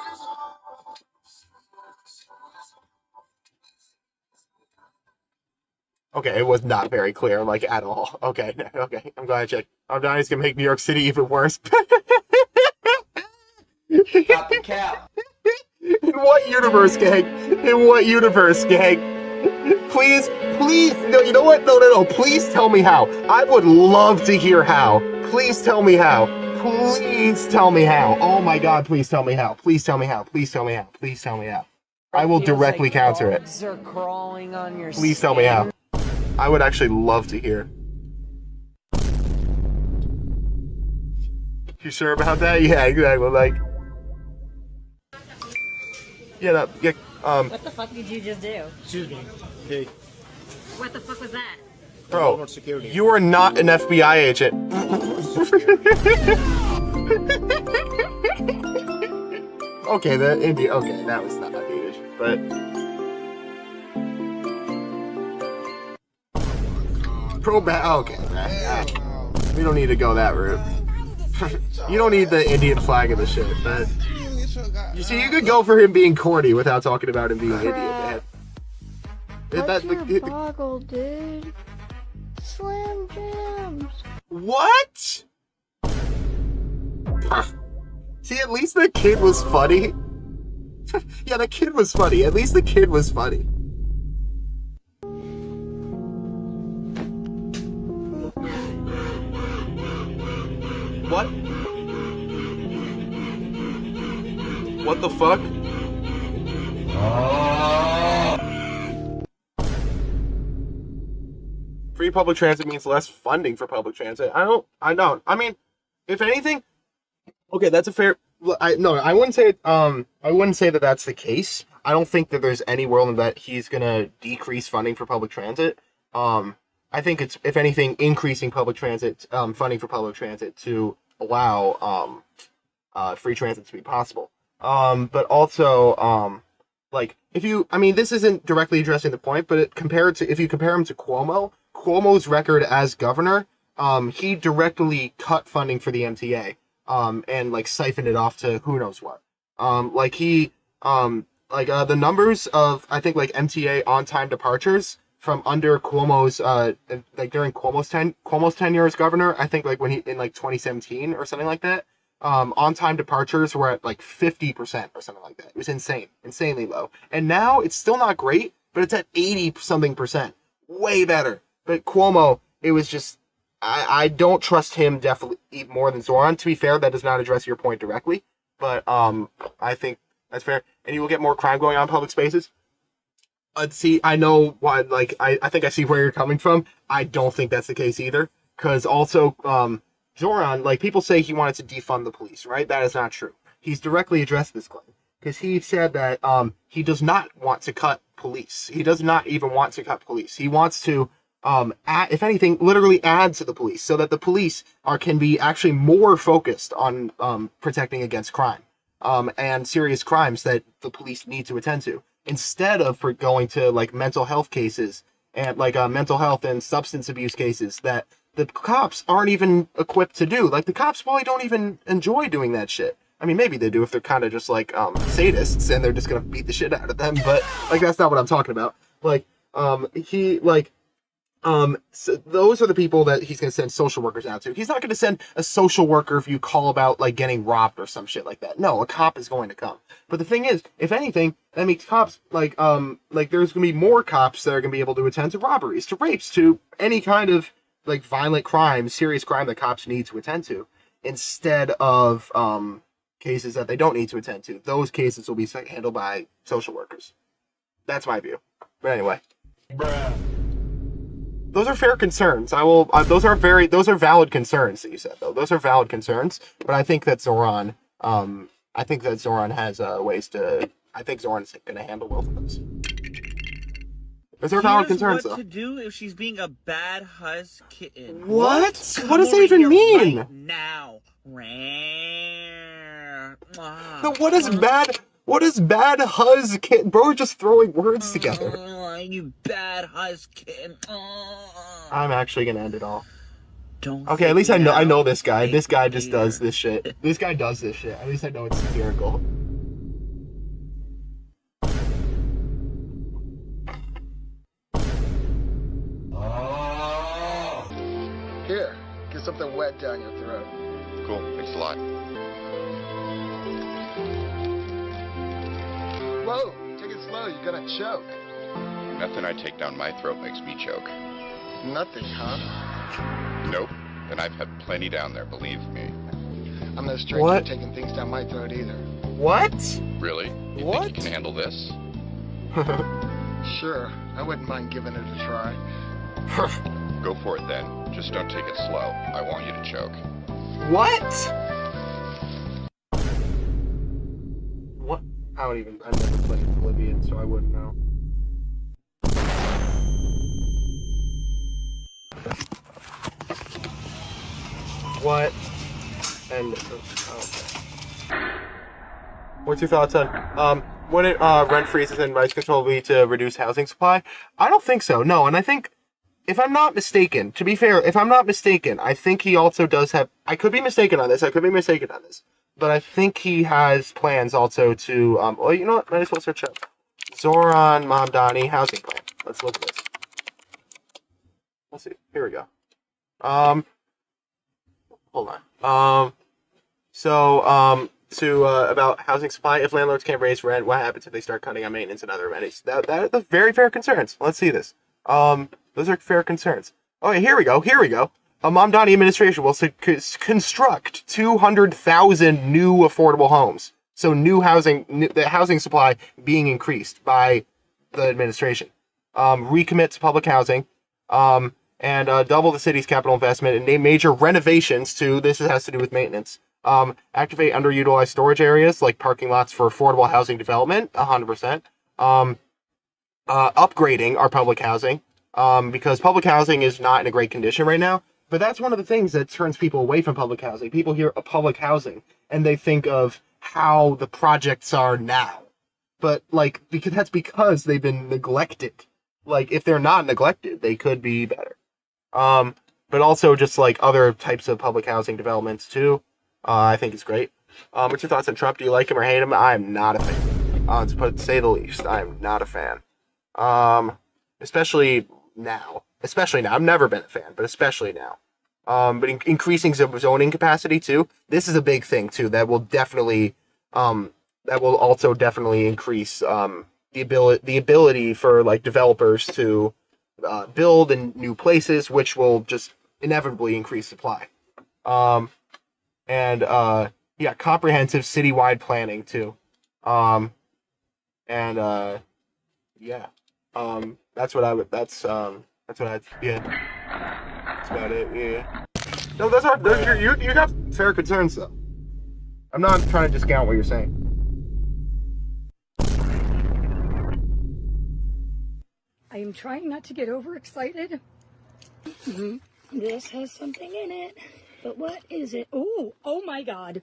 Okay, it was not very clear, like, at all. Okay, I'm glad I checked. I'm not just gonna make New York City even worse. Stop the cap. In what universe, gang? In what universe, gang? Please, no, you know what? No, please tell me how. I would love to hear how. Please tell me how. Please tell me how. Oh my god, please tell me how. Please tell me how. Please tell me how. Please tell me how. I will directly counter it. Please tell me how. I would actually love to hear. You sure about that? Yeah, exactly. Like, yeah, What the fuck did you just do? Excuse me. Hey. What the fuck was that? Bro, you are not an FBI agent. Okay, that was not needed, but. Okay, we don't need to go that route. You don't need the Indian flag of the shit, but you see, you could go for him being corny without talking about him being Indian, man. Boggle, dude. Slam jams. What? See, at least the kid was funny. Yeah, the kid was funny. At least the kid was funny. What? What the fuck? Free public transit means less funding for public transit. I know. I mean, if anything, okay, that's a fair. I wouldn't say. I wouldn't say that that's the case. I don't think that there's any world in that he's gonna decrease funding for public transit. I think it's, if anything, increasing public transit funding for public transit to allow free transit to be possible. But also, like, this isn't directly addressing the point, but if you compare him to Cuomo's record as governor, he directly cut funding for the MTA, and like siphoned it off to who knows what. The numbers of, I think, like MTA on-time departures from under Cuomo's, during Cuomo's tenure as governor, I think like when he, in like 2017 or something like that, on-time departures were at like 50% or something like that. It was insanely low. And now it's still not great, but it's at 80-something%. Way better. But Cuomo, it was just, I don't trust him definitely more than Zohran. To be fair, that does not address your point directly, but I think that's fair. And you will get more crime going on in public spaces. See, I know why, like, I think I see where you're coming from. I don't think that's the case either. Because also, Zohran, like, people say he wanted to defund the police, right? That is not true. He's directly addressed this claim. Because he said that he does not want to cut police. He does not even want to cut police. He wants to if anything, literally add to the police so that the police can be actually more focused on protecting against crime and serious crimes that the police need to attend to, instead of for going to like mental health cases and like mental health and substance abuse cases that the cops aren't even equipped to do. Like the cops probably don't even enjoy doing that shit. I mean, maybe they do if they're kind of just like sadists and they're just gonna beat the shit out of them. But like that's not what I'm talking about. Like so those are the people that he's going to send social workers out to. He's not going to send a social worker if you call about like getting robbed or some shit like that. No, a cop is going to come. But the thing is, if anything, that makes cops like there's going to be more cops that are going to be able to attend to robberies, to rapes, to any kind of like violent crime, serious crime that cops need to attend to, instead of cases that they don't need to attend to. Those cases will be handled by social workers. That's my view. But anyway. Bruh. Those are fair concerns. Those are valid concerns that you said, though. Those are valid concerns. But I think that ZOHRAN has ways to. I think ZOHRAN's going to handle both of those. Those are valid concerns, though. What to do if she's being a bad hus kitten? What? What does that even mean? Right now. What is bad hus kitten? Bro, we're just throwing words together. You bad hus kitten. I'm actually gonna end it all. Okay, at least I know this guy. This guy just does this shit. This guy does this shit. At least I know it's satirical. Here, get something wet down your throat. Cool, thanks a lot. Whoa, take it slow, you're gonna choke. Nothing I take down my throat makes me choke. Nothing, huh? Nope, and I've had plenty down there, believe me. I'm no stranger to taking things down my throat either. What? Really? You think you can handle this? Sure, I wouldn't mind giving it a try. Go for it then. Just don't take it slow. I want you to choke. What? What? I've never played Oblivion, so I wouldn't know. What? And okay. What's your thoughts on when rent freezes and price control lead to reduced housing supply? I don't think so. No, and I think if I'm not mistaken, to be fair, I think he also does have. I could be mistaken on this. But I think he has plans also to. Well, you know what? Might as well search up ZOHRAN Mamdani housing plan. Let's look at this. Let's see. Here we go. Hold on. About housing supply. If landlords can't raise rent, what happens if they start cutting on maintenance and other amenities? That's very fair concerns. Let's see this. Those are fair concerns. Okay, here we go. A Mamdani administration will construct 200,000 new affordable homes. So the housing supply being increased by the administration. Recommit to public housing. And double the city's capital investment and name major renovations to, this has to do with maintenance. Activate underutilized storage areas like parking lots for affordable housing development, 100%. Upgrading our public housing, because public housing is not in a great condition right now. But that's one of the things that turns people away from public housing. People hear public housing and they think of how the projects are now. But because they've been neglected. Like if they're not neglected, they could be better. But also just like other types of public housing developments too. I think it's great. What's your thoughts on Trump? Do you like him or hate him? I'm not a fan. To say the least, I'm not a fan. Especially now. I've never been a fan, but especially now. But increasing zoning capacity too. This is a big thing too. That will also definitely increase the ability for like developers to build in new places, which will just inevitably increase supply. Comprehensive citywide planning too. That's about it. Yeah. No, you got fair concerns though. I'm not trying to discount what you're saying. I am trying not to get overexcited, This has something in it. But what is it? Ooh, oh my God.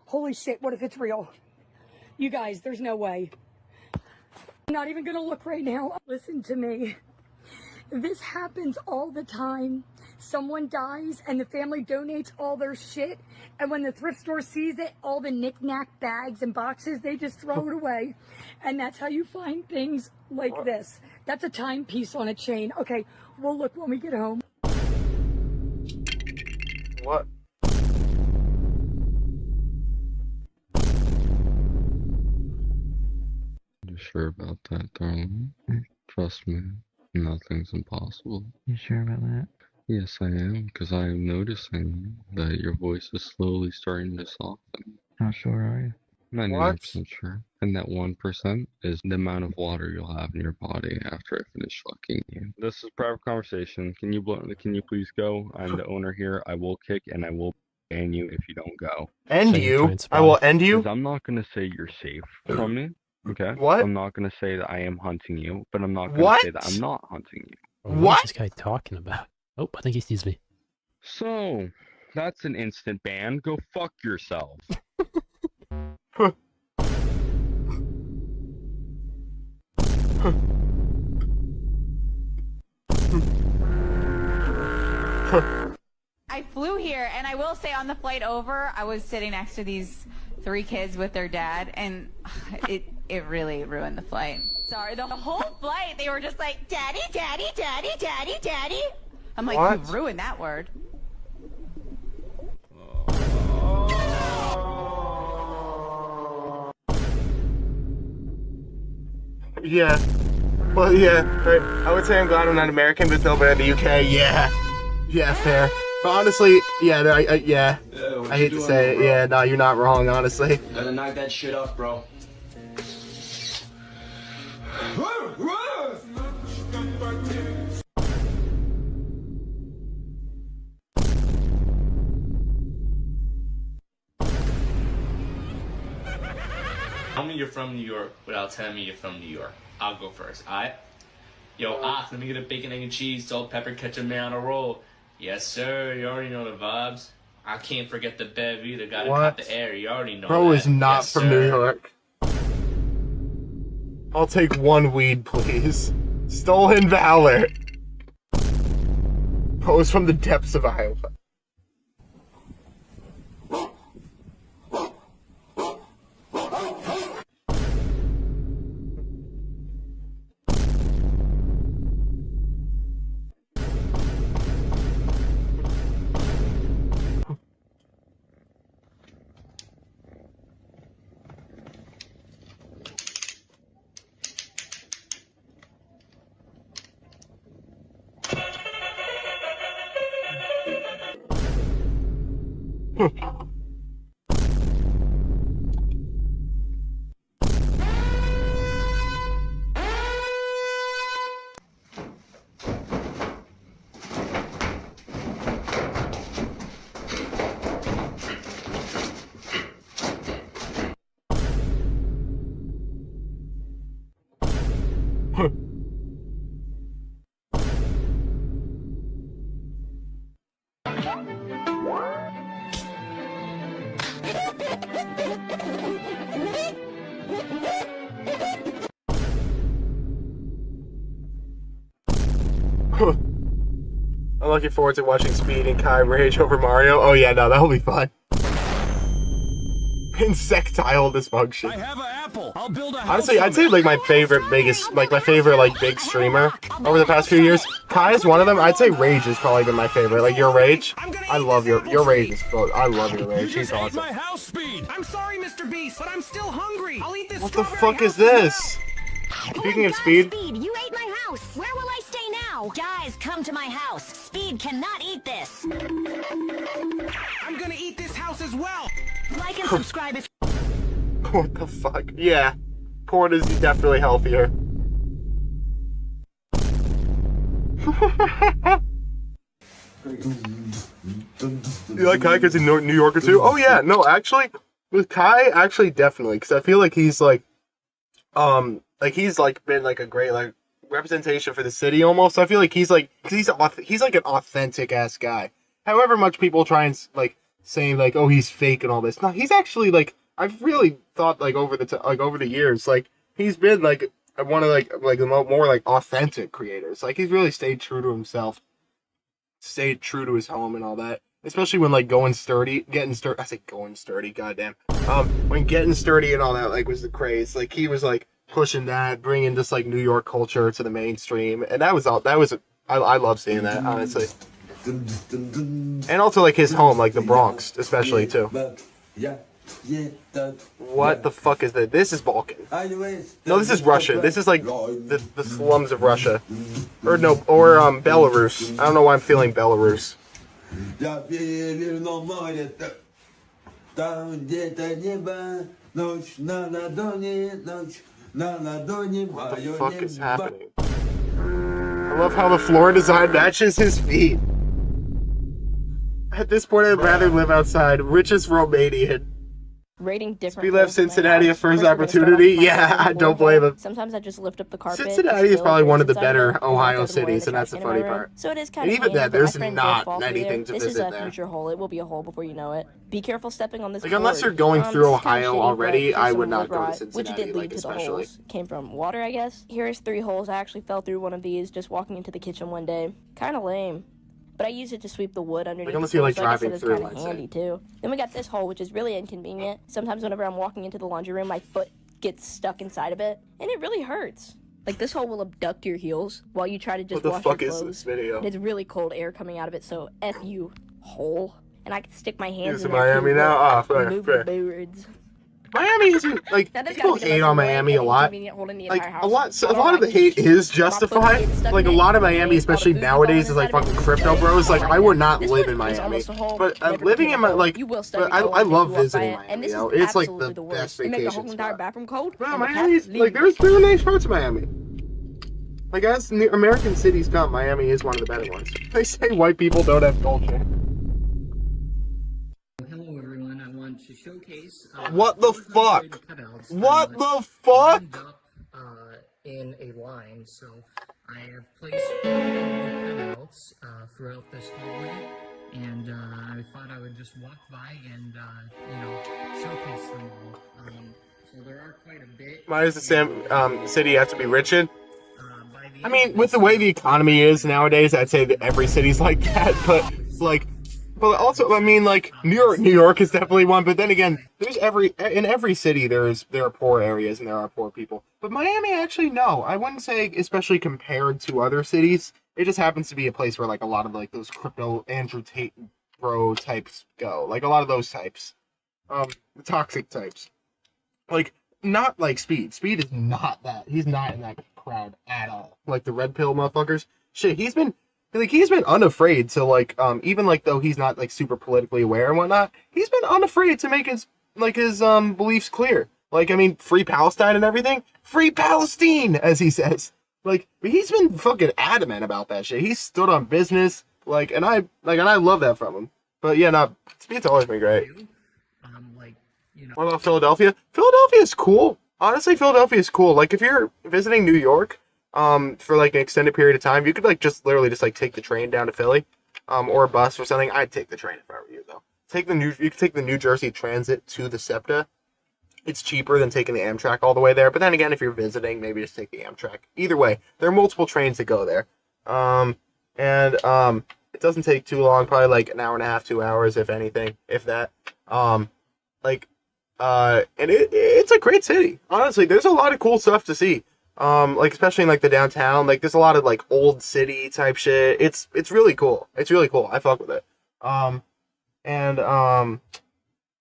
Holy shit, what if it's real? You guys, there's no way. I'm not even gonna look right now. Listen to me. This happens all the time. Someone dies and the family donates all their shit, and when the thrift store sees it, all the knick-knack bags and boxes, they just throw it away. And that's how you find things like this. That's a timepiece on a chain. Okay, we'll look when we get home. What? You sure about that, darling? Trust me, nothing's impossible. You sure about that? Yes, I am, because I am noticing that your voice is slowly starting to soften. How sure are you? 99% sure. And that 1% is the amount of water you'll have in your body after I finish fucking you. This is private conversation. Can you please go? I'm the owner here. I will kick and I will ban you if you don't go. End you? I will end you? 'Cause I'm not gonna say you're safe from me. Okay? What? I'm not gonna say that I am hunting you, but I'm not gonna say that I'm not hunting you. What is this guy talking about? Oh, I think he sees me. So, that's an instant ban. Go fuck yourself. I flew here, and I will say on the flight over, I was sitting next to these 3 kids with their dad, and it really ruined the flight. Sorry, the whole flight, they were just like, daddy, daddy, daddy, daddy, daddy. I'm like, What? you've ruined that word. Yeah. Well, yeah. Right. I would say I'm glad I'm not American, but still better in the UK. Yeah. Yeah, fair. But honestly, yeah, yeah. I hate to say it. Yeah, no, you're not wrong, honestly. Gotta knock that shit off, bro. Tell me you're from New York without telling me you're from New York. I'll go first, alright? Yo, let me get a bacon, egg, and cheese, salt, pepper, ketchup, mayo on a roll. Yes, sir. You already know the vibes. I can't forget the bev either. Gotta cut the air. You already know Bro that. is not Yes, from sir. New York. I'll take 1 weed, please. Stolen valor. Pose from the depths of Iowa. I'm looking forward to watching Speed and Kai rage over Mario. Oh yeah, no, that'll be fun. Insectile dysfunction. I have an apple. I'll build a house. Honestly, I'd say like my favorite big streamer over the past few years. Kai is one of them. I'd say Rage has probably been my favorite. Like your Rage, I love your Rage is good. I love your Rage. She's awesome. I'm sorry, Mr. Beast, but I'm still hungry. I'll eat this. What the fuck is this? Speaking of Speed. Speed, you ate my house. Where will I stay now? Guys, come to my house. Speed cannot eat this. I'm gonna eat this house as well. Like and subscribe if. What the fuck? Yeah, porn is definitely healthier. You like Kai because he's a New Yorker too? Oh yeah, no, actually, with Kai, actually definitely, because I feel like he's like, he's like been like a great like representation for the city almost. I feel like he's like an authentic ass guy. However much people try and like saying like, oh, he's fake and all this. No, he's actually like, I've really thought like over the years, like he's been like one of like the more like authentic creators. Like he's really stayed true to himself, stayed true to his home and all that. Especially when like getting sturdy, I say going sturdy, goddamn. When getting sturdy and all that like was the craze. Like he was like pushing that, bringing this like New York culture to the mainstream, and that was I love seeing that, honestly. And also like his home, like the Bronx, especially too. What the fuck is that? This is Balkan. No, this is Russia. This is like the slums of Russia, or Belarus. I don't know why I'm feeling Belarus. What the fuck is happening? I love how the floor design matches his feet. At this point, I'd rather live outside. Richest Romanian. Rating different. He left Cincinnati a first opportunity. Yeah, I don't blame him. Sometimes I just lift up the carpet. Cincinnati is probably one of the better Ohio cities, and that's the funny part. So it is kind of. And even then, there's not anything to visit there. This is a future hole. It will be a hole before you know it. Be careful stepping on this. Like unless you're going through Ohio already, I would not go to Cincinnati. Which did lead to the holes. Came from water, I guess. Here's 3 holes. I actually fell through one of these just walking into the kitchen one day. Kind of lame. But I use it to sweep the wood underneath. Like unless you're like driving through, it's kind of handy too. Then we got this hole, which is really inconvenient. Sometimes whenever I'm walking into the laundry room, my foot gets stuck inside of it, and it really hurts. Like this hole will abduct your heels while you try to just wash your clothes. What the fuck is this video? And it's really cold air coming out of it, so F you, hole. And I can stick my hands in Miami now. Ah, fair. Birds. Miami isn't like people hate on Miami a lot. Like a lot of the hate is justified. Like a lot of Miami, especially nowadays, is like fucking crypto bros. Like I would not live in Miami, but living in my but I love visiting Miami. You know, it's like the best vacation spot. No, Miami's like there's nice parts of Miami. Like as American cities come, Miami is one of the better ones. They say white people don't have culture. To showcase what the fuck? What the fuck? In a line, so I have placed cutouts throughout this hallway, and I thought I would just walk by and showcase them all. So there are quite a bit. Why does the same city have to be rich in? I mean, with the way the economy is nowadays, I'd say that every city's like that, but like. But also, I mean, like New York is definitely one. But then again, in every city there are poor areas and there are poor people. But Miami, actually, no, I wouldn't say, especially compared to other cities. It just happens to be a place where like a lot of like those crypto Andrew Tate bro types go. Like a lot of those types, the toxic types. Like not like Speed. Speed is not that. He's not in that crowd at all. Like the red pill motherfuckers. Shit, he's been unafraid to like even like though he's not like super politically aware and whatnot, he's been unafraid to make his beliefs clear. Like I mean, free Palestine and everything, free Palestine, as he says. Like he's been fucking adamant about that shit. He stood on business, and I love that from him. But yeah, no, Speed's always been great. What about Philadelphia? Philadelphia is cool. Honestly, Philadelphia is cool. Like if you're visiting New York. For like an extended period of time, you could like just literally just like take the train down to Philly, or a bus or something. I'd take the train if I were you though. You could take the New Jersey Transit to the SEPTA. It's cheaper than taking the Amtrak all the way there. But then again, if you're visiting, maybe just take the Amtrak. Either way, there are multiple trains that go there. It doesn't take too long, probably like an hour and a half, 2 hours, if anything, if that. And it's a great city. Honestly, there's a lot of cool stuff to see. Like especially in like the downtown, like there's a lot of like old city type shit. It's really cool. It's really cool. I fuck with it. But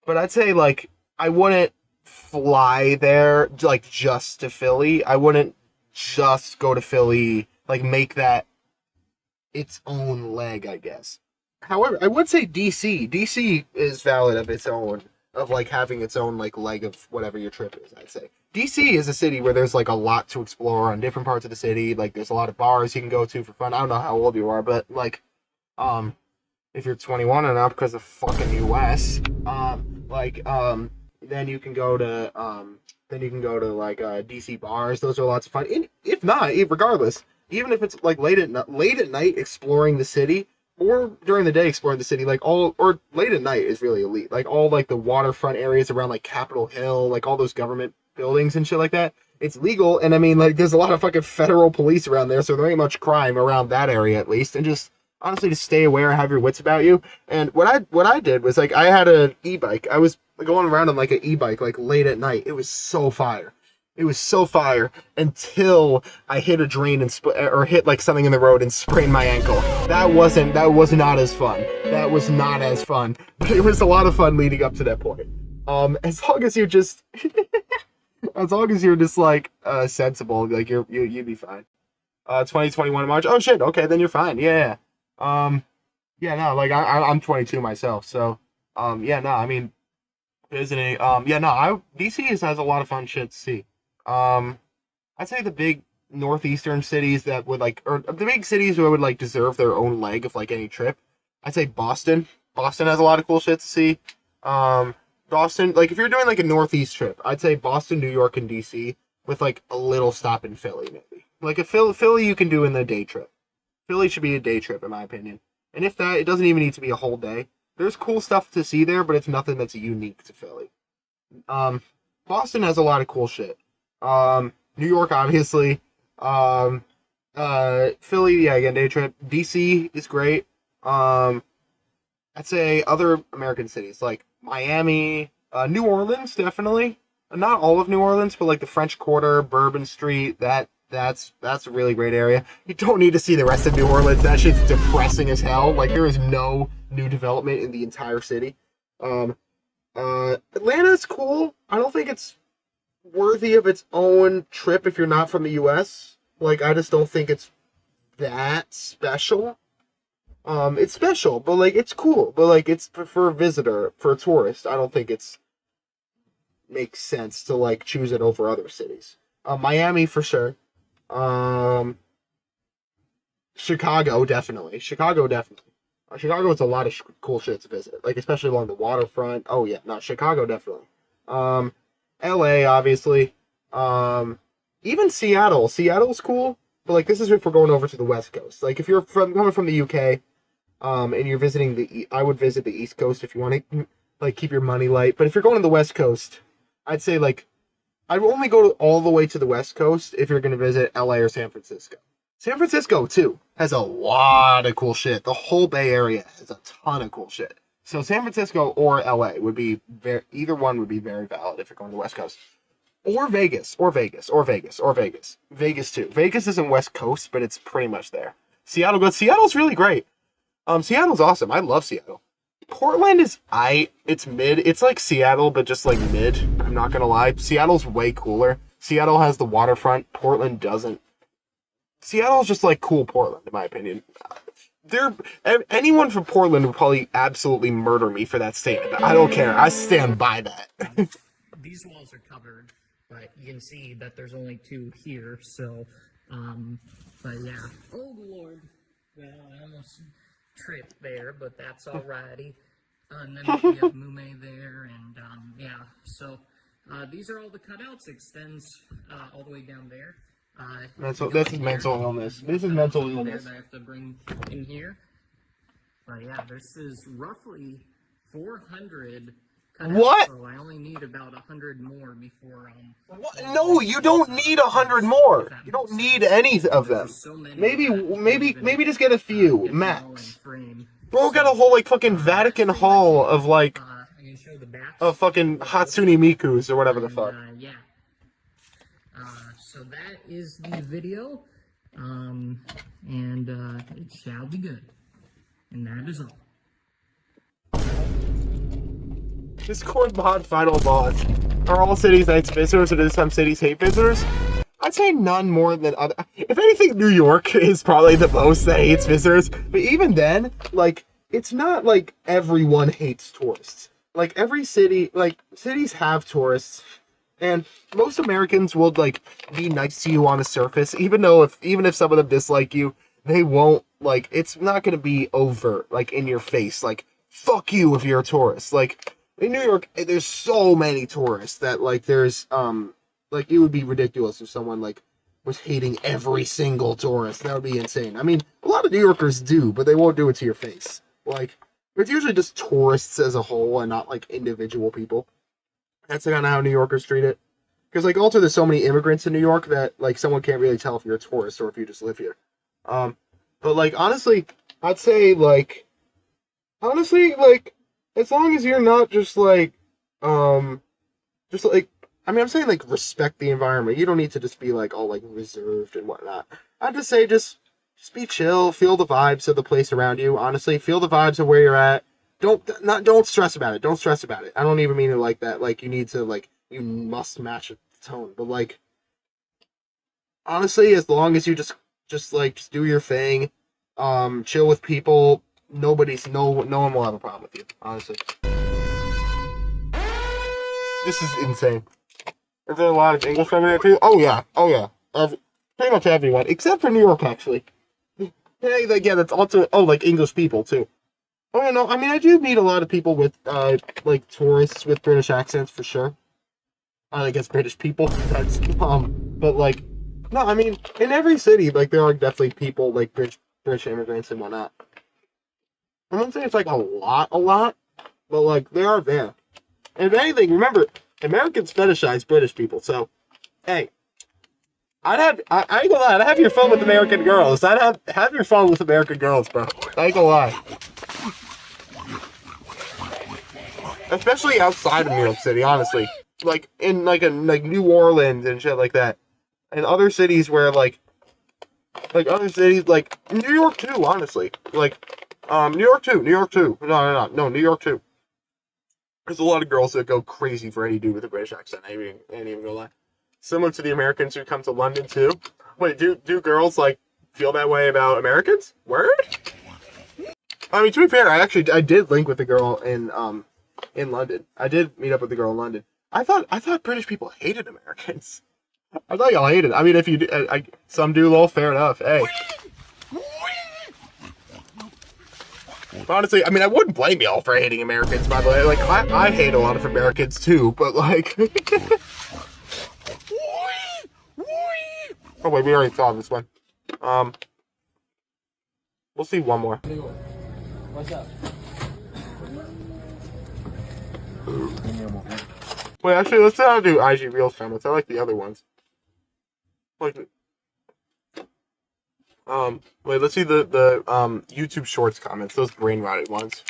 I'd say like I wouldn't fly there like just to Philly. I wouldn't just go to Philly, like make that its own leg, I guess. However, I would say DC. DC is valid of its own, of like having its own like leg of whatever your trip is, I'd say. DC is a city where there's like a lot to explore on different parts of the city. Like there's a lot of bars you can go to for fun. I don't know how old you are, but like if you're 21 and up, because of fucking US, then you can go to Then you can go to like DC bars. Those are lots of fun. And if not, regardless, even if it's like late at night exploring the city, or during the day exploring the city, or late at night is really elite. Like all like the waterfront areas around like Capitol Hill, like all those government buildings and shit like that. It's legal, and I mean like there's a lot of fucking federal police around there, so there ain't much crime around that area at least. And just honestly, just stay aware, have your wits about you. And what I did was like I had an e-bike. I was going around on like an e-bike like late at night. It was so fire. It was so fire until I hit a drain and hit like something in the road and sprained my ankle. That was not as fun. That was not as fun. But it was a lot of fun leading up to that point. As long as you're just like sensible, like you'd be fine. 2021 March. Oh shit. Okay, then you're fine. Yeah. Yeah. No, like I'm 22 myself, so yeah. No, I mean visiting. Yeah. No, DC has a lot of fun shit to see. I'd say the big northeastern cities that would like, or the big cities who would like deserve their own leg of like any trip. I'd say Boston. Boston has a lot of cool shit to see. Boston, like if you're doing like a northeast trip, I'd say Boston, New York, and DC with like a little stop in Philly maybe. Like a Philly you can do in the day trip. Philly should be a day trip in my opinion. And if that, it doesn't even need to be a whole day. There's cool stuff to see there, but it's nothing that's unique to Philly. Boston has a lot of cool shit. New York, obviously. Philly, yeah, again, day trip. DC is great. I'd say other American cities like Miami, New Orleans, definitely. Not all of New Orleans, but like the French Quarter, Bourbon Street, that's a really great area. You don't need to see the rest of New Orleans. That shit's depressing as hell. Like there is no new development in the entire city. Atlanta's cool. I don't think it's worthy of its own trip if you're not from the US. Like I just don't think it's that special. It's special, but like it's cool. But like it's for a visitor, for a tourist. I don't think it's makes sense to like choose it over other cities. Miami for sure. Chicago definitely. Chicago has a lot of cool shit to visit, like especially along the waterfront. Oh yeah, no, Chicago definitely. LA obviously. Even Seattle. Seattle's cool, but like this is if we're going over to the West Coast. Like if you're coming from the UK, and you're visiting I would visit the East Coast if you want to like keep your money light. But if you're going to the West Coast, I'd say like I'd only go all the way to the West Coast if you're going to visit LA or San Francisco. San Francisco, too, has a lot of cool shit. The whole Bay Area has a ton of cool shit. So San Francisco or LA would be either one would be very valid if you're going to the West Coast. Or Vegas, or Vegas, or Vegas, or Vegas. Vegas, too. Vegas isn't West Coast, but it's pretty much there. Seattle, good. Seattle's really great. Seattle's awesome. I love Seattle. Portland is it's mid. It's like Seattle, but just like mid. I'm not gonna lie. Seattle's way cooler. Seattle has the waterfront. Portland doesn't. Seattle's just like cool Portland, in my opinion. Anyone from Portland would probably absolutely murder me for that statement. I don't care. I stand by that. These walls are covered, but you can see that there's only 2 here, so, but yeah. Oh, Lord. Well, I almost tripped there, but that's alrighty. And then we have Mume there, and, yeah, so, these are all the cutouts. Extends, all the way down there. This is mental illness. This is mental illness. I have to bring in here. But yeah, this is roughly 400 cutouts. What? So I only need about 100 more before What? No, you don't need 100 more. You don't need any of them. Maybe just get a few max. Bro, got a whole like fucking Vatican Hall of like of fucking Hatsune Miku's or whatever the fuck. Yeah. So that is the video, and it shall be good. And that is all. Discord mod final boss. Are all cities nice visitors or do some cities hate visitors? I'd say none more than other. If anything, New York is probably the most that hates visitors. But even then, like, it's not like everyone hates tourists. Like, every city, like, cities have tourists. And most Americans will like be nice to you on the surface, even if some of them dislike you, they won't like. It's not gonna be overt, like in your face, like fuck you if you're a tourist. Like in New York, there's so many tourists that like there's like, it would be ridiculous if someone, like, was hating every single tourist. That would be insane. I mean, a lot of New Yorkers do, but they won't do it to your face. Like, it's usually just tourists as a whole and not, like, individual people. That's kind of how New Yorkers treat it. Because, like, also there's so many immigrants in New York that, like, someone can't really tell if you're a tourist or if you just live here. But, like, honestly, I'd say, like, as long as you're not just, like, I mean, I'm saying, like, respect the environment. You don't need to just be, like, all, like, reserved and whatnot. I'd just say just be chill, feel the vibes of the place around you, honestly. Feel the vibes of where you're at. Don't stress about it. Don't stress about it. I don't even mean it like that. Like, you need to, like, you must match the tone. But, like, honestly, as long as you just do your thing, chill with people, no one will have a problem with you, honestly. This is insane. Is there a lot of English over there too? Oh yeah. Pretty much everyone, except for New York, actually. Yeah, that's also, like, English people too. Oh yeah, no, I mean, I do meet a lot of people with, like, tourists with British accents, for sure. I guess British people, that's, but, like, no, I mean, in every city, like, there are definitely people, like, British immigrants and whatnot. I wouldn't say it's, like, a lot, but, like, they are there. And if anything, remember, Americans fetishize British people, so, hey, I ain't gonna lie, I'd have your fun with American girls. I'd have your fun with American girls, bro. I ain't gonna lie. Especially outside of New York City, honestly. Like, in, like New Orleans and shit like that. And other cities where, like other cities, like, New York too, honestly. Like, New York too. No, New York too. There's a lot of girls that go crazy for any dude with a British accent. I ain't even gonna lie. Similar to the Americans who come to London too. Wait, do girls, like, feel that way about Americans? Word? I mean, to be fair, I did link with a girl in London. I did meet up with a girl in London. I thought British people hated Americans. I thought y'all hated. I mean, if you do, some do, lol, fair enough. Hey. Honestly, I mean, I wouldn't blame y'all for hating Americans, by the way. Like, I hate a lot of Americans too, but, like... Oh wait, we already saw this one. We'll see one more. What's up? Wait, actually, let's not do IG Reels comments. I like the other ones. Wait, let's see the YouTube Shorts comments. Those brain rotted ones.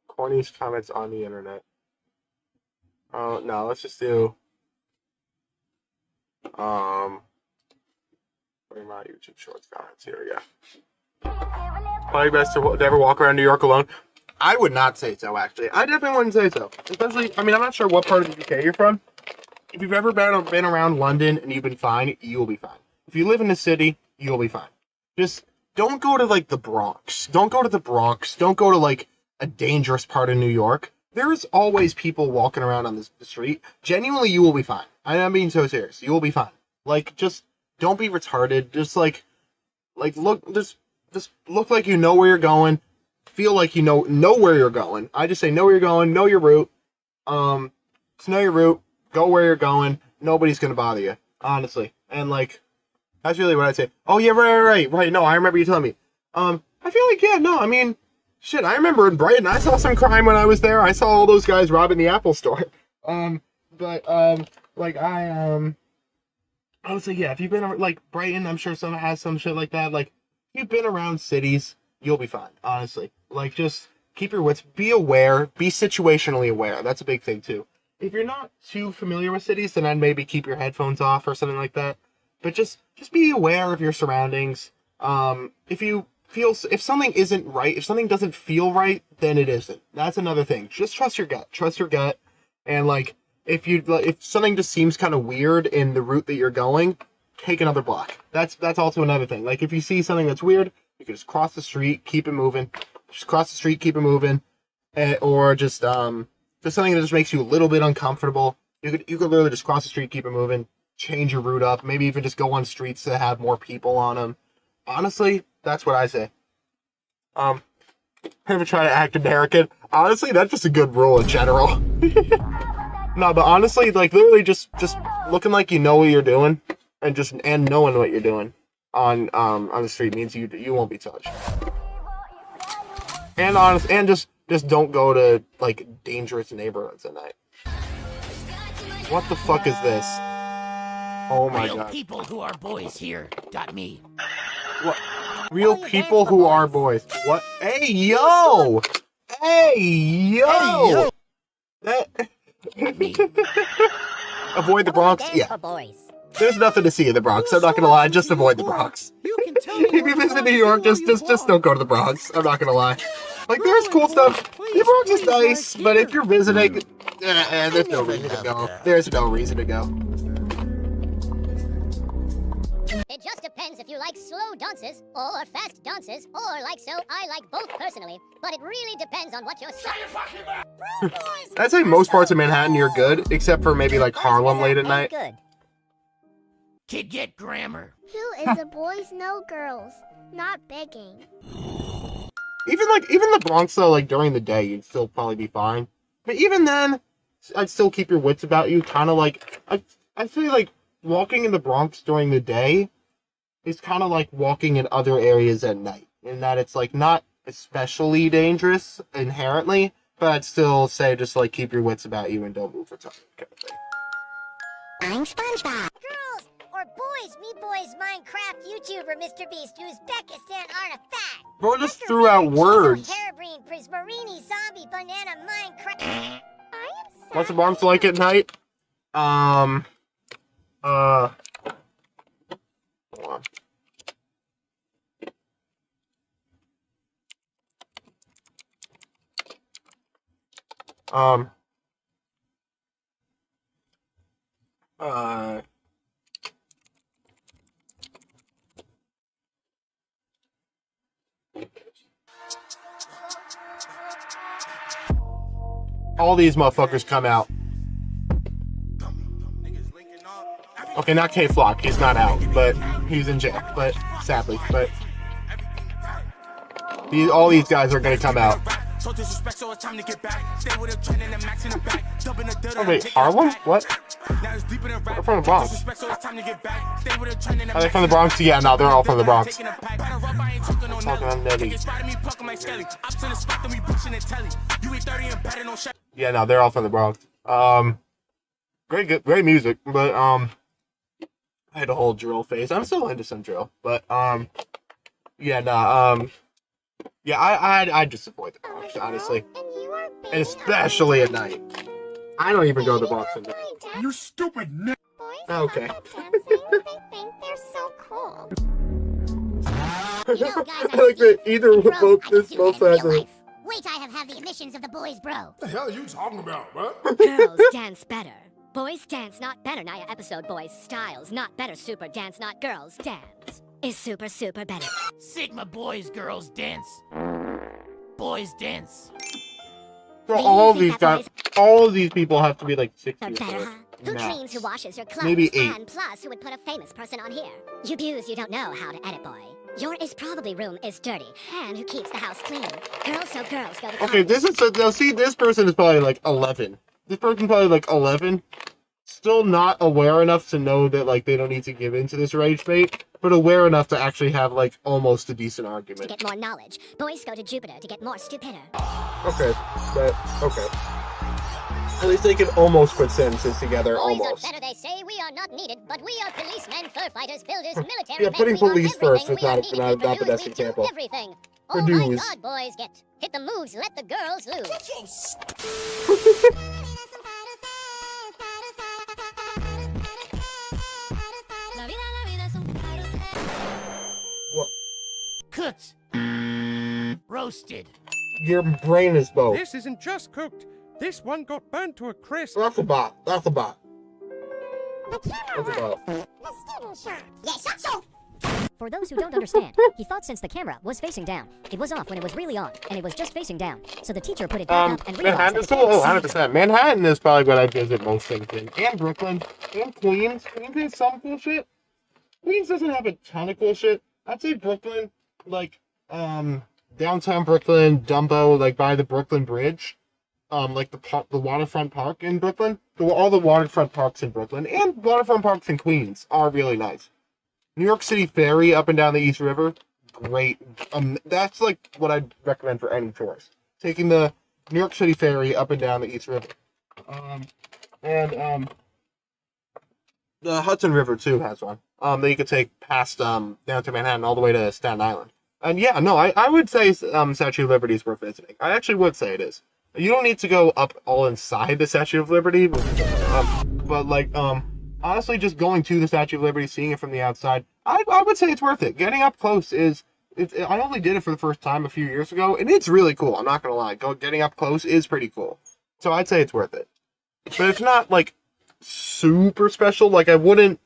Corniest comments on the internet. Oh, no, let's just do, where are my YouTube Shorts comments? Here we go. Probably best to ever walk around New York alone. I would not say so, actually. I definitely wouldn't say so. Especially, I mean, I'm not sure what part of the UK you're from. If you've ever been around London and you've been fine, you'll be fine. If you live in the city, you'll be fine. Just don't go to, like, the Bronx. Don't go to the Bronx. Don't go to, like, a dangerous part of New York. There's always people walking around on the street. Genuinely, you will be fine. I'm being so serious. You will be fine. Like, just don't be retarded. Just, like look, just look like you know where you're going. Feel like you know where you're going. I just say know where you're going. Know your route. Just know your route. Go where you're going. Nobody's gonna bother you, honestly. And, like, that's really what I'd say. Oh yeah, right. No, I remember you telling me. I feel like, yeah, no, I mean, shit, I remember in Brighton, I saw some crime when I was there. I saw all those guys robbing the Apple store. Like, honestly, yeah, if you've been, like, Brighton, I'm sure someone has some shit like that. Like, if you've been around cities, you'll be fine, honestly. Like, just keep your wits, be aware, be situationally aware. That's a big thing, too. If you're not too familiar with cities, then I'd maybe keep your headphones off or something like that. But just be aware of your surroundings. If something isn't right, if something doesn't feel right, then it isn't. That's another thing. Just trust your gut. Trust your gut. And, like, if something just seems kind of weird in the route that you're going, take another block. That's also another thing. Like, if you see something that's weird, you can just cross the street, keep it moving. Just cross the street, keep it moving. Or just something that just makes you a little bit uncomfortable. You could literally just cross the street, keep it moving. change your route up. Maybe even just go on streets that have more people on them. Honestly, that's what I say. Never try to act American. Honestly, that's just a good rule in general. No, but honestly, like literally just looking like you know what you're doing and knowing what you're doing on the street means you won't be touched. And just don't go to like dangerous neighborhoods at night. What the fuck is this? Oh my god. Real people who are boys here got me. What? Real people who are boys. What? Hey yo! Hey yo! Avoid the Bronx? Yeah. There's nothing to see in the Bronx. I'm not gonna lie. Just avoid the Bronx. If you visit New York, just don't go to the Bronx. I'm not gonna lie. Like there's cool stuff. The Bronx is nice, but if you're visiting, there's no reason to go. There's no reason to go. It just depends if you like slow dances or fast dances, or like so. I like both personally, but it really depends on what you're saying. I'd say most parts of Manhattan you're good, except for maybe like Harlem late at night. Kid get grammar. Who is a boys, no girls? Not begging. Even the Bronx though, like during the day, you'd still probably be fine. But even then, I'd still keep your wits about you. Kind of like I feel like walking in the Bronx during the day is kind of like walking in other areas at night, in that it's like not especially dangerous inherently, but I'd still say just like keep your wits about you and don't move for time. Kind of thing. I'm SpongeBob. Girls or boys, me boys, Minecraft YouTuber Mr. Beast, Uzbekistan artifact. Bro just threw out words. Harebrained Prismarini zombie banana Minecraft. What's the Bronx like at night? Hold on. All these motherfuckers come out. Okay, not K-Flock, he's not out, but he's in jail, but sadly, but all these guys are gonna come out. Oh wait, Harlem? What? They're from the Bronx. Are they from the Bronx? Yeah, no, they're all from the Bronx. Yeah, no, they're all from the Bronx. Great music, but I had a whole drill phase. I'm still into some drill, but yeah, nah, yeah, I just avoid the Bronx, honestly, and especially at night. I don't even go to the Bronx at night. You stupid n***. Okay. They think they're so cool. I like that either both this both sides are. Wait, I have the admissions of the boys, bro. What the hell are you talking about, bro? Girls dance better. Boys dance not better. Naya episode boys styles not better. Super dance not girls dance. Is super better. Sigma boys, girls dance. Boys dance. So all these guys, all of these people have to be like 60 or better, huh? Who max. cleans, who washes your clothes, Maybe 8. and plus who would put a famous person on here? You views, you don't know how to edit, boy. Your is probably room is dirty, and who keeps the house clean? Girls, so girls go to Okay, this is now. See, this person is probably like 11. This person probably like 11. Still not aware enough to know that like they don't need to give in to this rage bait, but aware enough to actually have like almost a decent argument. To get more knowledge, boys go to Jupiter to get more stupider. Okay, but okay. At least they can almost put sentences together, Boys almost. are better, they say. We are not needed, but we are policemen, fur fighters, builders, military Yeah, men. putting We are police first is everything. not the best We do example. everything. Oh my Produce. God, boys, hit the moves, let the girls lose. What? Cooked. Roasted. Your brain is both. This isn't just cooked. This one got burnt to a crisp. That's a bot. That's a bot. That's a bot. The student shop. Yes, that's so. For those who don't understand, he thought since the camera was facing down, it was off when it was really on, and it was just facing down. So the teacher put it back up and realized Manhattan is cool. 100%. Manhattan is probably what I'd visit most things in. And Brooklyn. And Queens. Queens has some cool shit. Queens doesn't have a ton of cool shit. I'd say Brooklyn, like, downtown Brooklyn, Dumbo, like by the Brooklyn Bridge. Like the waterfront park in Brooklyn. All the waterfront parks in Brooklyn and waterfront parks in Queens are really nice. New York City Ferry up and down the East River, great. That's like what I'd recommend for any tourist. Taking the New York City Ferry up and down the East River. The Hudson River too has one. That you could take past down to Manhattan all the way to Staten Island. And yeah, no, I would say Statue of Liberty is worth visiting. I actually would say it is. You don't need to go up all inside the Statue of Liberty, but like honestly, just going to the Statue of Liberty, seeing it from the outside, I would say it's worth it. Getting up close I only did it for the first time a few years ago, and it's really cool. I'm not gonna lie. Getting up close is pretty cool. So I'd say it's worth it. But it's not like super special. Like I wouldn't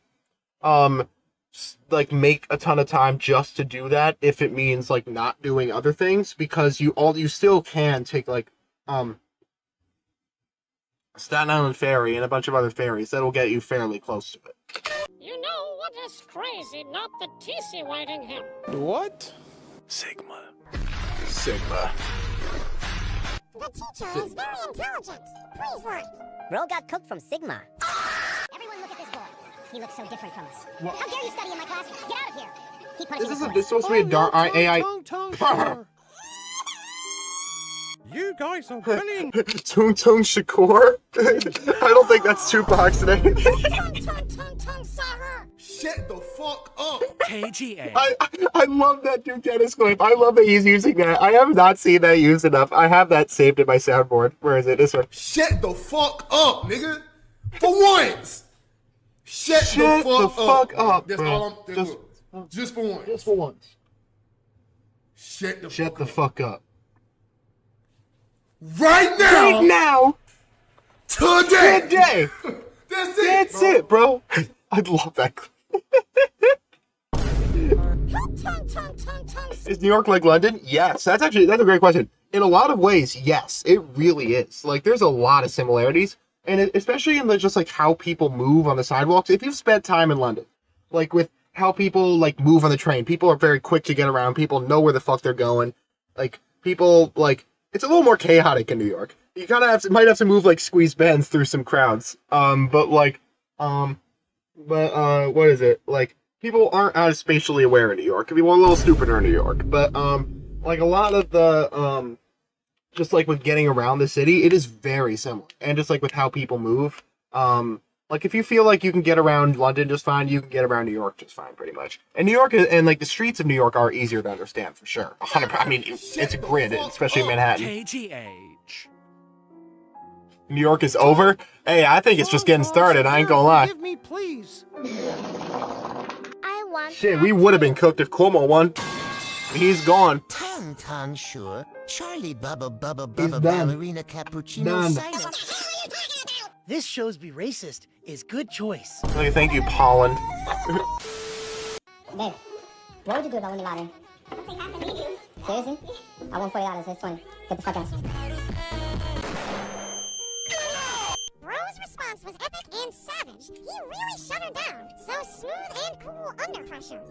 like make a ton of time just to do that if it means like not doing other things, because you still can take like Staten Island Ferry and a bunch of other ferries that'll get you fairly close to it. You know what is crazy? Not the TC waiting him. What? Sigma. Sigma. The teacher is very intelligent. Please learn. Bro got cooked from Sigma. Everyone look at this boy. He looks so different from us. What? How dare you study in my class? Get out of here. Keep punishing This boy. supposed to be a dark AI. You guys are bullying. Tung Tung Shakur? I don't think that's Tupac's name. Shut the fuck up. KGA. I love that Duke Dennis clip. I love that he's using that. I have not seen that used enough. I have that saved in my soundboard. Where is it? This one. Shut the fuck up, nigga. For once. Shut the fuck up. That's bro. all I'm just for once. Just for once. Shut the fuck up. Right now. Right now. Today. That's it, bro. I love that clip. Is New York like London? Yes. That's a great question. In a lot of ways, yes, it really is. Like, there's a lot of similarities, and especially in just like how people move on the sidewalks. If you've spent time in London, like with how people like move on the train, people are very quick to get around. People know where the fuck they're going. Like people like it's a little more chaotic in New York. You kind of might have to move like squeeze bends through some crowds. What is it like? People aren't as spatially aware in New York. People are a little stupider in New York. But, like, a lot of the, just, like, with getting around the city, it is very similar. And just, like, with how people move. Like, if you feel like you can get around London just fine, you can get around New York just fine, pretty much. And New York, and, like, the streets of New York are easier to understand, for sure. 100%. I mean, it's a grid, especially in Manhattan. KGH. New York is over? Hey, I think it's just getting started, I ain't gonna lie. Give me, please. Shit, we would have been cooked if Cuomo won. He's gone. Tan sure. Charlie Bubba He's done. Ballerina Cappuccino Done. Cider. This show's Be Racist is good choice. Okay, thank you, Polland. Babe, what would you do if I won the lottery? Nothing happened to you. Seriously? I won $40, it's 20. Get the fuck out. Bro's response was epic and savage. He really shut her down. So smooth and cool under pressure.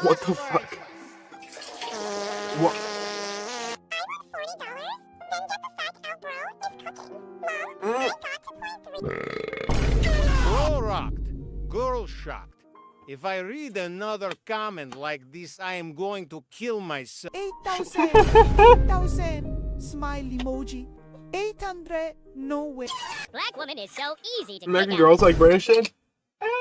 What the fuck? What? I want $40, then get the fuck out, bro. It's cooking. Mom, I got to point 3. Bro rocked. Girl shocked. If I read another comment like this, I am going to kill myself. 8,000. 8,000. Smile emoji. 800. No way. Black woman is so easy to American pick girls like British shit?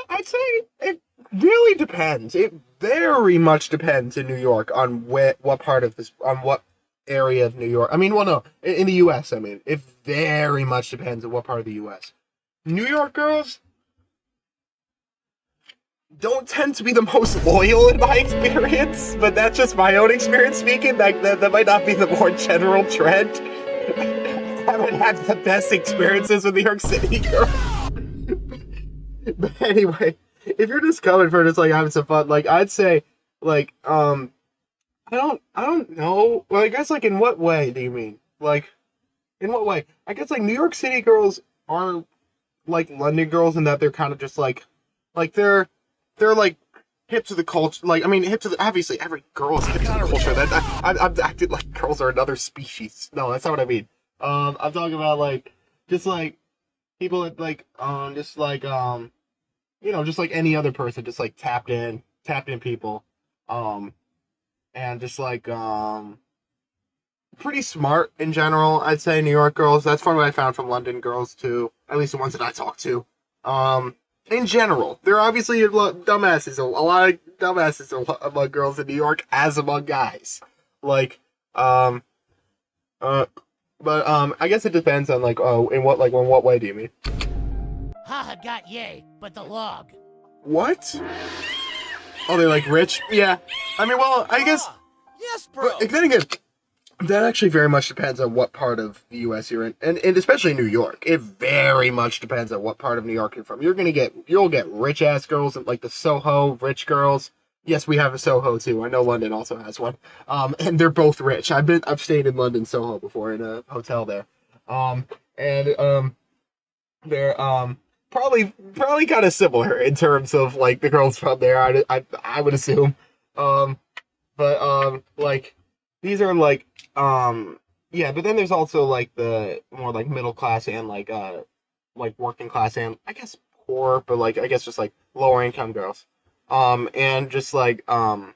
I'd say it really depends. It very much depends in New York on what part of this, on what area of New York. I mean, well, no, in the U.S. I mean, it very much depends on what part of the U.S. New York girls don't tend to be the most loyal in my experience, but that's just my own experience speaking. That might not be the more general trend. I haven't had the best experiences with New York City girls. But anyway, if you're just coming for just like having some fun, like I'd say, like I don't know. Well, I guess like in what way do you mean? Like, in what way? I guess like New York City girls are like London girls in that they're kind of just like they're like hip to the culture. Like I mean, hip to the obviously every girl is hip to the culture. That I'm acting like girls are another species. No, that's not what I mean. I'm talking about like just like people that like just like you know, just like any other person, just like tapped in people, and just like pretty smart in general. I'd say New York girls. That's from what I found from London girls too. At least the ones that I talked to. In general, there are obviously dumbasses. A lot of dumbasses among girls in New York, as among guys. Like, but I guess it depends on like in what way do you mean? Haha got yay, but the log. What? Oh, they're like rich? Yeah. I mean, well, I guess. Yes, bro. But then again, that actually very much depends on what part of the U.S. you're in, and especially New York. It very much depends on what part of New York you're from. You'll get rich ass girls like the Soho rich girls. Yes, we have a Soho too. I know London also has one. And they're both rich. I've stayed in London Soho before in a hotel there. They're probably kind of similar in terms of like the girls from there. I would assume. Like these are like yeah, but then there's also like the more like middle class and like working class and I guess poor, but like I guess just like lower income girls. And just like but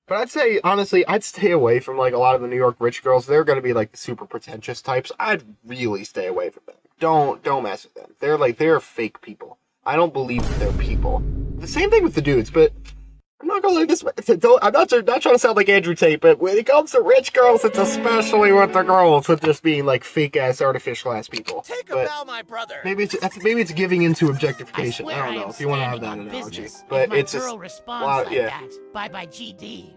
I'd say honestly, I'd stay away from like a lot of the New York rich girls. They're gonna be like the super pretentious types. I'd really stay away from them. Don't mess with them. They're fake people. I don't believe that they're people. The same thing with the dudes, but I'm not gonna let this. I'm not trying to sound like Andrew Tate, but when it comes to rich girls, it's especially with the girls with just being like fake ass artificial ass people. Take a bow, my brother. Maybe it's giving into objectification. I don't know if you want to have that analogy, but it's just yeah. Bye bye GD.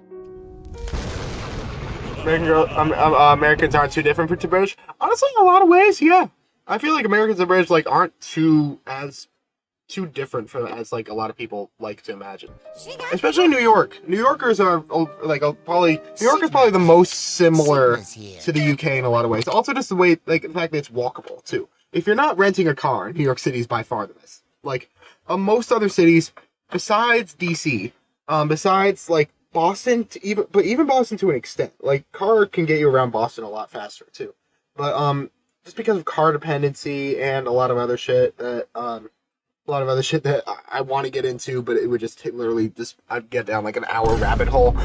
Americans aren't too different from British. Honestly, in a lot of ways, yeah. I feel like Americans and British like aren't too different from as like a lot of people like to imagine. Especially New York. New Yorkers are like probably New York is probably the most similar to the UK in a lot of ways. Also, just the way like the fact that it's walkable too. If you're not renting a car, New York City is by far the best. Like most other cities, besides DC, besides like Boston, even Boston to an extent. Like car can get you around Boston a lot faster too. But just because of car dependency and a lot of other shit that I want to get into, but it would just literally I'd get down like an hour rabbit hole.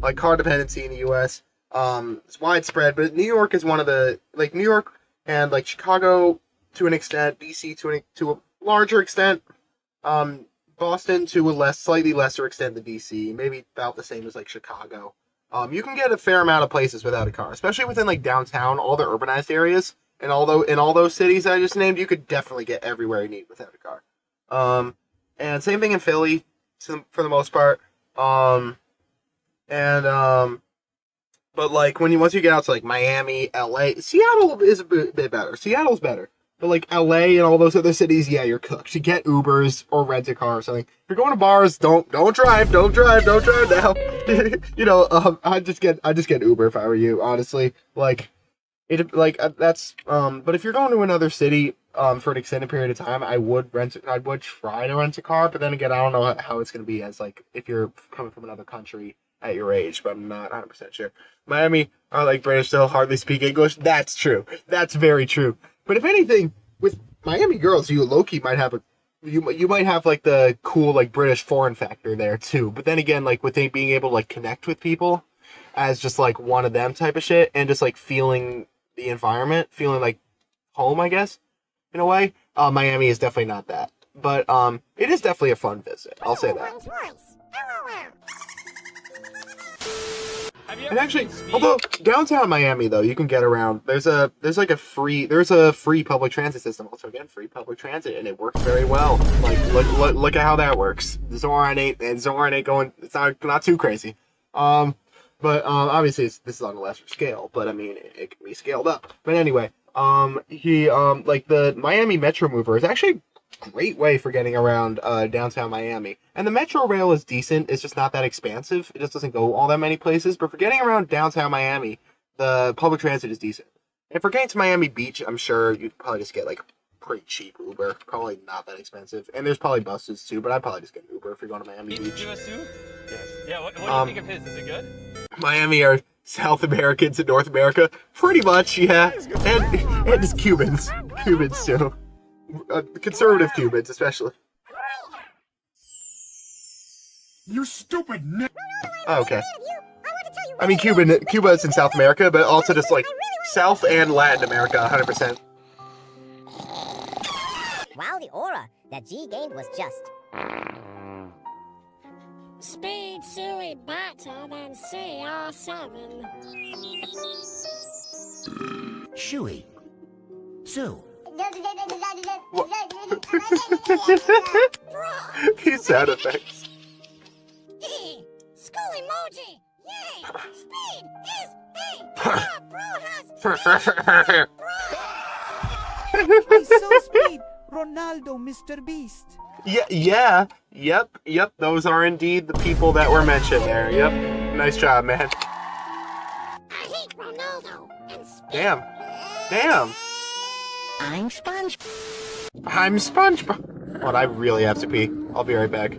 Like car dependency in the U.S. It's widespread, but New York is one of the like New York and like Chicago to an extent, DC to a larger extent, Boston to a slightly lesser extent than DC, maybe about the same as like Chicago. You can get a fair amount of places without a car, especially within like downtown, all the urbanized areas. And although in all those cities I just named, you could definitely get everywhere you need without a car. And same thing in Philly, for the most part. But like once you get out to like Miami, LA, Seattle is a bit better. Seattle's better. But like LA and all those other cities, yeah, you're cooked. You get Ubers or rent a car or something. If you're going to bars, don't drive now. You know, I just get Uber if I were you, honestly. But if you're going to another city for an extended period of time, I would try to rent a car, but then again, I don't know how it's going to be as like if you're coming from another country at your age, but I'm not 100% sure. Miami are like British, still hardly speak English. That's true. That's very true. But if anything, with Miami girls, you low-key might have you might have like the cool like British foreign factor there too. But then again, like with being able to like connect with people as just like one of them type of shit, and just like feeling the environment, feeling like home, I guess, in a way. Miami is definitely not that, but it is definitely a fun visit. I'll say that. And actually, although downtown Miami though, you can get around. There's a free public transit system. Also, again, free public transit, and it works very well. Like look at how that works. ZOHRAN ain't going. It's not too crazy. But obviously this is on a lesser scale, but I mean it can be scaled up. But anyway, like the Miami Metro Mover is actually great way for getting around downtown Miami. And the Metro Rail is decent. It's just not that expansive. It just doesn't go all that many places. But for getting around downtown Miami, the public transit is decent. And for getting to Miami Beach, I'm sure you'd probably just get like pretty cheap Uber. Probably not that expensive. And there's probably buses too, but I'd probably just get an Uber if you're going to Miami Beach. Yes. Yeah, what do you think of his? Is it good? Miami are South American to North America. Pretty much, yeah. And just Cubans. Cubans too. Conservative Cubans, especially. You stupid n. Oh, okay. I mean, Cuba is in South America, but also just like South and Latin America, 100%. Wow, the aura that G gained was just. Speed Suey better than CR7. Shuey. Sue. These sound effects. School emoji. Yay! Speed is I saw Speed, Ronaldo, Mr. Beast. Yeah. Yep. Those are indeed the people that were mentioned there. Yep. Nice job, man. I hate Ronaldo and Speed. Damn. I'm Sponge. Well, I really have to pee. I'll be right back.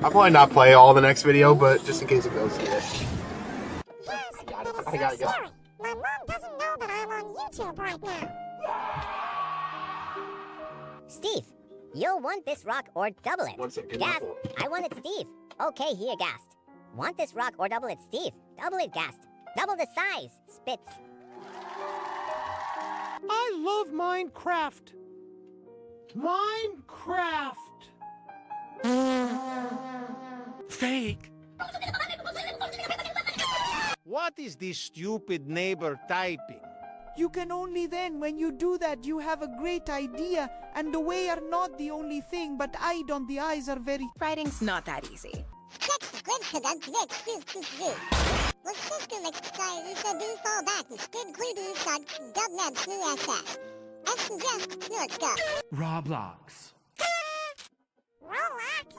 I'll probably not play all the next video, but just in case it goes to this. I gotta go. Sorry, my mom doesn't know that I'm on YouTube right now. Steve, you'll want this rock or double it. 1 second. Gast, I want it, Steve. Okay, here, Gast. Want this rock or double it, Steve. Double it, Gast. Double the size, Spitz. I love Minecraft. Minecraft. Fake. What is this stupid neighbor typing? You can only then, when you do that, you have a great idea, and the way are not the only thing, but eyed on the eyes are very... Writing's not that easy. Roblox. Relax.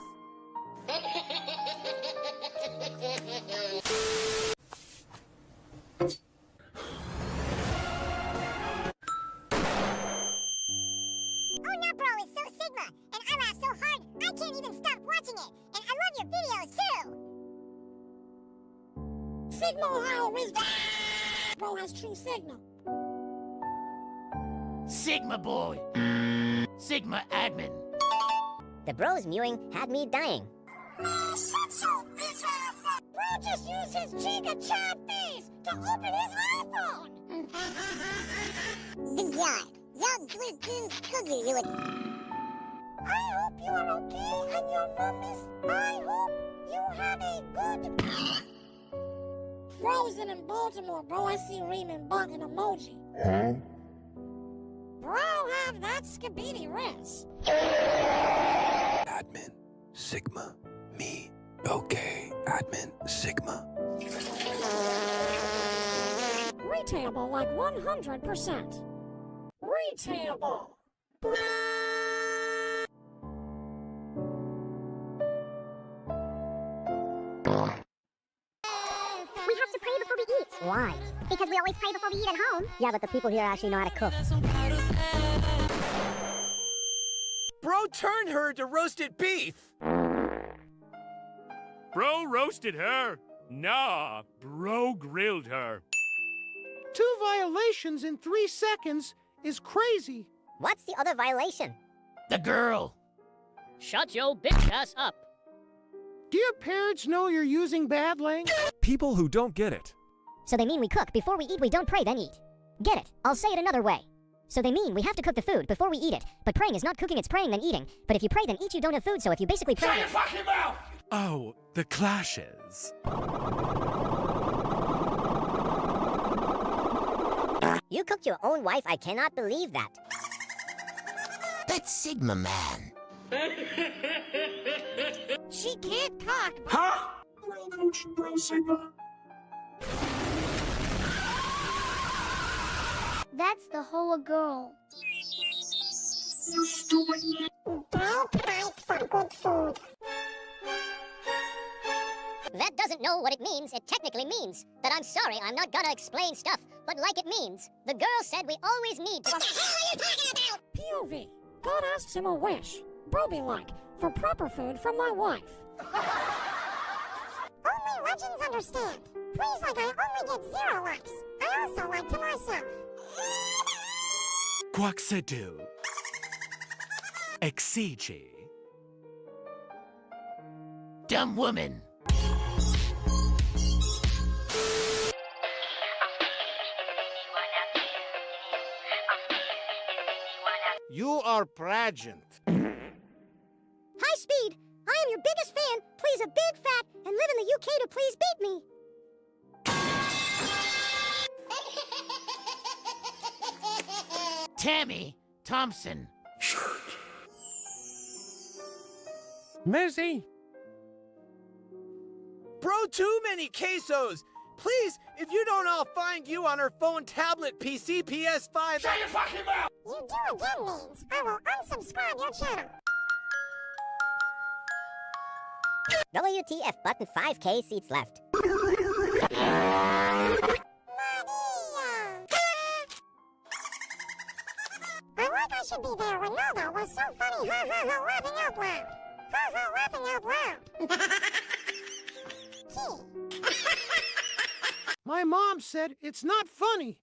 Oh no, bro, it's so Sigma, and I laugh so hard, I can't even stop watching it. And I love your videos too. Sigma Ohio is bro has true Sigma. Sigma boy. Sigma admin. The bros mewing had me dying. Bro just used his Chica Chat face to open his iPhone. I hope you are okay and your mummies. I hope you had a good... Frozen in Baltimore, bro. I see Raymond bugging emoji. Huh? Bro, have that skibidi res. Admin, Sigma, me, okay, admin, Sigma. Retailable like 100%. Retailable. We have to pray before we eat. Why? Because we always pray before we eat at home. Yeah, but the people here actually know how to cook. Bro turned her to roasted beef. Bro roasted her. Nah, bro grilled her. 2 violations in 3 seconds is crazy. What's the other violation? The girl. Shut your bitch ass up. Do your parents know you're using bad language? People who don't get it. So they mean we cook before we eat, we don't pray, then eat. Get it? I'll say it another way. So they mean we have to cook the food before we eat it. But praying is not cooking, it's praying then eating. But if you pray then eat, you don't have food, so if you basically pray... Shut your fucking mouth! Oh, the clashes. You cooked your own wife? I cannot believe that. That's Sigma man. She can't cook. Huh? Bro Sigma. That's the whole girl. You stupid. That doesn't know what it means. It technically means that I'm sorry, I'm not gonna explain stuff, but like it means, the girl said we always need to— What the hell are you talking about? POV. God asks him a wish. Bro be like, for proper food from my wife. Only legends understand. Please, like, I only get 0 likes. I also like to myself. Quaxadu. Exigi. Dumb woman. You are pregnant. Hi, Speed. I am your biggest fan. Please a big fat and live in the UK to please beat me. Tammy Thompson. Missy. Bro, too many quesos. Please, if you don't, I'll find you on her phone, tablet, PC, PS5. Shut your fucking mouth! You do again means I will unsubscribe your channel. WTF button 5K seats left. I like I should be there when Naldo was so funny, ha ha ha, laughing out loud. Ha ha, laughing out loud. My mom said it's not funny.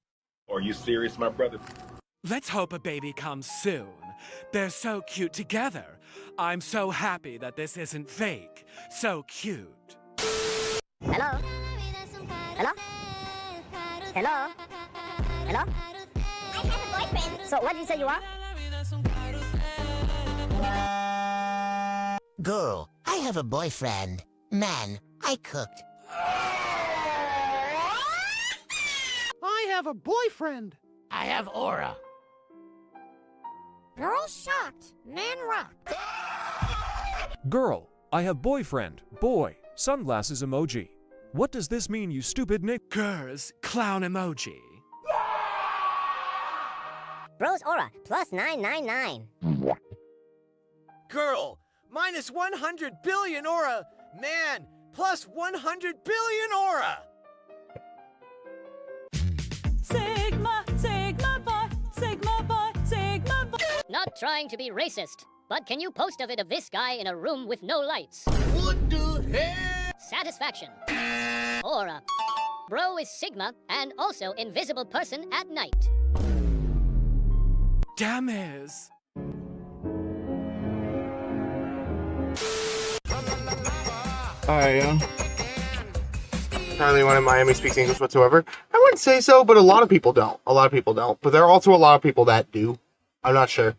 Are you serious, my brother? Let's hope a baby comes soon. They're so cute together. I'm so happy that this isn't fake. So cute. Hello? Hello? Hello? Hello? I have a boyfriend. So what did you say you are? Girl, I have a boyfriend. Man, I cooked. I have a boyfriend. I have aura. Girl shocked, man rocked. Girl, I have boyfriend. Boy, sunglasses emoji. What does this mean, you stupid Nick? Girls, clown emoji. Bro's aura, plus 999. Girl, minus 100 billion aura. Man, plus 100 billion aura. Sigma, Sigma boy, Sigma boy, Sigma boy. Not trying to be racist, but can you post a vid of this guy in a room with no lights? What the hell? Satisfaction. Aura. Bro is Sigma and also invisible person at night. Damn is. Hi, Apparently anyone in Miami speaks English whatsoever. I wouldn't say so, but a lot of people don't. A lot of people don't. But there are also a lot of people that do. I'm not sure.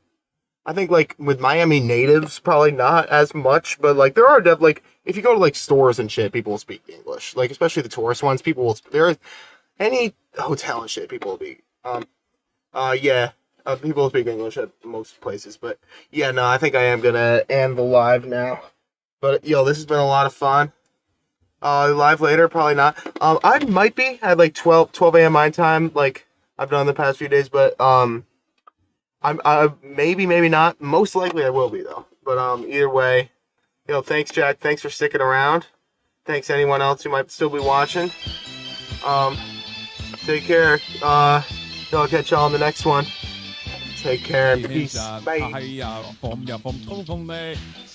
I think, like, with Miami natives, probably not as much, but, like, there are like, if you go to, like, stores and shit, people will speak English. Like, especially the tourist ones, people will, any hotel and shit, people will be, people will speak English at most places, but, yeah, no, I think I am gonna end the live now. But, yo, this has been a lot of fun. Live later, probably not. I might be at, like, 12 a.m. my time, like I've done the past few days, but, maybe not. Most likely I will be, though. But, either way, thanks, Jack. Thanks for sticking around. Thanks anyone else who might still be watching. Take care. I'll catch y'all on the next one. Take care. Peace. Bye.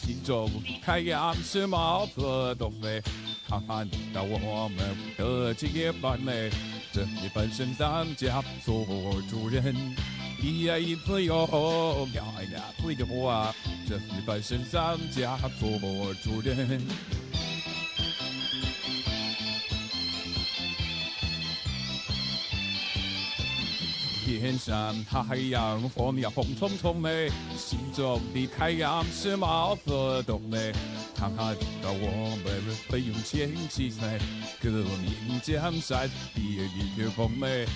心中开阳是茅塞顿飞，看看到我们的结伴美，这里本身当家做主人，一爱一自由，要爱那自由啊，这里本身当家做主人。天上太阳，风呀风匆匆嘞，心中的太阳是茅塞顿嘞。看看到我们奋勇前行嘞，革命江山，一片风嘞。